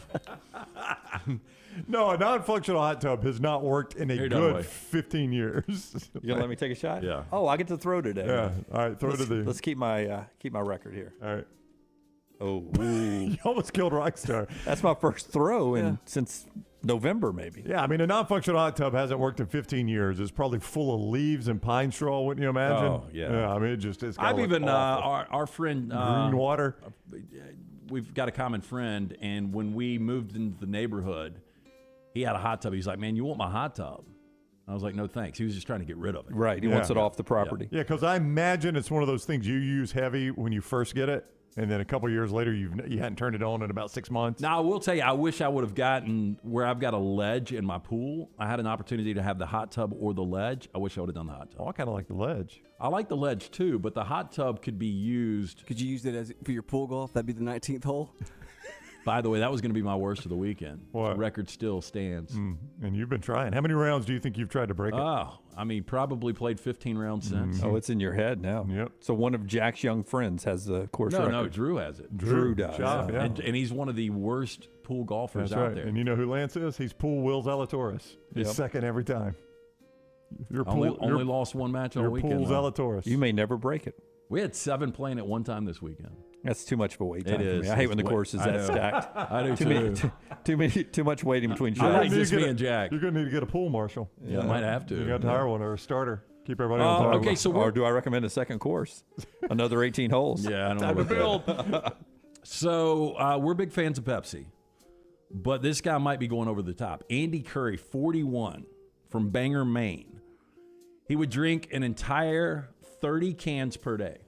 No, a non-functional hot tub has not worked in a good 15 years. You gonna let me take a shot? Yeah. Oh, I get to throw today. Yeah. All right, throw to the. Let's keep my record here. All right. Oh, You almost killed Rockstar. that's my first throw since November, maybe. Yeah, I mean, a non-functional hot tub hasn't worked in 15 years. It's probably full of leaves and pine straw, wouldn't you imagine? Oh, yeah. I mean, it's I've even, our friend. Green water. We've got a common friend, and when we moved into the neighborhood, he had a hot tub. He's like, "Man, you want my hot tub?" I was like, "No, thanks." He was just trying to get rid of it. Right. He wants it off the property. Yeah, because I imagine it's one of those things you use heavy when you first get it, and then a couple years later you hadn't turned it on in about 6 months. Now, I will tell you, I wish I would have gotten where I've got a ledge in my pool. I had an opportunity to have the hot tub or the ledge. I wish I would have done the hot tub. Oh, I kind of like the ledge. I like the ledge too, but the hot tub could be used. Could you use it for your pool golf? That'd be the 19th hole. By the way, that was going to be my worst of the weekend. What? The record still stands. And you've been trying. How many rounds do you think you've tried to break it? Oh, I mean, probably played 15 rounds since. Oh, it's in your head now. Yep. So one of Jack's young friends has the course No, record. Drew has it. Drew does. Job, yeah. And he's one of the worst pool golfers That's out right. there. And you know who Lance is? He's Pool Will Zalatoris. He's second every time. Your pool, only lost one match all your weekend. Pool though. Zalatoris. You may never break it. We had 7 playing at one time this weekend. That's too much of a wait time It for is. me. I hate It's when the way- course is I that know. stacked. I do Too much waiting between I shots. like this me and Jack. You're going to need to get a pool marshal. Yeah, I might have to. You got to hire one or a starter. Keep everybody on time. Okay, so or do I recommend a second course? Another 18 holes. Yeah, I don't Time know to about build. that. So we're big fans of Pepsi, but this guy might be going over the top. Andy Curry, 41, from Bangor, Maine. He would drink an entire 30 cans per day.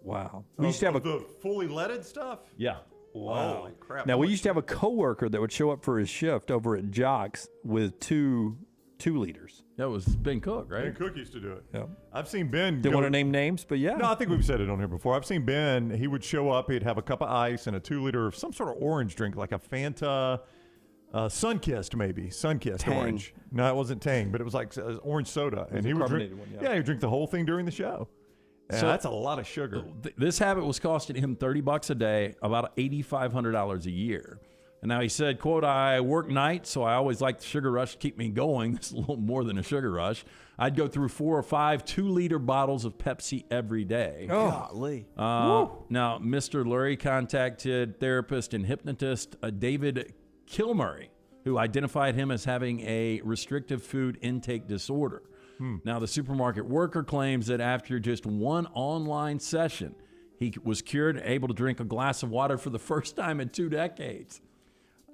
Wow. We used to have the fully leaded stuff? Yeah. Wow. Holy crap. Now, we used to have a coworker that would show up for his shift over at Jock's with two liters. That was Ben Cook, right? Ben Cook used to do it. Yeah. I've seen Ben. Didn't go- want to name names, but yeah. No, I think we've said it on here before. I've seen Ben. He would show up. He'd have a cup of ice and a 2-liter of some sort of orange drink, like a Fanta, Sunkissed maybe. Sunkissed Tang. orange. No, it wasn't Tang, but it was like orange soda. And he would drink. carbonated one, Yeah, he would drink the whole thing during the show. Yeah, So- that's a lot of sugar. This habit was costing him $30 a day, about $8,500 a year. And now he said, quote, I work nights, so I always like the sugar rush to keep me going. It's a little more than a sugar rush. I'd go through 4 or 5 2-liter bottles of Pepsi every day. Golly. Now, Mr. Lurie contacted therapist and hypnotist David Kilmurray, who identified him as having a restrictive food intake disorder. Now, the supermarket worker claims that after just one online session, he was cured and able to drink a glass of water for the first time in 2 decades.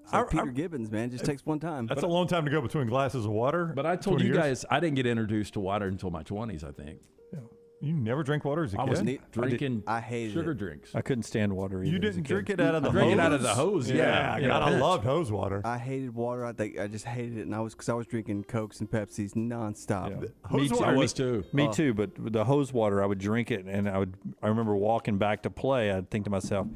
It's like Peter Gibbons, man. Just takes one time. That's a long time to go between glasses of water. But I told 20 you years? guys, I didn't get introduced to water until my 20s, I think. You never drank water as a I kid? was drinking I hated sugar it. drinks. I couldn't stand water either. You as a didn't kid. drink it out of the I hose? drank it out of the hose, yeah. God, I loved hose water. I hated water. I just hated it, and I was drinking Cokes and Pepsis nonstop. Me too. I was too. Me too. But the hose water, I would drink it, and I remember walking back to play. I'd think to myself,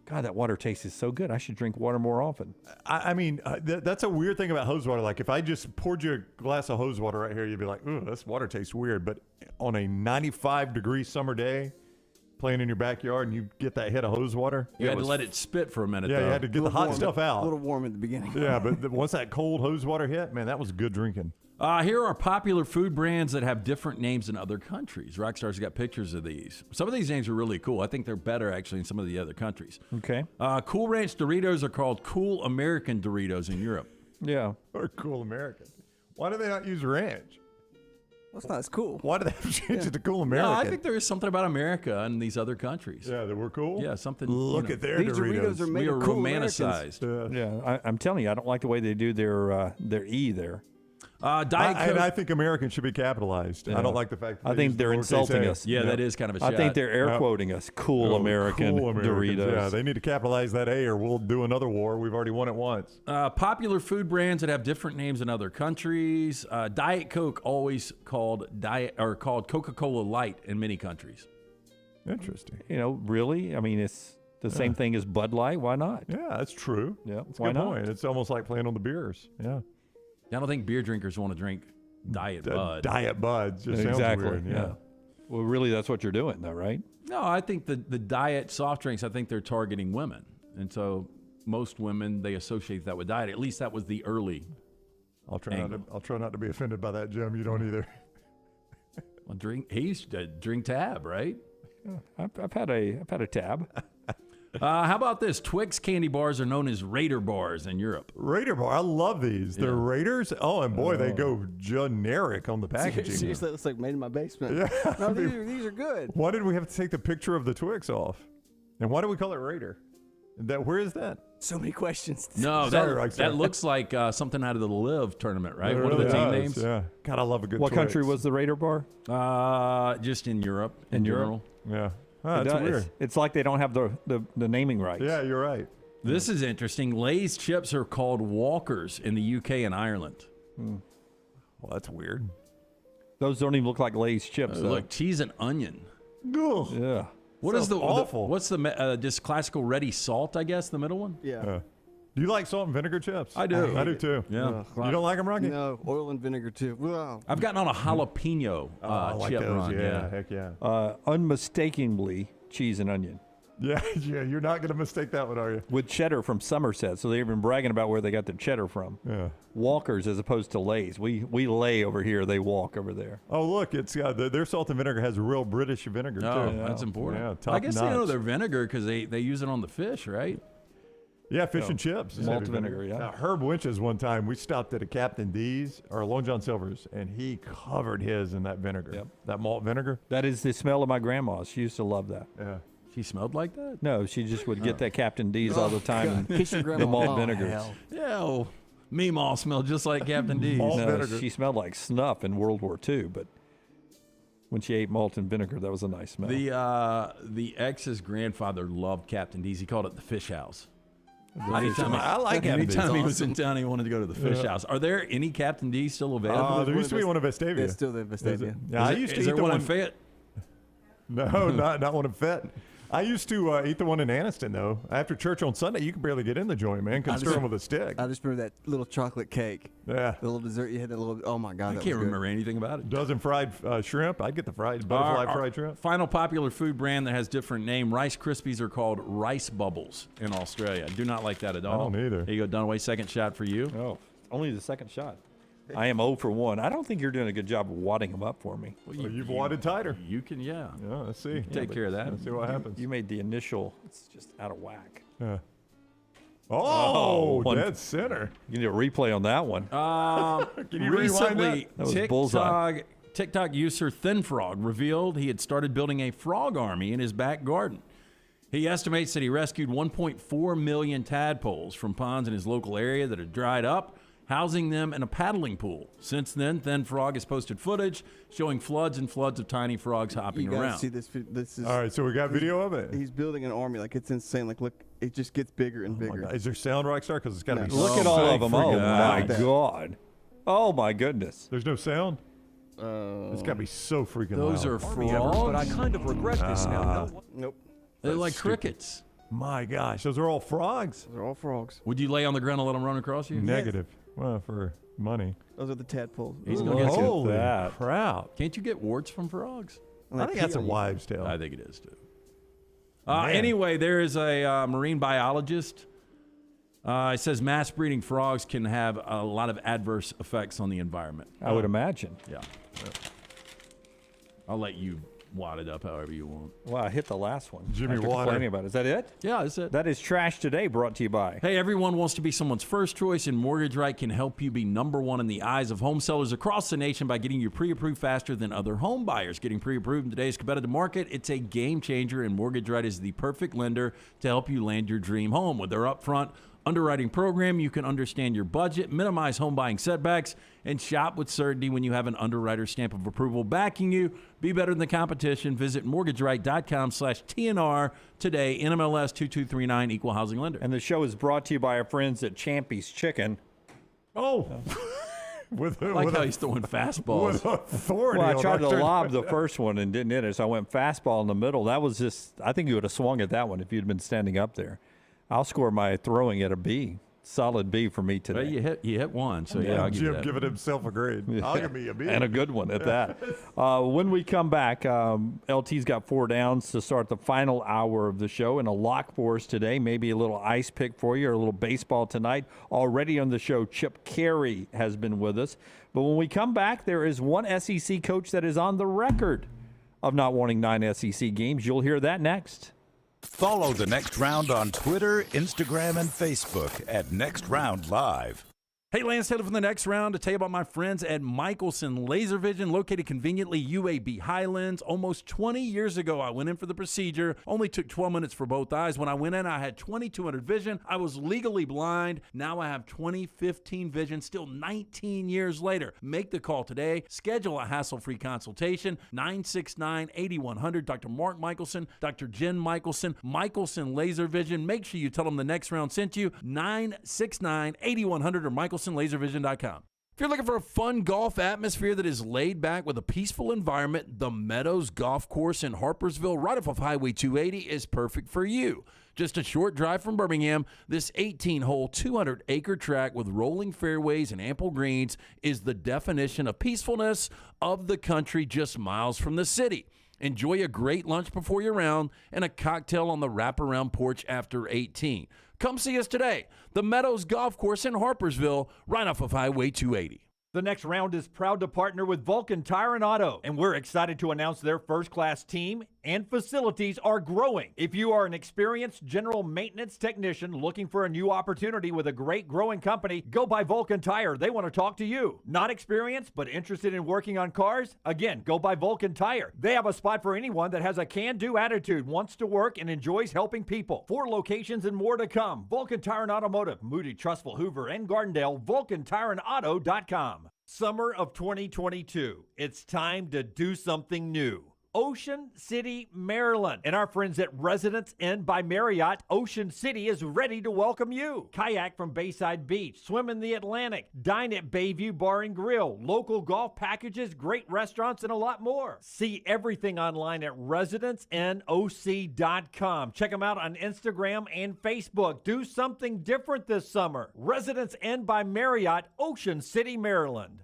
God, that water tastes so good. I should drink water more often. I mean, that's a weird thing about hose water. Like, if I just poured you a glass of hose water right here, you'd be like, ooh, this water tastes weird. But on a 95-degree summer day, playing in your backyard, and you get that hit of hose water. You had to let it spit for a minute, Yeah, though. you had to get the hot stuff out. A little warm at the beginning. Yeah, but once that cold hose water hit, man, that was good drinking. Here are popular food brands that have different names in other countries. Rockstar's got pictures of these. Some of these names are really cool. I think they're better, actually, in some of the other countries. Okay. Cool Ranch Doritos are called Cool American Doritos in Europe. Yeah. Or Cool American. Why do they not use ranch? Well, it's not as cool. Why do they have to change it to Cool American? No, I think there is something about America and these other countries. Yeah, that we're cool? Yeah, something. Look at their These Doritos are made We are of cool romanticized. Yeah, I'm telling you, I don't like the way they do their E there. Diet Coke. And I think American should be capitalized. Yeah. I don't like the fact that I they think use they're the lowercase insulting a. us. Yeah, that is kind of a I shot. think they're air quoting us. Cool American Cool Americans. Doritos. Yeah, they need to capitalize that A, or we'll do another war. We've already won it once. Popular food brands that have different names in other countries. Diet Coke always called Coca-Cola Light in many countries. Interesting. You know, really? I mean, it's the same thing as Bud Light. Why not? Yeah, that's true. Yeah, That's a why good not? point. It's almost like playing on the beers. Yeah. I don't think beer drinkers want to drink Diet Bud. Diet Bud just sounds Exactly. weird. Yeah. Well, really, that's what you're doing, though, right? No, I think the diet soft drinks, I think they're targeting women. And so most women, they associate that with diet. At least that was the early I'll try not to be offended by that, Jim. You don't either. Well, he used to drink Tab, right? I've had a tab. How about this? Twix candy bars are known as Raider bars in Europe. Raider bar. I love these. They're Raiders. Oh, and boy, they go generic on the packaging. Seriously, it looks like made in my basement. Yeah. No, these are good. Why did we have to take the picture of the Twix off? And why do we call it Raider? Where is that? So many questions. No, Sorry, that looks like something out of the Live tournament, right? It What are the really team does, names? Yeah. God, I love a good What Twix. country was the Raider bar? Just in Europe. In general. Yeah. Oh, that's weird. It's like they don't have the naming rights. Yeah, you're right. This is interesting. Lay's chips are called Walkers in the UK and Ireland. Well, that's weird. Those don't even look like Lay's chips. though. Look, cheese and onion. Ugh. Yeah. What is Sounds awful. What's the just classical ready salt? I guess the middle one. Yeah. Do you like salt and vinegar chips? I do. I do too. Yeah. You don't like them, Rocky? No, oil and vinegar too. Wow. I've gotten on a jalapeno I like chip those. run. Yeah, heck yeah. Unmistakably cheese and onion. Yeah, you're not going to mistake that one, are you? With cheddar from Somerset, so they've been bragging about where they got the cheddar from. Yeah. Walkers as opposed to Lay's. We lay over here, they walk over there. Oh, look, it's their salt and vinegar has real British vinegar, Oh, too. that's important. Yeah, top I guess they know notch. their vinegar because they use it on the fish, right? Yeah, fish and chips. is Malt heavy vinegar, yeah. Now, Herb Winch's one time, we stopped at a Captain D's, or Long John Silver's, and he covered his in that vinegar. Yep. That malt vinegar. That is the smell of my grandma's. She used to love that. Yeah. She smelled like that? No, she just would get that Captain D's all the time and Kiss your the grandma. malt Oh, vinegar. hell. Yeah, Meemaw smelled just like Captain D's. Malt No, vinegar. she smelled like snuff in World War II, but when she ate malt and vinegar, that was a nice smell. The ex's grandfather loved Captain D's. He called it the fish house. I like Captain D's. Anytime he was in town, he wanted to go to the fish house. Are there any Captain D's still available? There used to be one in Vestavia. It's still the Vestavia. Yeah, I used to Is eat there the one in Fayette? No, not one in Fayette. I used to eat the one in Anniston, though. After church on Sunday, you can barely get in the joint, man. Couldn't stir them with a stick. I just remember that little chocolate cake. Yeah. The little dessert you had, that little, oh my God. I can't remember anything about it. Dozen fried shrimp. I'd get the butterfly fried shrimp. Final popular food brand that has different name. Rice Krispies are called Rice Bubbles in Australia. I do not like that at all. I don't either. There you go, Dunaway. Second shot for you. Oh, only the second shot. I am 0 for 1. I don't think you're doing a good job of wadding them up for me. Well, you've wadded tighter. You can, yeah. Yeah, let's see. Take care of that. Let's see what happens. You made the initial. It's just out of whack. Yeah. Oh, dead center. You need a replay on that one. Can you Recently, that was bullseye. TikTok user Thin Frog revealed he had started building a frog army in his back garden. He estimates that he rescued 1.4 million tadpoles from ponds in his local area that had dried up, housing them in a paddling pool. Since then, Thin Frog has posted footage showing floods and floods of tiny frogs hopping You guys around. see this? This is All right, so we got video of it. He's building an army. Like, it's insane. Like, look, it just gets bigger and bigger. Is there sound, Rockstar? Because it's got to be. Look at all of them. Oh, my God. Oh, my goodness. There's no sound? It's got to be so freaking Those loud. are frogs? But I kind of regret this now. Nope. They're That's like stupid. crickets. My gosh, those are all frogs. Those are all frogs. Would you lay on the ground and let them run across you? Negative. Well, for money. Those are the tadpoles. He's gonna get Holy that. crap. Can't you get warts from frogs? I think that's a wives' tale. I think it is, too. Man. Anyway, there is a marine biologist. It says mass breeding frogs can have a lot of adverse effects on the environment. I would imagine. Yeah. I'll let you wad it up however you want. Well, I hit the last one. Jimmy After Water. complaining about it. Is that it? Yeah, that's it. That is Trash Today, brought to you by. Hey, everyone wants to be someone's first choice, and Mortgage Right can help you be number one in the eyes of home sellers across the nation by getting you pre-approved faster than other home buyers. Getting pre-approved in today's competitive market, it's a game changer, and Mortgage Right is the perfect lender to help you land your dream home. With their upfront underwriting program, you can understand your budget, minimize home buying setbacks, and shop with certainty when you have an underwriter stamp of approval backing you. Be better than the competition. Visit mortgageright.com/TNR today. NMLS 2239, Equal Housing Lender. And the show is brought to you by our friends at Champy's Chicken. Oh. With how he's throwing fastballs. With authority. Well, I on tried to Dr. lob the first one and didn't hit it, so I went fastball in the middle. That was just, I think you would have swung at that one if you'd been standing up there. I'll score my throwing at a B. Solid B for me today. Well, you hit one, so yeah, I'll give you Jim that. giving himself a grade. I'll give me a B. And a good one at that. When we come back, LT's got 4 downs to start the final hour of the show, and a lock for us today. Maybe a little ice pick for you or a little baseball tonight. Already on the show, Chip Caray has been with us. But when we come back, there is one SEC coach that is on the record of not wanting 9 SEC games. You'll hear that next. Follow the Next Round on Twitter, Instagram, and Facebook at Next Round Live. Hey, Lance Taylor from the Next Round to tell you about my friends at Michelson Laser Vision, located conveniently UAB Highlands. Almost 20 years ago, I went in for the procedure. Only took 12 minutes for both eyes. When I went in, I had 2200 vision. I was legally blind. Now I have 20/15 vision, still 19 years later. Make the call today. Schedule a hassle-free consultation. 969-8100. Dr. Mark Michelson, Dr. Jen Michelson, Michelson Laser Vision. Make sure you tell them the Next Round sent you. 969-8100 or MichelsonLaserVision.com. If you're looking for a fun golf atmosphere that is laid back with a peaceful environment, the Meadows Golf Course in Harpersville, right off of Highway 280, is perfect for you. Just a short drive from Birmingham, this 18-hole, 200-acre track with rolling fairways and ample greens is the definition of peacefulness of the country just miles from the city. Enjoy a great lunch before your round and a cocktail on the wraparound porch after 18. Come see us today. The Meadows Golf Course in Harpersville, right off of Highway 280. The Next Round is proud to partner with Vulcan Tire and Auto, and we're excited to announce their first-class team and facilities are growing. If you are an experienced general maintenance technician looking for a new opportunity with a great growing company, go by Vulcan Tire. They want to talk to you. Not experienced, but interested in working on cars? Again, go by Vulcan Tire. They have a spot for anyone that has a can-do attitude, wants to work, and enjoys helping people. 4 locations and more to come. Vulcan Tire and Automotive, Moody, Trustful, Hoover, and Gardendale, VulcanTireandAuto.com. Summer of 2022. It's time to do something new. Ocean City, Maryland. And our friends at Residence Inn by Marriott, Ocean City is ready to welcome you. Kayak from Bayside Beach, swim in the Atlantic, dine at Bayview Bar and Grill, local golf packages, great restaurants, and a lot more. See everything online at residencenoc.com. Check them out on Instagram and Facebook. Do something different this summer. Residence Inn by Marriott, Ocean City, Maryland.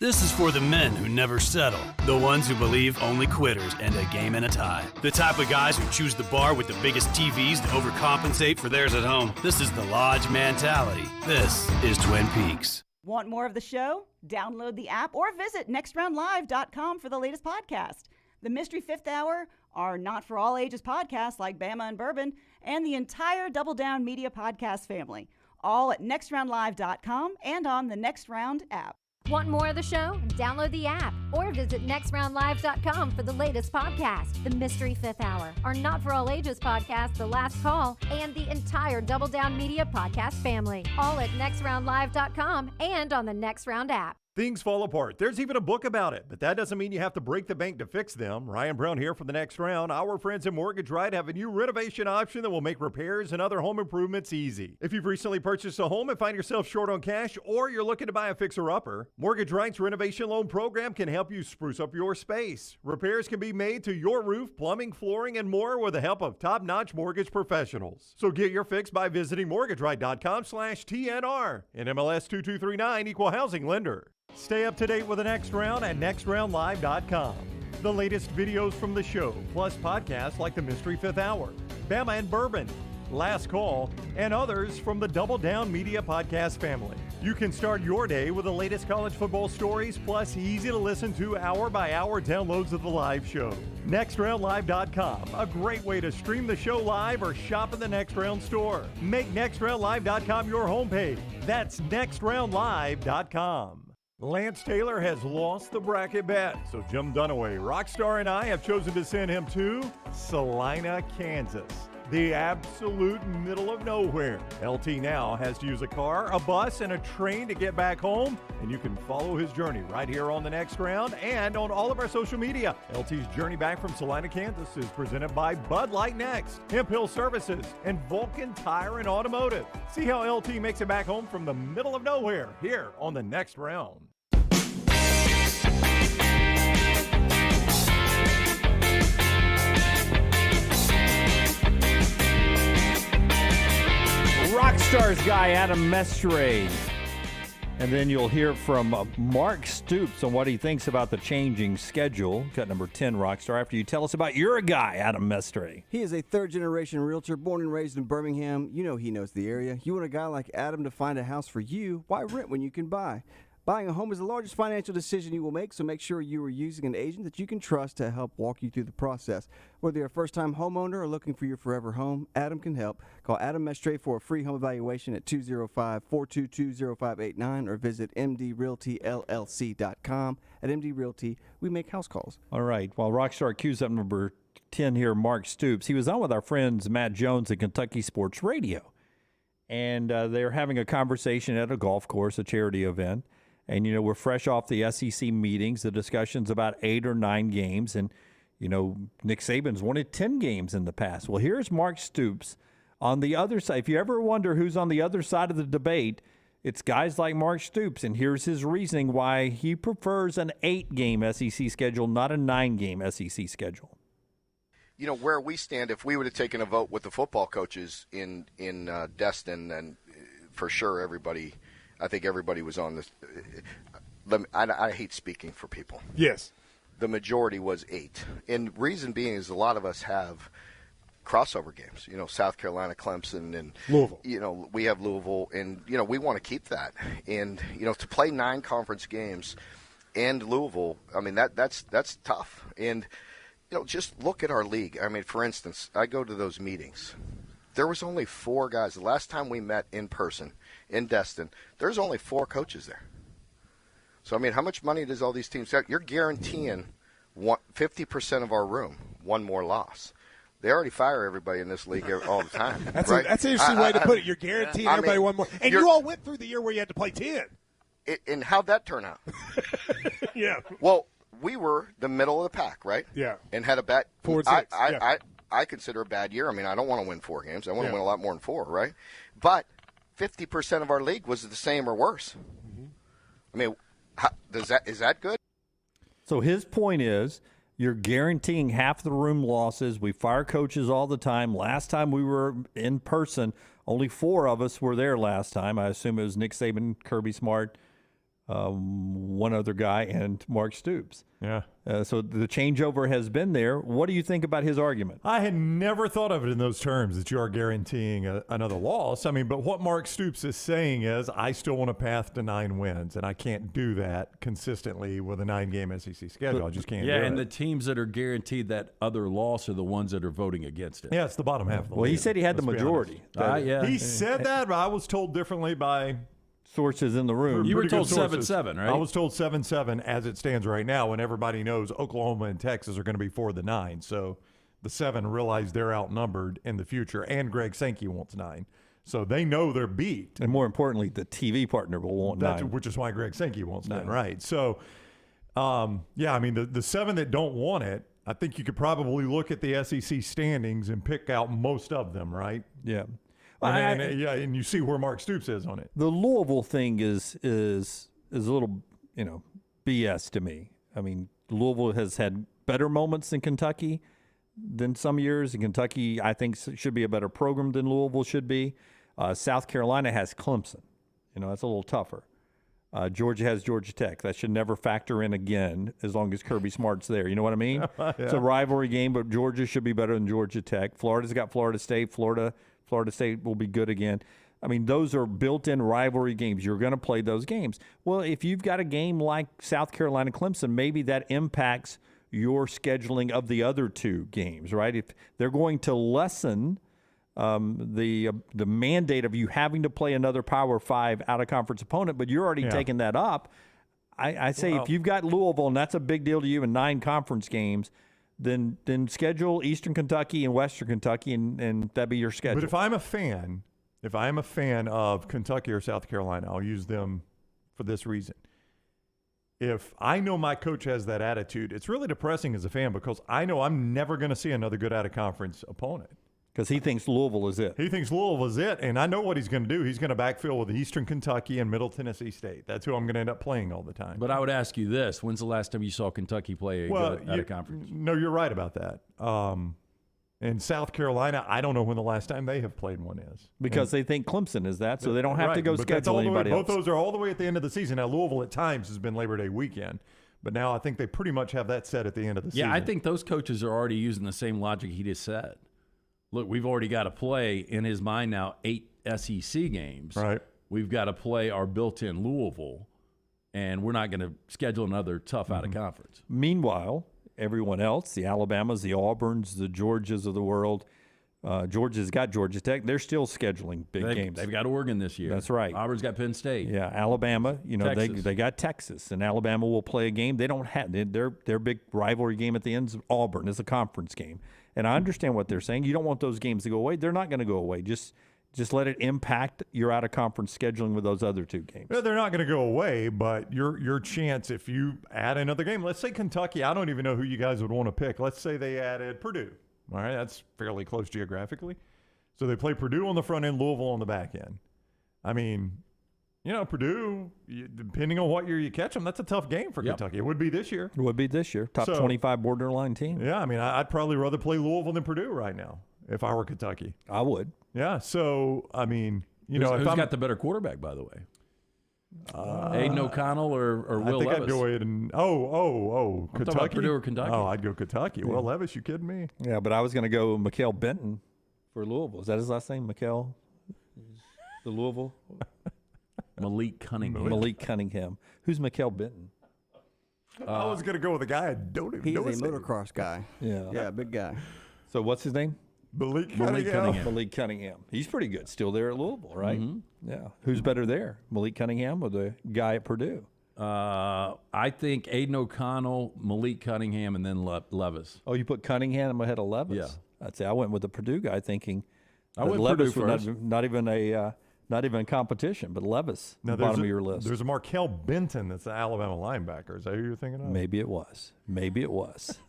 This is for the men who never settle, the ones who believe only quitters end a game in a tie, the type of guys who choose the bar with the biggest TVs to overcompensate for theirs at home. This is the Lodge mentality. This is Twin Peaks. Want more of the show? Download the app or visit nextroundlive.com for the latest podcast. The Mystery Fifth Hour, our not for all ages podcasts like Bama and Bourbon, and the entire Double Down Media podcast family, all at nextroundlive.com and on the Next Round app. Want more of the show? Download the app or visit nextroundlive.com for the latest podcast. The Mystery Fifth Hour, our not for all ages podcast, The Last Call, and the entire Double Down Media podcast family, all at nextroundlive.com and on the Next Round app. Things fall apart. There's even a book about it, but that doesn't mean you have to break the bank to fix them. Ryan Brown here for the Next Round. Our friends at Mortgage Right have a new renovation option that will make repairs and other home improvements easy. If you've recently purchased a home and find yourself short on cash, or you're looking to buy a fixer-upper, Mortgage Right's renovation loan program can help you spruce up your space. Repairs can be made to your roof, plumbing, flooring, and more with the help of top-notch mortgage professionals. So get your fix by visiting mortgageright.com/TNR. And MLS 2239, Equal Housing Lender. Stay up to date with the Next Round at nextroundlive.com. The latest videos from the show, plus podcasts like the Mystery Fifth Hour, Bama and Bourbon, Last Call, and others from the Double Down Media podcast family. You can start your day with the latest college football stories, plus easy to listen to hour-by-hour downloads of the live show. NextRoundLive.com, a great way to stream the show live or shop in the Next Round store. Make NextRoundLive.com your homepage. That's NextRoundLive.com. Lance Taylor has lost the bracket bet, so Jim Dunaway, Rockstar, and I have chosen to send him to Salina, Kansas, the absolute middle of nowhere. LT now has to use a car, a bus, and a train to get back home, and you can follow his journey right here on the Next Round and on all of our social media. LT's journey back from Salina, Kansas is presented by Bud Light Next, Hemp Hill Services, and Vulcan Tire and Automotive. See how LT makes it back home from the middle of nowhere here on the Next Round. Rockstars guy Adam Mestre. And then you'll hear from Mark Stoops on what he thinks about the changing schedule. Cut number 10, Rockstar, after you tell us about your guy, Adam Mestre. He is a third-generation realtor, born and raised in Birmingham. You know he knows the area. You want a guy like Adam to find a house for you? Why rent when you can buy? Buying a home is the largest financial decision you will make, so make sure you are using an agent that you can trust to help walk you through the process. Whether you're a first-time homeowner or looking for your forever home, Adam can help. Call Adam Mestre for a free home evaluation at 205-422-0589 or visit mdrealtyllc.com. At MD Realty, we make house calls. All right. While Rockstar cues up number 10 here, Mark Stoops, he was on with our friends Matt Jones at Kentucky Sports Radio. And they're having a conversation at a golf course, a charity event. And, you know, we're fresh off the SEC meetings, the discussions about 8 or 9 games. And, you know, Nick Saban's wanted 10 games in the past. Well, here's Mark Stoops on the other side. If you ever wonder who's on the other side of the debate, it's guys like Mark Stoops. And here's his reasoning why he prefers an 8-game SEC schedule, not a 9-game SEC schedule. You know, where we stand, if we would have taken a vote with the football coaches in Destin, then for sure I think everybody was on this. I hate speaking for people. Yes. The majority was 8. And reason being is a lot of us have crossover games. You know, South Carolina, Clemson, and Louisville. You know, we have Louisville, and, you know, we want to keep that. And, you know, to play 9 conference games and Louisville, I mean, that's tough. And, you know, just look at our league. I mean, for instance, I go to those meetings. There was only 4 guys. The last time we met in person in Destin, there's only 4 coaches there. So, I mean, how much money does all these teams have? You're guaranteeing 50% of our room, one more loss. They already fire everybody in this league all the time. That's right? That's an interesting way to put it. You're guaranteeing everybody one more. And you all went through the year where you had to play 10. And how'd that turn out? Yeah. Well, we were the middle of the pack, right? Yeah. And had a bad 4-6. I consider a bad year. I mean, I don't want to win 4 games. I want to Yeah. win a lot more than 4, right? But 50% of our league was the same or worse. I mean, is that good? So his point is you're guaranteeing half the room losses. We fire coaches all the time. Last time we were in person, only 4 of us were there last time. I assume it was Nick Saban, Kirby Smart, one other guy, and Mark Stoops. Yeah. So the changeover has been there. What do you think about his argument? I had never thought of it in those terms, that you are guaranteeing another loss. I mean, but what Mark Stoops is saying is, I still want a path to 9 wins, and I can't do that consistently with a 9-game SEC schedule. I just can't do it. Yeah, and the teams that are guaranteed that other loss are the ones that are voting against it. Yeah, it's the bottom half of the Well, he league, said he had the let's be majority. honest. Yeah. He said that, but I was told differently by sources in the room. You were pretty told good sources. 7-7, right? I was told 7-7 as it stands right now, and everybody knows Oklahoma and Texas are going to be for the 9. So the 7 realize they're outnumbered in the future, and Greg Sankey wants 9. So they know they're beat. And more importantly, the TV partner will want 9. Which is why Greg Sankey wants 9, right? So, yeah, I mean, the 7 that don't want it, I think you could probably look at the SEC standings and pick out most of them, right? Yeah. And you see where Mark Stoops is on it. The Louisville thing is a little, BS to me. I mean, Louisville has had better moments than Kentucky than some years, and Kentucky, I think, should be a better program than Louisville should be. South Carolina has Clemson. That's a little tougher. Georgia has Georgia Tech. That should never factor in again as long as Kirby Smart's there. You know what I mean? Yeah. It's a rivalry game, but Georgia should be better than Georgia Tech. Florida's got Florida State. Florida State will be good again. I mean, those are built-in rivalry games. You're going to play those games. Well, if you've got a game like South Carolina Clemson, maybe that impacts your scheduling of the other 2 games, right? If they're going to lessen the mandate of you having to play another Power 5 out-of-conference opponent, but you're already taking that up, I say if you've got Louisville, and that's a big deal to you in 9 conference games, then schedule Eastern Kentucky and Western Kentucky, and that'd be your schedule. But if I'm a fan of Kentucky or South Carolina, I'll use them for this reason. If I know my coach has that attitude, it's really depressing as a fan because I know I'm never going to see another good out-of-conference opponent. Because he thinks Louisville is it. He thinks Louisville is it, and I know what he's going to do. He's going to backfill with Eastern Kentucky and Middle Tennessee State. That's who I'm going to end up playing all the time. But I would ask you this. When's the last time you saw Kentucky play good out of conference? No, you're right about that. In South Carolina, I don't know when the last time they have played one is. Because they think Clemson is that, so they don't have to go but that's schedule all the way, anybody else. Both those are all the way at the end of the season. Now, Louisville at times has been Labor Day weekend, but now I think they pretty much have that set at the end of the season. Yeah, I think those coaches are already using the same logic he just said. Look, we've already got to play, in his mind now, 8 SEC games. Right. We've got to play our built-in Louisville, and we're not going to schedule another tough out-of-conference. Meanwhile, everyone else, the Alabamas, the Auburns, the Georgias of the world, Georgia's got Georgia Tech. They're still scheduling big games. They've got Oregon this year. That's right. Auburn's got Penn State. Yeah, Alabama, Texas. they got Texas, and Alabama will play a game. They don't have their big rivalry game at the end is Auburn. It's a conference game. And I understand what they're saying. You don't want those games to go away. They're not going to go away. Just let it impact your out-of-conference scheduling with those other 2 games. Yeah, they're not going to go away, but your chance if you add another game. Let's say Kentucky. I don't even know who you guys would want to pick. Let's say they added Purdue. All right, that's fairly close geographically. So they play Purdue on the front end, Louisville on the back end. I mean, Purdue, depending on what year you catch them, that's a tough game for Kentucky. It would be this year. It would be this year. Top 25 borderline team. Yeah, I mean, I'd probably rather play Louisville than Purdue right now if I were Kentucky. I would. Yeah, so, I mean, who's got the better quarterback, by the way? Aiden O'Connell or Will Levis? I think I'd go Aiden. Oh, I'm Kentucky. talking about Purdue or Kentucky? Oh, I'd go Kentucky. Yeah. Will Levis, you kidding me? Yeah, but I was going to go Mikael Benton for Louisville. Is that his last name, Mikael? The Louisville? Malik Cunningham. Malik Cunningham. Who's Mikael Benton? I was going to go with a guy I don't even know. He's a motocross guy. Yeah, big guy. So what's his name? Malik Cunningham. Malik Cunningham. He's pretty good. Still there at Louisville, right? Mm-hmm. Yeah. Who's better there, Malik Cunningham or the guy at Purdue? I think Aiden O'Connell, Malik Cunningham, and then Levis. Oh, you put Cunningham ahead of Levis? Yeah. I'd say I went with the Purdue guy thinking I went Levis Purdue was first. not even a Not even a competition, but Levis, Now, bottom of your list. There's a Markel Benton that's the Alabama linebacker. Is that who you're thinking of? Maybe it was.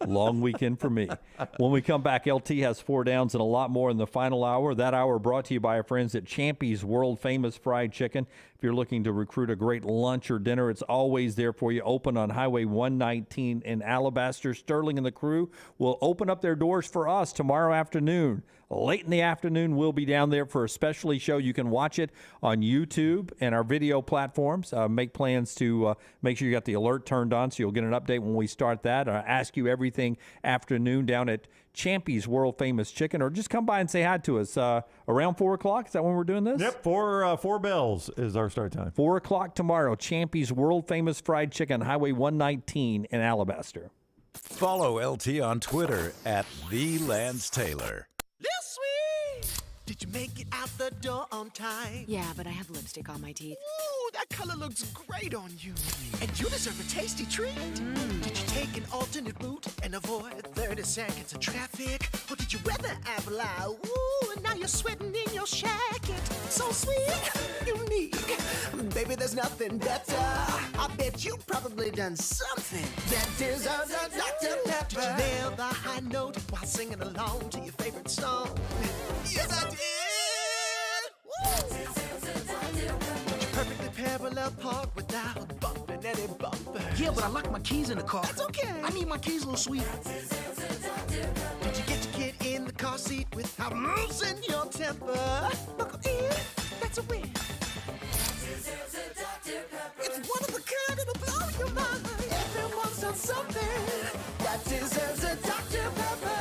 Long weekend for me. When we come back, LT has 4 downs and a lot more in the final hour. That hour brought to you by our friends at Champy's World Famous Fried Chicken. If you're looking to recruit a great lunch or dinner, it's always there for you. Open on Highway 119 in Alabaster. Sterling and the crew will open up their doors for us tomorrow afternoon. Late in the afternoon, we'll be down there for a specialty show. You can watch it on YouTube and our video platforms. Make plans to make sure you got the alert turned on so you'll get an update when we start that. Ask you everything afternoon down at Champy's World Famous Chicken, or just come by and say hi to us around 4 o'clock. Is that when we're doing this? Yep, 4 bells is our start time. 4 o'clock tomorrow, Champy's World Famous Fried Chicken, Highway 119 in Alabaster. Follow LT on Twitter at @TheLanceTaylor. Did you make it out the door on time? Yeah, but I have lipstick on my teeth. Ooh, that color looks great on you. And you deserve a tasty treat. Did you take an alternate route and avoid 30 seconds of traffic? Or did you weather apple eye? Ooh, and now you're sweating in your jacket. So sweet, unique. Baby, there's nothing better. I bet you probably done something that deserves a Dr. Pepper. Did you nail the high note while singing along to your favorite song? Yes, I did. Did you perfectly parallel park without bumping any bumper? Yeah, but I locked my keys in the car. That's okay. I need my keys a little sweet. Did you get your kid in the car seat without losing your temper? Buckle in, that's a win. It's one of a kind, it'll blow your mind. Everyone's done something that deserves a Dr. Pepper.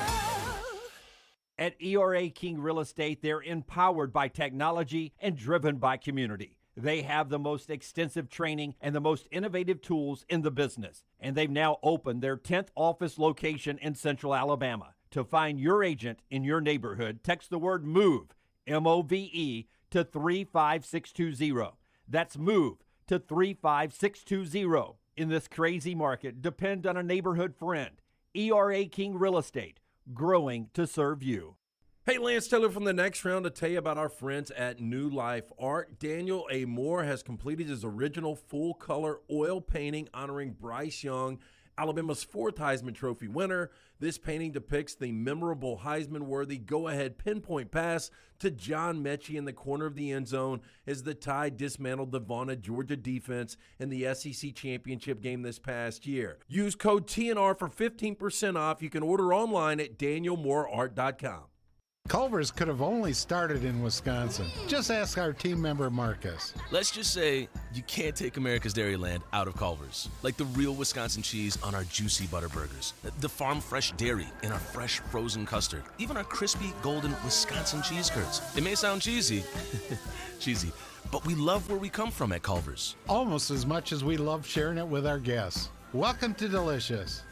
At ERA King Real Estate, they're empowered by technology and driven by community. They have the most extensive training and the most innovative tools in the business. And they've now opened their 10th office location in Central Alabama. To find your agent in your neighborhood, text the word MOVE, M-O-V-E, to 35620. That's MOVE to 35620. In this crazy market, depend on a neighborhood friend. ERA King Real Estate, growing to serve you. Hey, Lance Taylor from the Next Round to tell you about our friends at New Life Art. Daniel A. Moore has completed his original full-color oil painting honoring Bryce Young, Alabama's 4th Heisman Trophy winner. This painting depicts the memorable Heisman-worthy go-ahead pinpoint pass to John Mechie in the corner of the end zone as the Tide dismantled the vaunted Georgia defense in the SEC championship game this past year. Use code TNR for 15% off. You can order online at danielmooreart.com. Culver's could have only started in Wisconsin. Just ask our team member Marcus. Let's just say you can't take America's Dairyland out of Culver's. Like the real Wisconsin cheese on our juicy butter burgers, the farm fresh dairy in our fresh frozen custard, even our crispy golden Wisconsin cheese curds. It may sound cheesy, but we love where we come from at Culver's. Almost as much as we love sharing it with our guests. Welcome to Delicious.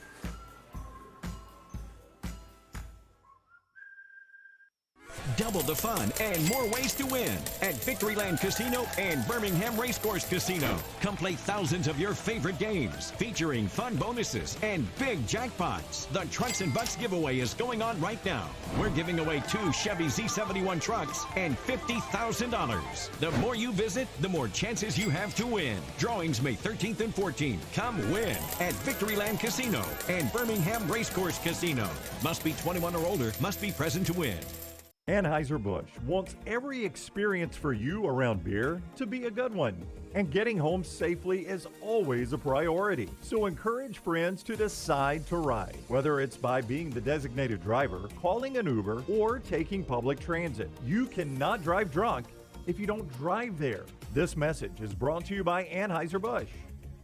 Double the fun and more ways to win at Victoryland Casino and Birmingham Racecourse Casino. Come play thousands of your favorite games featuring fun bonuses and big jackpots. The Trucks and Bucks giveaway is going on right now. We're giving away 2 Chevy Z71 trucks and $50,000. The more you visit, the more chances you have to win. Drawings May 13th and 14th. Come win at Victoryland Casino and Birmingham Racecourse Casino. Must be 21 or older. Must be present to win. Anheuser-Busch wants every experience for you around beer to be a good one. And getting home safely is always a priority. So encourage friends to decide to ride, whether it's by being the designated driver, calling an Uber, or taking public transit. You cannot drive drunk if you don't drive there. This message is brought to you by Anheuser-Busch,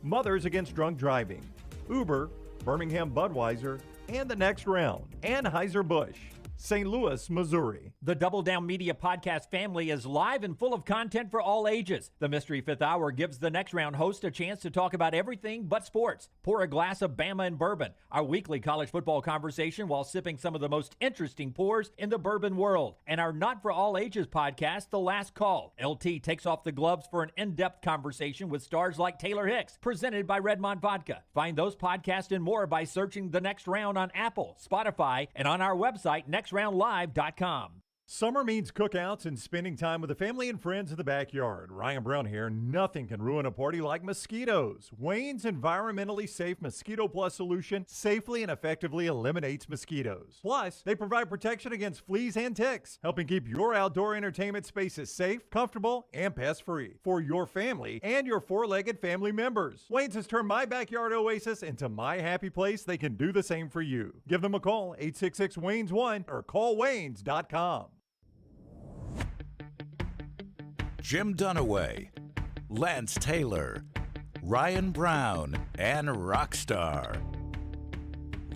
Mothers Against Drunk Driving, Uber, Birmingham Budweiser, and the Next Round. Anheuser-Busch, St. Louis, Missouri. The Double Down Media podcast family is live and full of content for all ages. The Mystery Fifth Hour gives the Next Round host a chance to talk about everything but sports. Pour a glass of Bama and bourbon, our weekly college football conversation while sipping some of the most interesting pours in the bourbon world. And our Not For All Ages podcast, The Last Call. LT takes off the gloves for an in-depth conversation with stars like Taylor Hicks, presented by Redmond Vodka. Find those podcasts and more by searching The Next Round on Apple, Spotify, and on our website, nextroundlive.com. Summer means cookouts and spending time with the family and friends in the backyard. Ryan Brown here. Nothing can ruin a party like mosquitoes. Wayne's environmentally safe Mosquito Plus solution safely and effectively eliminates mosquitoes. Plus, they provide protection against fleas and ticks, helping keep your outdoor entertainment spaces safe, comfortable, and pest-free for your family and your four-legged family members. Wayne's has turned my backyard oasis into my happy place. They can do the same for you. Give them a call, 866-WAYNES-1, or callwaynes.com. Jim Dunaway, Lance Taylor, Ryan Brown, and Rockstar.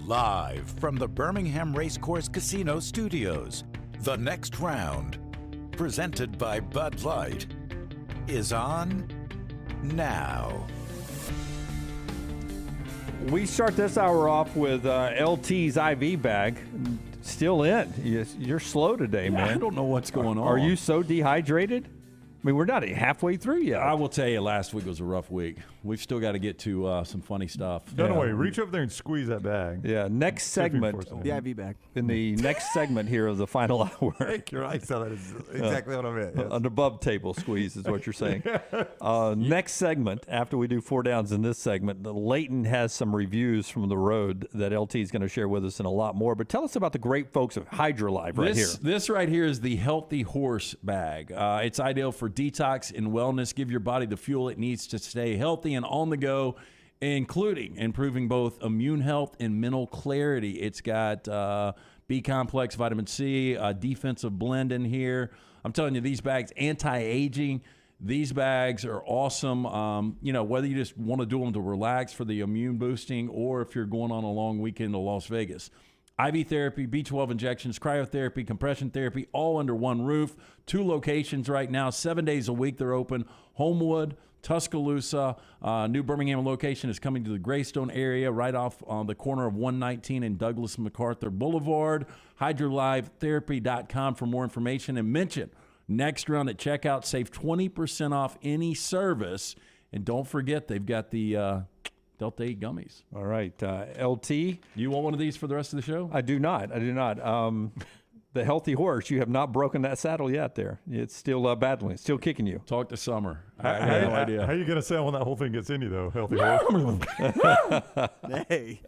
Live from the Birmingham Racecourse Casino Studios, the next round, presented by Bud Light, is on now. We start this hour off with LT's IV bag. Still in. You're slow today, man. I don't know what's going on. Are you so dehydrated? I mean, we're not halfway through yet. I will tell you, last week was a rough week. We've still got to get to some funny stuff. Dunaway, reach over there and squeeze that bag. Yeah, next segment. The IV bag. In the next segment here of the final hour. I saw that is exactly what I meant. Yes. An above table squeeze is what you're saying. Next segment, after we do 4 downs in this segment, Leighton has some reviews from the road that LT is going to share with us and a lot more. But tell us about the great folks of HydroLife right here. This right here is the Healthy Horse bag. It's ideal for detox and wellness. Give your body the fuel it needs to stay healthy and on the go, including improving both immune health and mental clarity. It's got B-complex, vitamin C, defensive blend in here. I'm telling you, these bags, anti-aging. These bags are awesome. Whether you just want to do them to relax for the immune boosting or if you're going on a long weekend to Las Vegas. IV therapy, B12 injections, cryotherapy, compression therapy, all under one roof. 2 locations right now, 7 days a week they're open. Homewood, Tuscaloosa, new Birmingham location is coming to the Greystone area right off on the corner of 119 and Douglas MacArthur Boulevard. HydrolifeTherapy.com for more information. And mention next round at checkout, save 20% off any service. And don't forget, they've got the Delta 8 gummies. All right. LT. You want one of these for the rest of the show? I do not. The Healthy Horse, you have not broken that saddle yet there. It's still battling. It's still kicking you. Talk to Summer. I have no idea. How are you going to sound when that whole thing gets in you, though, Healthy Horse? Hey.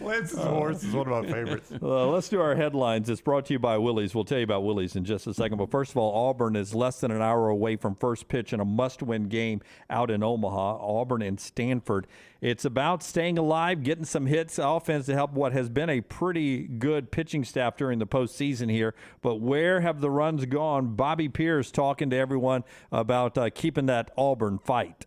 Lance's horse is one of my favorites. Let's do our headlines. It's brought to you by Willie's. We'll tell you about Willie's in just a second. But first of all, Auburn is less than an hour away from first pitch in a must-win game out in Omaha. Auburn and Stanford. It's about staying alive, getting some hits, offense to help what has been a pretty good pitching staff during the postseason here. But where have the runs gone? Bobby Pierce talking to everyone about keeping that Auburn fight.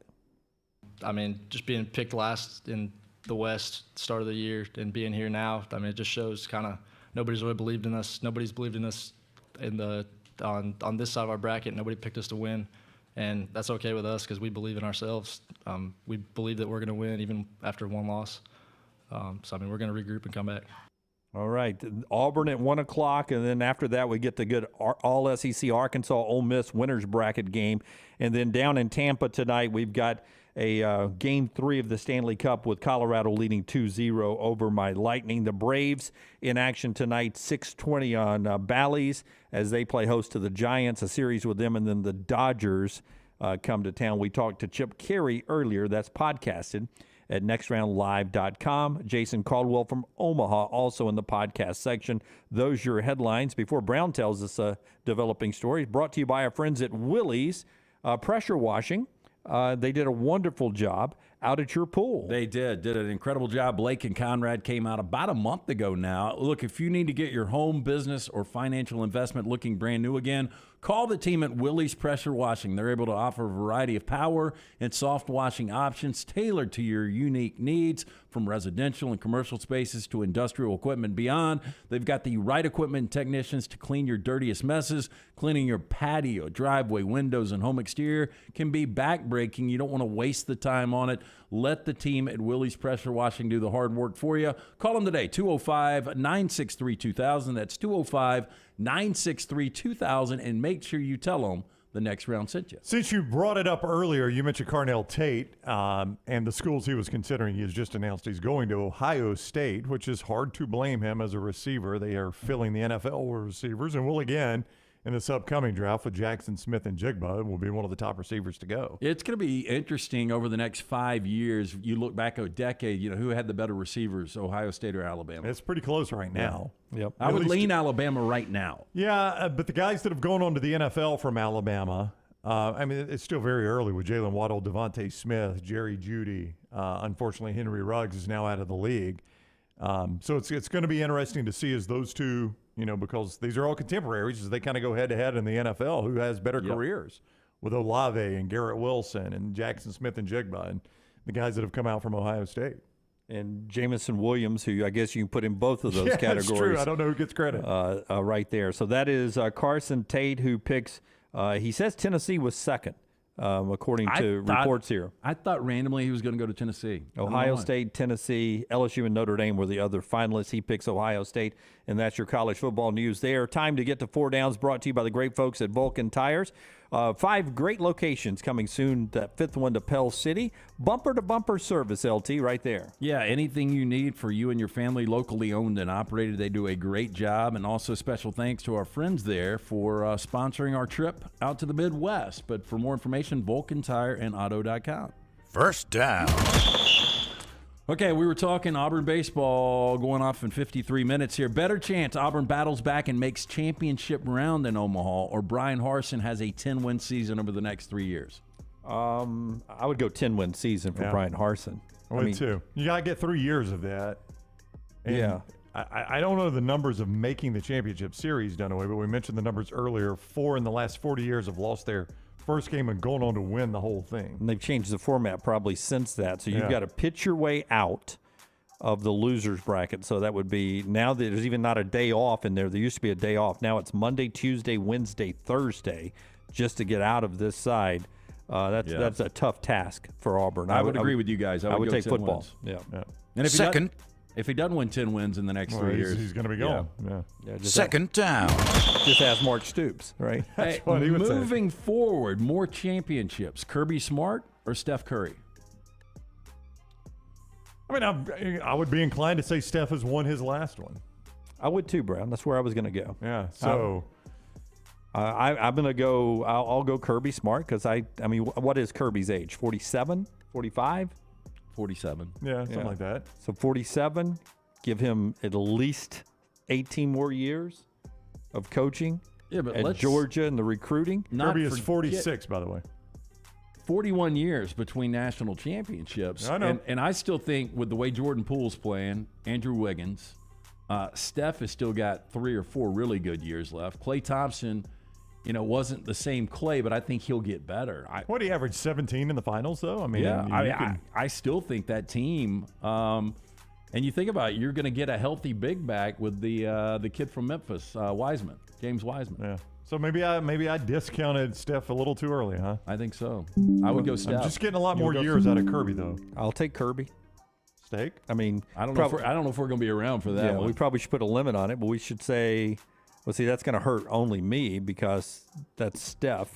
I mean, just being picked last in the West start of the year and being here now, I mean, it just shows kind of nobody's really believed in us. Nobody's believed in us on this side of our bracket. Nobody picked us to win. And that's okay with us because we believe in ourselves. We believe that we're going to win even after one loss. So, I mean, we're going to regroup and come back. All right. Auburn at 1 o'clock, and then after that we get the good All-SEC Arkansas Ole Miss winners bracket game. And then down in Tampa tonight we've got a Game 3 of the Stanley Cup with Colorado leading 2-0 over my Lightning. The Braves in action tonight, 6:20 on Bally's as they play host to the Giants, a series with them, and then the Dodgers come to town. We talked to Chip Caray earlier. That's podcasted at nextroundlive.com. Jason Caldwell from Omaha also in the podcast section. Those are your headlines. Before Brown tells us developing stories, brought to you by our friends at Willie's Pressure Washing. They did a wonderful job out at your pool. They did an incredible job. Blake and Conrad came out about a month ago now. Look, if you need to get your home, business, or financial investment looking brand new again, call the team at Willie's Pressure Washing. They're able to offer a variety of power and soft washing options tailored to your unique needs, from residential and commercial spaces to industrial equipment beyond. They've got the right equipment and technicians to clean your dirtiest messes. Cleaning your patio, driveway, windows, and home exterior can be backbreaking. You don't want to waste the time on it. Let the team at Willie's Pressure Washing do the hard work for you. Call them today, 205-963-2000. That's 205-963-2000, and make sure you tell them the next round sent you. Since you brought it up earlier, you mentioned Carnell Tate and the schools he was considering. He has just announced he's going to Ohio State, which is hard to blame him as a receiver. They are filling the NFL with receivers and will again in this upcoming draft with Jackson Smith and Jigba will be one of the top receivers to go. It's going to be interesting over the next 5 years. You look back a decade, who had the better receivers, Ohio State or Alabama? It's pretty close right now. Yep. I would lean Alabama right now. Yeah, but the guys that have gone on to the NFL from Alabama, it's still very early with Jalen Waddle, Devontae Smith, Jerry Jeudy. Unfortunately, Henry Ruggs is now out of the league. So it's going to be interesting to see as those two, because these are all contemporaries, as they kind of go head-to-head in the NFL, who has better careers with Olave and Garrett Wilson and Jackson Smith and Jigba and the guys that have come out from Ohio State. And Jamison Williams, who I guess you can put in both of those categories. That's true. I don't know who gets credit. Right there. So that is Carson Tate, who picks, he says Tennessee was second. According to reports here. I thought randomly he was going to go to Tennessee. Ohio State, Tennessee, LSU, and Notre Dame were the other finalists. He picks Ohio State, and that's your college football news there. Time to get to Four Downs, brought to you by the great folks at Vulcan Tires. 5 great locations coming soon. That 5th one to Pell City. Bumper-to-bumper service, LT, right there. Yeah, anything you need for you and your family, locally owned and operated. They do a great job. And also special thanks to our friends there for sponsoring our trip out to the Midwest. But for more information, VulcanTireandAuto.com. First down. Okay, we were talking Auburn baseball going off in 53 minutes here. Better chance Auburn battles back and makes championship round in Omaha, or Brian Harsin has a 10-win season over the next 3 years? I would go 10-win season for Brian Harsin. I would too. You got to get 3 years of that. And I don't know the numbers of making the championship series, Dunaway, but we mentioned the numbers earlier. 4 in the last 40 years have lost their first game and going on to win the whole thing. And they've changed the format probably since that. So you've got to pitch your way out of the losers bracket. So that would be, now that there's even not a day off in there. There used to be a day off. Now it's Monday, Tuesday, Wednesday, Thursday, just to get out of this side. That's a tough task for Auburn. I would agree with you guys. I would take football. Wins. Yeah. And if he doesn't win 10 wins in the next 3 years, he's going to be gone. Second down. Just ask Mark Stoops, right? Hey, moving forward, more championships. Kirby Smart or Steph Curry? I would be inclined to say Steph has won his last one. I would too, Brown. That's where I was going to go. Yeah. So I'm going to go. I'll go Kirby Smart because what is Kirby's age? 47, 45. 47. Yeah, something like that. So 47, give him at least 18 more years of coaching at Georgia and the recruiting. Kirby is 46, by the way. 41 years between national championships. I know. And I still think with the way Jordan Poole's playing, Andrew Wiggins, Steph has still got 3 or 4 really good years left. Klay Thompson, wasn't the same Klay, but I think he'll get better. What, he averaged 17 in the finals, though? I still think that team, and you think about it, you're going to get a healthy big back with the kid from Memphis, Wiseman, James Wiseman. Yeah. So maybe I discounted Steph a little too early, huh? I think so. I would go Steph. I'm just getting a lot more years out of Kirby, though. I'll take Kirby. Steak? I don't know if we're going to be around for that one. We probably should put a limit on it, but we should say, well, see, that's going to hurt only me because that's Steph.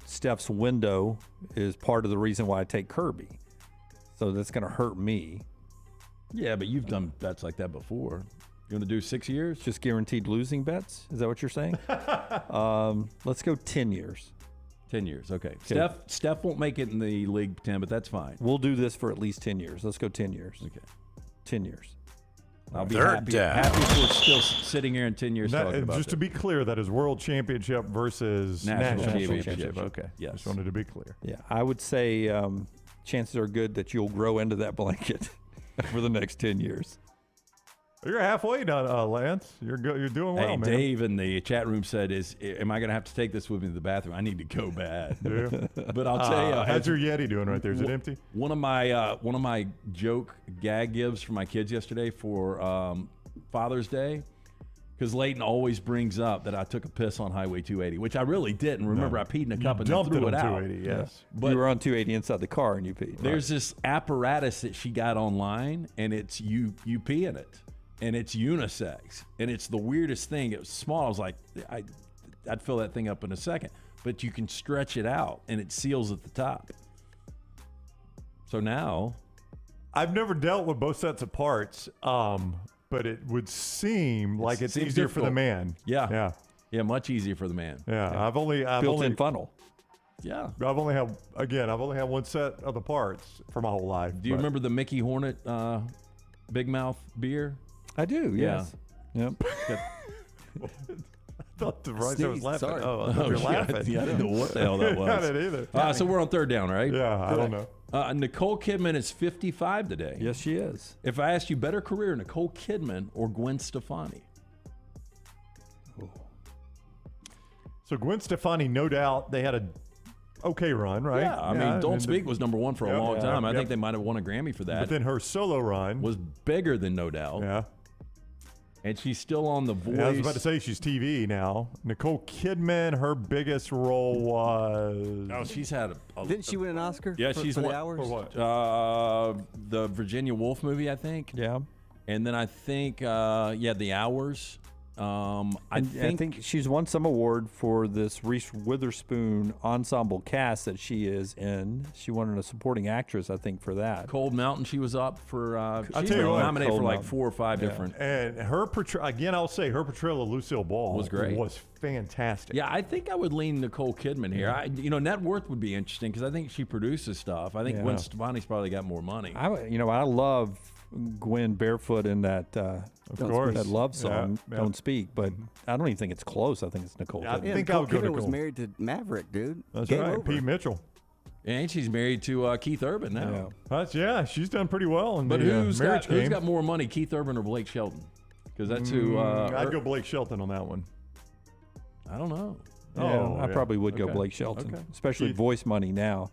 Steph's window is part of the reason why I take Kirby. So that's going to hurt me. Yeah, but you've done bets like that before. You want to do 6 years? Just guaranteed losing bets? Is that what you're saying? Let's go 10 years. 10 years, okay. Steph won't make it in the League 10, but that's fine. We'll do this for at least 10 years. Let's go 10 years. Okay. 10 years. I'll be happy if we're still sitting here in 10 years talking about just to be clear, that is World Championship versus National Championship. Okay. Yes. Just wanted to be clear. Yeah, I would say chances are good that you'll grow into that blanket for the next 10 years. You're halfway done, Lance. You're doing well, man. Dave in the chat room said, am I going to have to take this with me to the bathroom? I need to go bad. But I'll tell you. How's your Yeti doing right there? Is it empty? One of my joke gag gives for my kids yesterday for Father's Day, because Leighton always brings up that I took a piss on Highway 280, which I really didn't. Remember, I peed in a cup and then threw it out. 280, yes. But you were on 280 inside the car and you peed. There's this apparatus that she got online, and it's you pee in it. And it's unisex, and it's the weirdest thing. It was small. I was like, I'd fill that thing up in a second. But you can stretch it out, and it seals at the top. So now, I've never dealt with both sets of parts. but it would seem like it's seems easier for the difficult. man. Yeah. Yeah, much easier for the man. Yeah. I've only Built-in funnel. Yeah. I've only had one set of the parts for my whole life. Do you remember the Mickey Hornet Big Mouth beer? I do, Yeah. yes. Yep. I thought the right was laughing. Sorry. Oh, I thought you were laughing. Yeah, I didn't know what the hell that was. I didn't either. So we're on third down, right? Yeah, I don't know. Nicole Kidman is 55 today. Yes, she is. If I asked you better career, Nicole Kidman or Gwen Stefani? So Gwen Stefani, no doubt, they had a okay run, right? Yeah, I mean, Don't Speak was number one for a long time. I think they might have won a Grammy for that. But then her solo run was bigger than No Doubt. Yeah. And she's still on The Voice. Yeah, I was about to say she's TV now. Nicole Kidman, her biggest role was. Oh, she's had a Didn't she win an Oscar? Yeah, for, she's for the won- hours. For what? The Virginia Woolf movie, I think. Yeah. And then I think, The Hours. I think she's won some award for this Reese Witherspoon ensemble cast that she is in. She won a supporting actress, I think, for that. Cold Mountain, she was up for. I'll She's tell you been what, nominated for Cold like Mountain. 4 or 5 different. And her portrayal, again, I'll say her portrayal of Lucille Ball Was great. Was fantastic. Yeah, I think I would lean Nicole Kidman here. Net worth would be interesting because I think she produces stuff. I think Gwen Stefani's probably got more money. I love Gwen barefoot in that course. that love song, Yeah. Don't Speak, but I don't even think it's close. I think it's Nicole Yeah, I Kidman. think Nicole I'll go Kidman was Nicole. married to Maverick, dude. That's Game right, over. Pete Mitchell. And she's married to Keith Urban now. She's done pretty well in But the who's marriage game. got more money, Keith Urban or Blake Shelton? Because that's who. I'd go Blake Shelton on that one. I don't know. I probably would go Okay. Blake Shelton, Okay. especially Keith. voice money now.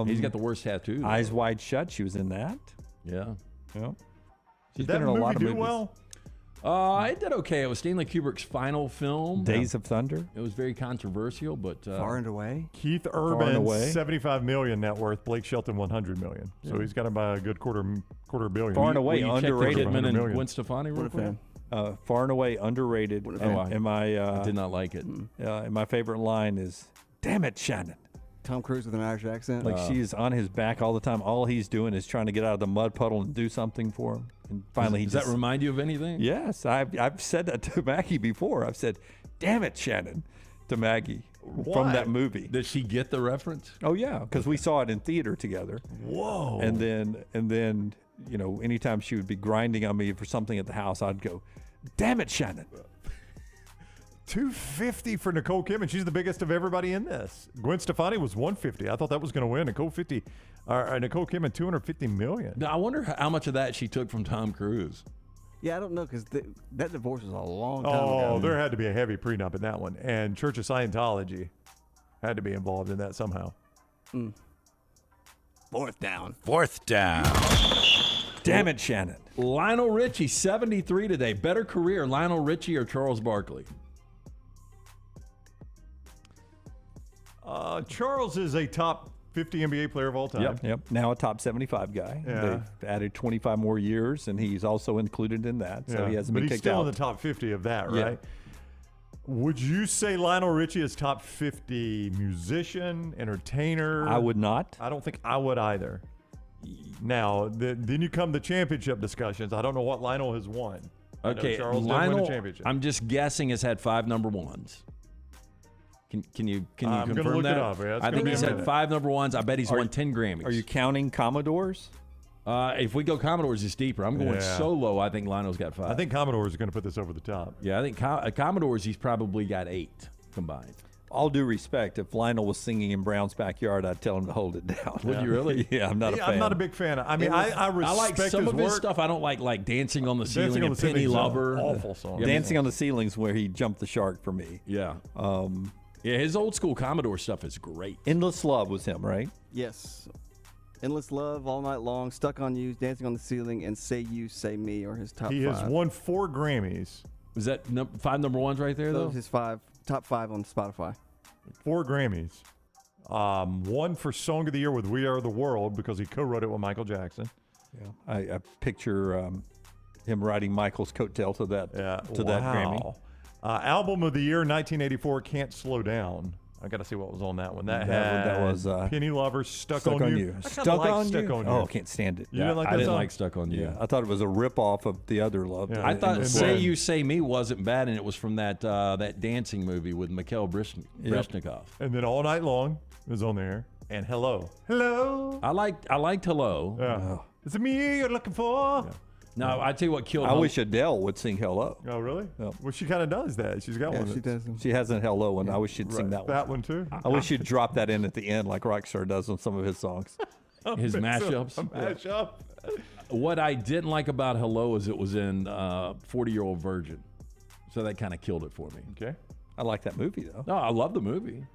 He's got the worst tattoo. though. Eyes Wide Shut. She was in that. Yeah. Yep. She's Did that been in a lot of movie do movies. well? It did okay. It was Stanley Kubrick's final film. Days of Thunder. It was very controversial, but Far and Away. Keith and Urban, away. 75 million net worth. Blake Shelton, 100 million. So he's got about a good quarter billion. Far and away Will you check the underrated. Kidman and million. Gwen Stefani real What a quick? fan. Far and away underrated. And my I did not like it. and my favorite line is, "Damn it, Shannon." Tom Cruise with an Irish accent. Like she's on his back all the time. All he's doing is trying to get out of the mud puddle and do something for him. And finally, Does that remind you of anything? Yes, I've said that to Maggie before. I've said, "Damn it, Shannon," to Maggie from that movie. Did she get the reference? Oh yeah, because we saw it in theater together. Whoa. And then anytime she would be grinding on me for something at the house, I'd go, "Damn it, Shannon." 250 for Nicole Kidman. She's the biggest of everybody in this. Gwen Stefani was 150. I thought that was going to win. Nicole Kidman, 250 million. Now, I wonder how much of that she took from Tom Cruise. Yeah, I don't know because that divorce was a long time Oh, ago. there had to be a heavy prenup in that one. And Church of Scientology had to be involved in that somehow. Fourth down. Damn it, Shannon. Lionel Richie, 73 today. Better career, Lionel Richie or Charles Barkley? Charles is a top 50 NBA player of all time. Yep. Now a top 75 guy. Yeah. They've added 25 more years, and he's also included in that. So he hasn't but been he's kicked still out. in the top 50 of that, Yeah. right? Would you say Lionel Richie is top 50 musician, entertainer? I would not. I don't think I would either. Now, then you come to championship discussions. I don't know what Lionel has won. I know Okay, Charles did win a Lionel, championship. I'm just guessing, has had 5 number ones. Can you I'm gonna confirm look that? it up. Yeah, it's I gonna think be he's a had minute. 5 number ones. I bet he's won 10 Grammys. Are you counting Commodores? If we go Commodores, it's deeper. I'm going Yeah. so low. I think Lionel's got 5. I think Commodore is going to put this over the top. Yeah, I think Commodores, he's probably got 8 combined. All due respect, if Lionel was singing in Brown's backyard, I'd tell him to hold it down. Would you really? Yeah, I'm not a fan. I'm not a big fan. I mean, I respect like some his of his work. stuff. I don't like Dancing on the Dancing Ceiling on and the Ceiling Penny is an Lover. awful song. Yeah, Dancing on the Ceiling's where he jumped the shark for me. Yeah. Yeah, his old school Commodore stuff is great. Endless Love was him, right? Yes. Endless Love, All Night Long, Stuck on You, Dancing on the Ceiling, and Say You, Say Me are his top He 5. has won 4 Grammys. Was that 5 number ones right there, though? Those his top 5 on Spotify. 4 Grammys. 1 for Song of the Year with We Are the World because he co-wrote it with Michael Jackson. Yeah. I picture him riding Michael's coattail to that that Grammy. Album of the Year, 1984, Can't Slow Down. I got to see what was on that one. That was Penny Lovers, Stuck on You. I Stuck kinda like on Stuck You. on You. Oh, can't stand it. You didn't like that I didn't song? like Stuck on You. Yeah, I thought it was a rip-off of the other love. Yeah. I thought And Say then- You, Say Me wasn't bad, and it was from that dancing movie with Mikhail Brezhnikov. And then All Night Long was on there. And Hello. Hello. I liked Hello. Yeah. Is it me you're looking for? No, I tell you what killed I Hello. wish Adele would sing Hello. Oh, really? Yeah. Well, she kind of does that. She's got one. she that's- does. She hasn't Hello, and I wish she'd sing that one. That one, too. I wish she'd drop that in at the end like Rockstar does on some of his songs. His mashups. A mashup. What I didn't like about Hello is it was in 40-Year-Old Virgin. So that kind of killed it for me. Okay. I like that movie, though. No, I love the movie.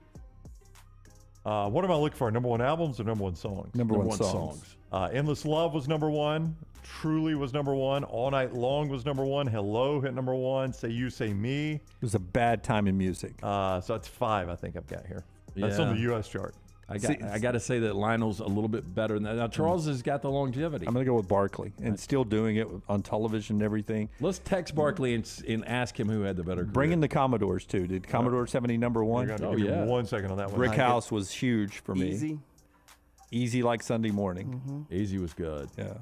What am I looking for? Number one albums or number one songs? Number one songs. Endless Love was number one. Truly was number one. All Night Long was number one. Hello hit number one. Say You, Say Me. It was a bad time in music. So that's 5 I think I've got here. That's on the U.S. chart. I got to say that Lionel's a little bit better than that. Now, Charles has got the longevity. I'm going to go with Barkley and still doing it on television and everything. Let's text Barkley and ask him who had the better career. Bring in the Commodores, too. Did Commodores have any number one? You're gonna give me 1 second on that one. Brick House was huge for me. Easy. Easy like Sunday morning. Easy was good. Yeah.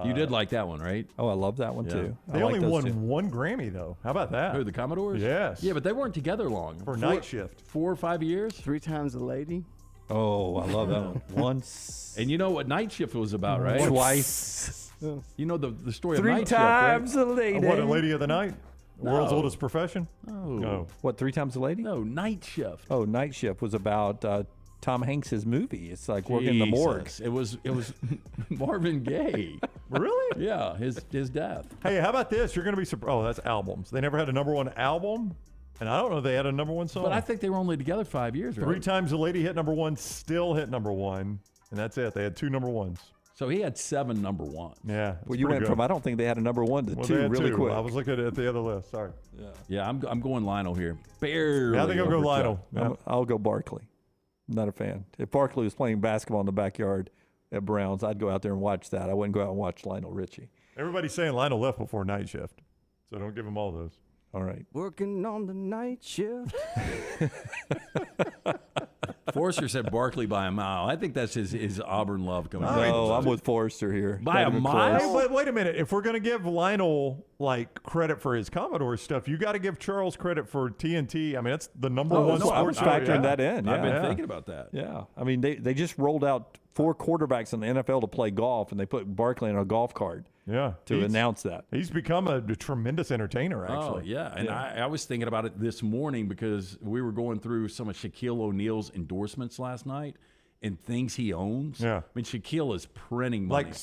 You did like that one, right? Oh, I love that one, too. They only won 1 Grammy, though. How about that? Who, the Commodores? Yes. Yeah, but they weren't together long. For Night Shift. 4 or 5 years? 3 Times a Lady. Oh, I love that one. Once. And you know what Night Shift was about, right? Twice. You know the story 3 of Night times Shift, a lady. What, a lady of the night? No. World's oldest profession? No. What, 3 times a lady? No, Night Shift. Oh, Night Shift was about Tom Hanks' movie. It's like working in the morgue. Jesus. It was Marvin Gaye. Really? Yeah, his death. Hey, how about this? You're going to be surprised. Oh, that's albums. They never had a number one album, and I don't know if they had a number one song. But I think they were only together 5 years, right? 3 times a lady hit number one, still hit number one, and that's it. They had 2 number ones. So he had 7 number ones. Yeah. Well, you went from I don't think they had a number one to 2 really quick. I was looking at the other list. Sorry. Yeah, I'm going Lionel here. Barely. Yeah, I think I'll go over Lionel. Chuck. Yeah. I'll go Barkley. I'm not a fan. If Barkley was playing basketball in the backyard at Browns, I'd go out there and watch that. I wouldn't go out and watch Lionel Richie. Everybody's saying Lionel left before Night Shift, so don't give him all those. All right. Working on the night shift. Forrester said Barkley by a mile. I think that's his Auburn love coming back. No, I'm with Forrester here. By Not a even mile? close. But wait a minute. If we're going to give Lionel credit for his Commodore stuff, you got to give Charles credit for TNT. I mean, that's the number one I was sports show. factoring that in. I've been yeah. thinking about that. Yeah. I mean, they just rolled out 4 quarterbacks in the NFL to play golf, and they put Barkley on a golf cart to announce that. He's become a tremendous entertainer, actually. Oh, yeah. And I was thinking about it this morning because we were going through some of Shaquille O'Neal's endorsements last night and things he owns. Yeah. I mean, Shaquille is printing money. Like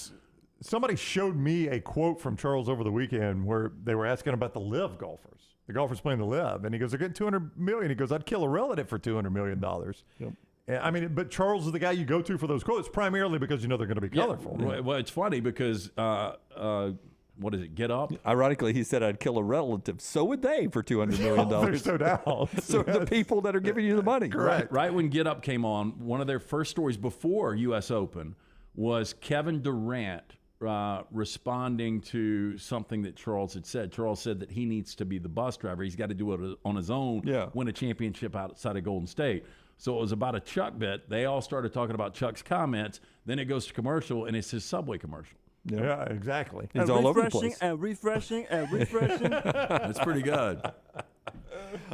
somebody showed me a quote from Charles over the weekend where they were asking about the live golfers. The golfers playing the live. And he goes, they're getting $200 million. He goes, I'd kill a relative for $200 million. Yep. And, I mean, but Charles is the guy you go to for those quotes primarily because you know they're going to be colorful. Well, it's funny because, what is it, Get Up? Ironically, he said, I'd kill a relative. So would they for $200 million. There's no doubt. So the people that are giving you the money. Right when Get Up came on, one of their first stories before U.S. Open was Kevin Durant responding to something that Charles had said. Charles said that he needs to be the bus driver. He's got to do it on his own, win a championship outside of Golden State. So it was about a Chuck bit. They all started talking about Chuck's comments. Then it goes to commercial, and it's his Subway commercial. Yeah, exactly. He's all over the place. Refreshing. That's pretty good.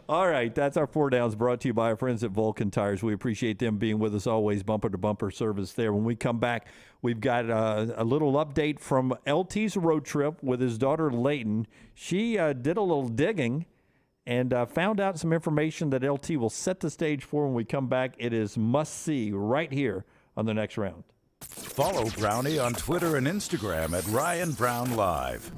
All right, that's our 4 downs brought to you by our friends at Vulcan Tires. We appreciate them being with us always, bumper-to-bumper service there. When we come back, we've got a little update from LT's road trip with his daughter Layton. She did a little digging and found out some information that LT will set the stage for when we come back. It is must-see right here on The Next Round. Follow Brownie on Twitter and Instagram at Ryan Brown Live.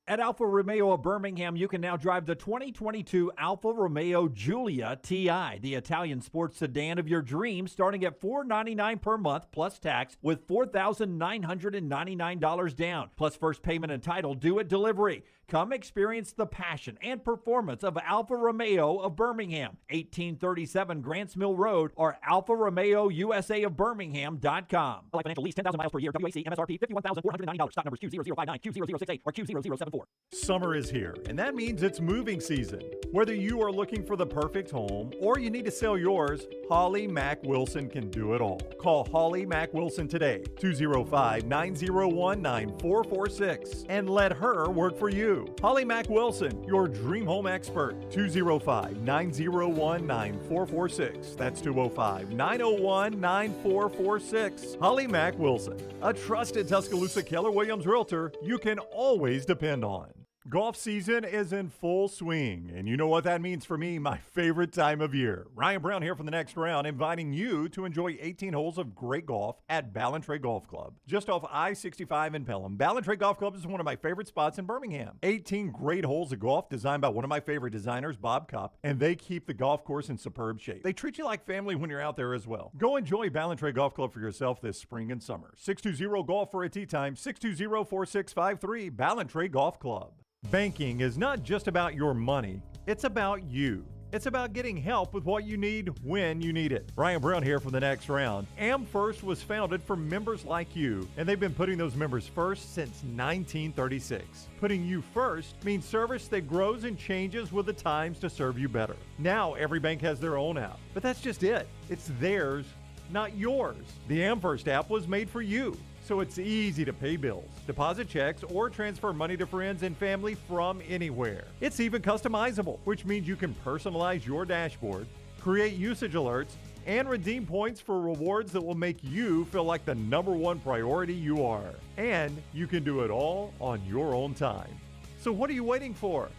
At Alfa Romeo of Birmingham, you can now drive the 2022 Alfa Romeo Giulia TI, the Italian sports sedan of your dreams, starting at $499 per month plus tax with $4,999 down, plus first payment and title due at delivery. Come experience the passion and performance of Alfa Romeo of Birmingham, 1837 Grants Mill Road, or AlfaRomeoUSAofBirmingham.com. Like financial lease, 10,000 miles per year, WAC, MSRP, $51,490. Stock numbers Q0059, Q0068, or Q0074. 888-848-9494. Summer is here, and that means it's moving season. Whether you are looking for the perfect home or you need to sell yours, Holly Mack Wilson can do it all. Call Holly Mack Wilson today, 205-901-9446, and let her work for you. Holly Mack Wilson, your dream home expert, 205-901-9446. That's 205-901-9446. Holly Mack Wilson, a trusted Tuscaloosa Keller Williams realtor you can always depend on. Golf season is in full swing, and you know what that means for me, my favorite time of year. Ryan Brown here from the next round, inviting you to enjoy 18 holes of great golf at Ballantrae Golf Club. Just off I-65 in Pelham, Ballantrae Golf Club is one of my favorite spots in Birmingham. 18 great holes of golf designed by one of my favorite designers, Bob Kopp, and they keep the golf course in superb shape. They treat you like family when you're out there as well. Go enjoy Ballantrae Golf Club for yourself this spring and summer. 620-GOLF for a tee time, 620-4653, Ballantrae Golf Club. Banking is not just about your money, it's about you. It's about getting help with what you need when you need it. Ryan Brown here from the next round. AmFirst was founded for members like you, and they've been putting those members first since 1936. Putting you first means service that grows and changes with the times to serve you better. Now every bank has their own app, but that's just it. It's theirs, not yours. The AmFirst app was made for you, so it's easy to pay bills, deposit checks, or transfer money to friends and family from anywhere. It's even customizable, which means you can personalize your dashboard, create usage alerts, and redeem points for rewards that will make you feel like the #1 priority you are. And you can do it all on your own time. So what are you waiting for?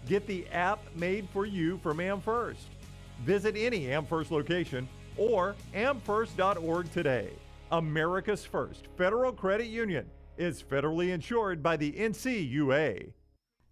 Get the app made for you from AmFirst. Visit any AmFirst location or amfirst.org today. America's first federal credit union is federally insured by the NCUA.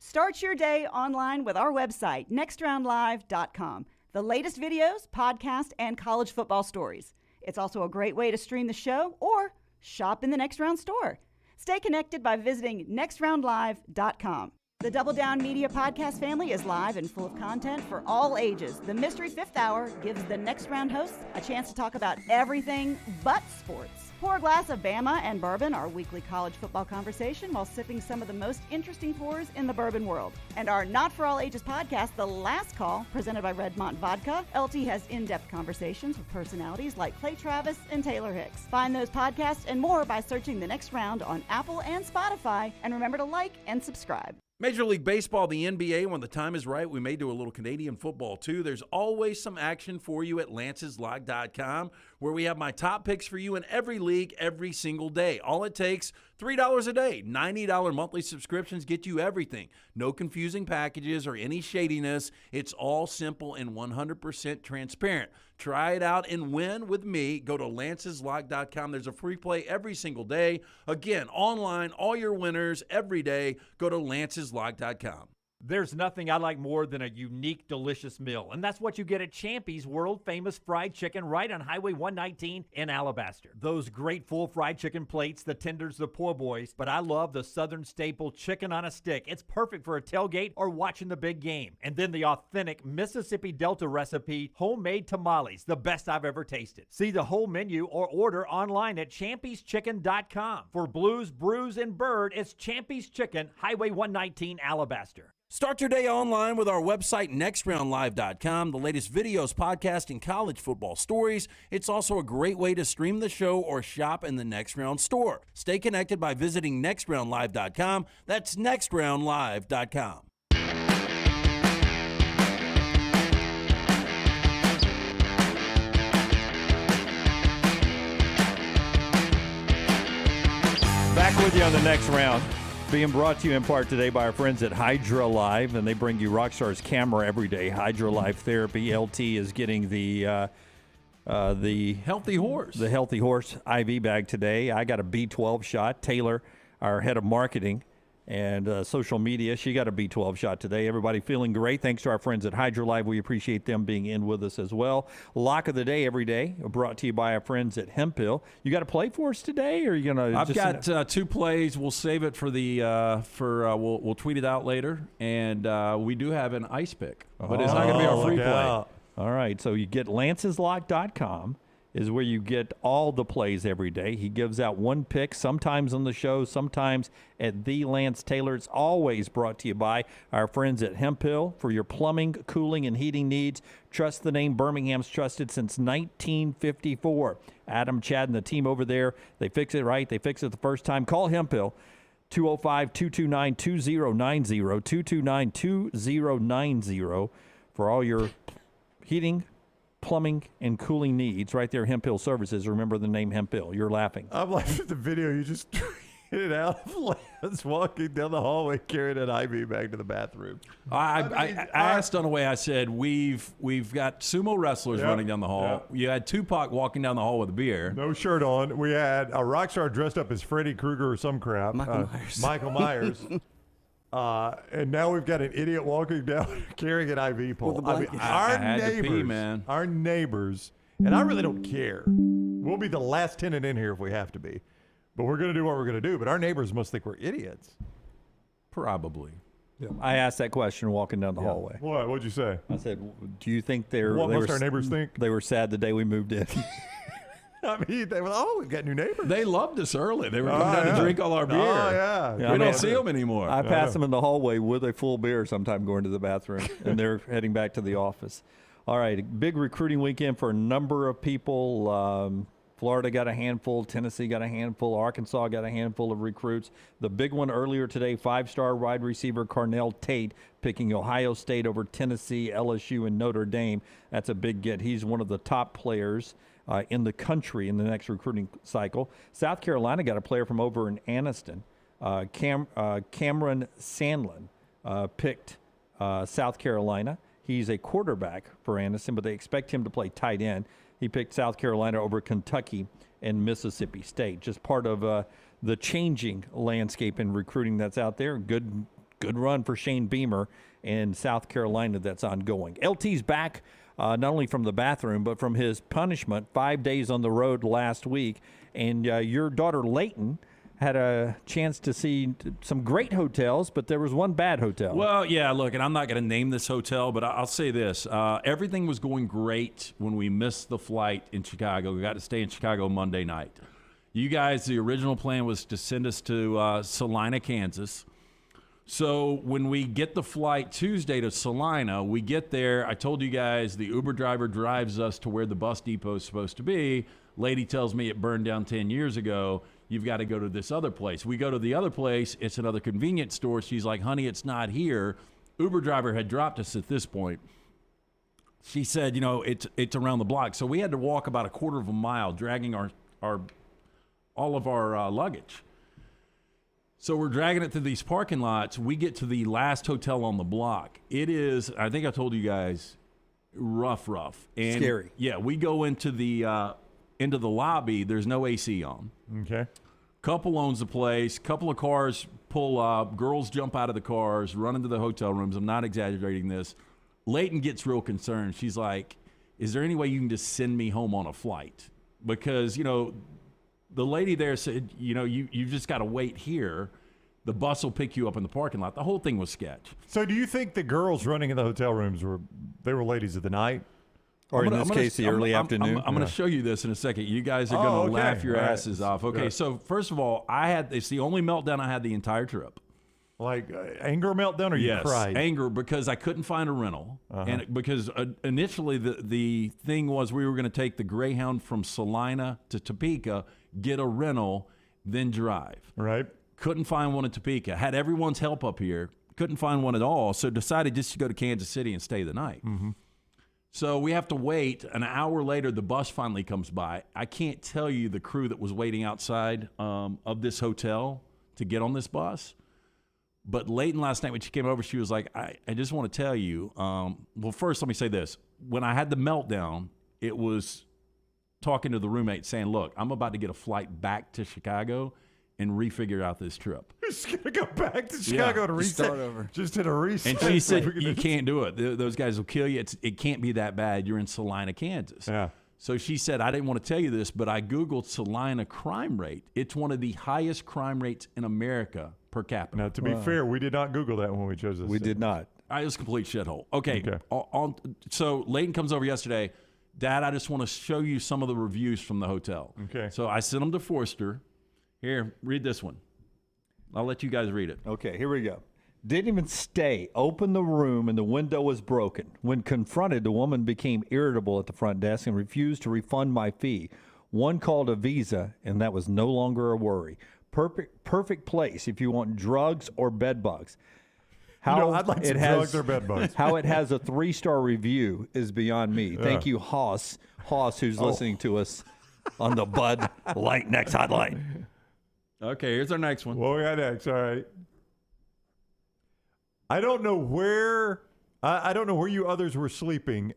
Start your day online with our website, nextroundlive.com. The latest videos, podcasts, and college football stories. It's also a great way to stream the show or shop in the Next Round store. Stay connected by visiting nextroundlive.com. The Double Down Media podcast family is live and full of content for all ages. The Mystery Fifth Hour gives the Next Round hosts a chance to talk about everything but sports. Pour a glass of Bama and Bourbon, our weekly college football conversation, while sipping some of the most interesting pours in the bourbon world. And our Not For All Ages podcast, The Last Call, presented by Redmont Vodka. LT has in-depth conversations with personalities like Clay Travis and Taylor Hicks. Find those podcasts and more by searching The Next Round on Apple and Spotify. And remember to like and subscribe. Major League Baseball, the NBA, when the time is right, we may do a little Canadian football too. There's always some action for you at lanceslog.com, where we have my top picks for you in every league every single day. All it takes, $3 a day. $90 monthly subscriptions get you everything. No confusing packages or any shadiness. It's all simple and 100% transparent. Try it out and win with me. Go to lanceslog.com. There's a free play every single day. Again, online, all your winners every day. Go to lanceslog.com. There's nothing I like more than a unique, delicious meal, and that's what you get at Champy's world-famous fried chicken right on Highway 119 in Alabaster. Those great full fried chicken plates, the tenders, the po' boys, but I love the Southern staple chicken on a stick. It's perfect for a tailgate or watching the big game. And then the authentic Mississippi Delta recipe, homemade tamales, the best I've ever tasted. See the whole menu or order online at champyschicken.com. For Blues, Brews, and Bird, it's Champy's Chicken, Highway 119, Alabaster. Start your day online with our website, nextroundlive.com. The latest videos, podcasts, and college football stories. It's also a great way to stream the show or shop in the Next Round store. Stay connected by visiting nextroundlive.com. That's nextroundlive.com. Back with you on the Next Round. Being brought to you in part today by our friends at Hydra Live, and they bring you Rockstar's camera every day. Hydra Live Therapy. LT is getting the Healthy Horse. The Healthy Horse IV bag today. I got a B12 shot. Taylor, our head of marketing and social media, she got a B12 shot today. Everybody feeling great. Thanks to our friends at Hydra Live. We appreciate them being in with us as well. Lock of the day every day, brought to you by our friends at Hempill. You got a play for us today, or are you gonna? I've got 2 plays. We'll save it for the we'll tweet it out later, and we do have an ice pick, but it's not going to be our free play. All right, so you get lanceslock.com. is where you get all the plays every day. He gives out one pick, sometimes on the show, sometimes at the Lance Taylor. It's always brought to you by our friends at Hemp Hill. For your plumbing, cooling, and heating needs, trust the name Birmingham's trusted since 1954. Adam, Chad, and the team over there, they fix it right. They fix it the first time. Call Hemp Hill, 205-229-2090, 229-2090 for all your heating, plumbing, and cooling needs. Right there, Hemp Hill Services. Remember the name Hemp Hill. You're laughing. I'm laughing at the video you just tweeted out of Lance walking down the hallway carrying an IV back to the bathroom. I asked Dunaway, I said, we've got sumo wrestlers running down the hall. Yep. You had Tupac walking down the hall with a beer. No shirt on. We had a rock star dressed up as Freddy Krueger or some crap. Michael Myers. And now we've got an idiot walking down carrying an IV pole. Our neighbors, and I really don't care. We'll be the last tenant in here if we have to be. But we're going to do what we're going to do. But our neighbors must think we're idiots. Probably. Yeah. I asked that question walking down the hallway. What? What'd you say? I said, do you think What must our neighbors think? They were sad the day we moved in. I mean, they were, we've got new neighbors. They loved us early. They were coming down to drink all our beer. Oh, yeah. We don't see them anymore. I pass them in the hallway with a full beer sometime going to the bathroom, and they're heading back to the office. All right, a big recruiting weekend for a number of people. Florida got a handful. Tennessee got a handful. Arkansas got a handful of recruits. The big one earlier today, 5-star wide receiver Carnell Tate picking Ohio State over Tennessee, LSU, and Notre Dame. That's a big get. He's one of the top players in the country in the next recruiting cycle. South Carolina got a player from over in Anniston. Cameron Sandlin picked South Carolina. He's a quarterback for Anniston, but they expect him to play tight end. He picked South Carolina over Kentucky and Mississippi State. Just part of the changing landscape in recruiting that's out there. Good run for Shane Beamer in South Carolina that's ongoing. LT's back not only from the bathroom, but from his punishment, 5 days on the road last week. And your daughter Layton had a chance to see some great hotels, but there was one bad hotel. Well, yeah, look, and I'm not going to name this hotel, but I'll say this. Everything was going great when we missed the flight in Chicago. We got to stay in Chicago Monday night. You guys, the original plan was to send us to Salina, Kansas. So when we get the flight Tuesday to Salina, we get there. I told you guys the Uber driver drives us to where the bus depot is supposed to be. Lady tells me it burned down 10 years ago. You've got to go to this other place. We go to the other place. It's another convenience store. She's like, honey, it's not here. Uber driver had dropped us at this point. She said, it's around the block. So we had to walk about a quarter of a mile dragging all of our luggage. So we're dragging it through these parking lots. We get to the last hotel on the block. It is, I think I told you guys, rough. And scary. Yeah, we go into the lobby. There's no AC on. Okay. Couple owns the place. Couple of cars pull up. Girls jump out of the cars, run into the hotel rooms. I'm not exaggerating this. Layton gets real concerned. She's like, is there any way you can just send me home on a flight? Because, the lady there said, you've just got to wait here. The bus will pick you up in the parking lot. The whole thing was sketch. So do you think the girls running in the hotel rooms were ladies of the night? Or in this case, the early afternoon? I'm going to show you this in a second. You guys are going to laugh your asses off. Okay, so first of all, it's the only meltdown I had the entire trip. Like anger meltdown, or you cried? Anger, because I couldn't find a rental. And because initially the thing was we were going to take the Greyhound from Salina to Topeka, get a rental, then drive. Right. Couldn't find one in Topeka. Had everyone's help up here. Couldn't find one at all. So decided just to go to Kansas City and stay the night. Mm-hmm. So we have to wait. An hour later, the bus finally comes by. I can't tell you the crew that was waiting outside of this hotel to get on this bus. But Layton last night when she came over, she was like, I just want to tell you. Well, first, let me say this. When I had the meltdown, it was talking to the roommate saying, look, I'm about to get a flight back to Chicago and refigure out this trip. Just going to go back to Chicago to reset. Start over. Just hit a reset. And she said, you can't do it. Those guys will kill you. It can't be that bad. You're in Salina, Kansas. Yeah. So she said, I didn't want to tell you this, but I Googled Salina crime rate. It's one of the highest crime rates in America per capita. Now, to be fair, we did not Google that when we chose this. We did not. It was a complete shithole. Okay. So Layton comes over yesterday. Dad, I just want to show you some of the reviews from the hotel. Okay. So I sent them to Forrester. Here, read this one. I'll let you guys read it. Okay, here we go. Didn't even stay. Opened the room and the window was broken. When confronted, the woman became irritable at the front desk and refused to refund my fee. One called a visa, and that was no longer a worry. Perfect place if you want drugs or bed bugs. I'd like some drugs or bed bugs. How it has a 3-star review is beyond me. Thank you, Hoss, who's listening to us on the Bud Light Next Hotline. Okay, here's our next one. What we got next? All right. I don't know where you others were sleeping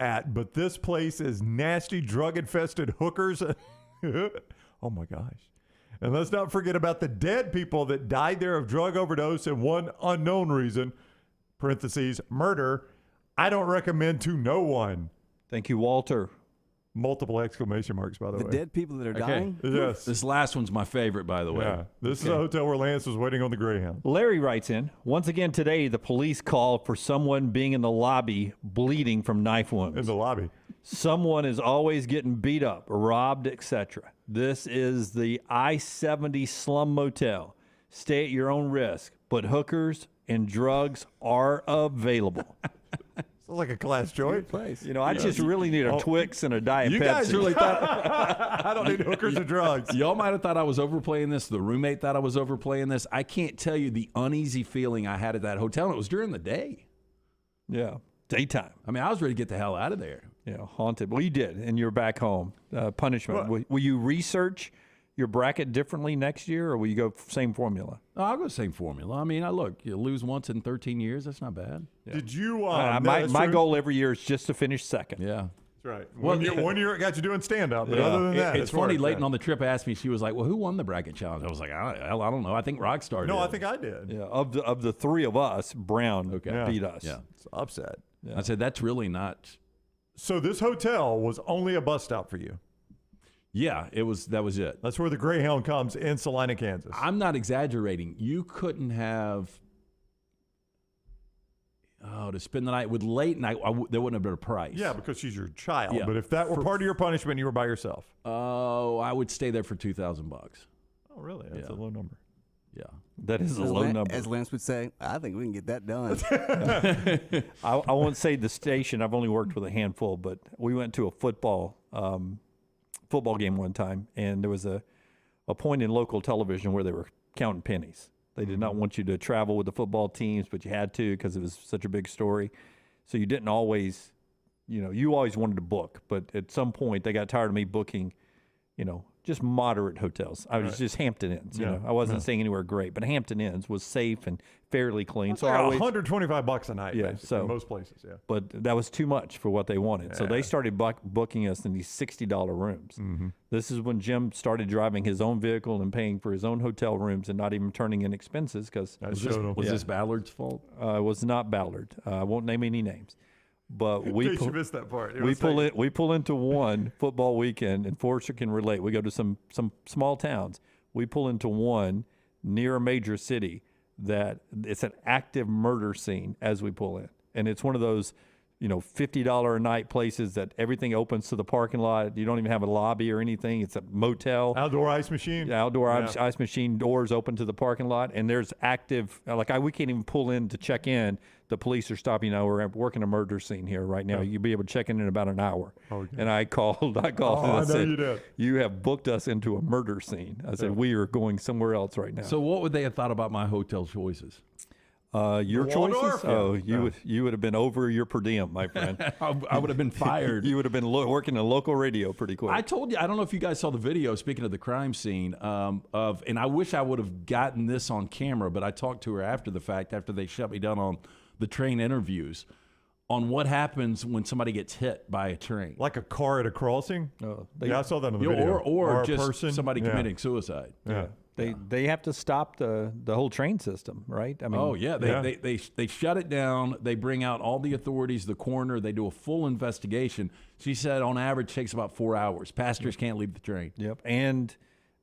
at, but this place is nasty, drug-infested hookers. Oh, my gosh. And let's not forget about the dead people that died there of drug overdose and one unknown reason, parentheses, murder. I don't recommend to no one. Thank you, Walter. Multiple exclamation marks, by the way. The dead people that are dying? Yes. This last one's my favorite, by the way. Yeah. This is a hotel where Lance was waiting on the Greyhound. Larry writes in, once again today, the police called for someone being in the lobby bleeding from knife wounds. In the lobby. Someone is always getting beat up, robbed, etc. This is the I-70 slum motel. Stay at your own risk, but hookers and drugs are available. Sounds like a class joint. Place. You know, I just really need a Twix and a Diet Pepsi. You guys really thought I don't need hookers or drugs. Y'all might have thought I was overplaying this. The roommate thought I was overplaying this. I can't tell you the uneasy feeling I had at that hotel, and it was during the day. Yeah, daytime. I mean, I was ready to get the hell out of there. Yeah, haunted. Well, you did, and you're back home. Punishment. Will you research your bracket differently next year, or will you go same formula? Oh, I'll go same formula. I mean, you lose once in 13 years. That's not bad. Yeah. Did you? My goal every year is just to finish second. Yeah. That's right. One year it got you doing stand-up, but other than that. It's funny, Leighton on the trip asked me, she was like, well, who won the bracket challenge? I was like, I don't know. I think Rockstar did. No, I think I did. Yeah, of the three of us, Brown beat us. Yeah. It's upset. Yeah. I said, that's really not. So this hotel was only a bus stop for you? Yeah, that was it. That's where the Greyhound comes in Salina, Kansas. I'm not exaggerating. You couldn't have to spend the night with Leighton. There wouldn't have been a price. Yeah, because she's your child. Yeah. But if that were part of your punishment, you were by yourself. Oh, I would stay there for $2,000. Oh, really? That's a low number. Yeah. That is a low number. As Lance would say, I think we can get that done. I won't say the station. I've only worked with a handful, but we went to a football game one time, and there was a point in local television where they were counting pennies. They did not want you to travel with the football teams, but you had to because it was such a big story. So you didn't always, you always wanted to book, but at some point they got tired of me booking, just moderate hotels. I was just Hampton Inns. I wasn't staying anywhere great, but Hampton Inns was safe and fairly clean. That's so like $125 a night. Yeah, basically, so in most places. Yeah, but that was too much for what they wanted. So they started booking us in these $60 rooms. Mm-hmm. This is when Jim started driving his own vehicle and paying for his own hotel rooms and not even turning in expenses because was this Ballard's fault? It was not Ballard. I won't name any names. But in case you missed that part. We pull into one football weekend, and Forrester can relate. We go to some small towns. We pull into one near a major city that it's an active murder scene as we pull in, and it's one of those $50 a night places that everything opens to the parking lot. You don't even have a lobby or anything. It's a motel. Outdoor ice machine. Ice machine, doors open to the parking lot, and there's active. We can't even pull in to check in. The police are stopping. We're working a murder scene here right now. You'll be able to check in about an hour. Okay. And I called. I said, you did. You have booked us into a murder scene. I said, we are going somewhere else right now. So what would they have thought about my hotel choices? Your choices? You would have been over your per diem, my friend. I would have been fired. You would have been working in local radio pretty quick. I told you, I don't know if you guys saw the video, speaking of the crime scene, and I wish I would have gotten this on camera, but I talked to her after the fact, after they shut me down on the train interviews, on what happens when somebody gets hit by a train. Like a car at a crossing? I saw that on the video. Or a just person. somebody committing suicide. Yeah. They have to stop the whole train system, right? I mean, they shut it down. They bring out all the authorities, the coroner. They do a full investigation. She said on average takes about 4 hours. Passengers can't leave the train. Yep, and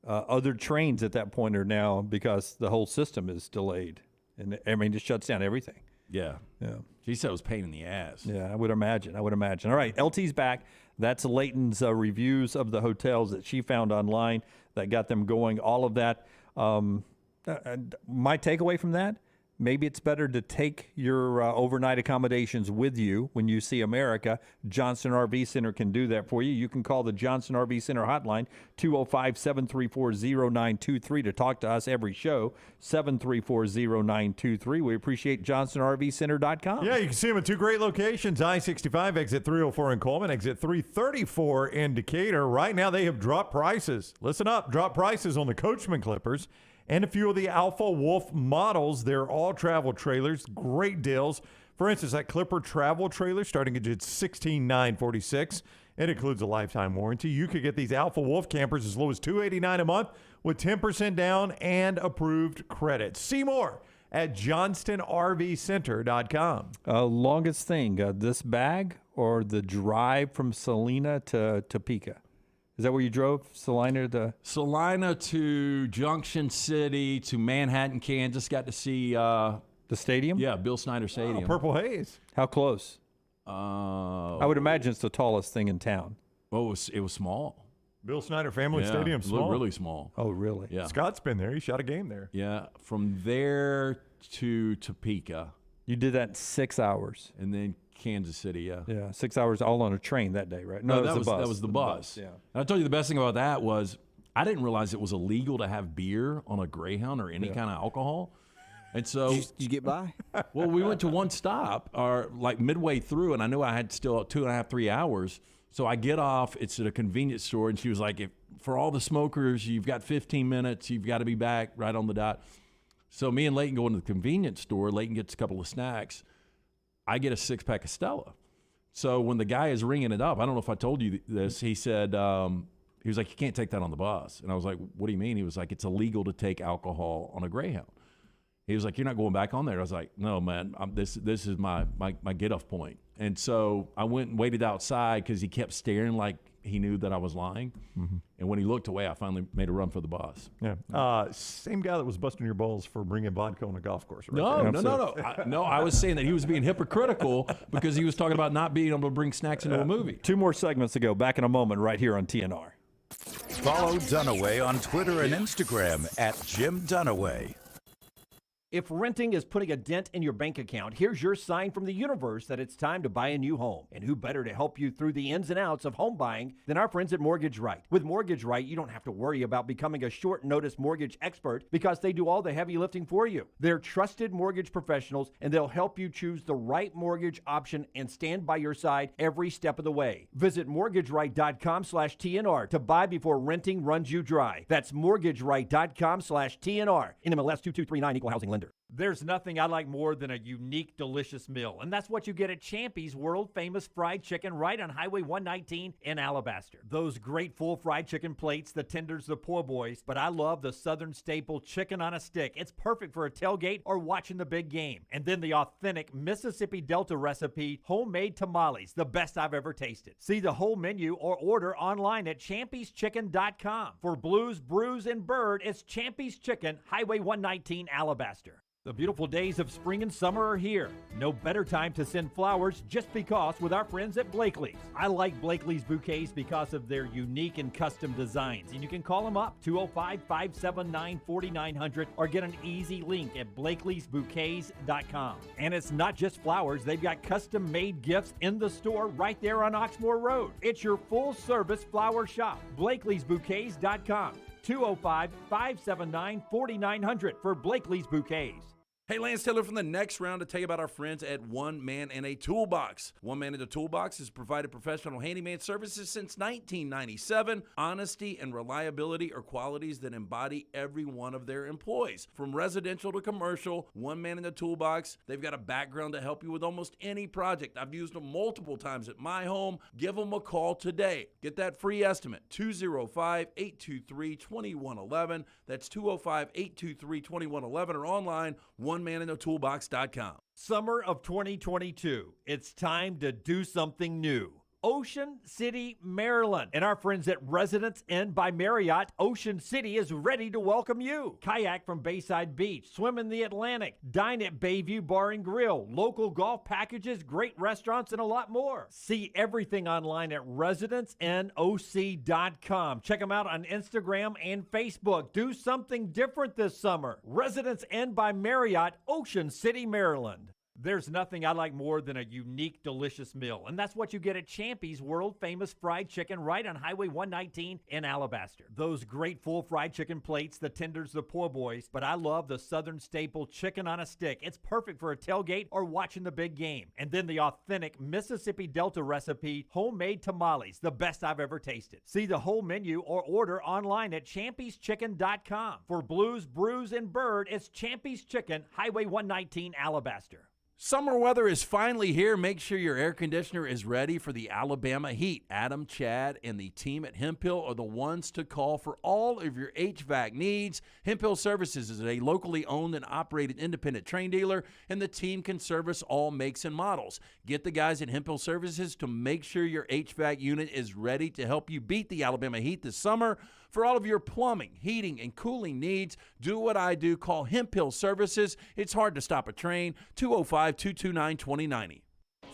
other trains at that point are now, because the whole system is delayed, and it shuts down everything. Yeah. Yeah. She said it was a pain in the ass. Yeah, I would imagine. All right, LT's back. That's Leighton's reviews of the hotels that she found online that got them going. All of that. My takeaway from that, maybe it's better to take your overnight accommodations with you when you see America. Johnston RV Center can do that for you. You can call the Johnston RV Center hotline, 205-734-0923 to talk to us every show, 734-0923. We appreciate JohnstonRVCenter.com. Yeah, you can see them at two great locations, I-65, exit 304 in Coleman, exit 334 in Decatur. Right now they have dropped prices. Listen up, drop prices on the Coachman Clippers and a few of the Alpha Wolf models. They're all travel trailers, great deals. For instance, that Clipper travel trailer starting at just $16,946. It includes a lifetime warranty. You could get these Alpha Wolf campers as low as $289 a month with 10% down and approved credit. See more at JohnstonRVCenter.com. Longest thing, this bag or the drive from Salina to Topeka? Is that where you drove, Salina to? Salina to Junction City to Manhattan, Kansas. Got to see the stadium. Yeah, Bill Snyder Stadium. Purple Haze. How close? I would imagine it's the tallest thing in town. Well, it was small. Bill Snyder Family Stadium, small. Really small. Oh, really? Yeah. Scott's been there. He shot a game there. Yeah. From there to Topeka. You did that in 6 hours. And then Kansas City, yeah. Yeah, 6 hours all on a train that day, right? No, that was the bus. That was the bus. Yeah. And I told you the best thing about that was I didn't realize it was illegal to have beer on a Greyhound or any kind of alcohol. And so Did you get by? Well, we went to one stop, or like midway through, and I knew I had still 2.5, 3 hours. So I get off. It's at a convenience store, and she was like, for all the smokers, you've got 15 minutes. You've got to be back right on the dot. So me and Leighton go into the convenience store. Leighton gets a couple of snacks. I get a 6-pack of Stella. So when the guy is ringing it up, I don't know if I told you this, he said, he was like, you can't take that on the bus. And I was like, what do you mean? He was like, it's illegal to take alcohol on a Greyhound. He was like, you're not going back on there. I was like, no, man, this is my get-off point. And so I went and waited outside because he kept staring like he knew that I was lying. Mm-hmm. And when he looked away, I finally made a run for the bus. Yeah. Same guy that was busting your balls for bringing vodka on a golf course. Right No. I was saying that he was being hypocritical because he was talking about not being able to bring snacks into a movie. 2 more segments to go. Back in a moment right here on TNR. Follow Dunaway on Twitter and Instagram at Jim Dunaway. If renting is putting a dent in your bank account, here's your sign from the universe that it's time to buy a new home. And who better to help you through the ins and outs of home buying than our friends at Mortgage Right. With Mortgage Right, you don't have to worry about becoming a short notice mortgage expert because they do all the heavy lifting for you. They're trusted mortgage professionals, and they'll help you choose the right mortgage option and stand by your side every step of the way. Visit mortgageright.com/TNR to buy before renting runs you dry. That's mortgageright.com/TNR. NMLS 2239, Equal Housing Lender. There's nothing I like more than a unique, delicious meal, and that's what you get at Champy's world-famous fried chicken right on Highway 119 in Alabaster. Those great full fried chicken plates, the tenders, the po' boys, but I love the southern staple chicken on a stick. It's perfect for a tailgate or watching the big game. And then the authentic Mississippi Delta recipe, homemade tamales, the best I've ever tasted. See the whole menu or order online at champyschicken.com. For Blues, Brews, and Bird, it's Champy's Chicken, Highway 119, Alabaster. The beautiful days of spring and summer are here. No better time to send flowers just because with our friends at Blakely's. I like Blakely's bouquets because of their unique and custom designs. And you can call them up, 205-579-4900, or get an easy link at blakeleysbouquets.com. And it's not just flowers. They've got custom-made gifts in the store right there on Oxmoor Road. It's your full-service flower shop, blakeleysbouquets.com. 205-579-4900 for Blakely's Bouquets. Hey, Lance Taylor from the next round to tell you about our friends at One Man and a Toolbox. One Man and a Toolbox has provided professional handyman services since 1997. Honesty and reliability are qualities that embody every one of their employees. From residential to commercial, One Man and a Toolbox, they've got a background to help you with almost any project. I've used them multiple times at my home. Give them a call today. Get that free estimate, 205-823-2111. That's 205-823-2111 or online, OneManInAToolbox.com. Summer of 2022. It's time to do something new. Ocean City, Maryland. And our friends at Residence Inn by Marriott, Ocean City is ready to welcome you. Kayak from Bayside Beach, swim in the Atlantic, dine at Bayview Bar and Grill, local golf packages, great restaurants, and a lot more. See everything online at residencenoc.com. Check them out on Instagram and Facebook. Do something different this summer. Residence Inn by Marriott, Ocean City, Maryland. There's nothing I like more than a unique, delicious meal, and that's what you get at Champy's world-famous fried chicken right on Highway 119 in Alabaster. Those great full fried chicken plates, the tenders, the po' boys, but I love the Southern staple chicken on a stick. It's perfect for a tailgate or watching the big game. And then the authentic Mississippi Delta recipe, homemade tamales, the best I've ever tasted. See the whole menu or order online at champyschicken.com. For Blues, Brews, and Bird, it's Champy's Chicken, Highway 119, Alabaster. Summer weather is finally here. Make sure your air conditioner is ready for the Alabama heat. Adam, Chad, and the team at Hemphill are the ones to call for all of your HVAC needs. Hemphill Services is a locally owned and operated independent train dealer, and the team can service all makes and models. Get the guys at Hemphill Services to make sure your HVAC unit is ready to help you beat the Alabama heat this summer. For all of your plumbing, heating, and cooling needs, do what I do. Call Hemphill Services. It's hard to stop a train. 205-229-2090.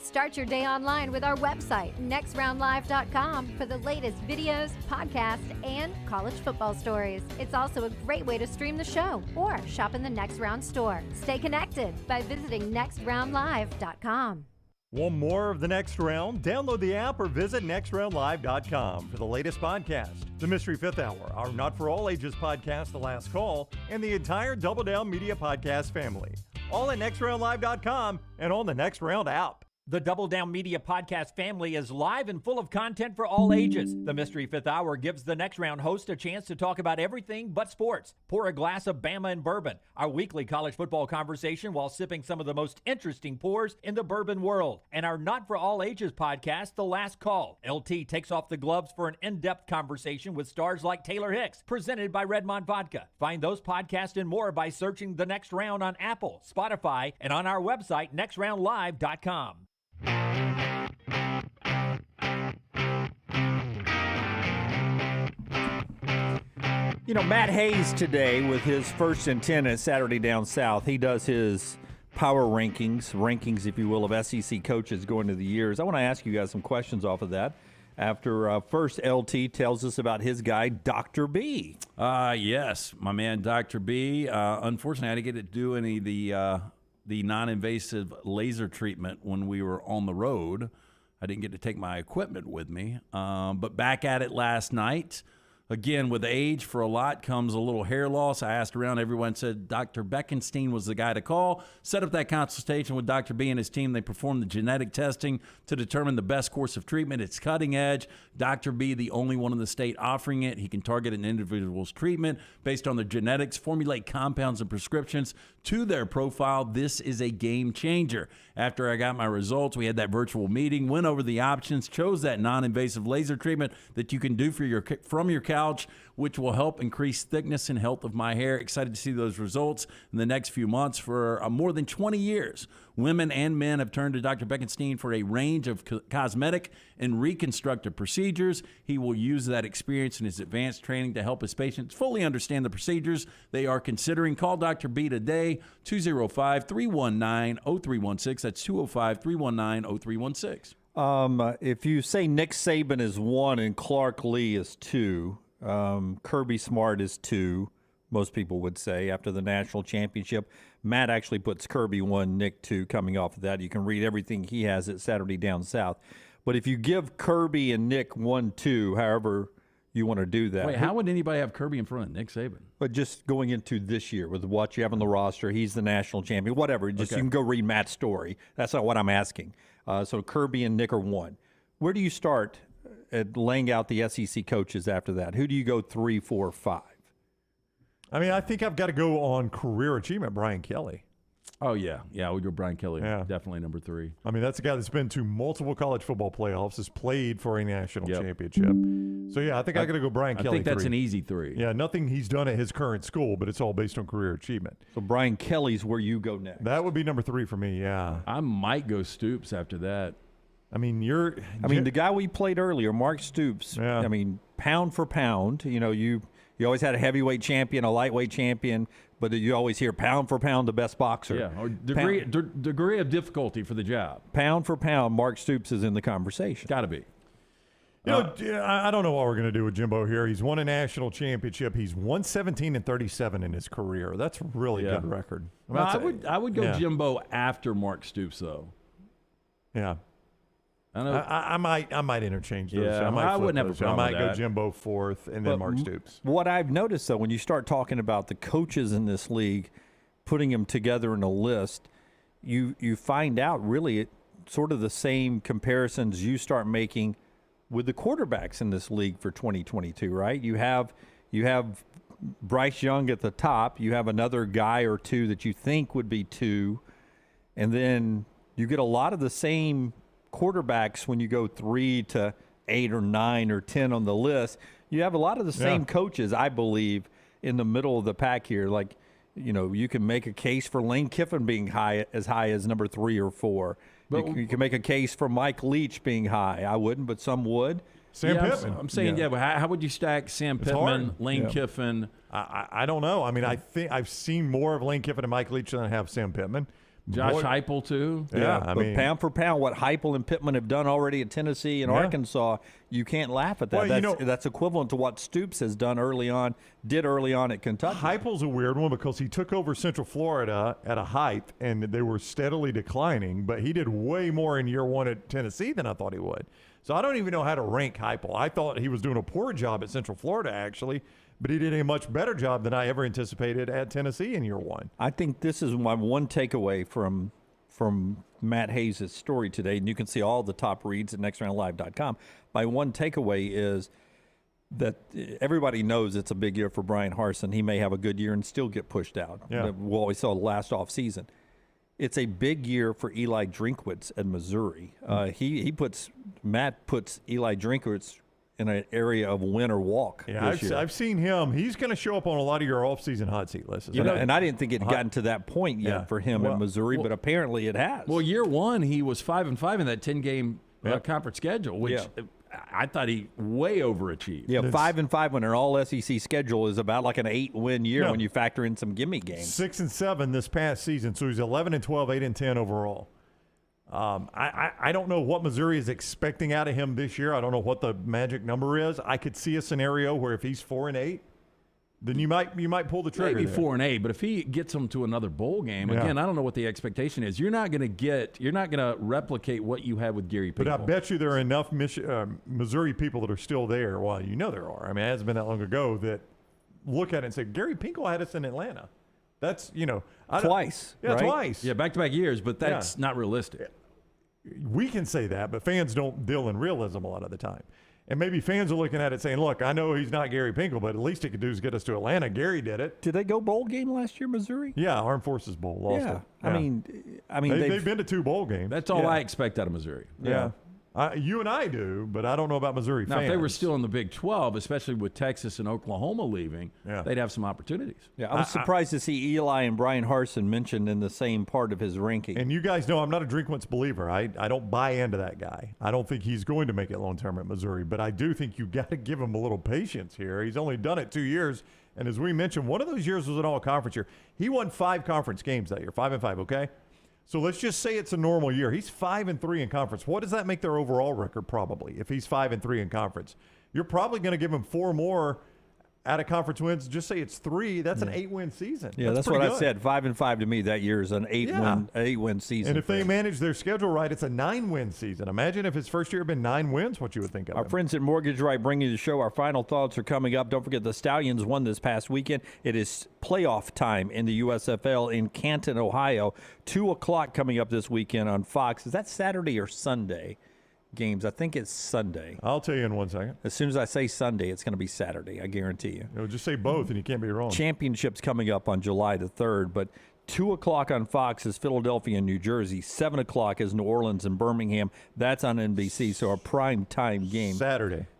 Start your day online with our website, nextroundlive.com, for the latest videos, podcasts, and college football stories. It's also a great way to stream the show or shop in the Next Round store. Stay connected by visiting nextroundlive.com. Want more of The Next Round? Download the app or visit nextroundlive.com for the latest podcast, The Mystery Fifth Hour, our Not For All Ages podcast, The Last Call, and the entire Double Down Media podcast family. All at nextroundlive.com and on the Next Round app. The Double Down Media podcast family is live and full of content for all ages. The Mystery Fifth Hour gives the Next Round host a chance to talk about everything but sports. Pour a glass of Bama and bourbon, our weekly college football conversation while sipping some of the most interesting pours in the bourbon world. And our Not For All Ages podcast, The Last Call. LT takes off the gloves for an in-depth conversation with stars like Taylor Hicks, presented by Redmond Vodka. Find those podcasts and more by searching The Next Round on Apple, Spotify, and on our website, nextroundlive.com. You know, Matt Hayes today with his First and 10 at Saturday Down South, he does his power rankings, if you will, of SEC coaches going into the years. I want to ask you guys some questions off of that. After first, LT tells us about his guy, Dr. B. Yes, my man, Dr. B. Unfortunately, I didn't get to do any of the non-invasive laser treatment when we were on the road. I didn't get to take my equipment with me. But back at it last night. Again, with age, for a lot comes a little hair loss. I asked around. Everyone said Dr. Beckenstein was the guy to call. Set up that consultation with Dr. B and his team. They performed the genetic testing to determine the best course of treatment. It's cutting edge. Dr. B, the only one in the state offering it. He can target an individual's treatment based on their genetics, formulate compounds and prescriptions to their profile. This is a game changer. After I got my results, we had that virtual meeting, went over the options, chose that non-invasive laser treatment that you can do from your couch, which will help increase thickness and health of my hair. Excited to see those results in the next few months. For more than 20 years, women and men have turned to Dr. Beckenstein for a range of cosmetic and reconstructive procedures. He will use that experience in his advanced training to help his patients fully understand the procedures they are considering. Call Dr. B today, 205-319-0316. That's 205-319-0316. If you say Nick Saban is 1 and Clark Lee is 2, Kirby Smart is 2, most people would say, after the national championship. Matt actually puts Kirby 1, Nick 2 coming off of that. You can read everything he has at Saturday Down South. But if you give Kirby and Nick 1, 2, however you want to do that. Wait, how would anybody have Kirby in front of Nick Saban? But just going into this year with what you have on the roster, he's the national champion, whatever. Just You can go read Matt's story. That's not what I'm asking. So Kirby and Nick are 1. Where do you start at laying out the SEC coaches after that? Who do you go 3, 4, 5? I mean, I think I've got to go on career achievement, Brian Kelly. Oh, yeah. Yeah, we go Brian Kelly. Yeah. Definitely number 3. I mean, that's a guy that's been to multiple college football playoffs, has played for a national championship. So, yeah, I think I got to go Brian Kelly. I think that's an easy 3. Yeah, nothing he's done at his current school, but it's all based on career achievement. So, Brian Kelly's where you go next. That would be number 3 for me, yeah. I might go Stoops after that. I mean, the guy we played earlier, Mark Stoops. Yeah. I mean, pound for pound, you always had a heavyweight champion, a lightweight champion, but you always hear pound for pound the best boxer. Yeah, or degree of difficulty for the job. Pound for pound, Mark Stoops is in the conversation. Got to be. I don't know what we're going to do with Jimbo here. He's won a national championship. He's won 17-37 in his career. That's a really good record. I would go Jimbo after Mark Stoops, though. Yeah. I know. I might interchange those. Yeah, I wouldn't have a problem I might with go that. Jimbo fourth and then Mark Stoops. What I've noticed, though, when you start talking about the coaches in this league, putting them together in a list, you find out really sort of the same comparisons you start making with the quarterbacks in this league for 2022, right? You have Bryce Young at the top. You have another guy or two that you think would be two, and then you get a lot of the same quarterbacks when you go 3 to 8 or 9 or 10 on the list. You have a lot of the same coaches, I believe, in the middle of the pack here. Like, you can make a case for Lane Kiffin being high as number 3 or 4. But you can make a case for Mike Leach being high. I wouldn't, but some would. Sam Pittman. I'm saying, but how would you stack Sam Pittman, Lane Kiffin? I don't know. I mean, I think I've seen more of Lane Kiffin and Mike Leach than I have Sam Pittman. Josh Heupel, too. Yeah, but pound for pound, what Heupel and Pittman have done already at Tennessee and Arkansas, you can't laugh at that. Well, that's equivalent to what Stoops has done early on at Kentucky. Heupel's a weird one because he took over Central Florida at a height, and they were steadily declining, but he did way more in year one at Tennessee than I thought he would. So I don't even know how to rank Heupel. I thought he was doing a poor job at Central Florida, actually, but he did a much better job than I ever anticipated at Tennessee in year one. I think this is my one takeaway from Matt Hayes' story today, and you can see all the top reads at nextroundlive.com. My one takeaway is that everybody knows it's a big year for Brian Harsin. He may have a good year and still get pushed out. Yeah. Well, we saw last offseason. It's a big year for Eli Drinkwitz at Missouri. Matt puts Eli Drinkwitz in an area of win or walk. Yeah, this year. I've seen him. He's going to show up on a lot of your off-season hot seat lists. And I didn't think it had gotten to that point yet for him at Missouri, but apparently it has. Well, year one, he was 5-5 in that 10-game conference schedule, which I thought he way overachieved. Yeah, 5-5 when an all-SEC schedule is about like an 8-win year when you factor in some gimme games. 6-7 this past season, so he's 11-12, 8-10 overall. I don't know what Missouri is expecting out of him this year. I don't know what the magic number is. I could see a scenario where if he's 4-8, then you might pull the trigger. Maybe 4-8, but if he gets them to another bowl game, again, I don't know what the expectation is. You're not going to replicate what you had with Gary Pinkel. But I bet you there are enough Missouri people that are still there. Well, there are. I mean, it hasn't been that long ago that look at it and say, Gary Pinkel had us in Atlanta. That's, twice. Yeah, right? twice. Yeah, back-to-back years, but that's not realistic. We can say that, but fans don't deal in realism a lot of the time. And maybe fans are looking at it saying, look, I know he's not Gary Pinkel, but at least he could do is get us to Atlanta. Gary did it. Did they go bowl game last year, Missouri? Yeah, Armed Forces Bowl. Lost it. I mean, they've been to 2 bowl games. That's all I expect out of Missouri. Yeah. You and I do, but I don't know about Missouri fans. Now, if they were still in the Big 12, especially with Texas and Oklahoma leaving, they'd have some opportunities. Yeah, I was surprised to see Eli and Brian Harsin mentioned in the same part of his ranking. And you guys know I'm not a Drinkwitz believer. I don't buy into that guy. I don't think he's going to make it long-term at Missouri, but I do think you've got to give him a little patience here. He's only done it 2 years, and as we mentioned, one of those years was an all-conference year. He won 5 conference games that year, 5-5, okay? So let's just say it's a normal year. He's 5-3 in conference. What does that make their overall record probably if he's 5-3 in conference? You're probably going to give him 4 more out of conference wins. Just say it's 3. That's an 8-win season. Yeah, that's what I said. 5-5 to me that year is an 8-win season. And if they manage their schedule right, it's a 9-win season. Imagine if his first year had been 9 wins, what you would think of Our friends at Mortgage Right bring you the show. Our final thoughts are coming up. Don't forget the Stallions won this past weekend. It is playoff time in the USFL in Canton, Ohio. 2 o'clock coming up this weekend on Fox. Is that Saturday or Sunday? Games. I think it's Sunday. I'll tell you in 1 second. As soon as I say Sunday, it's going to be Saturday. I guarantee you. Just say both, and you can't be wrong. Championship's coming up on July the 3rd, but 2 o'clock on Fox is Philadelphia and New Jersey. 7 o'clock is New Orleans and Birmingham. That's on NBC, so a prime time game.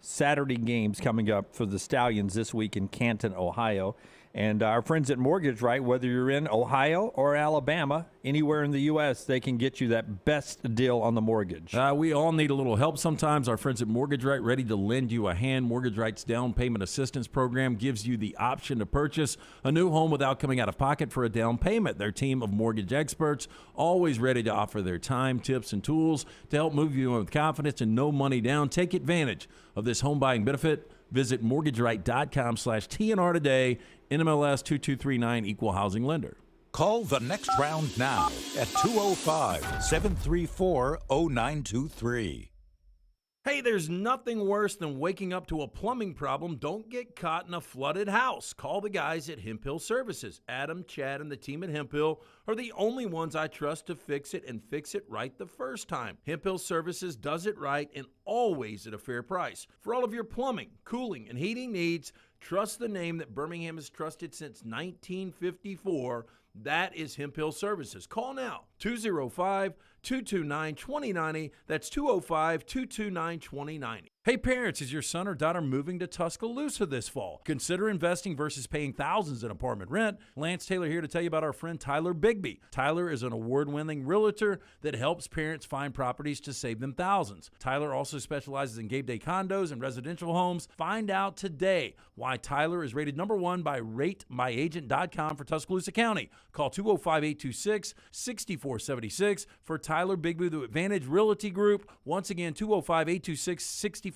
Saturday games coming up for the Stallions this week in Canton, Ohio. And our friends at Mortgage Right, whether you're in Ohio or Alabama, anywhere in the U.S., they can get you that best deal on the mortgage. We all need a little help sometimes. Our friends at Mortgage Right, ready to lend you a hand. Mortgage Right's down payment assistance program gives you the option to purchase a new home without coming out of pocket for a down payment. Their team of mortgage experts always ready to offer their time, tips, and tools to help move you in with confidence and no money down. Take advantage of this home buying benefit. Visit mortgageright.com/TNR today. NMLS 2239, Equal Housing Lender. Call the next round now at 205-734-0923. Hey, there's nothing worse than waking up to a plumbing problem. Don't get caught in a flooded house. Call the guys at Hemp Hill Services. Adam, Chad, and the team at Hemp Hill are the only ones I trust to fix it and fix it right the first time. Hemp Hill Services does it right and always at a fair price. For all of your plumbing, cooling, and heating needs, trust the name that Birmingham has trusted since 1954. That is Hemp Hill Services. Call now, 205-229-2090. That's 205-229-2090. Hey parents, is your son or daughter moving to Tuscaloosa this fall? Consider investing versus paying thousands in apartment rent. Lance Taylor here to tell you about our friend Tyler Bigby. Tyler is an award-winning realtor that helps parents find properties to save them thousands. Tyler also specializes in game day condos and residential homes. Find out today why Tyler is rated #1 by RateMyAgent.com for Tuscaloosa County. Call 205-826-6476 for Tyler Bigby, the Advantage Realty Group. Once again, 205-826-6476.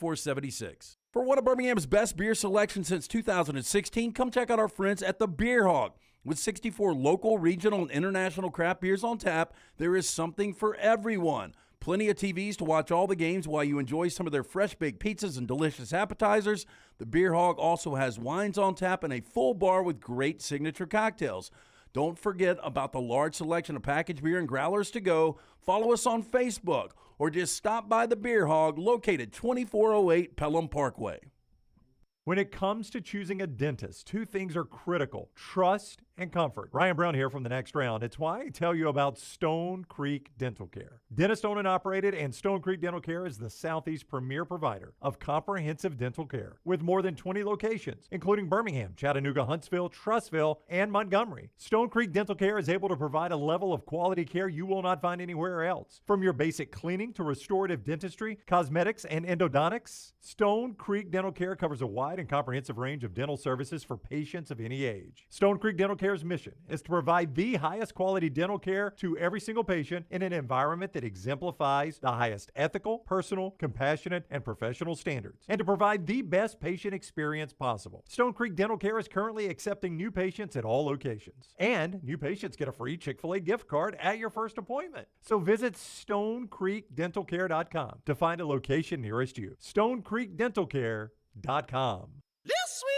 For one of Birmingham's best beer selections since 2016, come check out our friends at the Beer Hog. With 64 local, regional, and international craft beers on tap, there is something for everyone. Plenty of TVs to watch all the games while you enjoy some of their fresh-baked pizzas and delicious appetizers. The Beer Hog also has wines on tap and a full bar with great signature cocktails. Don't forget about the large selection of packaged beer and growlers to go. Follow us on Facebook or just stop by the Beer Hog located 2408 Pelham Parkway. When it comes to choosing a dentist, two things are critical: trust and comfort. Ryan Brown here from The Next Round. It's why I tell you about Stone Creek Dental Care. Dentist owned and operated, and Stone Creek Dental Care is the Southeast premier provider of comprehensive dental care with more than 20 locations, including Birmingham, Chattanooga, Huntsville, Trussville, and Montgomery. Stone Creek Dental Care is able to provide a level of quality care you will not find anywhere else. From your basic cleaning to restorative dentistry, cosmetics, and endodontics, Stone Creek Dental Care covers a wide and comprehensive range of dental services for patients of any age. Stone Creek Dental Care's mission is to provide the highest quality dental care to every single patient in an environment that exemplifies the highest ethical, personal, compassionate, and professional standards, and to provide the best patient experience possible. Stone Creek Dental Care is currently accepting new patients at all locations, and new patients get a free Chick-fil-A gift card at your first appointment. So visit StoneCreekDentalCare.com to find a location nearest you. StoneCreekDentalCare.com. Little sweet!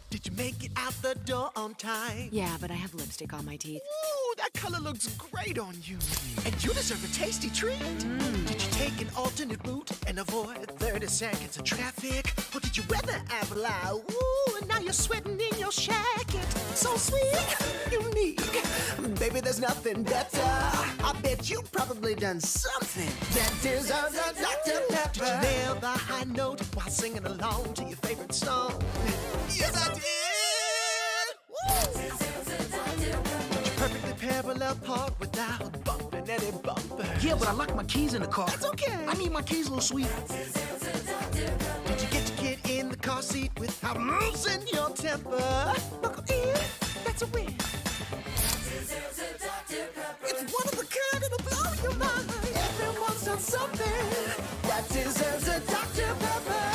Did you make it out the door on time? Yeah, but I have lipstick on my teeth. Ooh, that color looks great on you. And you deserve a tasty treat. Did you take an alternate route and avoid 30 seconds of traffic? Or did you weather apple out? Ooh, and now you're sweating in your shacket. So sweet, unique. Baby, there's nothing better. I bet you probably done something that deserves a Dr. Pepper. Did you nail the high note while singing along to your favorite song? Yes, I did. Woo. Did you perfectly parallel park without bumping any bumper? Yeah, but I locked my keys in the car. That's okay. I need my keys a little sweet. Did you get your kid in the car seat without losing your temper? Buckle in, that's a win. It's one of a kind, it'll blow your mind. Everyone's done something that deserves a Dr. Pepper.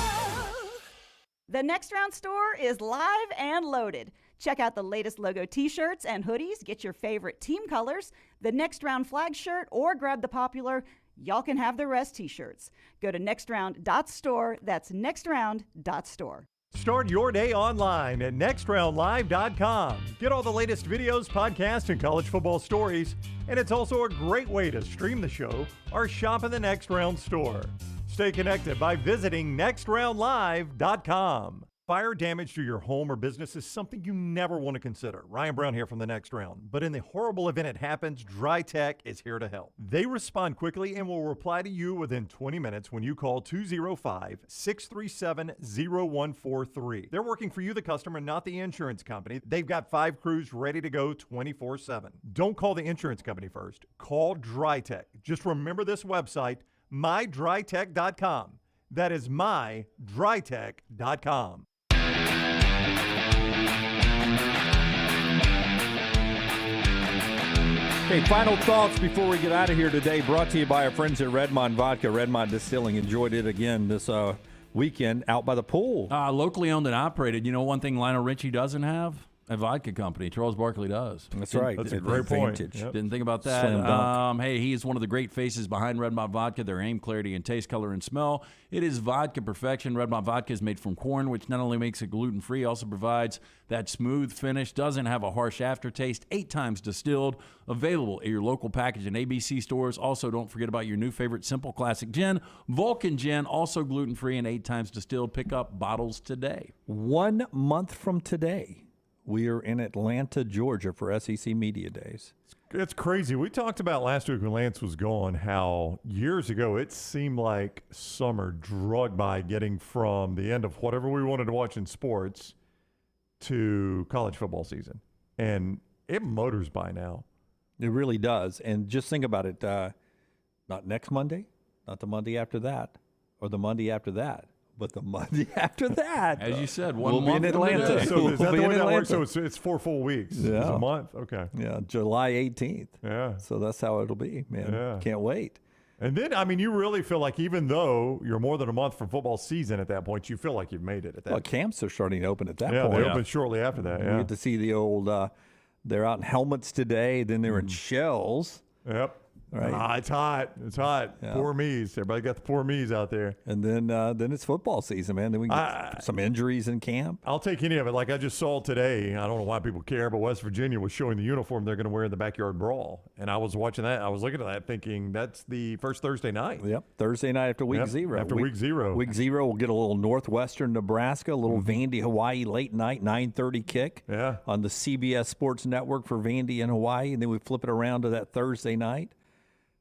The Next Round store is live and loaded. Check out the latest logo t-shirts and hoodies. Get your favorite team colors, the Next Round flag shirt, or grab the popular Y'all Can Have the Rest t-shirts. Go to nextround.store. That's nextround.store. Start your day online at nextroundlive.com. Get all the latest videos, podcasts, and college football stories. And it's also a great way to stream the show or shop in the Next Round store. Stay connected by visiting nextroundlive.com. Fire damage to your home or business is something you never want to consider. Ryan Brown here from the Next Round. But in the horrible event it happens, Dry Tech is here to help. They respond quickly and will reply to you within 20 minutes when you call 205-637-0143. They're working for you, the customer, not the insurance company. They've got 5 crews ready to go 24/7. Don't call the insurance company first. Call Dry Tech. Just remember this website, mydrytech.com. That is mydrytech.com. Okay, final thoughts before we get out of here today, brought to you by our friends at Redmond Vodka. Redmond Distilling enjoyed it again this weekend out by the pool. Locally owned and operated. You know one thing Lionel Richie doesn't have? A vodka company. Charles Barkley does. That's right. That's a great point. Yep. Didn't think about that. Slam dunk. Hey, he is one of the great faces behind Redmond Vodka. Their aim, clarity, and taste, color, and smell. It is vodka perfection. Redmond Vodka is made from corn, which not only makes it gluten-free, also provides that smooth finish, doesn't have a harsh aftertaste, 8 times distilled, available at your local package and ABC stores. Also, don't forget about your new favorite Simple Classic Gin, Vulcan Gin, also gluten-free and 8 times distilled. Pick up bottles today. 1 month from today, we are in Atlanta, Georgia for SEC Media Days. It's crazy. We talked about last week when Lance was gone how years ago it seemed like summer dragged by, getting from the end of whatever we wanted to watch in sports to college football season. And it motors by now. It really does. And just think about it. Not next Monday, not the Monday after that, or the Monday after that. But the Monday after that, as you said, we'll be in Atlanta. So is that the way that works? So it's 4 full weeks. Yeah. It's a month. Okay. Yeah, July 18th. Yeah. So that's how it'll be, man. Yeah. Can't wait. And then, I mean, you really feel like even though you're more than a month from football season at that point, you feel like you've made it at that point. Camps are starting to open at that point. point. Yeah, they open shortly after that. Yeah. You get to see the old, they're out in helmets today, then they're in shells. Yep. Right. It's hot. It's hot. Yeah. Poor me's. Everybody got the poor me's out there. And then it's football season, man. Then we get some injuries in camp. I'll take any of it. Like I just saw today, I don't know why people care, but West Virginia was showing the uniform they're going to wear in the backyard brawl. And I was watching that. I was looking at that thinking that's the first Thursday night. Yep. Thursday night after week 0. After week 0. Week 0, we'll get a little Northwestern Nebraska, a little Vandy, Hawaii late night, 9:30 kick on the CBS Sports Network for Vandy and Hawaii. And then we flip it around to that Thursday night,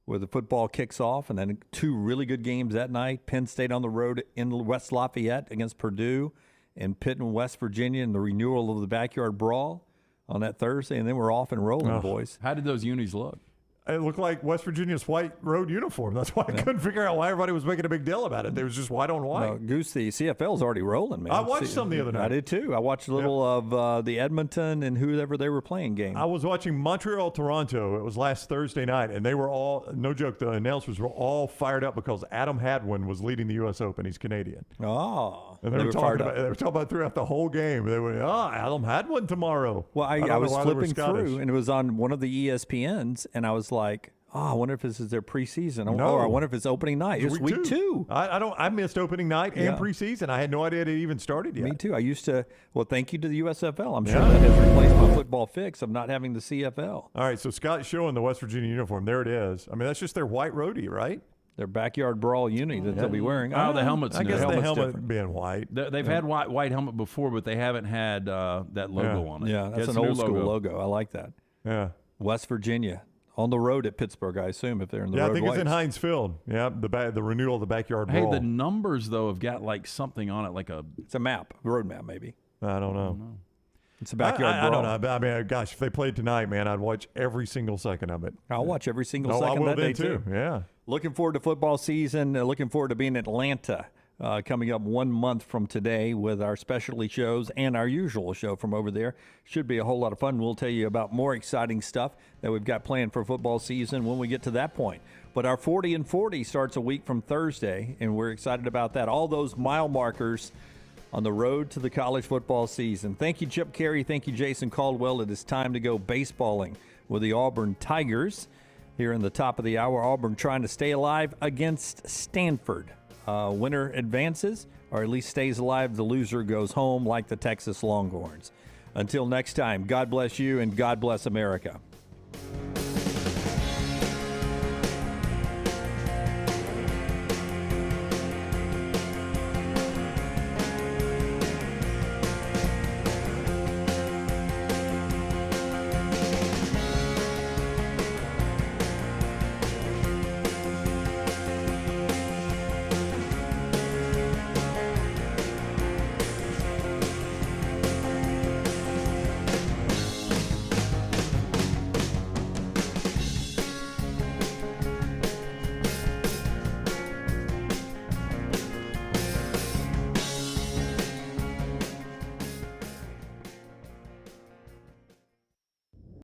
where the football kicks off, and then 2 really good games that night. Penn State on the road in West Lafayette against Purdue, and Pitt and West Virginia, and the renewal of the backyard brawl on that Thursday, and then we're off and rolling, boys. How did those unis look? It looked like West Virginia's white road uniform. That's why I couldn't figure out why everybody was making a big deal about it. It was just white on white. No, Goose, the CFL's already rolling, man. I watched some the other night. I did too. I watched a little of the Edmonton and whoever they were playing game. I was watching Montreal-Toronto. It was last Thursday night, and they were all, no joke, the announcers were all fired up because Adam Hadwin was leading the U.S. Open. He's Canadian. Oh. And they were talking about throughout the whole game. They were, Adam Hadwin tomorrow. Well, I was flipping through, and it was on one of the ESPNs, and I was like, I wonder if this is their preseason. Or I wonder if it's opening night. It's week 2. I missed opening night and preseason. I had no idea it even started yet. Me too. I used to. Well, thank you to the USFL. I'm sure that has replaced my football fix of not having the CFL. All right, so Scott's showing the West Virginia uniform. There it is. I mean, that's just their white roadie, right? Their backyard brawl uni that they'll be wearing. Oh, the helmets. I guess the helmet different. being white. They've had white helmet before, but they haven't had that logo on it. Yeah, that's an old school logo. I like that. Yeah. West Virginia. On the road at Pittsburgh, I assume, if they're in the road. Yeah, I think whites. it's in Heinz Field. Yeah, the renewal of the backyard brawl. Hey, the numbers, though, have got like something on it, like a... It's a map, a road map, maybe. I don't know. It's a backyard brawl. I don't know. I mean, gosh, if they played tonight, man, I'd watch every single second of it. I'll watch every single second I will that day, too. Yeah. Looking forward to football season. Looking forward to being in Atlanta. Coming up 1 month from today with our specialty shows and our usual show from over there. Should be a whole lot of fun. We'll tell you about more exciting stuff that we've got planned for football season when we get to that point. But our 40 and 40 starts a week from Thursday, and we're excited about that. All those mile markers on the road to the college football season. Thank you, Chip Caray. Thank you, Jason Caldwell. It is time to go baseballing with the Auburn Tigers. Here in the top of the hour, Auburn trying to stay alive against Stanford. Winner advances, or at least stays alive. The loser goes home like the Texas Longhorns. Until next time, God bless you and God bless America.